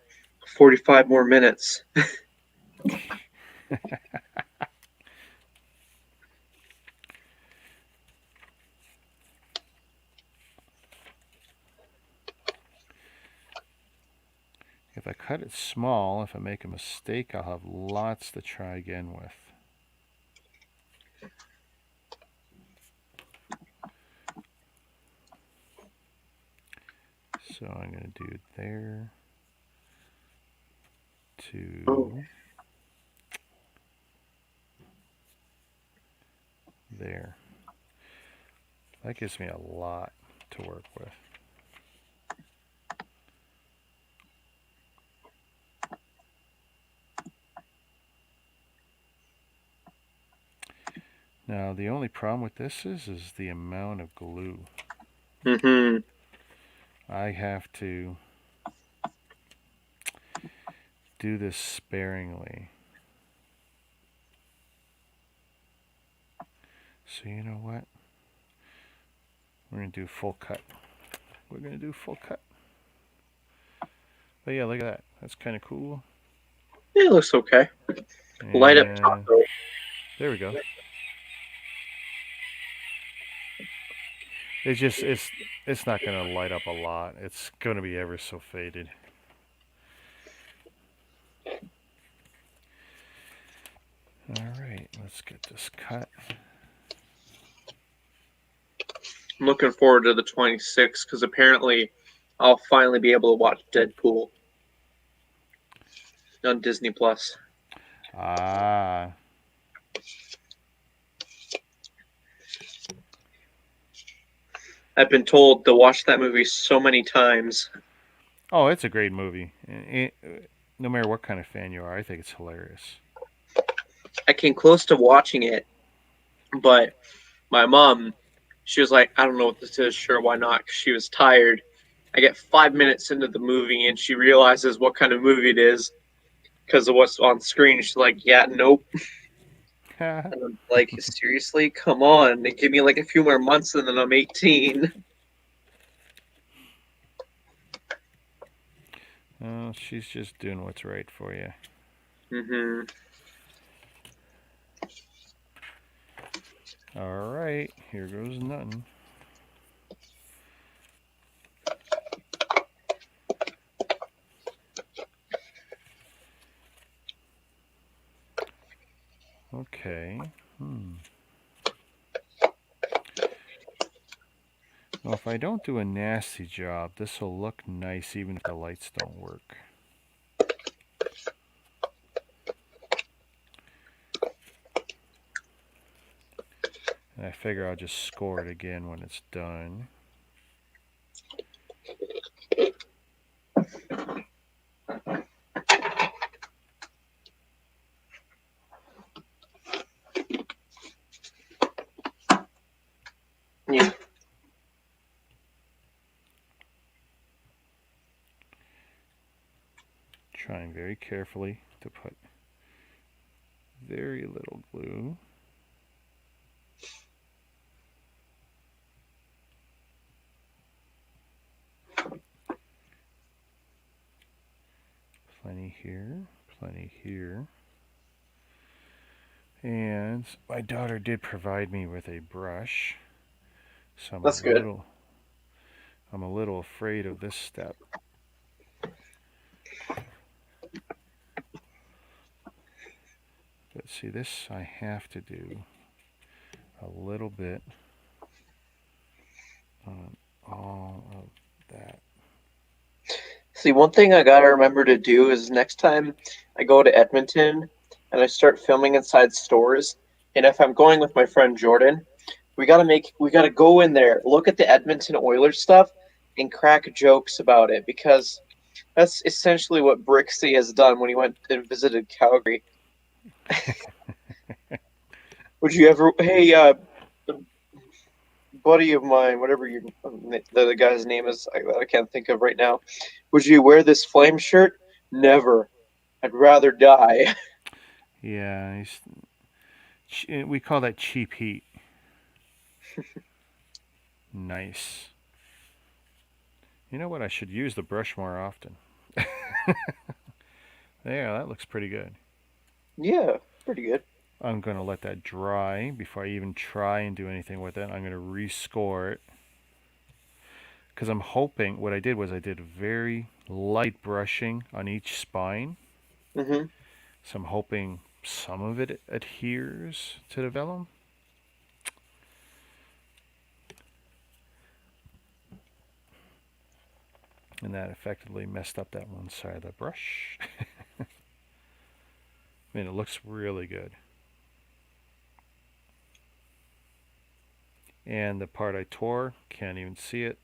45 more minutes. If I cut it small, if I make a mistake, I'll have lots to try again with. So I'm going to do there to there. That gives me a lot to work with. Now the only problem with this is the amount of glue. Mm-hmm. I have to do this sparingly. So you know what? We're going to do full cut. We're going to do full cut. But yeah, look at that. That's kind of cool. Yeah, it looks okay. And Light up top though. there we go. It's not going to light up a lot. It's going to be ever so faded. All right, let's get this cut. I'm looking forward to the 26th because apparently I'll finally be able to watch Deadpool on Disney Plus. Ah. I've been told to watch that movie so many times. Oh, it's a great movie. No matter what kind of fan you are, I think it's hilarious. I came close to watching it, but my mom, she was like, I don't know what this is. Sure, why not? 'Cause she was tired. I get 5 minutes into the movie and she realizes what kind of movie it is because of what's on screen. She's like, yeah, nope. And I'm like, seriously? Come on. Give me like a few more months and then I'm 18. Oh, she's just doing what's right for you. Mm-hmm. All right, here goes nothing. Okay. Well, if I don't do a nasty job, this will look nice even if the lights don't work. And I figure I'll just score it again when it's done. Yeah. Trying very carefully to put very little glue. Plenty here, plenty here. And my daughter did provide me with a brush, so That's good. I'm a little afraid of this step. But see, this I have to do a little bit on all of that. See, one thing I gotta remember to do is next time I go to Edmonton and I start filming inside stores, and if I'm going with my friend Jordan, we gotta go in there, look at the Edmonton Oilers stuff, and crack jokes about it because that's essentially what Brixie has done when he went and visited Calgary. Would you ever, hey, buddy of mine, whatever the guy's name is, I can't think of right now. Would you wear this flame shirt? Never. I'd rather die. Yeah, we call that cheap heat. Nice. You know what? I should use the brush more often. Yeah, that looks pretty good. Yeah, pretty good. I'm going to let that dry before I even try and do anything with it. I'm going to rescore it. Because I'm hoping, what I did was I did very light brushing on each spine. Mm-hmm. So I'm hoping some of it adheres to the vellum. And that effectively messed up that one side of the brush. I mean, it looks really good. And the part I tore, can't even see it.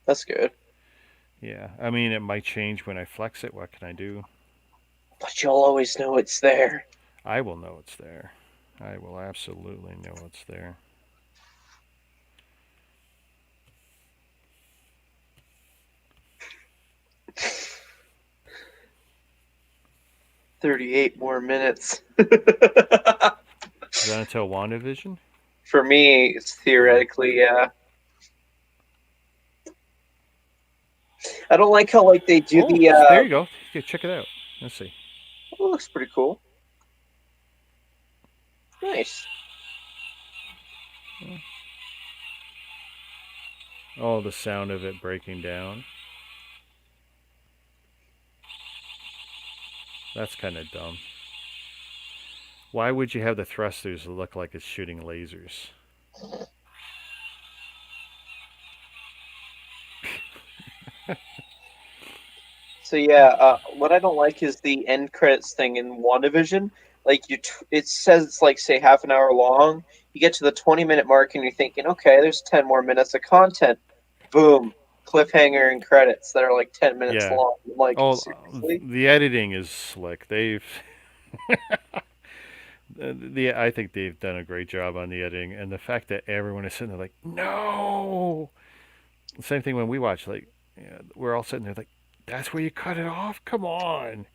That's good. Yeah, I mean, it might change when I flex it. What can I do? But you'll always know it's there. I will know it's there. I will absolutely know it's there. "38 more minutes." Is that until WandaVision? For me, it's theoretically, yeah. I don't like how like they do Oh, the. there you go. Yeah, check it out. Let's see. Oh, it looks pretty cool. Nice. Oh, the sound of it breaking down. That's kind of dumb. Why would you have the thrusters look like it's shooting lasers? So yeah, what I don't like is the end credits thing in WandaVision. Like it says it's like say half an hour long. You get to the 20-minute mark and you're thinking, okay, there's 10 more minutes of content. Boom, cliffhanger and credits that are like 10 minutes Yeah. long. I'm like, Oh, seriously? the editing is slick. I think they've done a great job on the editing, and the fact that everyone is sitting there like, no. Same thing when we watch. Like, yeah, we're all sitting there like, that's where you cut it off. Come on,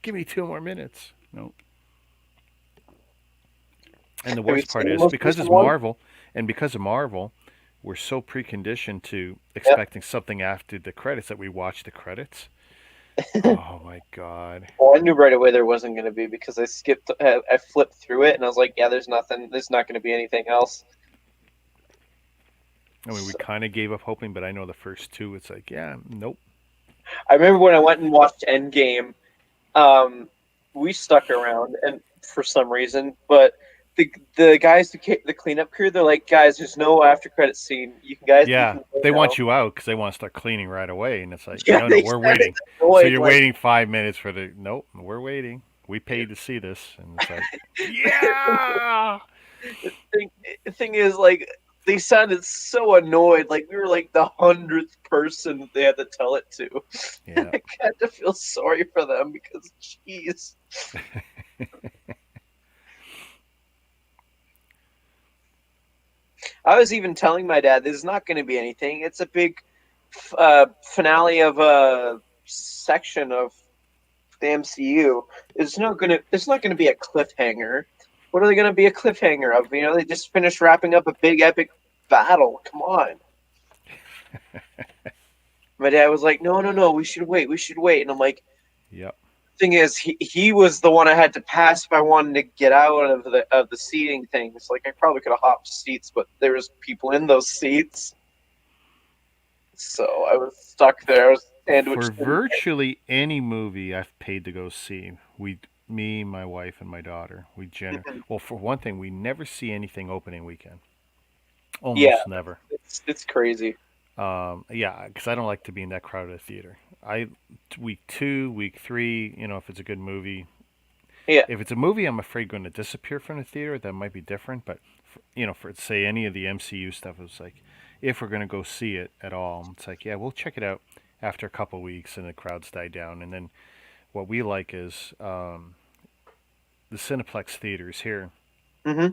give me 2 more minutes. No. And the Have you worst part seen the is most because recent it's one? Marvel, and because of Marvel, we're so preconditioned to Yep. expecting something after the credits that we watch the credits. Oh my god. Well, I knew right away there wasn't going to be because I flipped through it and I was like, yeah, there's nothing. There's not going to be anything else. I mean, we So, kind of gave up hoping, but I know the first two, it's like, yeah, nope. I remember when I went and watched Endgame. Um, we stuck around and for some reason, but the guys, the cleanup crew, they're like, guys, there's no after credit scene. You Yeah, can go they now. want you out because they want to start cleaning right away, and it's like, Yeah, no, no, they we're started waiting. So annoyed. you're Like waiting 5 minutes for the nope, we're waiting. We paid to see this, and it's like, yeah, thing, the thing is, like they sounded so annoyed. Like we were like the 100th person they had to tell it to. yeah. I kind of feel sorry for them because, jeez. I was even telling my dad there's not going to be anything. It's a big finale of a section of the MCU. There's not gonna be a cliffhanger. What are they gonna be a cliffhanger of? You know, they just finished wrapping up a big epic battle. Come on. My dad was like, no, no, no, we should wait. And I'm like, Yep. thing is, he was the one I had to pass if I wanted to get out of the seating things. Like I probably could have hopped seats, but there was people in those seats, so I was stuck there. I was For sandwiched in. virtually any movie I've paid to go see, me, my wife, and my daughter, well, for one thing, we never see anything opening weekend. Yeah, Almost never. it's crazy. Yeah, because I don't like to be in that crowded theater. Week 2, week 3, if it's a good movie. Yeah. If it's a movie I'm afraid going to disappear from the theater, that might be different. But for say any of the MCU stuff, it's like if we're going to go see it at all, it's like yeah, we'll check it out after a couple weeks and the crowds die down. And then what we like is the Cineplex theaters here. Hmm.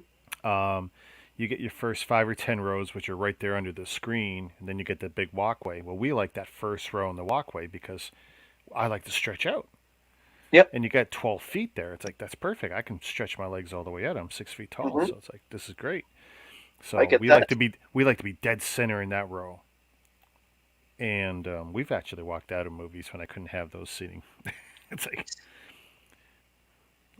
Um, you get your first 5 or 10 rows, which are right there under the screen, and then you get the big walkway. Well, we like that first row in the walkway because I like to stretch out. Yep. And you got 12 feet there. It's like that's perfect. I can stretch my legs all the way out. I'm 6 feet tall, Hmm. so it's like this is great. I So get that. we like to be dead center in that row. And we've actually walked out of movies when I couldn't have those seating. It's like,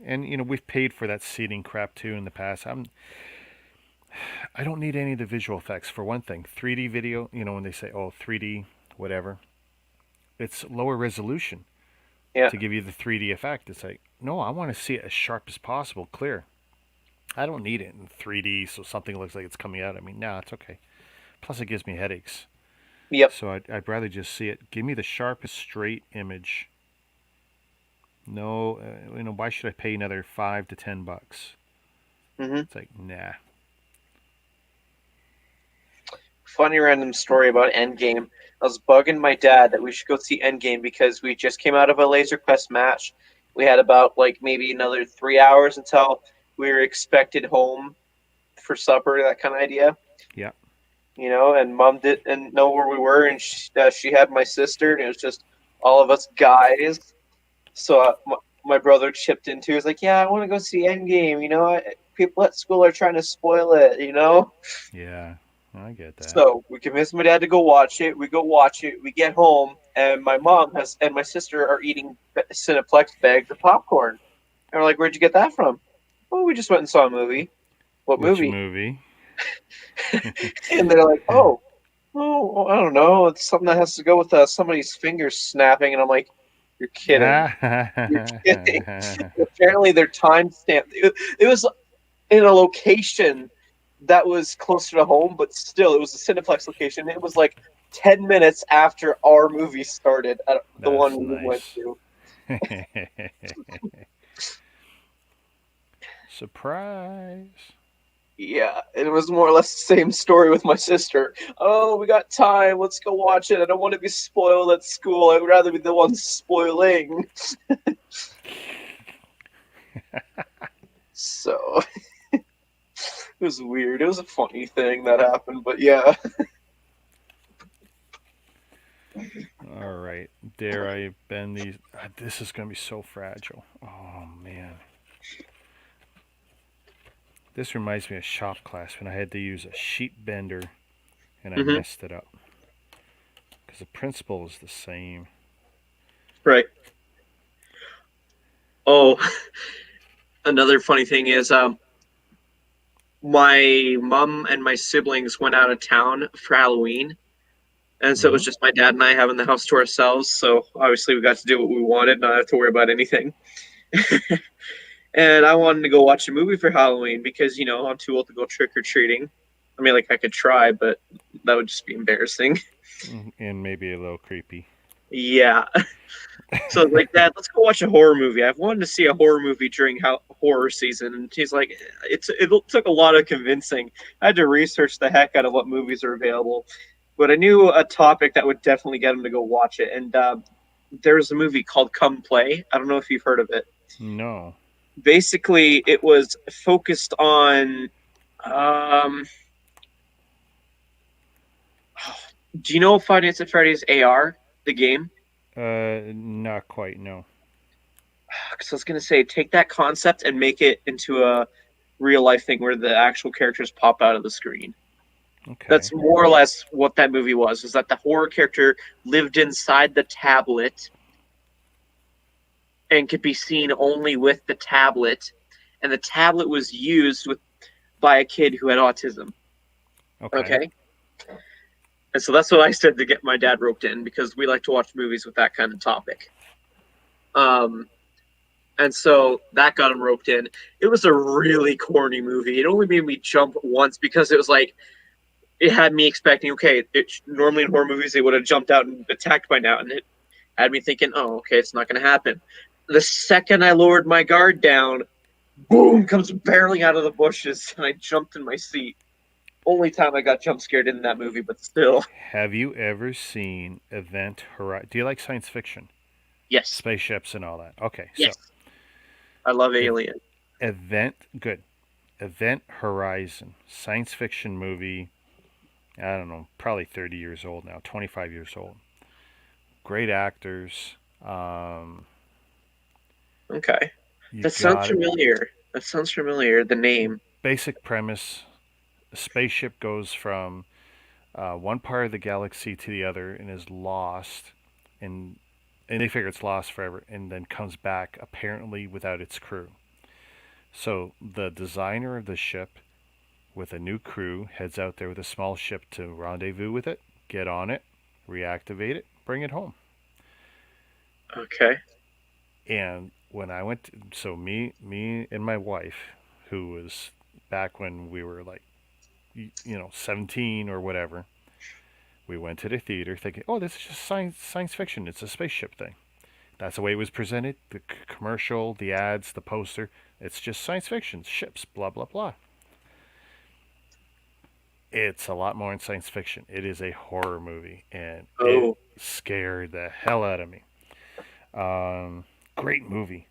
and we've paid for that seating crap too in the past. I don't need any of the visual effects for one thing. 3D video, when they say 3D whatever, it's lower resolution Yeah. to give you the 3D effect. It's like no, I want to see it as sharp as possible, clear. I don't need it in 3D so something looks like it's coming out. I mean, no, it's okay. Plus, it gives me headaches. Yep. So I'd rather just see it. Give me the sharpest straight image. No, why should I pay another $5 to $10? Hmm. It's like, nah. Funny random story about Endgame. I was bugging my dad that we should go see Endgame because we just came out of a Laser Quest match. We had about like maybe another 3 hours until we were expected home for supper, that kind of idea. Yeah. You know, and mom didn't know where we were, and she had my sister, and it was just all of us guys. So my brother chipped in too. He was like, "Yeah, I want to go see Endgame. You know, people at school are trying to spoil it. You know." Yeah. I get that. So we convinced my dad to go watch it. We go watch it. We get home, and my mom has and my sister are eating Cineplex bags of popcorn. And we're like, "Where'd you get that from?" "Oh, we just went and saw a movie." "What Which movie?" movie? And they're like, "Oh." Oh, I don't know. It's something that has to go with somebody's fingers snapping, and I'm like, you're kidding. You're kidding. Apparently, their timestamp. It was in a location that was closer to home, but still, it was a Cineplex location. It was like 10 minutes after our movie started at the That's one we went nice. to. Surprise. Yeah, and it was more or less the same story with my sister. Oh, we got time. Let's go watch it. I don't want to be spoiled at school. I'd rather be the one spoiling. So it was weird. It was a funny thing that happened, but yeah. All right. Dare I bend these? This is going to be so fragile. Oh, man. This reminds me of shop class when I had to use a sheet bender and I Hmm. messed it up. Because the principle is the same. Right. Oh, another funny thing is, my mom and my siblings went out of town for Halloween, and so it was Mm-hmm. just my dad and I having the house to ourselves. So obviously, we got to do what we wanted, not have to worry about anything. And I wanted to go watch a movie for Halloween because I'm too old to go trick or treating. I mean, like I could try, but that would just be embarrassing. And maybe a little creepy. Yeah. So I was like, Dad, let's go watch a horror movie. I've wanted to see a horror movie during horror season, and he's like, it took a lot of convincing. I had to research the heck out of what movies are available, but I knew a topic that would definitely get him to go watch it. And there's a movie called Come Play. I don't know if you've heard of it. No. Basically, it was focused on. Um, do you know Five Nights at Freddy's AR, the game? Not quite, no. Because I was gonna say, take that concept and make it into a real life thing where the actual characters pop out of the screen. That's Okay. more or less what that movie was. Is that the horror character lived inside the tablet and could be seen only with the tablet, and the tablet was used by a kid who had autism. Okay. Okay, and so that's what I said to get my dad roped in because we like to watch movies with that kind of topic. Um, and so that got him roped in. It was a really corny movie. It only made me jump once because it was like it had me expecting, okay, normally in horror movies they would have jumped out and attacked by now, and it had me thinking, oh, okay, it's not going to happen. The second I lowered my guard down, boom, comes barreling out of the bushes, and I jumped in my seat. Only time I got jump scared in that movie, but still, Have you ever seen Event Horizon? Do you like science fiction? yes, Spaceships and all that. Okay, so yes, I love ev- Alien. Event, good. Event Horizon, science fiction movie. I don't know, probably 30 years old now, 25 years old. Great actors. Um, Okay, you that sounds got it. familiar. That sounds familiar. The name. Basic premise: a spaceship goes from one part of the galaxy to the other and is lost, and they figure it's lost forever, and then comes back apparently without its crew. So the designer of the ship, with a new crew, heads out there with a small ship to rendezvous with it, get on it, reactivate it, bring it home. Okay. And when I went, me and my wife, who was back when we were like, 17 or whatever, we went to the theater thinking, oh, this is just science fiction. It's a spaceship thing. That's the way it was presented. The commercial, the ads, the poster. It's just science fiction, ships, blah blah blah. It's a lot more than science fiction. It is a horror movie, and it Oh, scared the hell out of me. Great movie.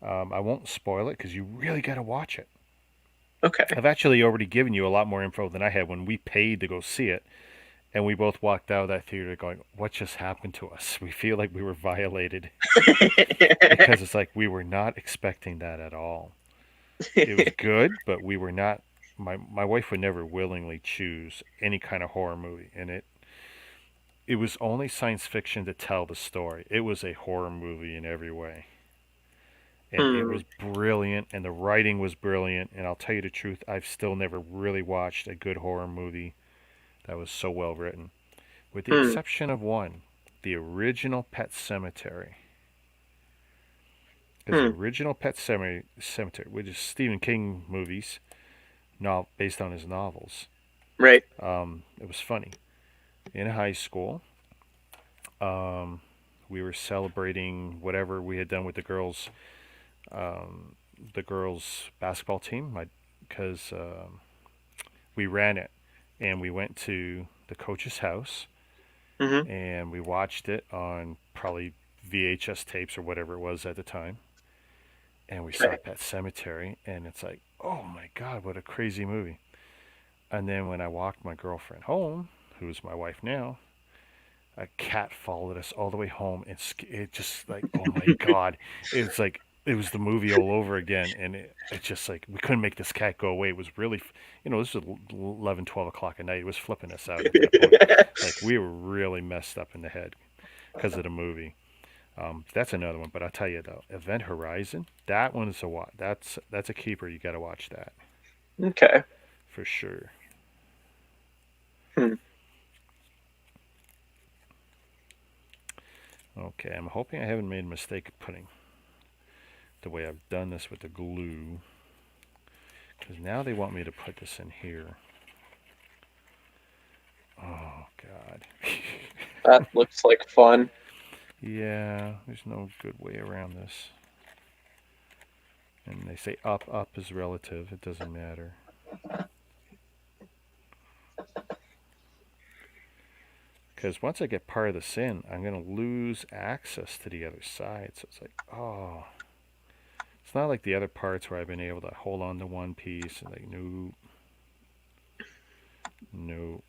I won't spoil it because you really got to watch it. okay. I've actually already given you a lot more info than I had when we paid to go see it, and we both walked out of that theater going, "What just happened to us?" We feel like we were violated because it's like we were not expecting that at all. It was good, but we were not. My wife would never willingly choose any kind of horror movie, and it was only science fiction to tell the story. It was a horror movie in every way. And it Hmm. was brilliant, and the writing was brilliant. And I'll tell you the truth, I've still never really watched a good horror movie That was so well written. With the Hmm. exception of one, the original Pet Cemetery. Because the original Pet Cemetery, which is Stephen King movies, based on his novels, Right. it was funny. In high school, we were celebrating whatever we had done with the girls basketball team, because we ran it, and we went to the coach's house, Mm-hmm. and we watched it on probably VHS tapes or whatever it was at the time, and we saw Pet Cemetery, and it's like, oh my god, what a crazy movie. And then when I walked my girlfriend home, who's my wife now, a cat followed us all the way home, and it just like, oh my god, it's like it was the movie all over again, and it just like we couldn't make this cat go away. It was really, this was 11, 12 o'clock at night. It was flipping us out at that point. Like we were really messed up in the head because of the movie. That's another one, but I'll tell you though, Event Horizon, that one is a watch. That's a keeper. You got to watch that. Okay. For sure. Hmm. Okay, I'm hoping I haven't made a mistake of putting the way I've done this with the glue, because now they want me to put this in here. Oh god. That looks like fun. Yeah, there's no good way around this. And they say up is relative. It doesn't matter. Because once I get part of this in, I'm going to lose access to the other side. So it's like, oh. It's not like the other parts where I've been able to hold on to one piece and like, nope. Nope.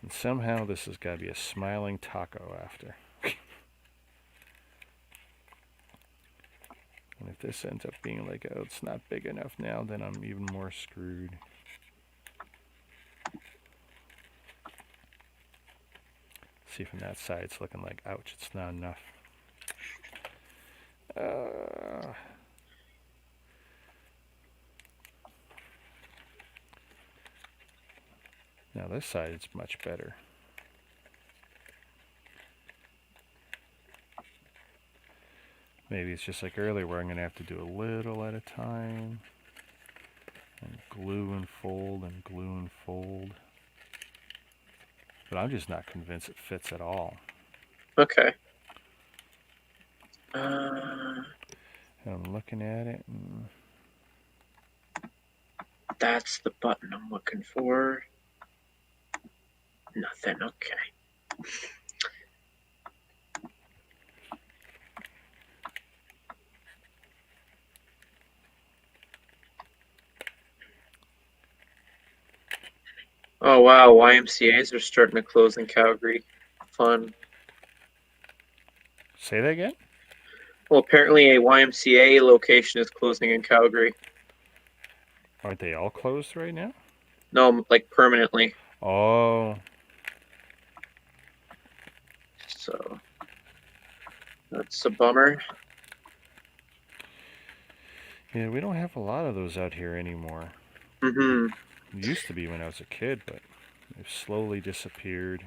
And somehow this has got to be a smiling taco after. And if this ends up being like, oh, it's not big enough now, then I'm even more screwed. See, from that side, it's looking like, ouch, it's not enough. Now this side, it's much better. Maybe it's just like earlier where I'm going to have to do a little at a time. And glue and fold and glue and fold. But I'm just not convinced it fits at all. Okay. And I'm looking at it. And That's the button I'm looking for. Nothing. Okay. Oh wow, YMCA's are starting to close in Calgary. Fun. say that again? Well, apparently a YMCA location is closing in Calgary. Aren't they all closed right now? No, like permanently. Oh. So that's a bummer. Yeah, we don't have a lot of those out here anymore. Mm-hmm. It used to be when I was a kid, but they've slowly disappeared.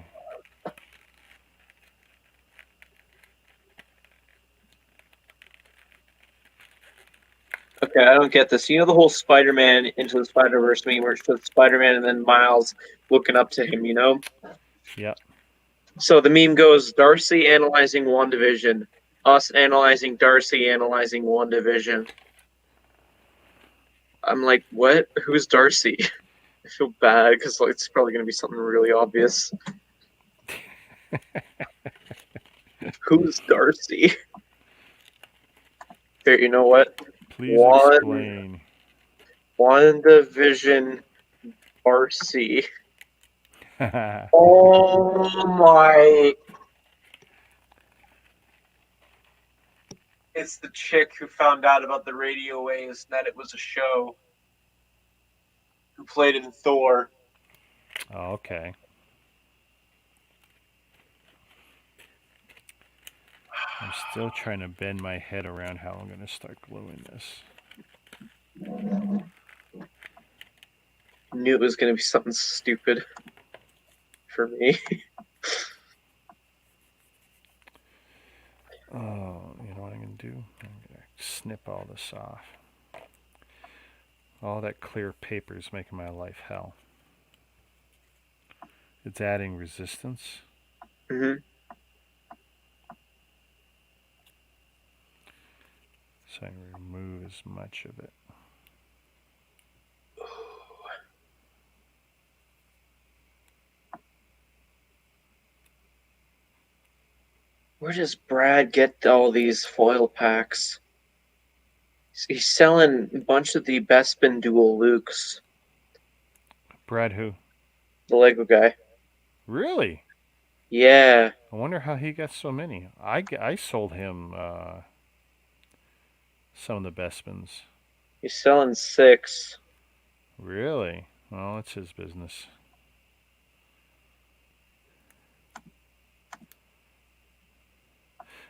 Okay, I don't get this. You know the whole Spider-Man Into the Spider-Verse meme where it shows Spider-Man and then Miles looking up to him, you know? Yep. So the meme goes, Darcy analyzing WandaVision, us analyzing Darcy analyzing WandaVision. I'm like, what? Who's Darcy? I feel bad because like, it's probably going to be something really obvious. Who's Darcy? Here, you know what? Please explain. WandaVision Darcy. Oh my. It's the chick who found out about the radio waves and that it was a show. Who played in Thor. Oh, okay. I'm still trying to bend my head around how I'm going to start gluing this. knew it was going to be something stupid for me. Oh, you know what I'm going to do? I'm going to snip all this off. All that clear paper is making my life hell. It's adding resistance. Hmm. So I remove as much of it. Where does Brad get all these foil packs? He's selling a bunch of the Bespin Dual Lukes. Brad who? The Lego guy. Really? Yeah. I wonder how he got so many. I sold him some of the Bespins. He's selling 6. Really? Well, it's his business.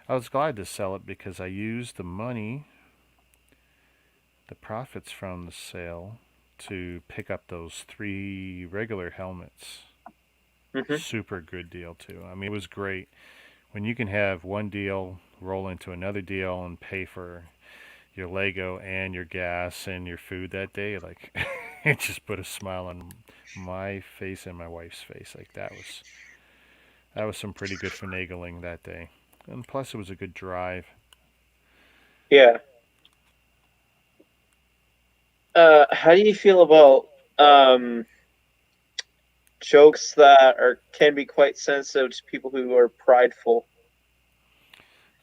I was glad to sell it because I used the money, the profits from the sale, to pick up those 3 regular helmets. Hmm. Super good deal too. I mean, it was great when you can have one deal roll into another deal and pay for your Lego and your gas and your food that day. Like, it just put a smile on my face and my wife's face. Like that was some pretty good finagling that day. And plus, it was a good drive. Yeah. How do you feel about jokes that can be quite sensitive to people who are prideful?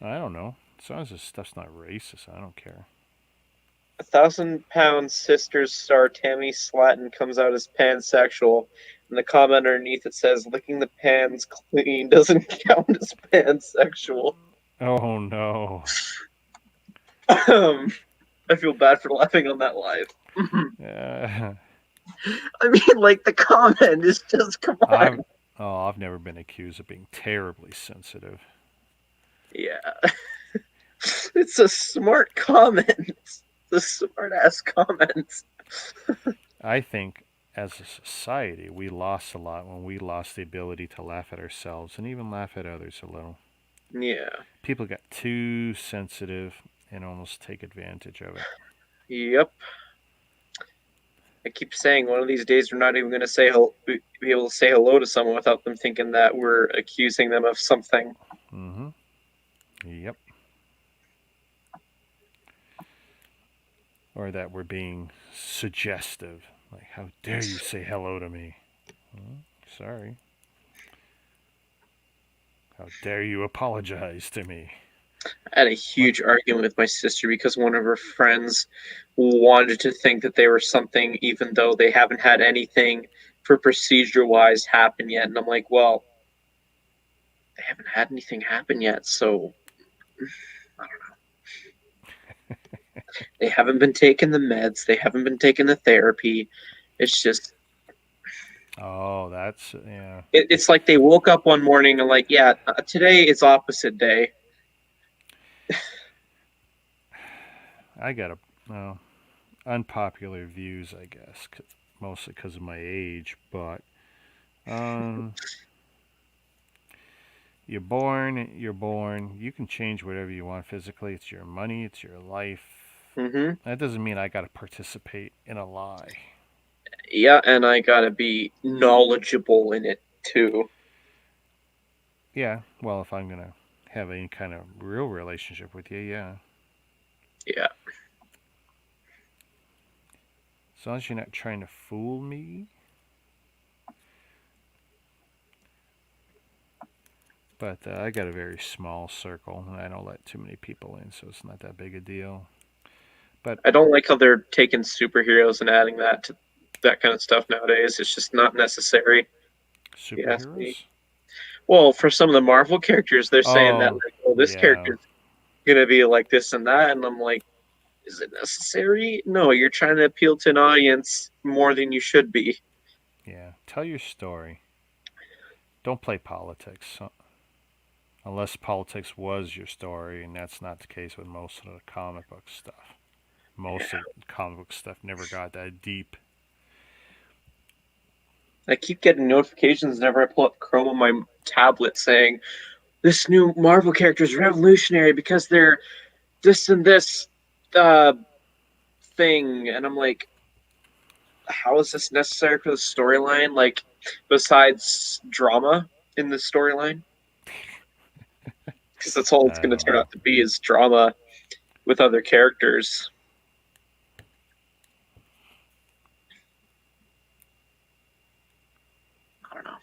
I don't know. As long as this stuff's not racist, I don't care. 1,000-pound Sisters star Tammy Slaton comes out as pansexual, and the comment underneath it says, "Licking the pans clean doesn't count as pansexual." Oh no. I feel bad for laughing on that live. Uh, I mean, like, the comment is just, come on. I've never been accused of being terribly sensitive. Yeah. It's a smart comment. It's a smart-ass comment. I think as a society, we lost a lot when we lost the ability to laugh at ourselves and even laugh at others a little. Yeah. People got too sensitive and almost take advantage of it. Yep. I keep saying one of these days we're not even going to be able to say hello to someone without them thinking that we're accusing them of something. Mm-hmm. Yep. Or that we're being suggestive. Like, how dare you say hello to me? Well, sorry. How dare you apologize to me? I had a huge argument with my sister because one of her friends wanted to think that they were something even though they haven't had anything for procedure-wise happen yet. And I'm like, well, they haven't had anything happen yet, so I don't know. They haven't been taking the meds. They haven't been taking the therapy. It's just, Oh, that's, yeah. it's like they woke up one morning and like, yeah, today is opposite day. I got unpopular views, I guess, mostly because of my age, but um, you're born, you're born. You can change whatever you want physically. It's your money, it's your life. Mm-hmm. That doesn't mean I got to participate in a lie. Yeah, and I gotta be knowledgeable in it too. Yeah, well, if I'm going to have any kind of real relationship with you, yeah. Yeah. As long as you're not trying to fool me. But I got a very small circle, and I don't let too many people in, so it's not that big a deal. But I don't like how they're taking superheroes and adding that to that kind of stuff nowadays. It's just not necessary. You ask me. superheroes? Well, for some of the Marvel characters, they're saying that Oh, like, oh, this yeah. character's gonna be like this and that, and I'm like, is it necessary? No, you're trying to appeal to an audience more than you should be. Yeah. Tell your story. Don't play politics. Unless politics was your story, and that's not the case with most of the comic book stuff. Most of the comic book stuff never got that deep. I keep getting notifications whenever I pull up Chrome on my tablet saying this new Marvel character is revolutionary because they're this and this thing, and I'm like, how is this necessary for the storyline? Like, besides drama in the storyline, because that's all it's I going to don't turn know. out to be is drama with other characters. I don't know.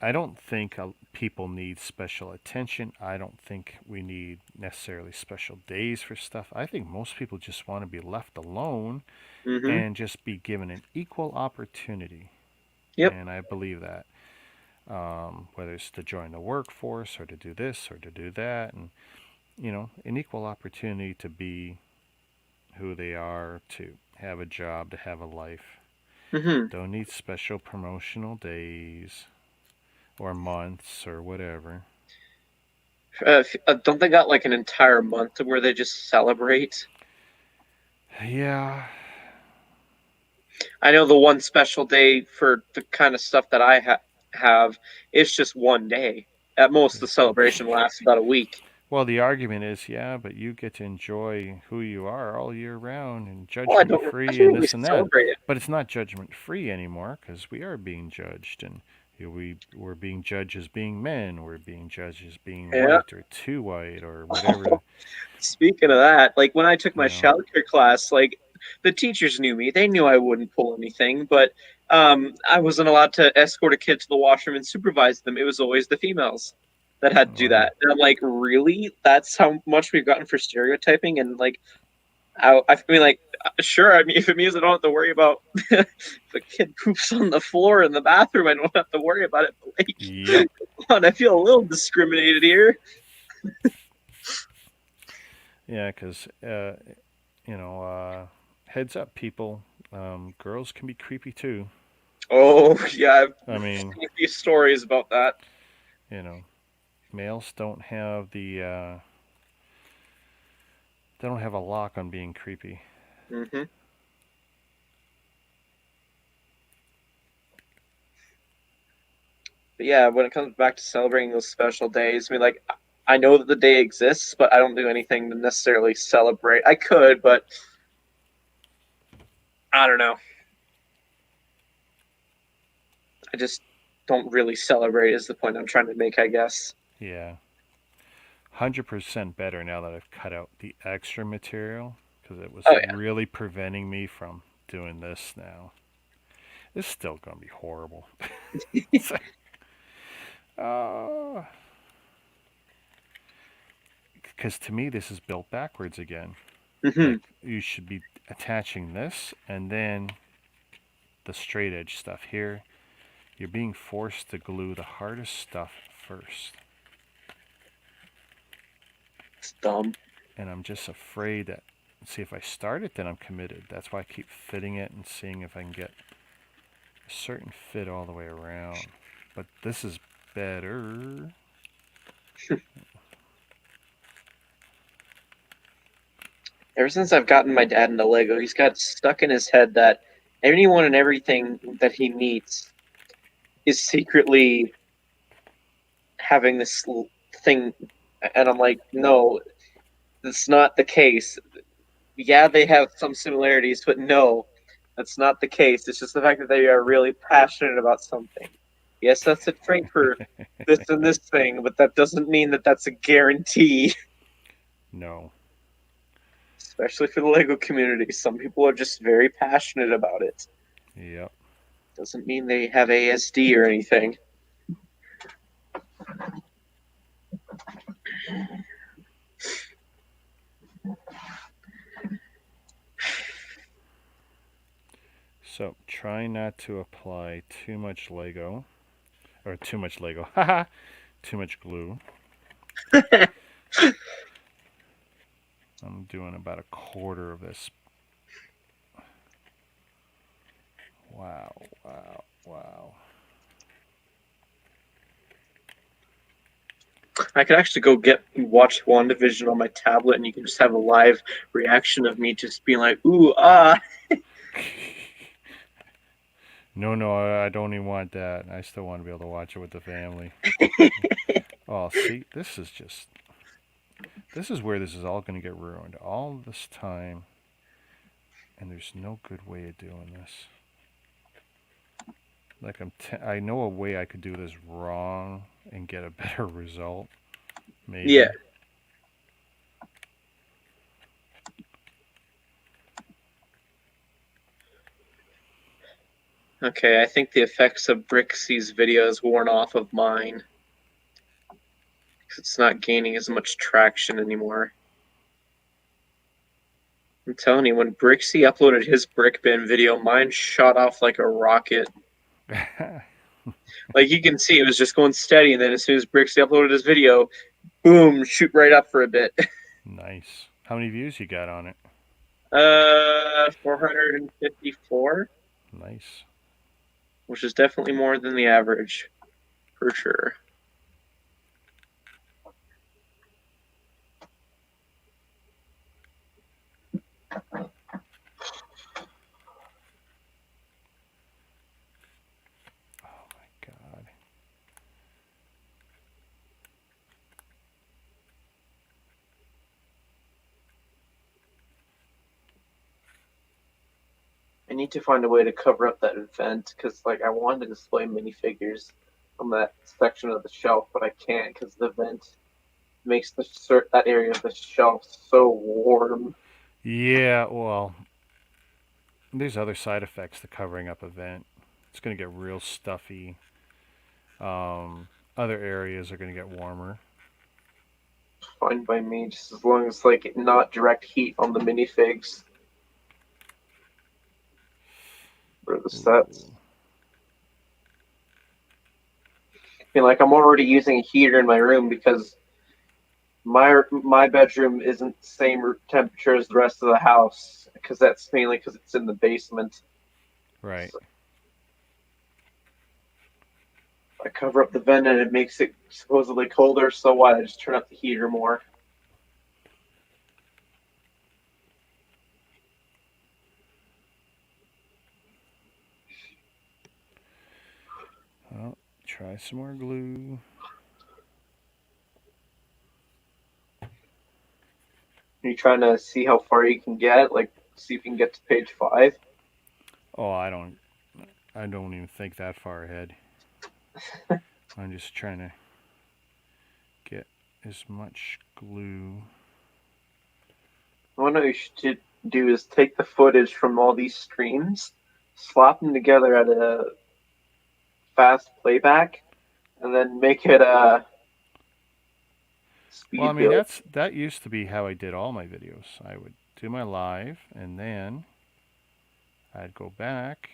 I don't think people need special attention. I don't think we need necessarily special days for stuff. I think most people just want to be left alone Mm-hmm. and just be given an equal opportunity. Yep. And I believe that. Whether it's to join the workforce or to do this or to do that. And, an equal opportunity to be who they are, to have a job, to have a life. Mm-hmm. Don't need special promotional days or months or whatever. Don't they got like an entire month where they just celebrate? Yeah. I know the one special day for the kind of stuff that I have, it's just one day. At most, the celebration lasts about a week. Well, the argument is, yeah, but you get to enjoy who you are all year round and Well, I judgment don't free imagine and we this and that. celebrate it. But it's not judgment free anymore because we are being judged, and we're being judged as being men, we're being judged as being Yeah. white or too white or whatever. Speaking of that, like when I took my You know. childcare class, like the teachers knew me. They knew I wouldn't pull anything, but I wasn't allowed to escort a kid to the washroom and supervise them. It was always the females that had to do Wow. that. And I'm like, really? That's how much we've gotten for stereotyping? And like, I mean, like, sure. I mean, if it means I don't have to worry about if a kid poops on the floor in the bathroom, I don't have to worry about it. But like, Yep. come on, I feel a little discriminated here. Yeah, because heads up, people. Girls can be creepy too. Oh yeah, I I've mean, seen a few stories about that. you know, males don't have they don't have a lock on being creepy. Mm-hmm. But yeah, when it comes back to celebrating those special days, I mean, like, I know that the day exists, but I don't do anything to necessarily celebrate. I could, but I don't know. I just don't really celebrate. Is the point I'm trying to make, I guess. Yeah, 100% better now that I've cut out the extra material because it was Oh yeah. really preventing me from doing this now. It's still gonna be horrible. Because to me, this is built backwards again. Mm-hmm. Like, you should be attaching this and then the straight edge stuff here. You're being forced to glue the hardest stuff first. It's dumb. And I'm just afraid that, see, if I start it, then I'm committed. That's why I keep fitting it and seeing if I can get a certain fit all the way around. But this is better. Ever since I've gotten my dad into Lego, he's got stuck in his head that anyone and everything that he meets is secretly having this thing, and I'm like, no, that's not the case. Yeah, they have some similarities, but no, that's not the case. It's just the fact that they are really passionate about something. Yes, that's a trait for this and this thing, but that doesn't mean that that's a guarantee. No. Especially for the Lego community, some people are just very passionate about it. Yep. Doesn't mean they have ASD or anything. So try not to apply too much Lego. Or too much Lego. Haha. Too much glue. I'm doing about a quarter of this. Wow, wow, wow. I could actually go watch WandaVision on my tablet, and you can just have a live reaction of me just being like, "Ooh, ah." No, I don't even want that. I still want to be able to watch it with the family. Oh, see, this is where this is all going to get ruined. All this time, and there's no good way of doing this. Like I know a way I could do this wrong and get a better result. Maybe. Yeah. Okay, I think the effects of Brixie's video is worn off of mine. It's not gaining as much traction anymore. I'm telling you, when Brixie uploaded his brick bin video, mine shot off like a rocket. Like you can see, it was just going steady, and then as soon as Brixie uploaded his video, boom, shoot right up for a bit. Nice. How many views you got on it? 454. Nice. Which is definitely more than the average, for sure. Oh my god. I need to find a way to cover up that event because, like, I wanted to display minifigures on that section of the shelf, but I can't because the vent makes that area of the shelf so warm. Yeah, well, there's other side effects to covering up a vent. It's going to get real stuffy. Other areas are going to get warmer. Fine by me, just as long as like not direct heat on the minifigs or the sets. Ooh. I mean, like I'm already using a heater in my room because my bedroom isn't the same temperature as the rest of the house because that's mainly because it's in the basement. Right. So I cover up the vent and it makes it supposedly colder. So what? I just turn up the heater more. Well, try some more glue. Are you trying to see how far you can get? Like, see if you can get to page 5? Oh, I don't even think that far ahead. I'm just trying to get as much glue. What you should do is take the footage from all these streams, slap them together at a fast playback, and then make it a speed Well, I mean, build. that used to be how I did all my videos. I would do my live, and then I'd go back,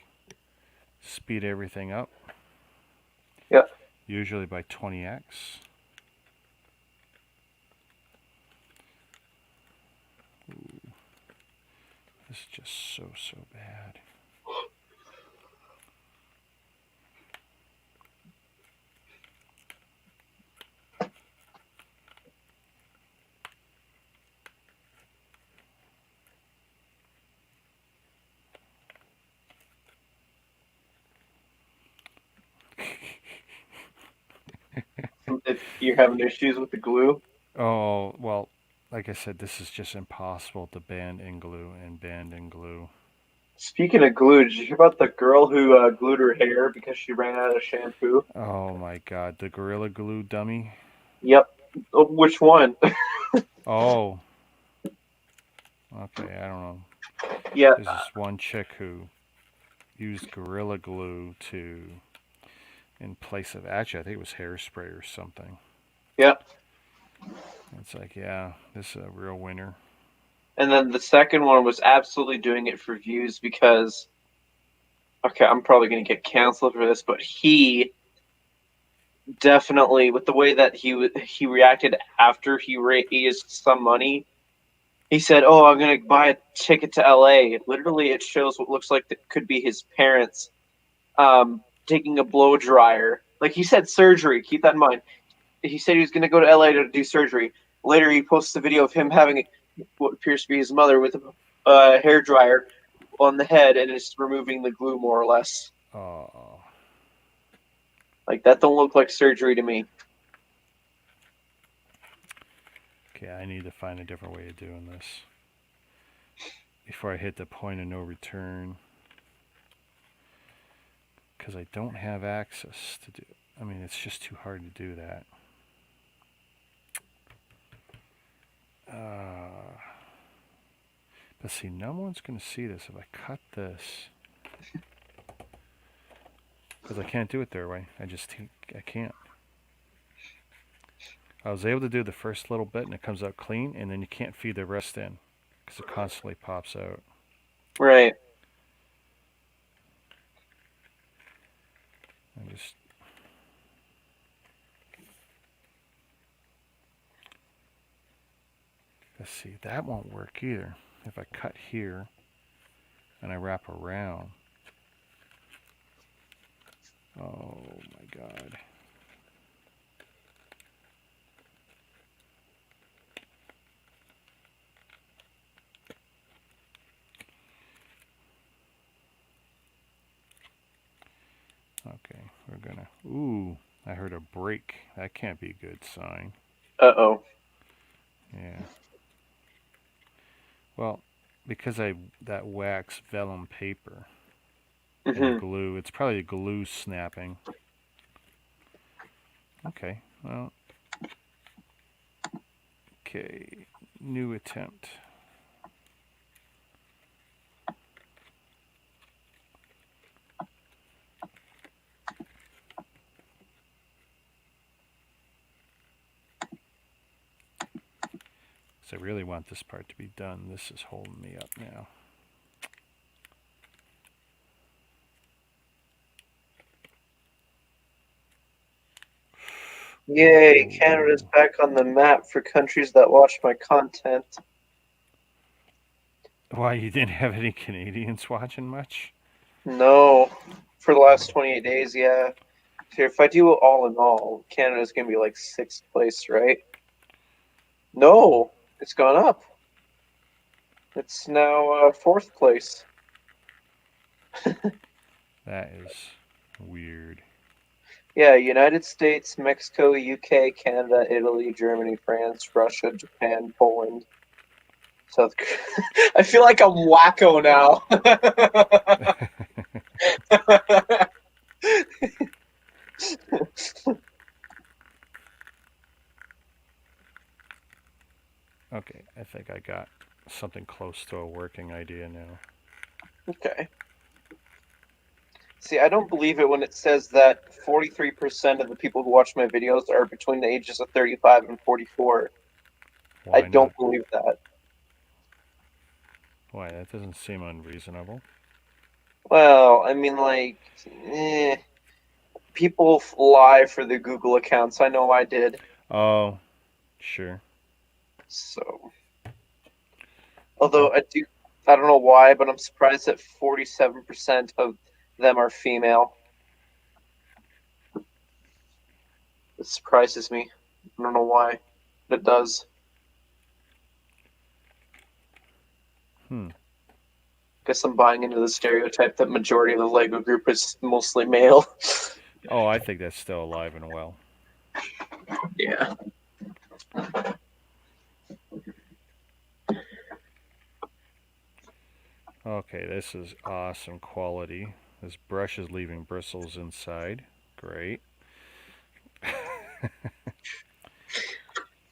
speed everything up. Yeah. Usually by 20x. Ooh. This is just so bad. If you're having issues with the glue. Oh, well, like I said, this is just impossible to band and glue. Speaking of glue, did you hear about the girl who glued her hair because she ran out of shampoo? Oh my god, the Gorilla Glue dummy? Yep. Oh, which one? Oh. Okay, I don't know. Yeah. There's this one chick who used Gorilla Glue in place of, actually, I think it was hairspray or something. Yep. It's like, yeah, this is a real winner. And then the second one was absolutely doing it for views because, okay, I'm probably going to get canceled for this, but he definitely, with the way that he reacted after he raised some money, he said, "Oh, I'm going to buy a ticket to LA." Literally, it shows what looks like that could be his parents taking a blow dryer. Like he said, surgery. Keep that in mind. He said he was going to go to LA to do surgery. Later, he posts a video of him having what appears to be his mother with a hair dryer on the head and is removing the glue more or less. Oh. Like, that don't look like surgery to me. Okay, I need to find a different way of doing this before I hit the point of no return. Because I don't have access to do. I mean, it's just too hard to do that. But see, no one's going to see this if I cut this. Because I can't do it their way. I can't. I was able to do the first little bit and it comes out clean, and then you can't feed the rest in because it constantly pops out. Right. Let's see, that won't work either. If I cut here and I wrap around. Oh my God. Okay, we're gonna. Ooh, I heard a break. That can't be a good sign. Uh-oh. Yeah. Well, because that wax vellum paper and glue, it's probably glue snapping. Okay, well. Okay, new attempt. I really want this part to be done. This is holding me up now. Yay, Canada's back on the map for countries that watch my content. Why, you didn't have any Canadians watching much? No. For the last 28 days, yeah. So if I do it all in all, Canada's going to be like 6th place, right? No, it's gone up. It's now 4th place. That is weird. Yeah, United States, Mexico, UK, Canada, Italy, Germany, France, Russia, Japan, Poland, South Korea. I feel like I'm wacko now. Okay, I think I got something close to a working idea now. Okay. See, I don't believe it when it says that 43% of the people who watch my videos are between the ages of 35 and 44. Why I don't not? believe that. Why, that doesn't seem unreasonable. Well, I mean, like, people lie for the Google accounts. I know I did. Oh, sure. So, although I don't know why, but I'm surprised that 47% of them are female. It surprises me. I don't know why, but it does. Guess I'm buying into the stereotype that majority of the Lego group is mostly male. Oh, I think that's still alive and well. Yeah. Okay, this is awesome quality. This brush is leaving bristles inside. Great.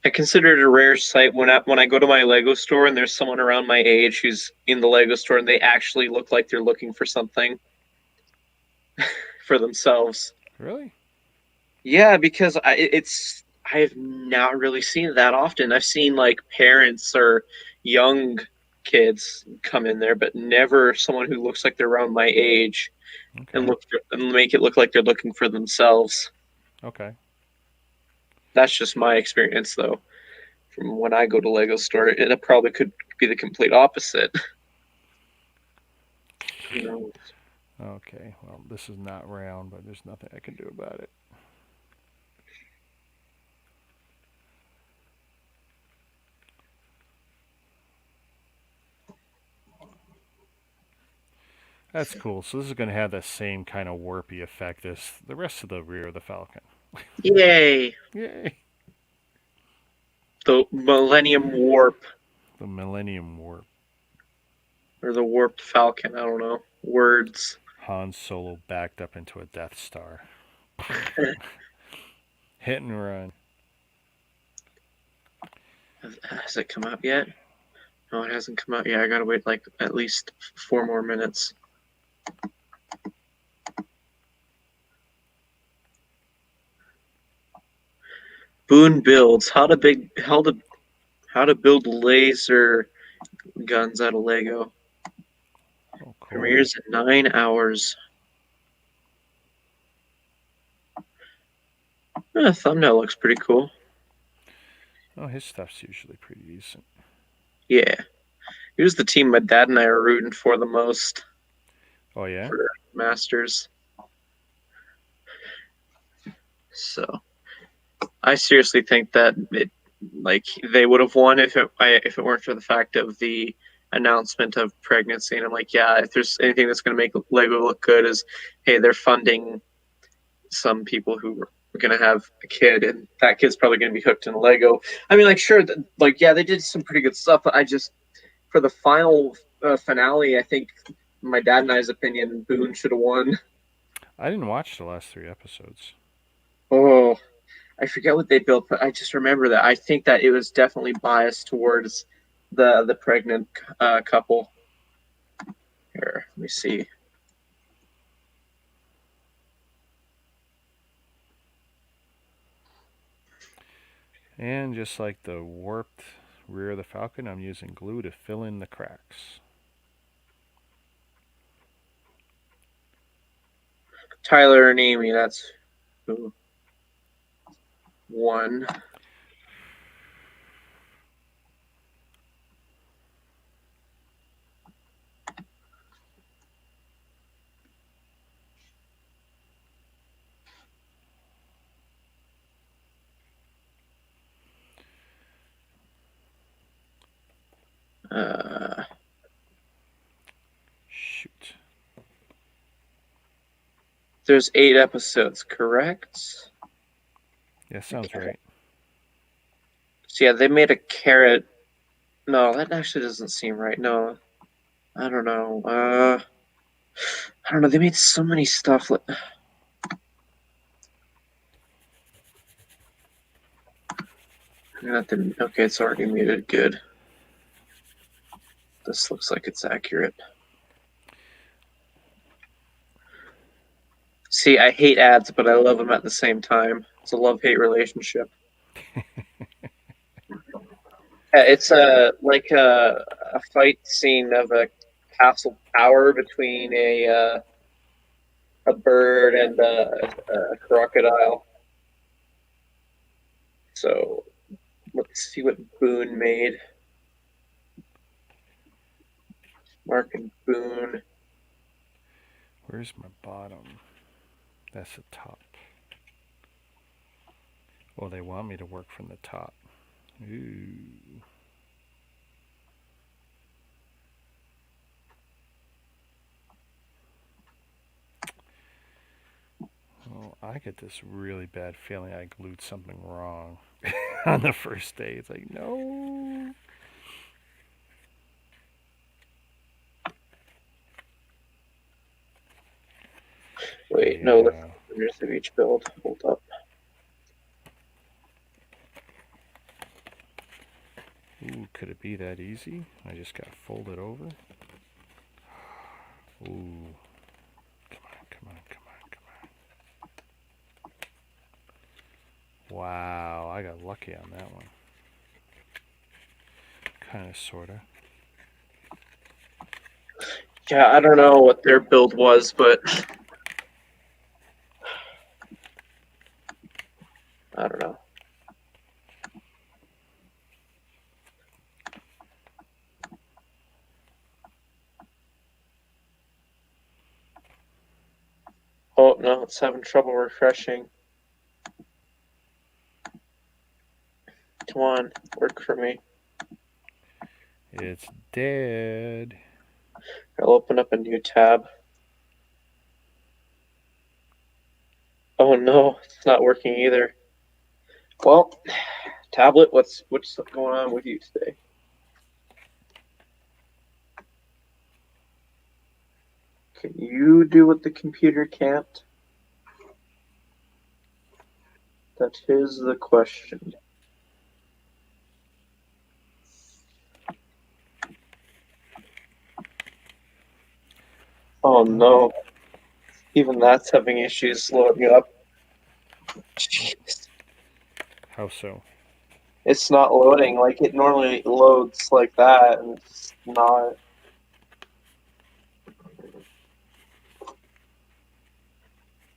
I consider it a rare sight when I go to my Lego store and there's someone around my age who's in the Lego store and they actually look like they're looking for something for themselves. Really? Yeah, because I've not really seen it that often. I've seen like parents or young kids come in there, but never someone who looks like they're around my age and make it look like they're looking for themselves. Okay. That's just my experience, though. From when I go to Lego store, it probably could be the complete opposite. Who knows? Okay, well, this is not round, but there's nothing I can do about it. That's cool. So this is going to have that same kind of warpy effect as the rest of the rear of the Falcon. Yay! Yay! The Millennium Warp. The Millennium Warp. Or the Warped Falcon, I don't know. Words. Han Solo backed up into a Death Star. Hit and run. Has it come out yet? No, it hasn't come out yet. I gotta wait like at least 4 more minutes. Boone builds how to build laser guns out of Lego. Oh, cool. Premieres in 9 hours. The thumbnail looks pretty cool. Oh, his stuff's usually pretty decent. Yeah. He was the team my dad and I are rooting for the most. Oh, yeah? For Masters. So I seriously think that they would have won if it weren't for the fact of the announcement of pregnancy. And I'm like, yeah, if there's anything that's going to make Lego look good is, hey, they're funding some people who are going to have a kid, and that kid's probably going to be hooked in Lego. I mean, like, sure, yeah, they did some pretty good stuff, but I just, for the final finale, I think my dad and I's opinion, Boone should have won. I didn't watch the last 3 episodes. Oh, I forget what they built, but I just remember that. I think that it was definitely biased towards the pregnant couple. Here, let me see. And just like the warped rear of the Falcon, I'm using glue to fill in the cracks. Tyler and Amy, that's who won. Shoot. There's 8 episodes, correct? Yeah, sounds right. So yeah, they made a carrot. No, that actually doesn't seem right. No, I don't know. I don't know. They made so many stuff. Okay, it's already muted. Good. This looks like it's accurate. See, I hate ads, but I love them at the same time. It's a love-hate relationship. It's like a fight scene of a castle tower between a bird and a crocodile. So let's see what Boone made. Mark and Boone. Where's my bottom? That's the top. Well, they want me to work from the top. Ooh. Well, I get this really bad feeling I glued something wrong on the first day. It's like, no. Wait, no, that's the winners of each build. Hold up. Ooh, could it be that easy? I just got to fold it over. Ooh. Come on, come on, come on, come on. Wow, I got lucky on that one. Kind of, sort of. Yeah, I don't know what their build was, but I don't know. Oh, no, it's having trouble refreshing. Come on, work for me. It's dead. I'll open up a new tab. Oh no, it's not working either. Well, tablet, what's going on with you today? Can you do what the computer can't? That is the question. Oh no. Even that's having issues loading up. Jeez. How so? It's not loading like it normally loads like that, and it's not.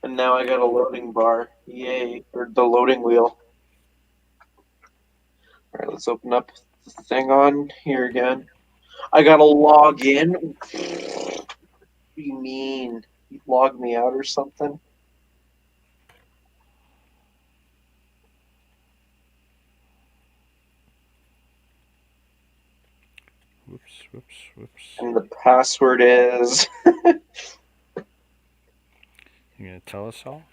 And now I got a loading bar. Yay. Or the loading wheel. Alright, let's open up the thing on here again. I gotta log in? What do you mean? You log me out or something? Whoops, whoops, whoops. And the password is. You gonna tell us all?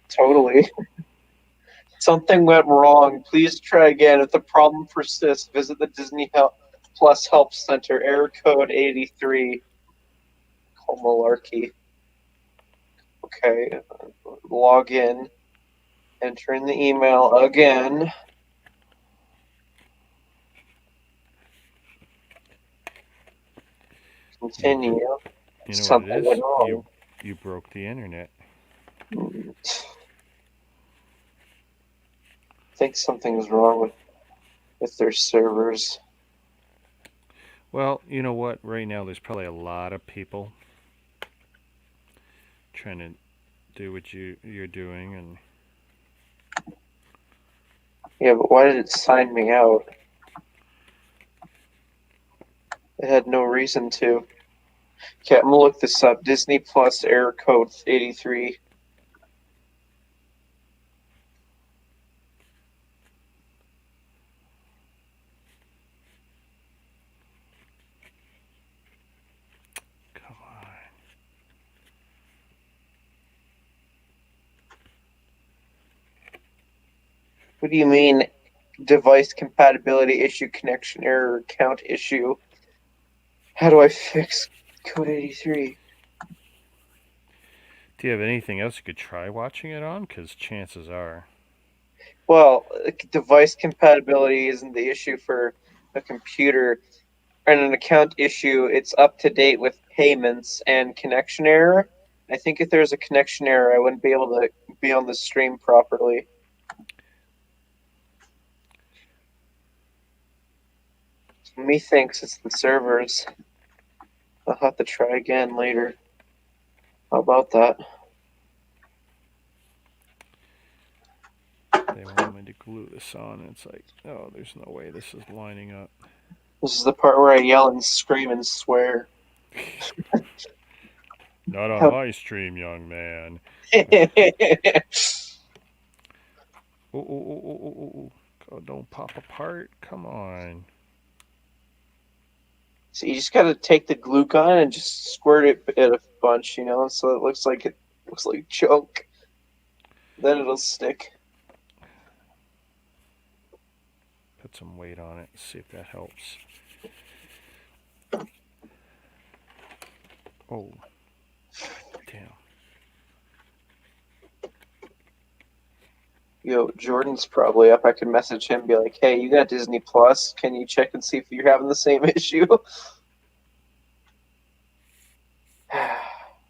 Totally. Something went wrong. Please try again. If the problem persists, visit the Disney Plus Help Center. Error code 83. Call malarkey. Okay. Log in. Enter in the email again. Continue. You know Something what it went is? wrong. You broke the internet. I think something's wrong with their servers. Well, you know what? Right now, there's probably a lot of people trying to do what you're doing, and Yeah, but why did it sign me out? It had no reason to. Okay, I'm gonna look this up. Disney Plus error code 83. come on. What do you mean? Device compatibility issue, connection error, account issue. How do I fix code 83? Do you have anything else you could try watching it on? Because chances are. Well, device compatibility isn't the issue for a computer. And an account issue, it's up to date with payments and connection error. I think if there's a connection error, I wouldn't be able to be on the stream properly. Methinks it's the servers. I'll have to try again later. How about that? They want me to glue this on, and it's like, oh, there's no way this is lining up. This is the part where I yell and scream and swear. Not on my stream, young man. Oh. Oh, don't pop apart. Come on. So you just gotta take the glue gun and just squirt it at a bunch, so it looks like junk. Then it'll stick. Put some weight on it. See if that helps. Oh. Damn. Yo, Jordan's probably up. I could message him and be like, hey, you got Disney Plus. Can you check and see if you're having the same issue?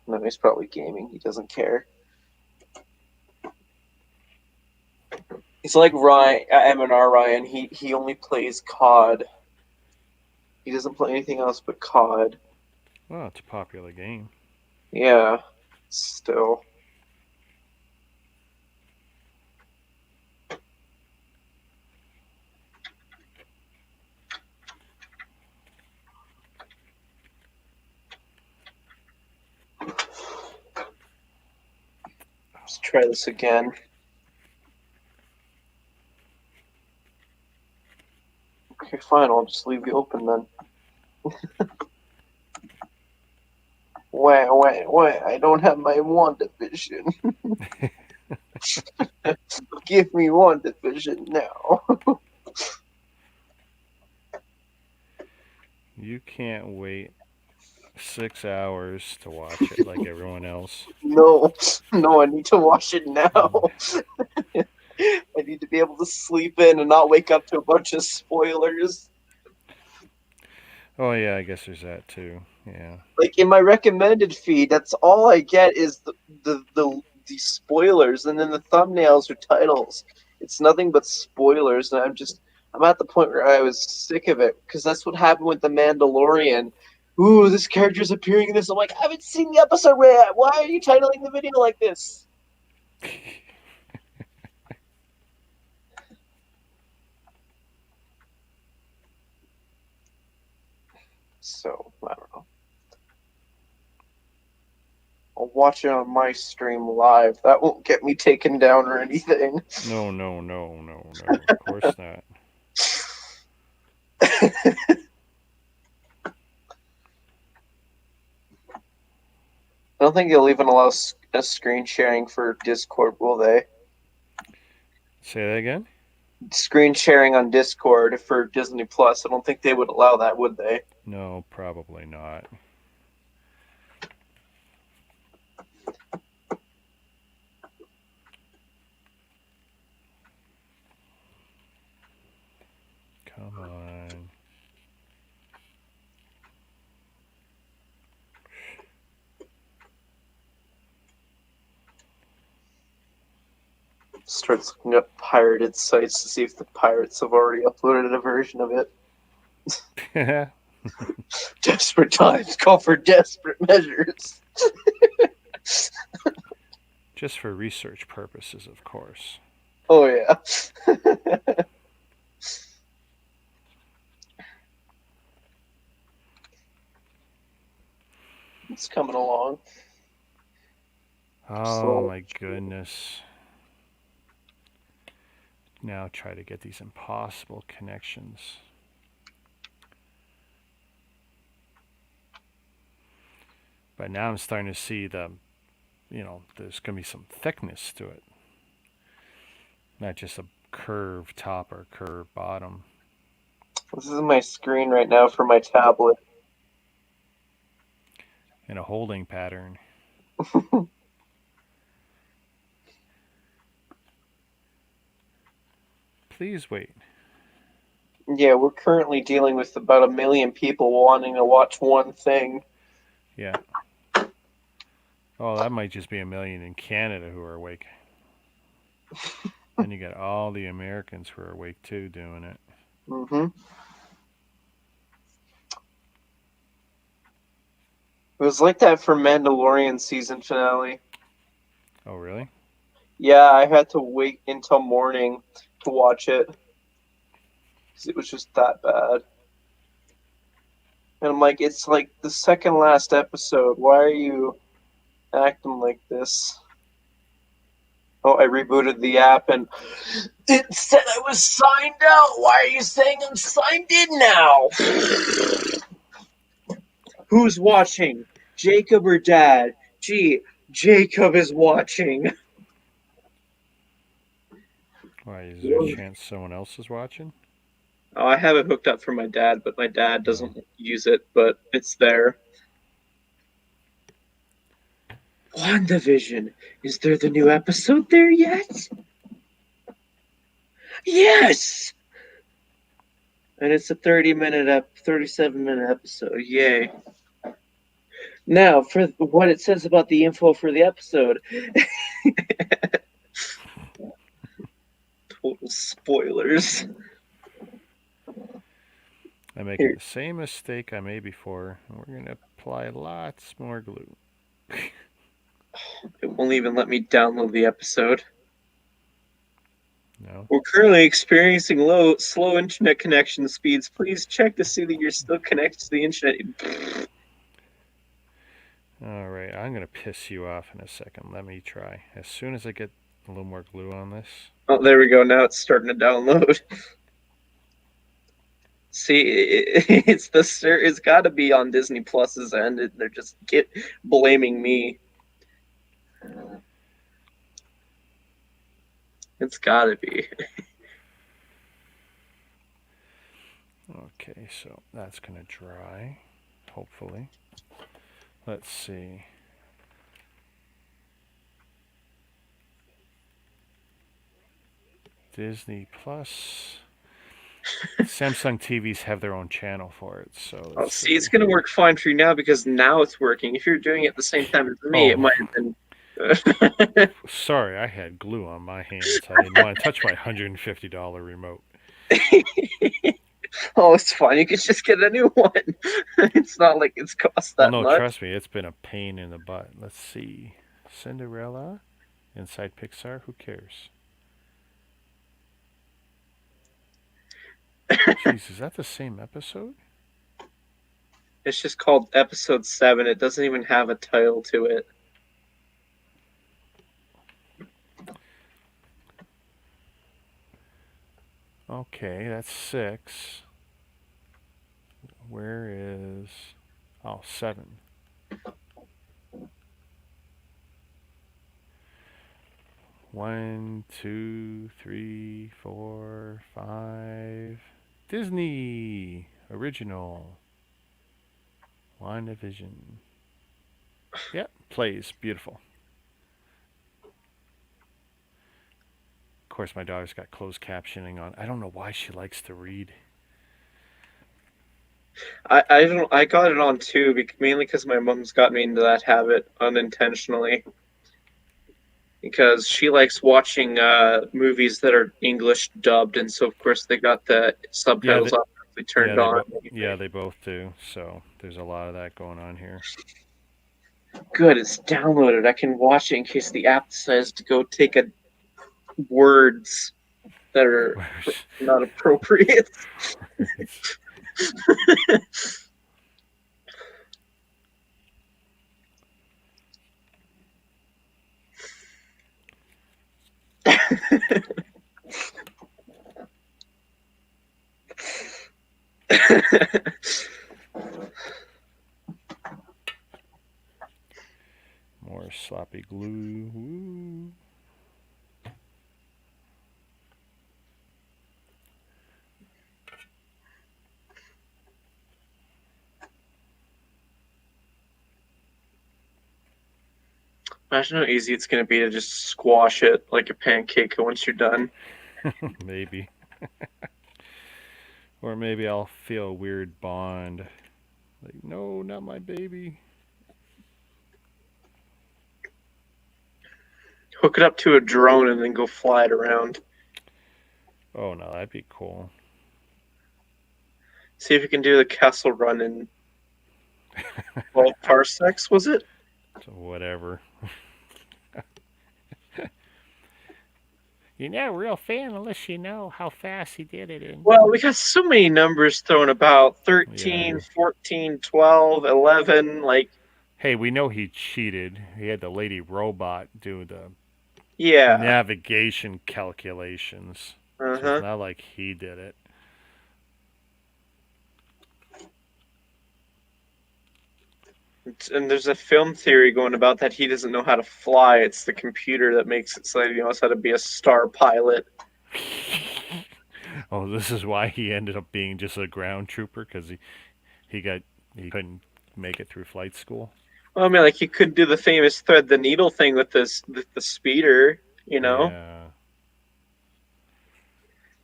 No, he's probably gaming. He doesn't care. He's like Ryan, M&R Ryan. He only plays COD. He doesn't play anything else but COD. Well, it's a popular game. Yeah, still. Let's try this again. Okay, fine. I'll just leave you open then. When Wah. I don't have my WandaVision. Give me WandaVision now. You can't wait 6 hours to watch it like everyone else. No, I need to watch it now. I need to be able to sleep in and not wake up to a bunch of spoilers. Oh yeah, I guess there's that too. Yeah. Like in my recommended feed, that's all I get is the spoilers, and then the thumbnails or titles. It's nothing but spoilers, and I'm at the point where I was sick of it because that's what happened with the Mandalorian. Ooh, this character's appearing in this. I'm like, I haven't seen the episode yet. Why are you titling the video like this? So I don't know. I'll watch it on my stream live. That won't get me taken down or anything. No. Of course not. I don't think they'll even allow a screen sharing for Discord, will they? Say that again? Screen sharing on Discord for Disney Plus. I don't think they would allow that, would they? No, probably not. Come on. Starts looking up pirated sites to see if the pirates have already uploaded a version of it. Desperate times call for desperate measures. Just for research purposes, of course. Oh, yeah. It's coming along. Oh my goodness. Now try to get these impossible connections. But now I'm starting to see there's going to be some thickness to it. Not just a curved top or curved bottom. This is my screen right now for my tablet. And a holding pattern. Please wait. Yeah, we're currently dealing with about 1 million people wanting to watch one thing. Yeah. Oh, that might just be 1 million in Canada who are awake. Then you got all the Americans who are awake too doing it. Mm-hmm. It was like that for Mandalorian season finale. Oh, really? Yeah, I had to wait until morning to watch it. Because it was just that bad. And I'm like, it's like the second last episode. Why are you acting like this? Oh, I rebooted the app and it said I was signed out. Why are you saying I'm signed in now? Who's watching? Jacob or Dad? Gee, Jacob is watching. Why, is there a chance someone else is watching? Oh, I have it hooked up for my dad, but my dad doesn't use it, but it's there. WandaVision. Is there the new episode there yet? Yes! And it's a 37-minute episode. Yay. Now, for what it says about the info for the episode. Total spoilers. I'm making the same mistake I made before. We're going to apply lots more glue. It won't even let me download the episode. No? We're currently experiencing slow internet connection speeds. Please check to see that you're still connected to the internet. All right, I'm going to piss you off in a second. Let me try. As soon as I get a little more glue on this. Oh, there we go. Now it's starting to download. See, it's got to be on Disney Plus's end. They're just blaming me. It's got to be. Okay, so that's going to dry, hopefully. Let's see. Disney Plus. Samsung TVs have their own channel for it, so let's See, it's going to work fine for you now because now it's working. If you're doing it at the same time as me, it might have been. Sorry, I had glue on my hands. I didn't want to touch my $150 remote. Oh, it's fine. You could just get a new one. It's not like it's cost that no, much. trust me, it's been a pain in the butt. Let's see. Cinderella? Inside Pixar? Who cares? Jeez, is that the same episode? It's just called Episode 7. It doesn't even have a title to it. Okay, that's 6. Where is... Oh, 7. One, 2, 3, 4, 5. Disney original. WandaVision. Yep, plays. Beautiful. Of course, my daughter's got closed captioning on. I don't know why she likes to read. I got it on too, mainly because my mom's got me into that habit unintentionally. Because she likes watching movies that are English dubbed, and so of course they got the subtitles automatically turned on. They both do. So there's a lot of that going on here. Good, it's downloaded. I can watch it in case the app decides to go take words that are not appropriate. More sloppy glue. Woo. Imagine how easy it's going to be to just squash it like a pancake once you're done. Maybe. Or maybe I'll feel a weird bond. Like, no, not my baby. Hook it up to a drone and then go fly it around. Oh, no, that'd be cool. See if you can do the Kessel Run in 12 parsecs, was it? So whatever. You're not a real fan unless you know how fast he did it. Well, we got so many numbers thrown about. 13, 14, 12, 11, like... Hey, we know he cheated. He had the lady robot do the navigation calculations. So it's not like he did it. And there's a film theory going about that he doesn't know how to fly. It's the computer that makes it so that he knows how to be a star pilot. Oh, this is why he ended up being just a ground trooper, because he couldn't make it through flight school. Well, I mean, like, he could do the famous thread the needle thing with the speeder, you know? Yeah.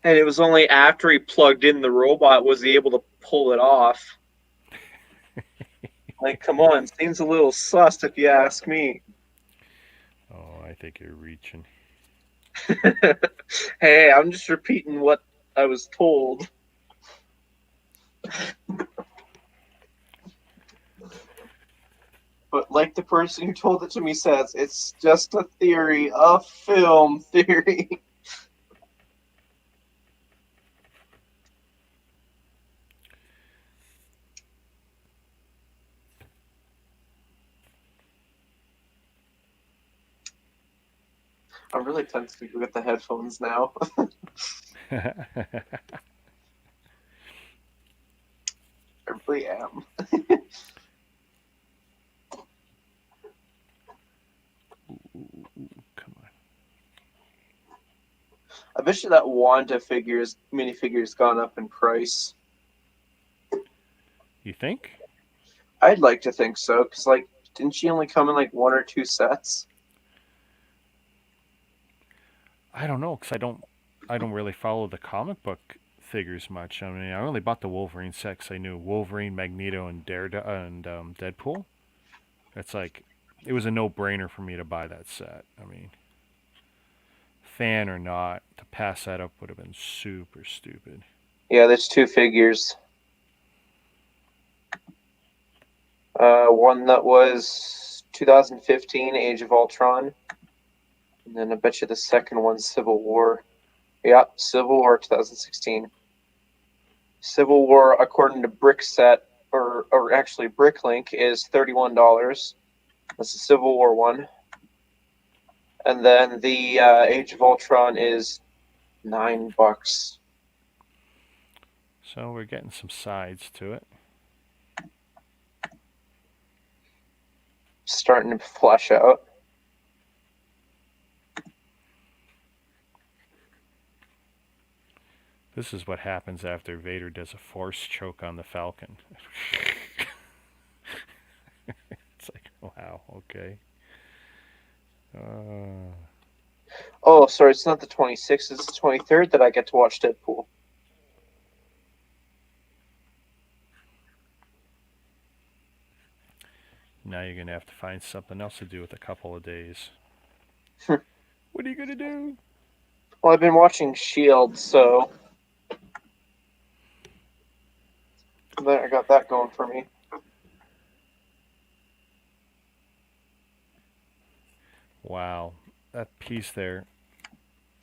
And it was only after he plugged in the robot was he able to pull it off. Like, come on, seems a little sus if you ask me. Oh, I think you're reaching. Hey, I'm just repeating what I was told. But like the person who told it to me says, it's just a theory, a film theory. I'm really tempted to go get the headphones now. probably am. Come on. I bet you that Wanda minifigure's gone up in price. You think? I'd like to think so, because like, didn't she only come in like 1 or 2 sets? I don't know, because I don't really follow the comic book figures much. I mean, I only bought the Wolverine set 'cause I knew Wolverine, Magneto, and Deadpool. It's like, it was a no-brainer for me to buy that set. I mean, fan or not, to pass that up would have been super stupid. Yeah, there's 2 figures. One that was 2015, Age of Ultron, and then I bet you the second one's Civil War. Yeah, Civil War 2016. Civil War, according to Brickset, or actually Bricklink, is $31. That's the Civil War one. And then the Age of Ultron is $9. So we're getting some sides to it. Starting to flush out. This is what happens after Vader does a force choke on the Falcon. It's like, wow, okay. Oh, sorry, it's not the 26th, it's the 23rd that I get to watch Deadpool. Now you're going to have to find something else to do with a couple of days. Hmm. What are you going to do? Well, I've been watching S.H.I.E.L.D., so I got that going for me. Wow, that piece there,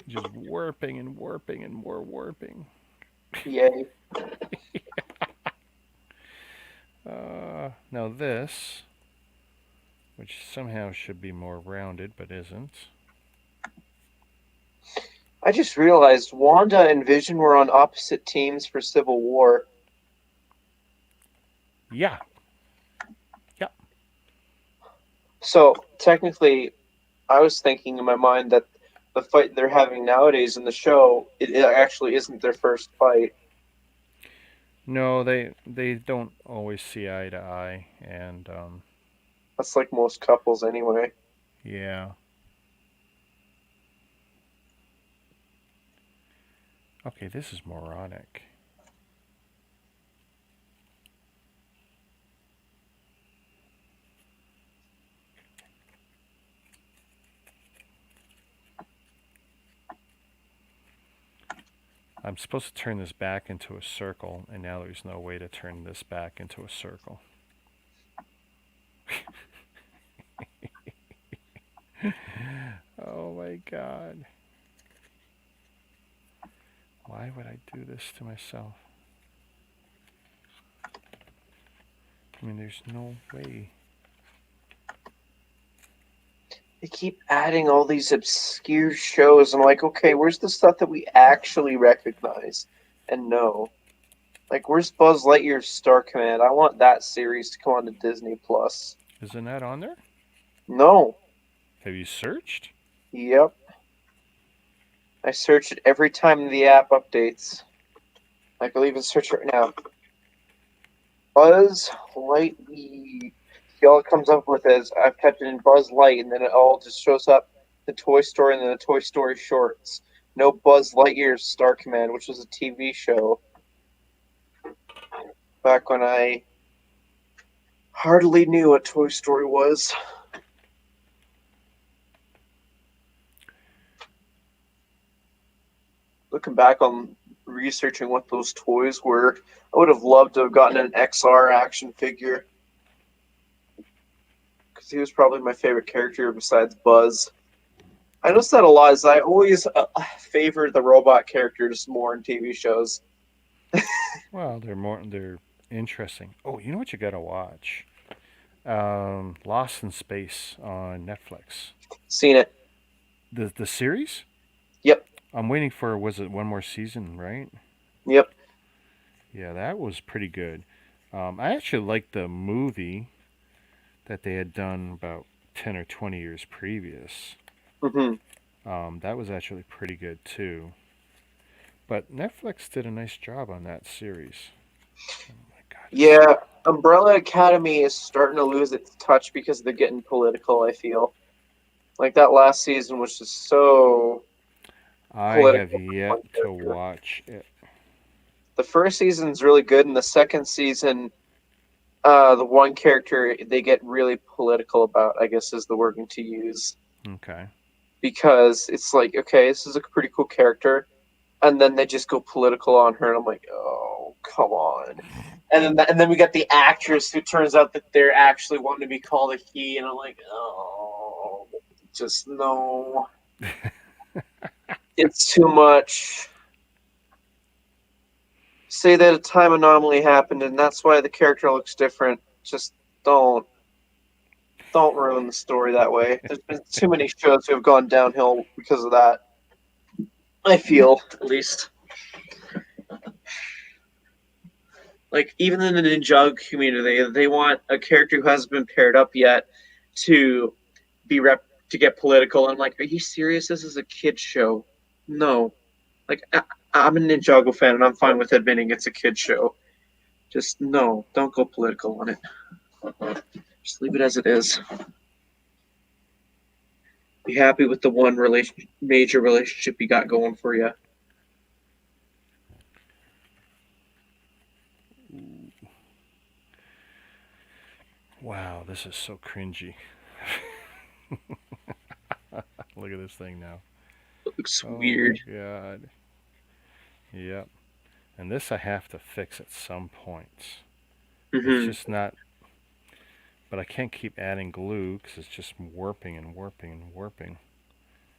just warping and warping and more warping. Yay. Now this, which somehow should be more rounded but isn't. I just realized Wanda and Vision were on opposite teams for Civil War. Yeah. Yep. So, technically, I was thinking in my mind that the fight they're having nowadays in the show, it actually isn't their first fight. No, they don't always see eye to eye, and That's like most couples anyway. yeah. Okay, this is moronic. I'm supposed to turn this back into a circle, and now there's no way to turn this back into a circle. Oh my god. Why would I do this to myself? I mean, there's no way. They keep adding all these obscure shows. I'm like, okay, where's the stuff that we actually recognize and know? Like, where's Buzz Lightyear's Star Command? I want that series to come on to Disney Plus. Isn't that on there? No. Have you searched? Yep. I search it every time the app updates. I can even search right now. Buzz Lightyear. See, all it comes up with is I've typed in Buzz Light, and then it all just shows up the Toy Story and then the Toy Story shorts. No Buzz Lightyear's Star Command, which was a TV show back when I hardly knew what Toy Story was. Looking back on researching what those toys were, I would have loved to have gotten an XR action figure. Because he was probably my favorite character besides Buzz. I noticed that a lot, is I always favor the robot characters more in TV shows. Well, they're interesting. Oh, you know what you gotta watch? Lost in Space on Netflix. Seen it. The series? Yep. I'm waiting for, was it one more season, right? Yep. Yeah, that was pretty good. I actually liked the movie that they had done about 10 or 20 years previous. Hmm. That was actually pretty good too. But Netflix did a nice job on that series. Oh my god. Yeah, Umbrella Academy is starting to lose its touch because they're getting political, I feel. Like that last season was just so I have political. yet to watch it. The first season's really good, and the second season, the one character they get really political about, I guess is the wording to use. Okay. Because it's like, okay, this is a pretty cool character, and then they just go political on her, and I'm like, oh, come on. And then we got the actress who turns out that they're actually wanting to be called a he, and I'm like, oh, just no. It's too much. Say that a time anomaly happened, and that's why the character looks different. Just don't ruin the story that way. There's been too many shows who have gone downhill because of that. I feel, at least. Like, even in the Ninjago community, they want a character who hasn't been paired up yet to to get political. I'm like, are you serious? This is a kid's show. No. Like, I'm a Ninjago fan, and I'm fine with admitting it's a kid's show. Just, no. Don't go political on it. Just leave it as it is. Be happy with the one major relationship you got going for you. Wow, this is so cringy. Look at this thing now. It looks weird. Oh my god. Yep. And this I have to fix at some point. It's Mm-hmm. just not. But I can't keep adding glue because it's just warping and warping and warping.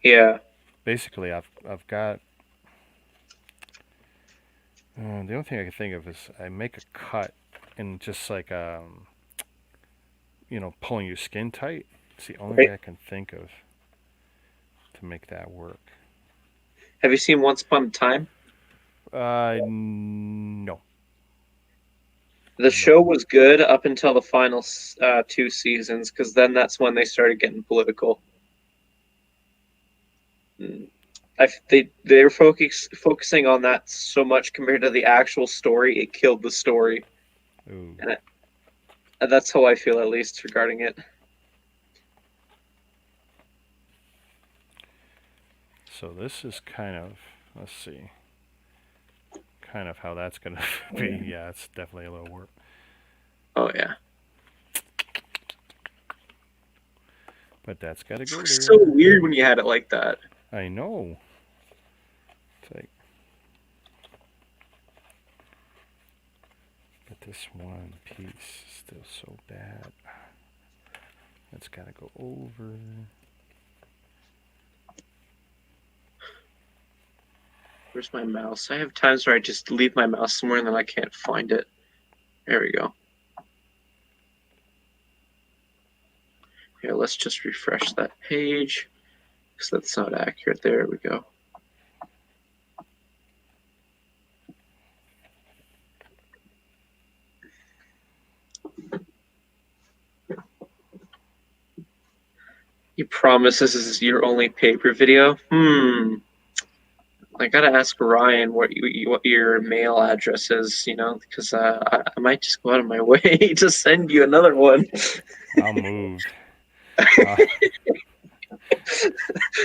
Yeah. Basically, I've got. The only thing I can think of is I make a cut and just like pulling your skin tight. It's the only Right. way I can think of to make that work. Have you seen Once Upon a Time? No. The show was good up until the final 2 seasons, because then that's when they started getting political. They were focusing on that so much compared to the actual story, it killed the story. Ooh. And that's how I feel, at least, regarding it. So this is kind of, let's see, kind of how that's going to be. Yeah, it's definitely a little work. Oh, yeah. But that's got to go there. It's so weird when you had it like that. I know. It's like, but this one piece is still so bad. It's got to go over. Where's my mouse? I have times where I just leave my mouse somewhere and then I can't find it. There we go. Here, let's just refresh that page, because that's not accurate. There we go. You promise this is your only paper video? I gotta ask Ryan what your mail address is, because I might just go out of my way to send you another one. I'll move.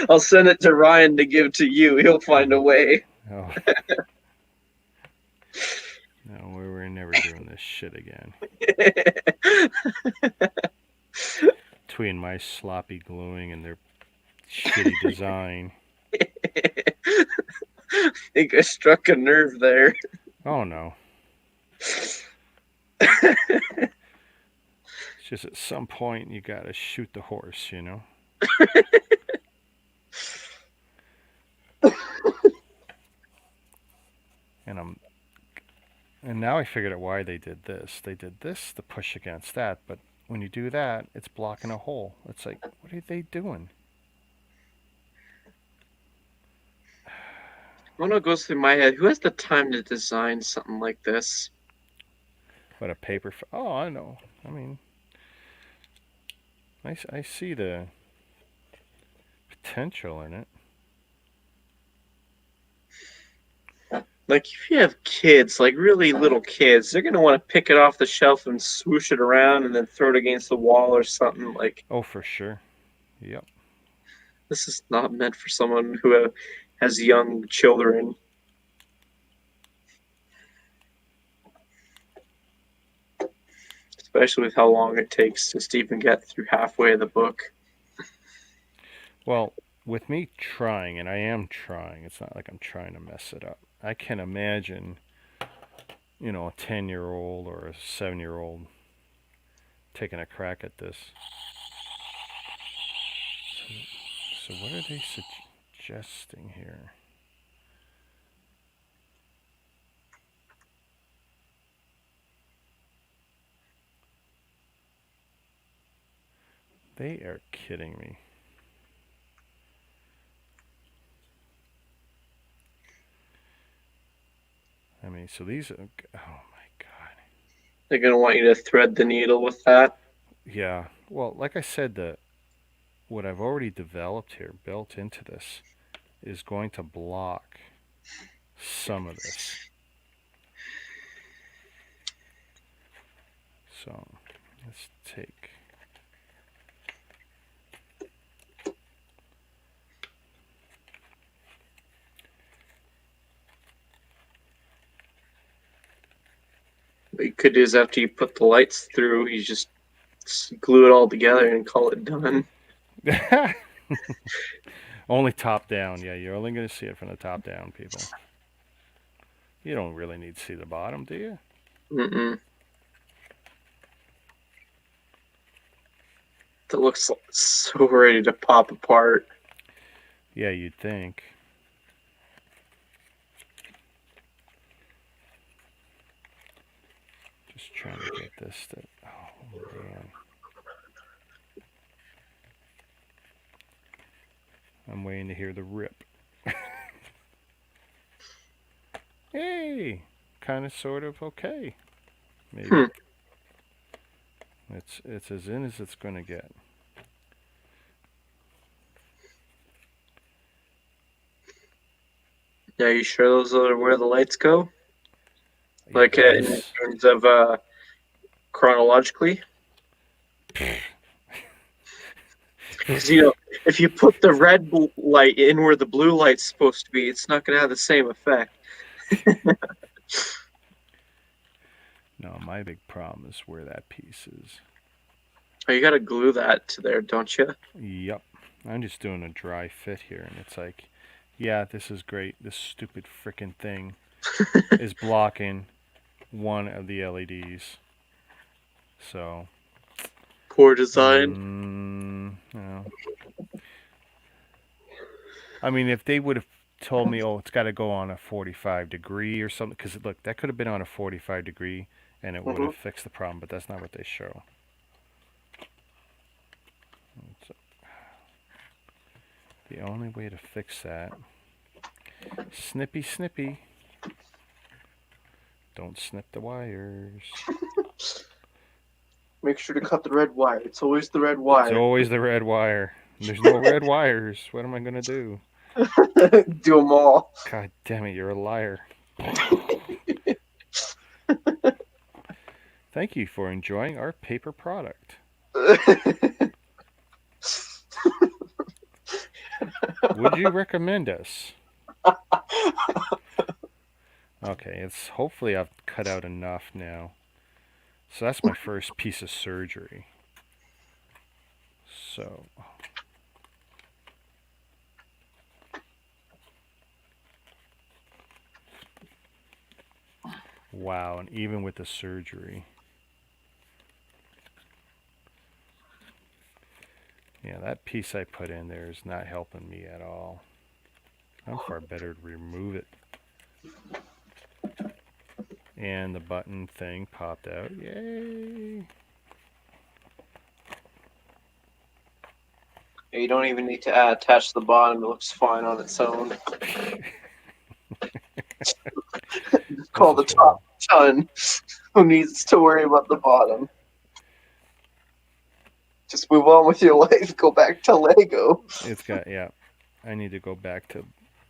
I'll send it to Ryan to give to you. He'll find a way. Oh. No, we're never doing this shit again. Between my sloppy gluing and their shitty design. I think I struck a nerve there. Oh no. It's just at some point you gotta shoot the horse, And now I figured out why they did this. They did this to push against that, but when you do that, it's blocking a hole. It's like, what are they doing? One goes through my head. Who has the time to design something like this? But a paper. Oh, I know. I mean, I see the potential in it. Like, if you have kids, like really little kids, they're going to want to pick it off the shelf and swoosh it around and then throw it against the wall or something. Like, Oh, for sure. Yep. this is not meant for someone who has young children. Especially with how long it takes just to even get through halfway of the book. Well, with me trying, and I am trying, it's not like I'm trying to mess it up. I can imagine, a 10-year-old or a 7-year-old taking a crack at this. So what are they suggesting here? They are kidding me. I mean, so these are, oh my God. They're going to want you to thread the needle with that. Yeah. Well, like I said, what I've already developed here, built into this, is going to block some of this. So let's take. What you could do is after you put the lights through, you just glue it all together and call it done. Only top down. Yeah, you're only going to see it from the top down, people. You don't really need to see the bottom, do you? Mm-mm. That looks so ready to pop apart. Yeah, you'd think. Just trying to get this to. Oh, man. I'm waiting to hear the rip. Hey! Kind of, sort of, okay. Maybe. It's as in as it's going to get. Yeah, you sure those are where the lights go? Like in Yes. terms of chronologically? Because, if you put the red light in where the blue light's supposed to be, it's not going to have the same effect. No, my big problem is where that piece is. Oh, you got to glue that to there, don't you? Yep. I'm just doing a dry fit here, and it's like, yeah, this is great. This stupid frickin' thing is blocking one of the LEDs. So. Poor design. No. I mean, if they would have told me, oh, it's got to go on a 45 degree or something, because look, that could have been on a 45 degree, and it would have fixed the problem, but that's not what they show. So, the only way to fix that, snippy. Don't snip the wires. Make sure to cut the red wire. It's always the red wire. It's always the red wire. There's no red wires. What am I going to do? Do them all. God damn it, you're a liar. Thank you for enjoying our paper product. Would you recommend us? Okay, it's hopefully I've cut out enough now. So that's my first piece of surgery. So wow, and even with the surgery. Yeah, that piece I put in there is not helping me at all. I'm far better to remove it. And the button thing popped out. Yay! You don't even need to attach the bottom. It looks fine on its own. Call the top done. Who needs to worry about the bottom? Just move on with your life. Go back to Lego. It's got, yeah. I need to go back to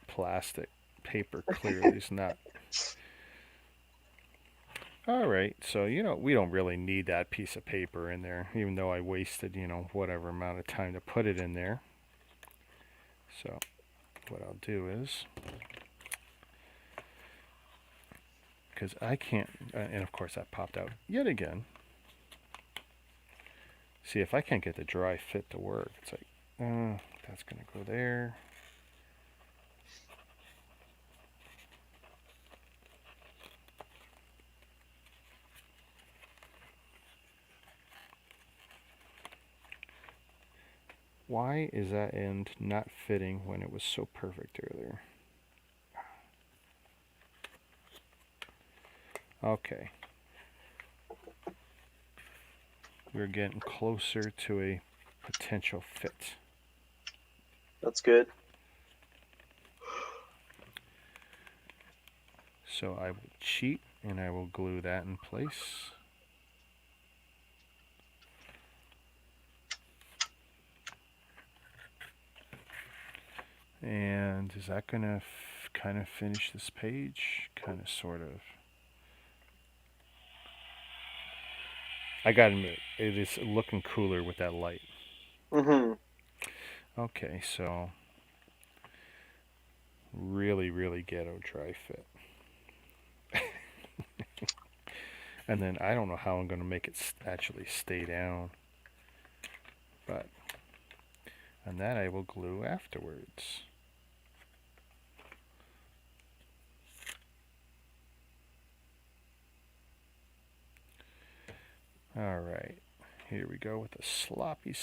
plastic. Paper clearly is not. All right, so, we don't really need that piece of paper in there, even though I wasted, whatever amount of time to put it in there. So what I'll do is, because I can't, and of course that popped out yet again. See, if I can't get the dry fit to work, it's like, that's going to go there. Why is that end not fitting when it was so perfect earlier? Okay. We're getting closer to a potential fit. That's good. So I will cheat and I will glue that in place. And is that going to kind of finish this page? Kind of, sort of. I gotta admit, it is looking cooler with that light. Mm-hmm. Okay, so really, really ghetto dry fit. And then I don't know how I'm going to make it actually stay down. And that I will glue afterwards. All right, here we go with the sloppy.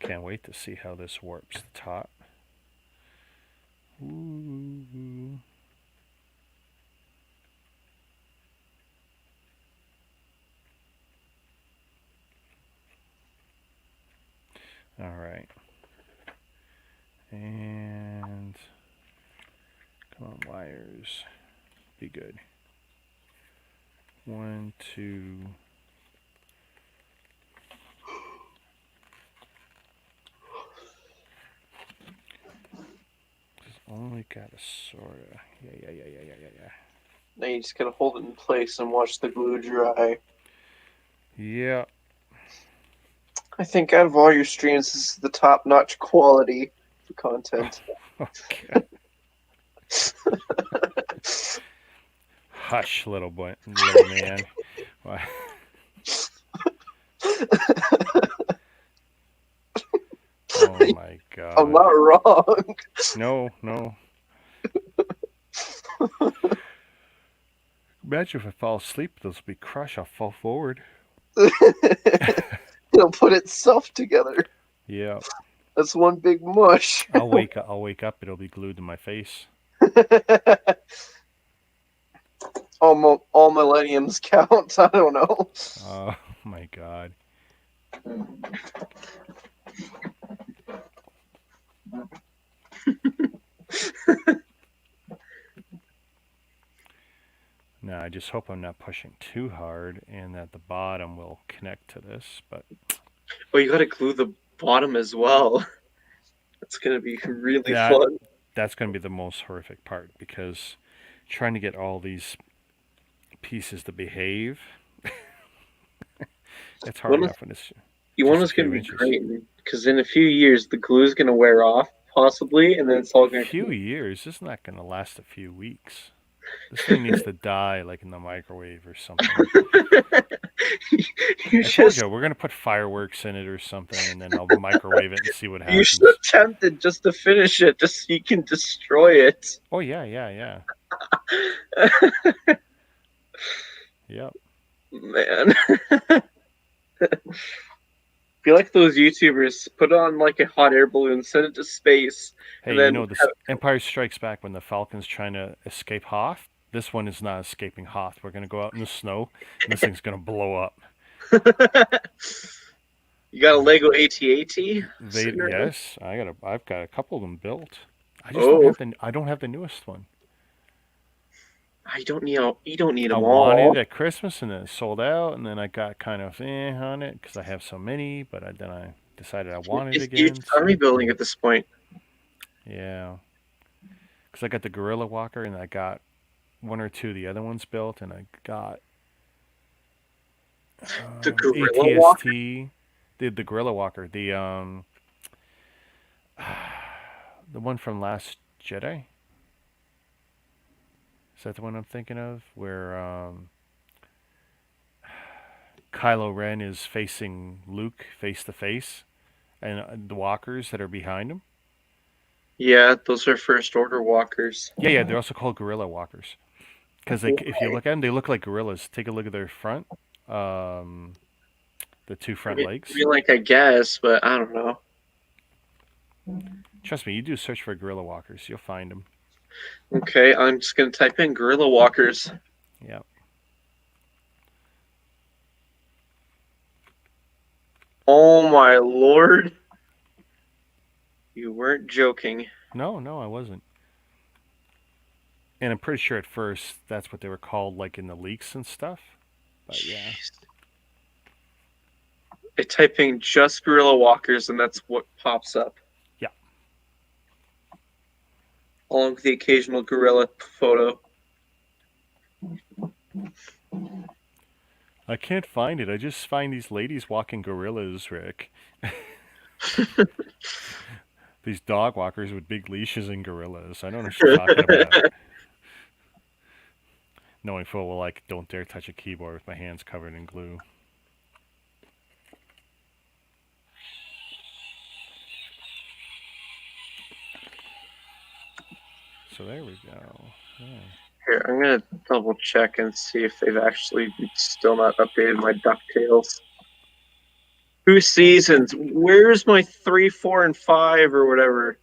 Can't wait to see how this warps the top. Ooh. All right. And come on, wires. Be good. 1, 2. Only got a sorta. Yeah. Now you just gotta hold it in place and watch the glue dry. Yeah. I think out of all your streams, this is the top-notch quality for content. Okay. Hush, little man. Why? Oh my God. I'm not wrong. No. Imagine if I fall asleep, those will be crushed. I'll fall forward. It'll put itself together. Yeah. That's one big mush. I'll wake up. It'll be glued to my face. all millenniums count. I don't know. Oh my God. Now, I just hope I'm not pushing too hard and that the bottom will connect to this, but... Oh, you gotta glue the bottom as well. That's gonna be really fun. That's gonna be the most horrific part, because trying to get all these pieces to behave, it's hard enough when it's You want it's gonna be great, because in a few years the glue is gonna wear off, possibly, and then it's all gonna... A few years? It's not gonna last a few weeks. This thing needs to die, like in the microwave or something. I told you, we're going to put fireworks in it or something, and then I'll microwave it and see what happens. You're so tempted just to finish it, just so you can destroy it. Oh, yeah. Yep. Man. Be like those YouTubers. Put on like a hot air balloon, send it to space, Hey, and you then know this Empire Strikes Back when the Falcon's trying to escape Hoth? This one is not escaping Hoth. We're gonna go out in the snow, and this thing's gonna blow up. You got a Lego AT-AT? Yes, I've got a couple of them built. I just Oh, don't have the newest one. you don't need I them wanted all. it at Christmas and then it sold out, and then I got kind of on it because I have so many, but then I decided I wanted it You're again. army building at this point. Yeah, because I got the Gorilla Walker and I got one or two of the other ones built, and I got The Gorilla Walker? ATST, the Gorilla Walker, the one from Last Jedi. Is that the one I'm thinking of? Where Kylo Ren is facing Luke face to face, and the walkers that are behind him. Yeah, those are First Order walkers. Yeah, they're also called gorilla walkers because if you look at them, they look like gorillas. Take a look at their front, the two front legs. I guess, but I don't know. Trust me, you do search for gorilla walkers, you'll find them. Okay, I'm just gonna type in gorilla walkers. Yeah. Oh my lord! You weren't joking. No, I wasn't. And I'm pretty sure at first that's what they were called, like in the leaks and stuff. But yeah. I type in just gorilla walkers, and that's what pops up. Yeah. Along with the occasional gorilla photo. I can't find it. I just find these ladies walking gorillas, Rick. These dog walkers with big leashes and gorillas. I don't know what you're talking about. Knowing full well, I don't dare touch a keyboard with my hands covered in glue. So there we go. Yeah. Here, I'm gonna double check and see if they've actually still not updated my DuckTales. 2 seasons. Where's my 3, 4, and 5 or whatever?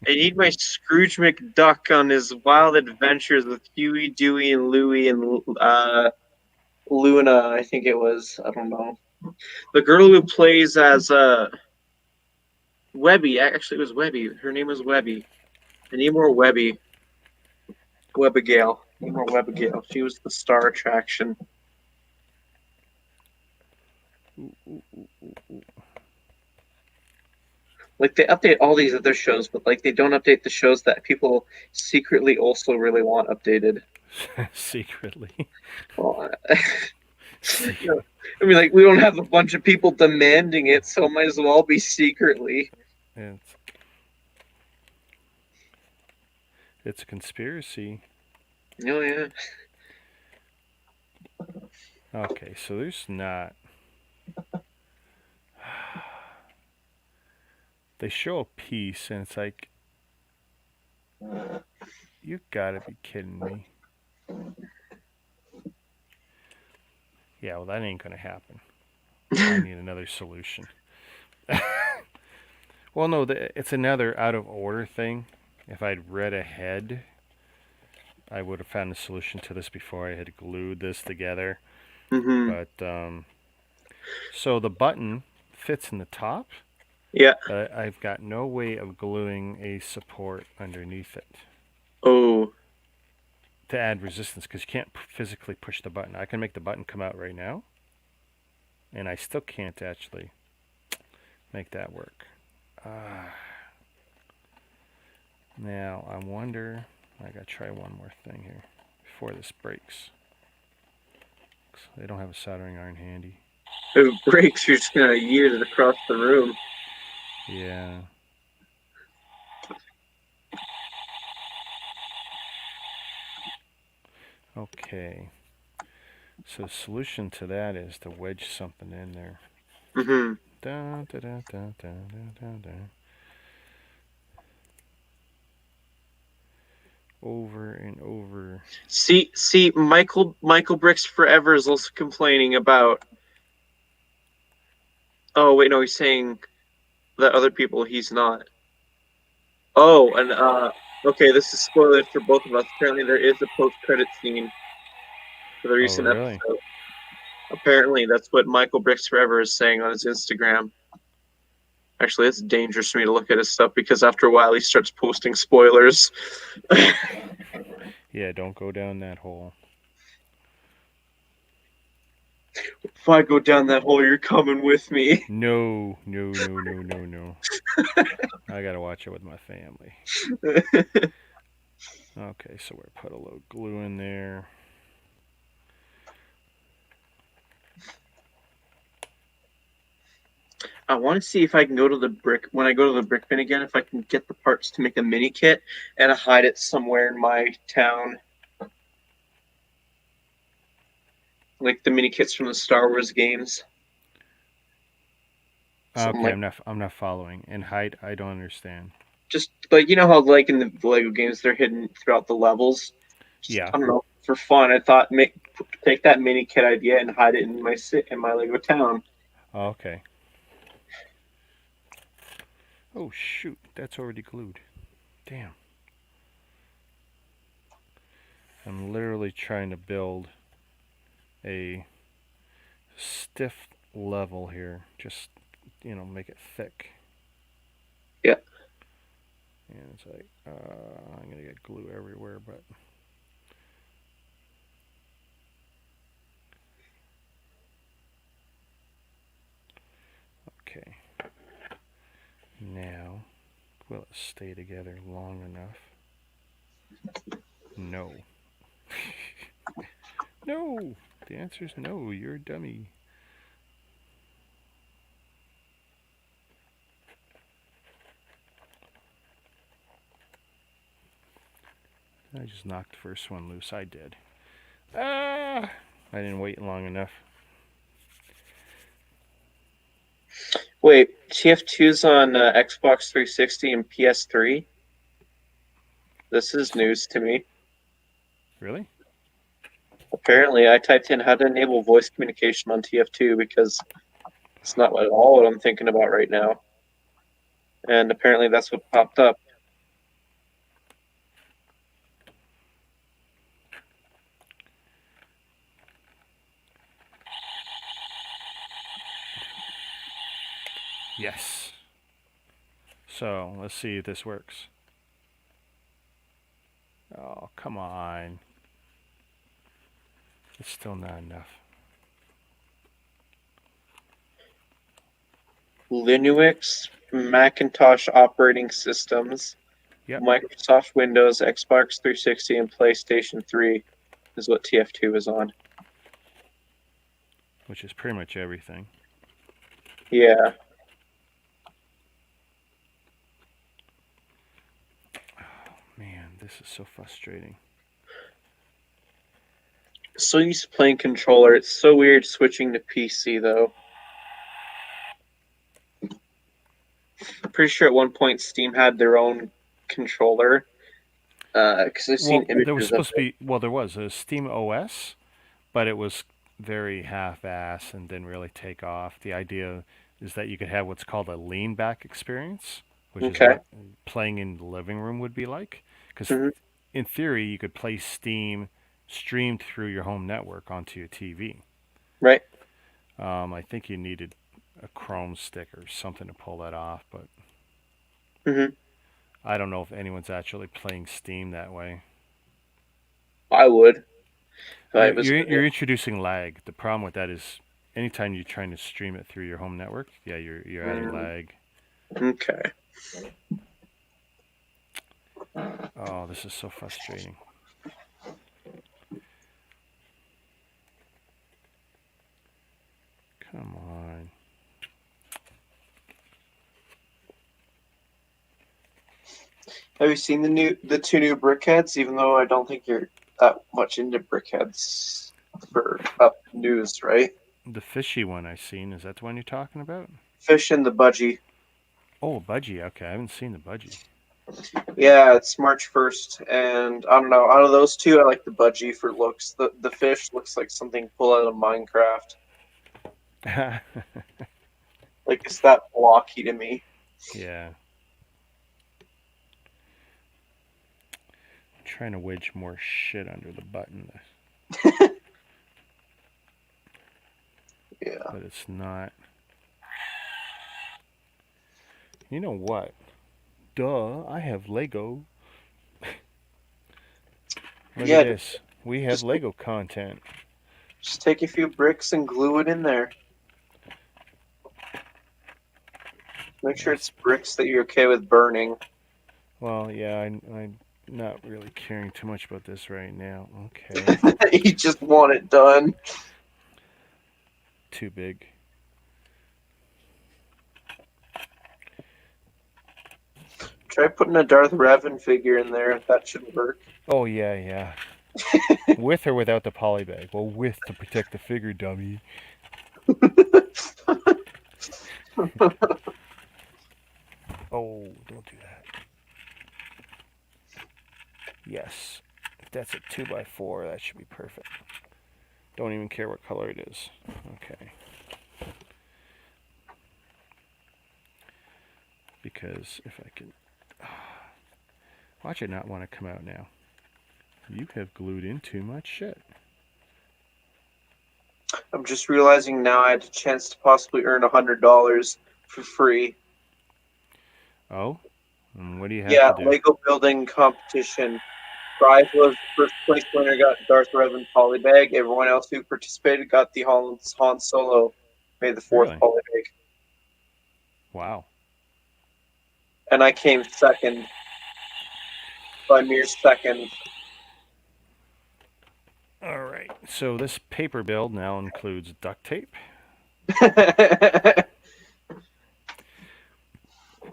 I need my Scrooge McDuck on his wild adventures with Huey, Dewey, and Louie and Luna, I think it was. I don't know. The girl who plays as Webby. Actually, it was Webby. Her name was Webby. I need more Webby. Webigail. I need more Webigail. She was the star attraction. Like, they update all these other shows, but like they don't update the shows that people secretly also really want updated. Secretly. Well, I mean, like, we don't have a bunch of people demanding it, so it might as well be secretly. It's a conspiracy. Oh, yeah. Okay, so there's not. They show a piece, and it's like, you gotta be kidding me. Yeah, well, that ain't gonna happen. I need another solution. Well, no, it's another out of order thing. If I'd read ahead, I would have found a solution to this before I had glued this together. Mm-hmm. But, so the button fits in the top. Yeah. But I've got no way of gluing a support underneath it. Oh. To add resistance, because you can't physically push the button. I can make the button come out right now, and I still can't actually make that work. Now, I wonder, I gotta try one more thing here before this breaks. They don't have a soldering iron handy. If it breaks, you're just gonna yeet it across the room. Yeah. Okay. So the solution to that is to wedge something in there. Mm-hmm. Da, da, da, da, da, da, da. Over and over. See, Michael Bricks Forever is also complaining about Oh wait, no, he's saying that other people he's not. Oh, and okay, this is spoilers for both of us. Apparently, there is a post-credit scene for the Oh, recent really? episode. Apparently, that's what Michael Bricks Forever is saying on his Instagram. Actually, it's dangerous for me to look at his stuff because after a while he starts posting spoilers. Yeah, don't go down that hole. If I go down that hole, you're coming with me. No, no, no, no, no, no. I gotta watch it with my family. Okay, so we put a little glue in there. I want to see if I can go to the brick when I go to the brick bin again. If I can get the parts to make a mini kit and hide it somewhere in my town, like the mini kits from the Star Wars games. Something Okay, like I'm not following. And height, I don't understand. just like you know how like in the Lego games they're hidden throughout the levels. Just, Yeah. I don't know, for fun. I thought take that mini kit idea and hide it in my Lego town. Okay. Oh shoot, that's already glued. Damn. I'm literally trying to build a stiff level here. Just, make it thick. Yeah. And it's like, I'm gonna get glue everywhere, but okay. Now, will it stay together long enough? No. No! The answer is no, you're a dummy. I just knocked the first one loose. I did. Ah! I didn't wait long enough. Wait, TF2's on Xbox 360 and PS3. This is news to me. Really? Apparently, I typed in how to enable voice communication on TF2 because it's not at all what I'm thinking about right now. And apparently, that's what popped up. Yes. So, let's see if this works. Oh, come on. It's still not enough. Linux, Macintosh operating systems, Yep. Microsoft Windows, Xbox 360, and PlayStation 3 is what TF2 is on. Which is pretty much everything. Yeah. Oh, man, this is so frustrating. So used to playing controller. It's so weird switching to PC, though. I'm pretty sure at one point Steam had their own controller. Because I've seen Well, there was images of supposed to be, there was a Steam OS, but it was very half-ass and didn't really take off. The idea is that you could have what's called a lean-back experience, which is Okay. what playing in the living room would be like. Because Mhm. in theory, you could play Steam streamed through your home network onto your TV. Right. I think you needed a Chrome stick or something to pull that off, but Mhm. I don't know if anyone's actually playing Steam that way. I would. If I You're, was you're, gonna. you're introducing lag. The problem with that is anytime you're trying to stream it through your home network, yeah, you're adding lag. Okay. Oh, this is so frustrating. Come on. Have you seen the two new brickheads? Even though I don't think you're that much into brickheads for up news, right? The fishy one I seen, is that the one you're talking about? Fish and the budgie. Oh, budgie. Okay, I haven't seen the budgie. Yeah, it's March 1st, and I don't know. Out of those two, I like the budgie for looks. The fish looks like something pulled out of Minecraft. Like, it's that blocky to me. Yeah. I'm trying to wedge more shit under the button, Yeah. but it's not. You know what? Duh, I have Lego. Look Yeah, at this. We have just- Lego content. Just take a few bricks and glue it in there. Make sure it's bricks that you're okay with burning. Well, yeah, I'm not really caring too much about this right now. Okay. You just want it done. Too big. Try putting a Darth Revan figure in there. That should work. Oh, yeah, yeah. With or without the poly bag? Well, with to protect the figure, dummy. Oh, don't do that. Yes. If that's a 2x4, that should be perfect. Don't even care what color it is. Okay. Because if I can... Watch it not want to come out now. You have glued in too much shit. I'm just realizing now I had a chance to possibly earn $100 for free. Oh? And what do you have Yeah, to do? Lego building competition. Prize was first place winner got Darth Revan polybag. Everyone else who participated got the Han Solo May the 4th Really? polybag. Wow. And I came second by mere second. Alright, so this paper build now includes duct tape.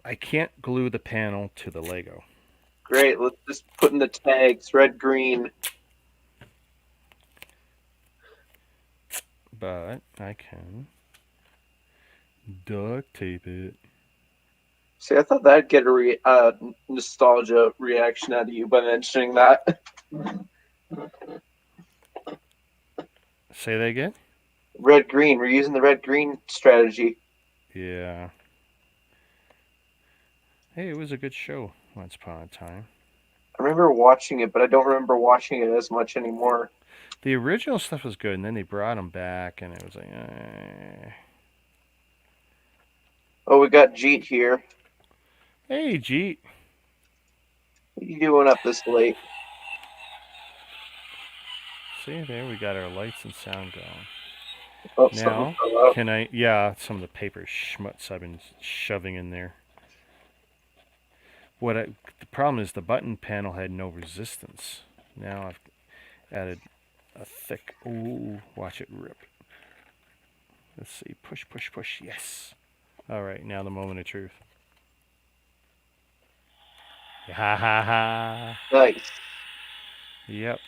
I can't glue the panel to the Lego. Great, let's just put in the tags, red, green. But I can duct tape it. See, I thought that'd get a nostalgia reaction out of you by mentioning that. Say that again? Red, green. We're using the red, green strategy. Yeah. Hey, it was a good show once upon a time. I remember watching it, but I don't remember watching it as much anymore. The original stuff was good, and then they brought them back, and it was like, Oh, we got Jeet here. Hey, Jeet. What are you doing up this late? See, there we got our lights and sound going. Oh, Now, something fell out. can I... Yeah, some of the paper schmutz I've been shoving in there. The problem is the button panel had no resistance. Now I've added a thick... Ooh, watch it rip. Let's see. Push, push, push. Yes. All right, now the moment of truth. Ha ha ha. Nice. Yep.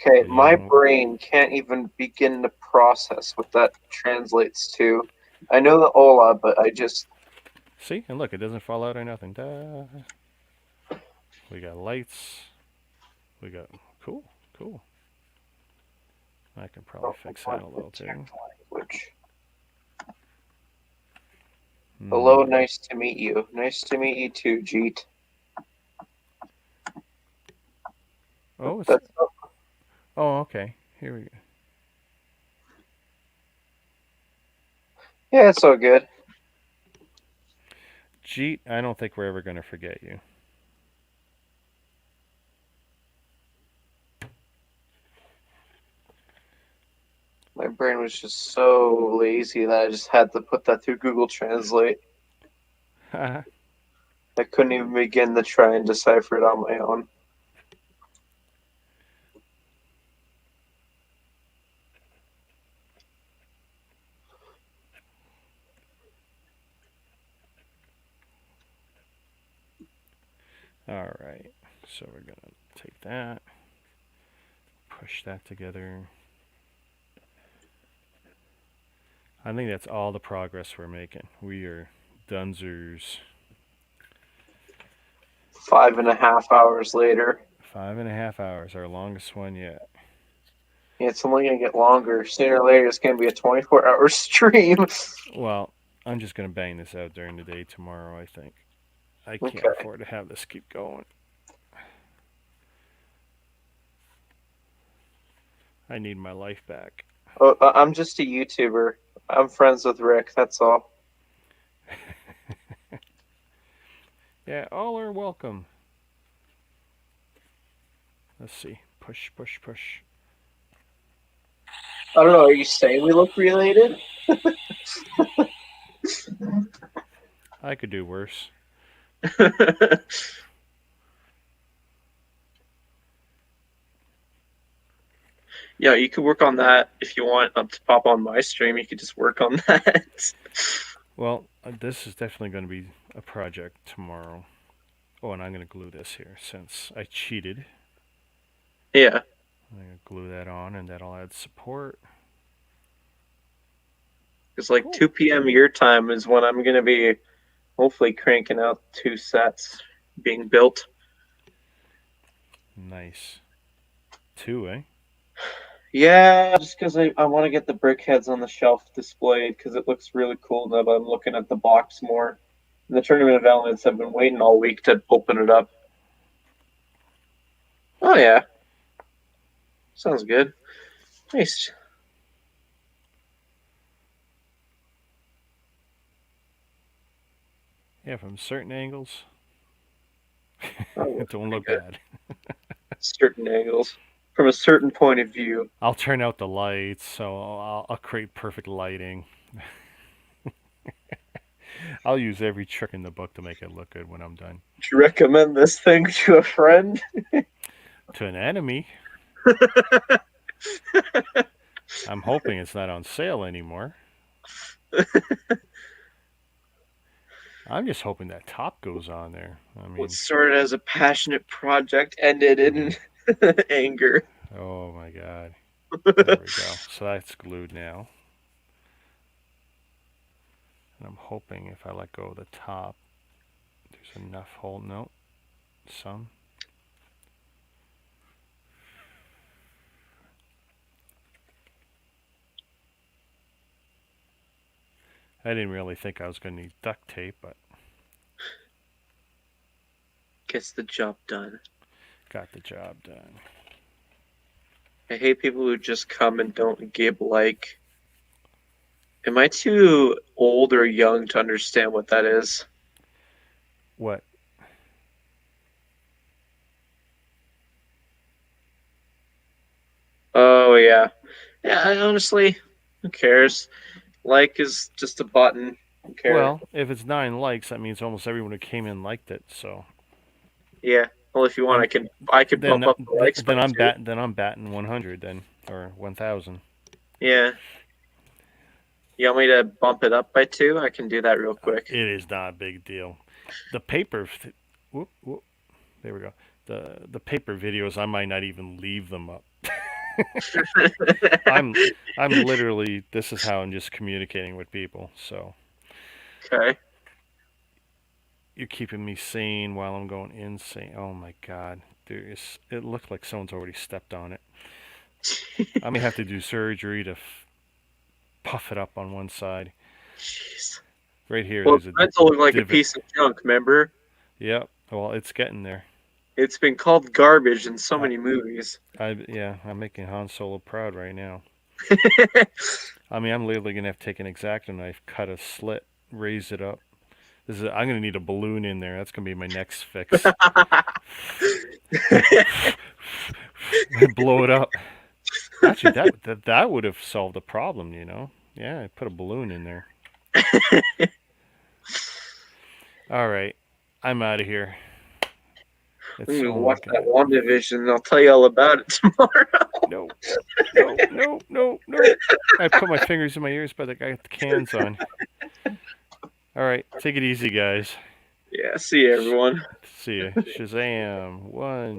Okay, my Yep. brain can't even begin to process what that translates to. I know the Ola, but I just... See? And look, it doesn't fall out or nothing. Da. We got lights. We got... Cool, cool. I can probably fix that a little too. Language. Hmm. Hello, nice to meet you. Nice to meet you too, Jeet. Oh, it's... That's Oh, okay. Here we go. Yeah, it's all good. Jeet, I don't think we're ever going to forget you. My brain was just so lazy that I just had to put that through Google Translate. I couldn't even begin to try and decipher it on my own. All right. So we're going to take that, push that together. I think that's all the progress we're making. We are dunzers. 5.5 hours later. 5.5 hours, our longest one yet. It's only going to get longer. Sooner or later, it's going to be a 24-hour stream. Well, I'm just gonna bang this out during the day tomorrow. I think I can't Okay. afford to have this keep going. I need my life back. Oh, I'm just a YouTuber. I'm friends with Rick, that's all. Yeah, all are welcome. Let's see. Push, push, push. I don't know, are you saying we look related? I could do worse. Yeah, you could work on that if you want to pop on my stream. You could just work on that. Well, this is definitely going to be a project tomorrow. Oh, and I'm going to glue this here since I cheated. Yeah. I'm going to glue that on, and that'll add support. It's like 2 p.m. your time is when I'm going to be hopefully cranking out 2 sets being built. Nice. 2, eh? Yeah, just because I want to get the brick heads on the shelf displayed because it looks really cool now that I'm looking at the box more. And the Tournament of Elements have been waiting all week to open it up. Oh, yeah. Sounds good. Nice. Yeah, from certain angles, Oh, it don't look bad. certain angles. From a certain point of view. I'll turn out the lights, so I'll create perfect lighting. I'll use every trick in the book to make it look good when I'm done. Would you recommend this thing to a friend? To an enemy, I'm hoping it's not on sale anymore. I'm just hoping that top goes on there. I mean, What started as a passionate project ended in anger. oh my god. There we go. So that's glued now. And I'm hoping if I let go of the top, there's enough hole. No, some. I didn't really think I was going to need duct tape, but Gets the job done. got the job done. I hate people who just come and don't give like. Am I too old or young to understand what that is? What? Oh yeah. Yeah, honestly, who cares? Like is just a button. Who cares? Well, if it's 9 likes, that means almost everyone who came in liked it. So Yeah. Well, if you want, I can then, bump up the likes. then by I'm 2. then I'm batting 100 then, or 1,000. Yeah. You want me to bump it up by 2? I can do that real quick. It is not a big deal. The paper, whoop, whoop, there we go. The paper videos, I might not even leave them up. I'm literally, this is how I'm just communicating with people. So Okay. you're keeping me sane while I'm going insane. Oh my god, it looked like someone's already stepped on it. I may have to do surgery to puff it up on one side. Jeez. Right here, Well, there's it's a meant to look like divot. a piece of junk, remember? Yep. Well, it's getting there. It's been called garbage in so many movies. I'm making Han Solo proud right now. I mean, I'm literally gonna have to take an X-Acto knife, cut a slit, raise it up. I'm gonna need a balloon in there. That's gonna be my next fix. Blow it up. Actually, that would have solved the problem, you know. Yeah, I put a balloon in there. All right, I'm out of here. I'm gonna watch that WandaVision and I'll tell you all about it tomorrow. No. I put my fingers in my ears, but I got the cans on. All right, take it easy, guys. Yeah, see you, everyone. See ya. Shazam. 1.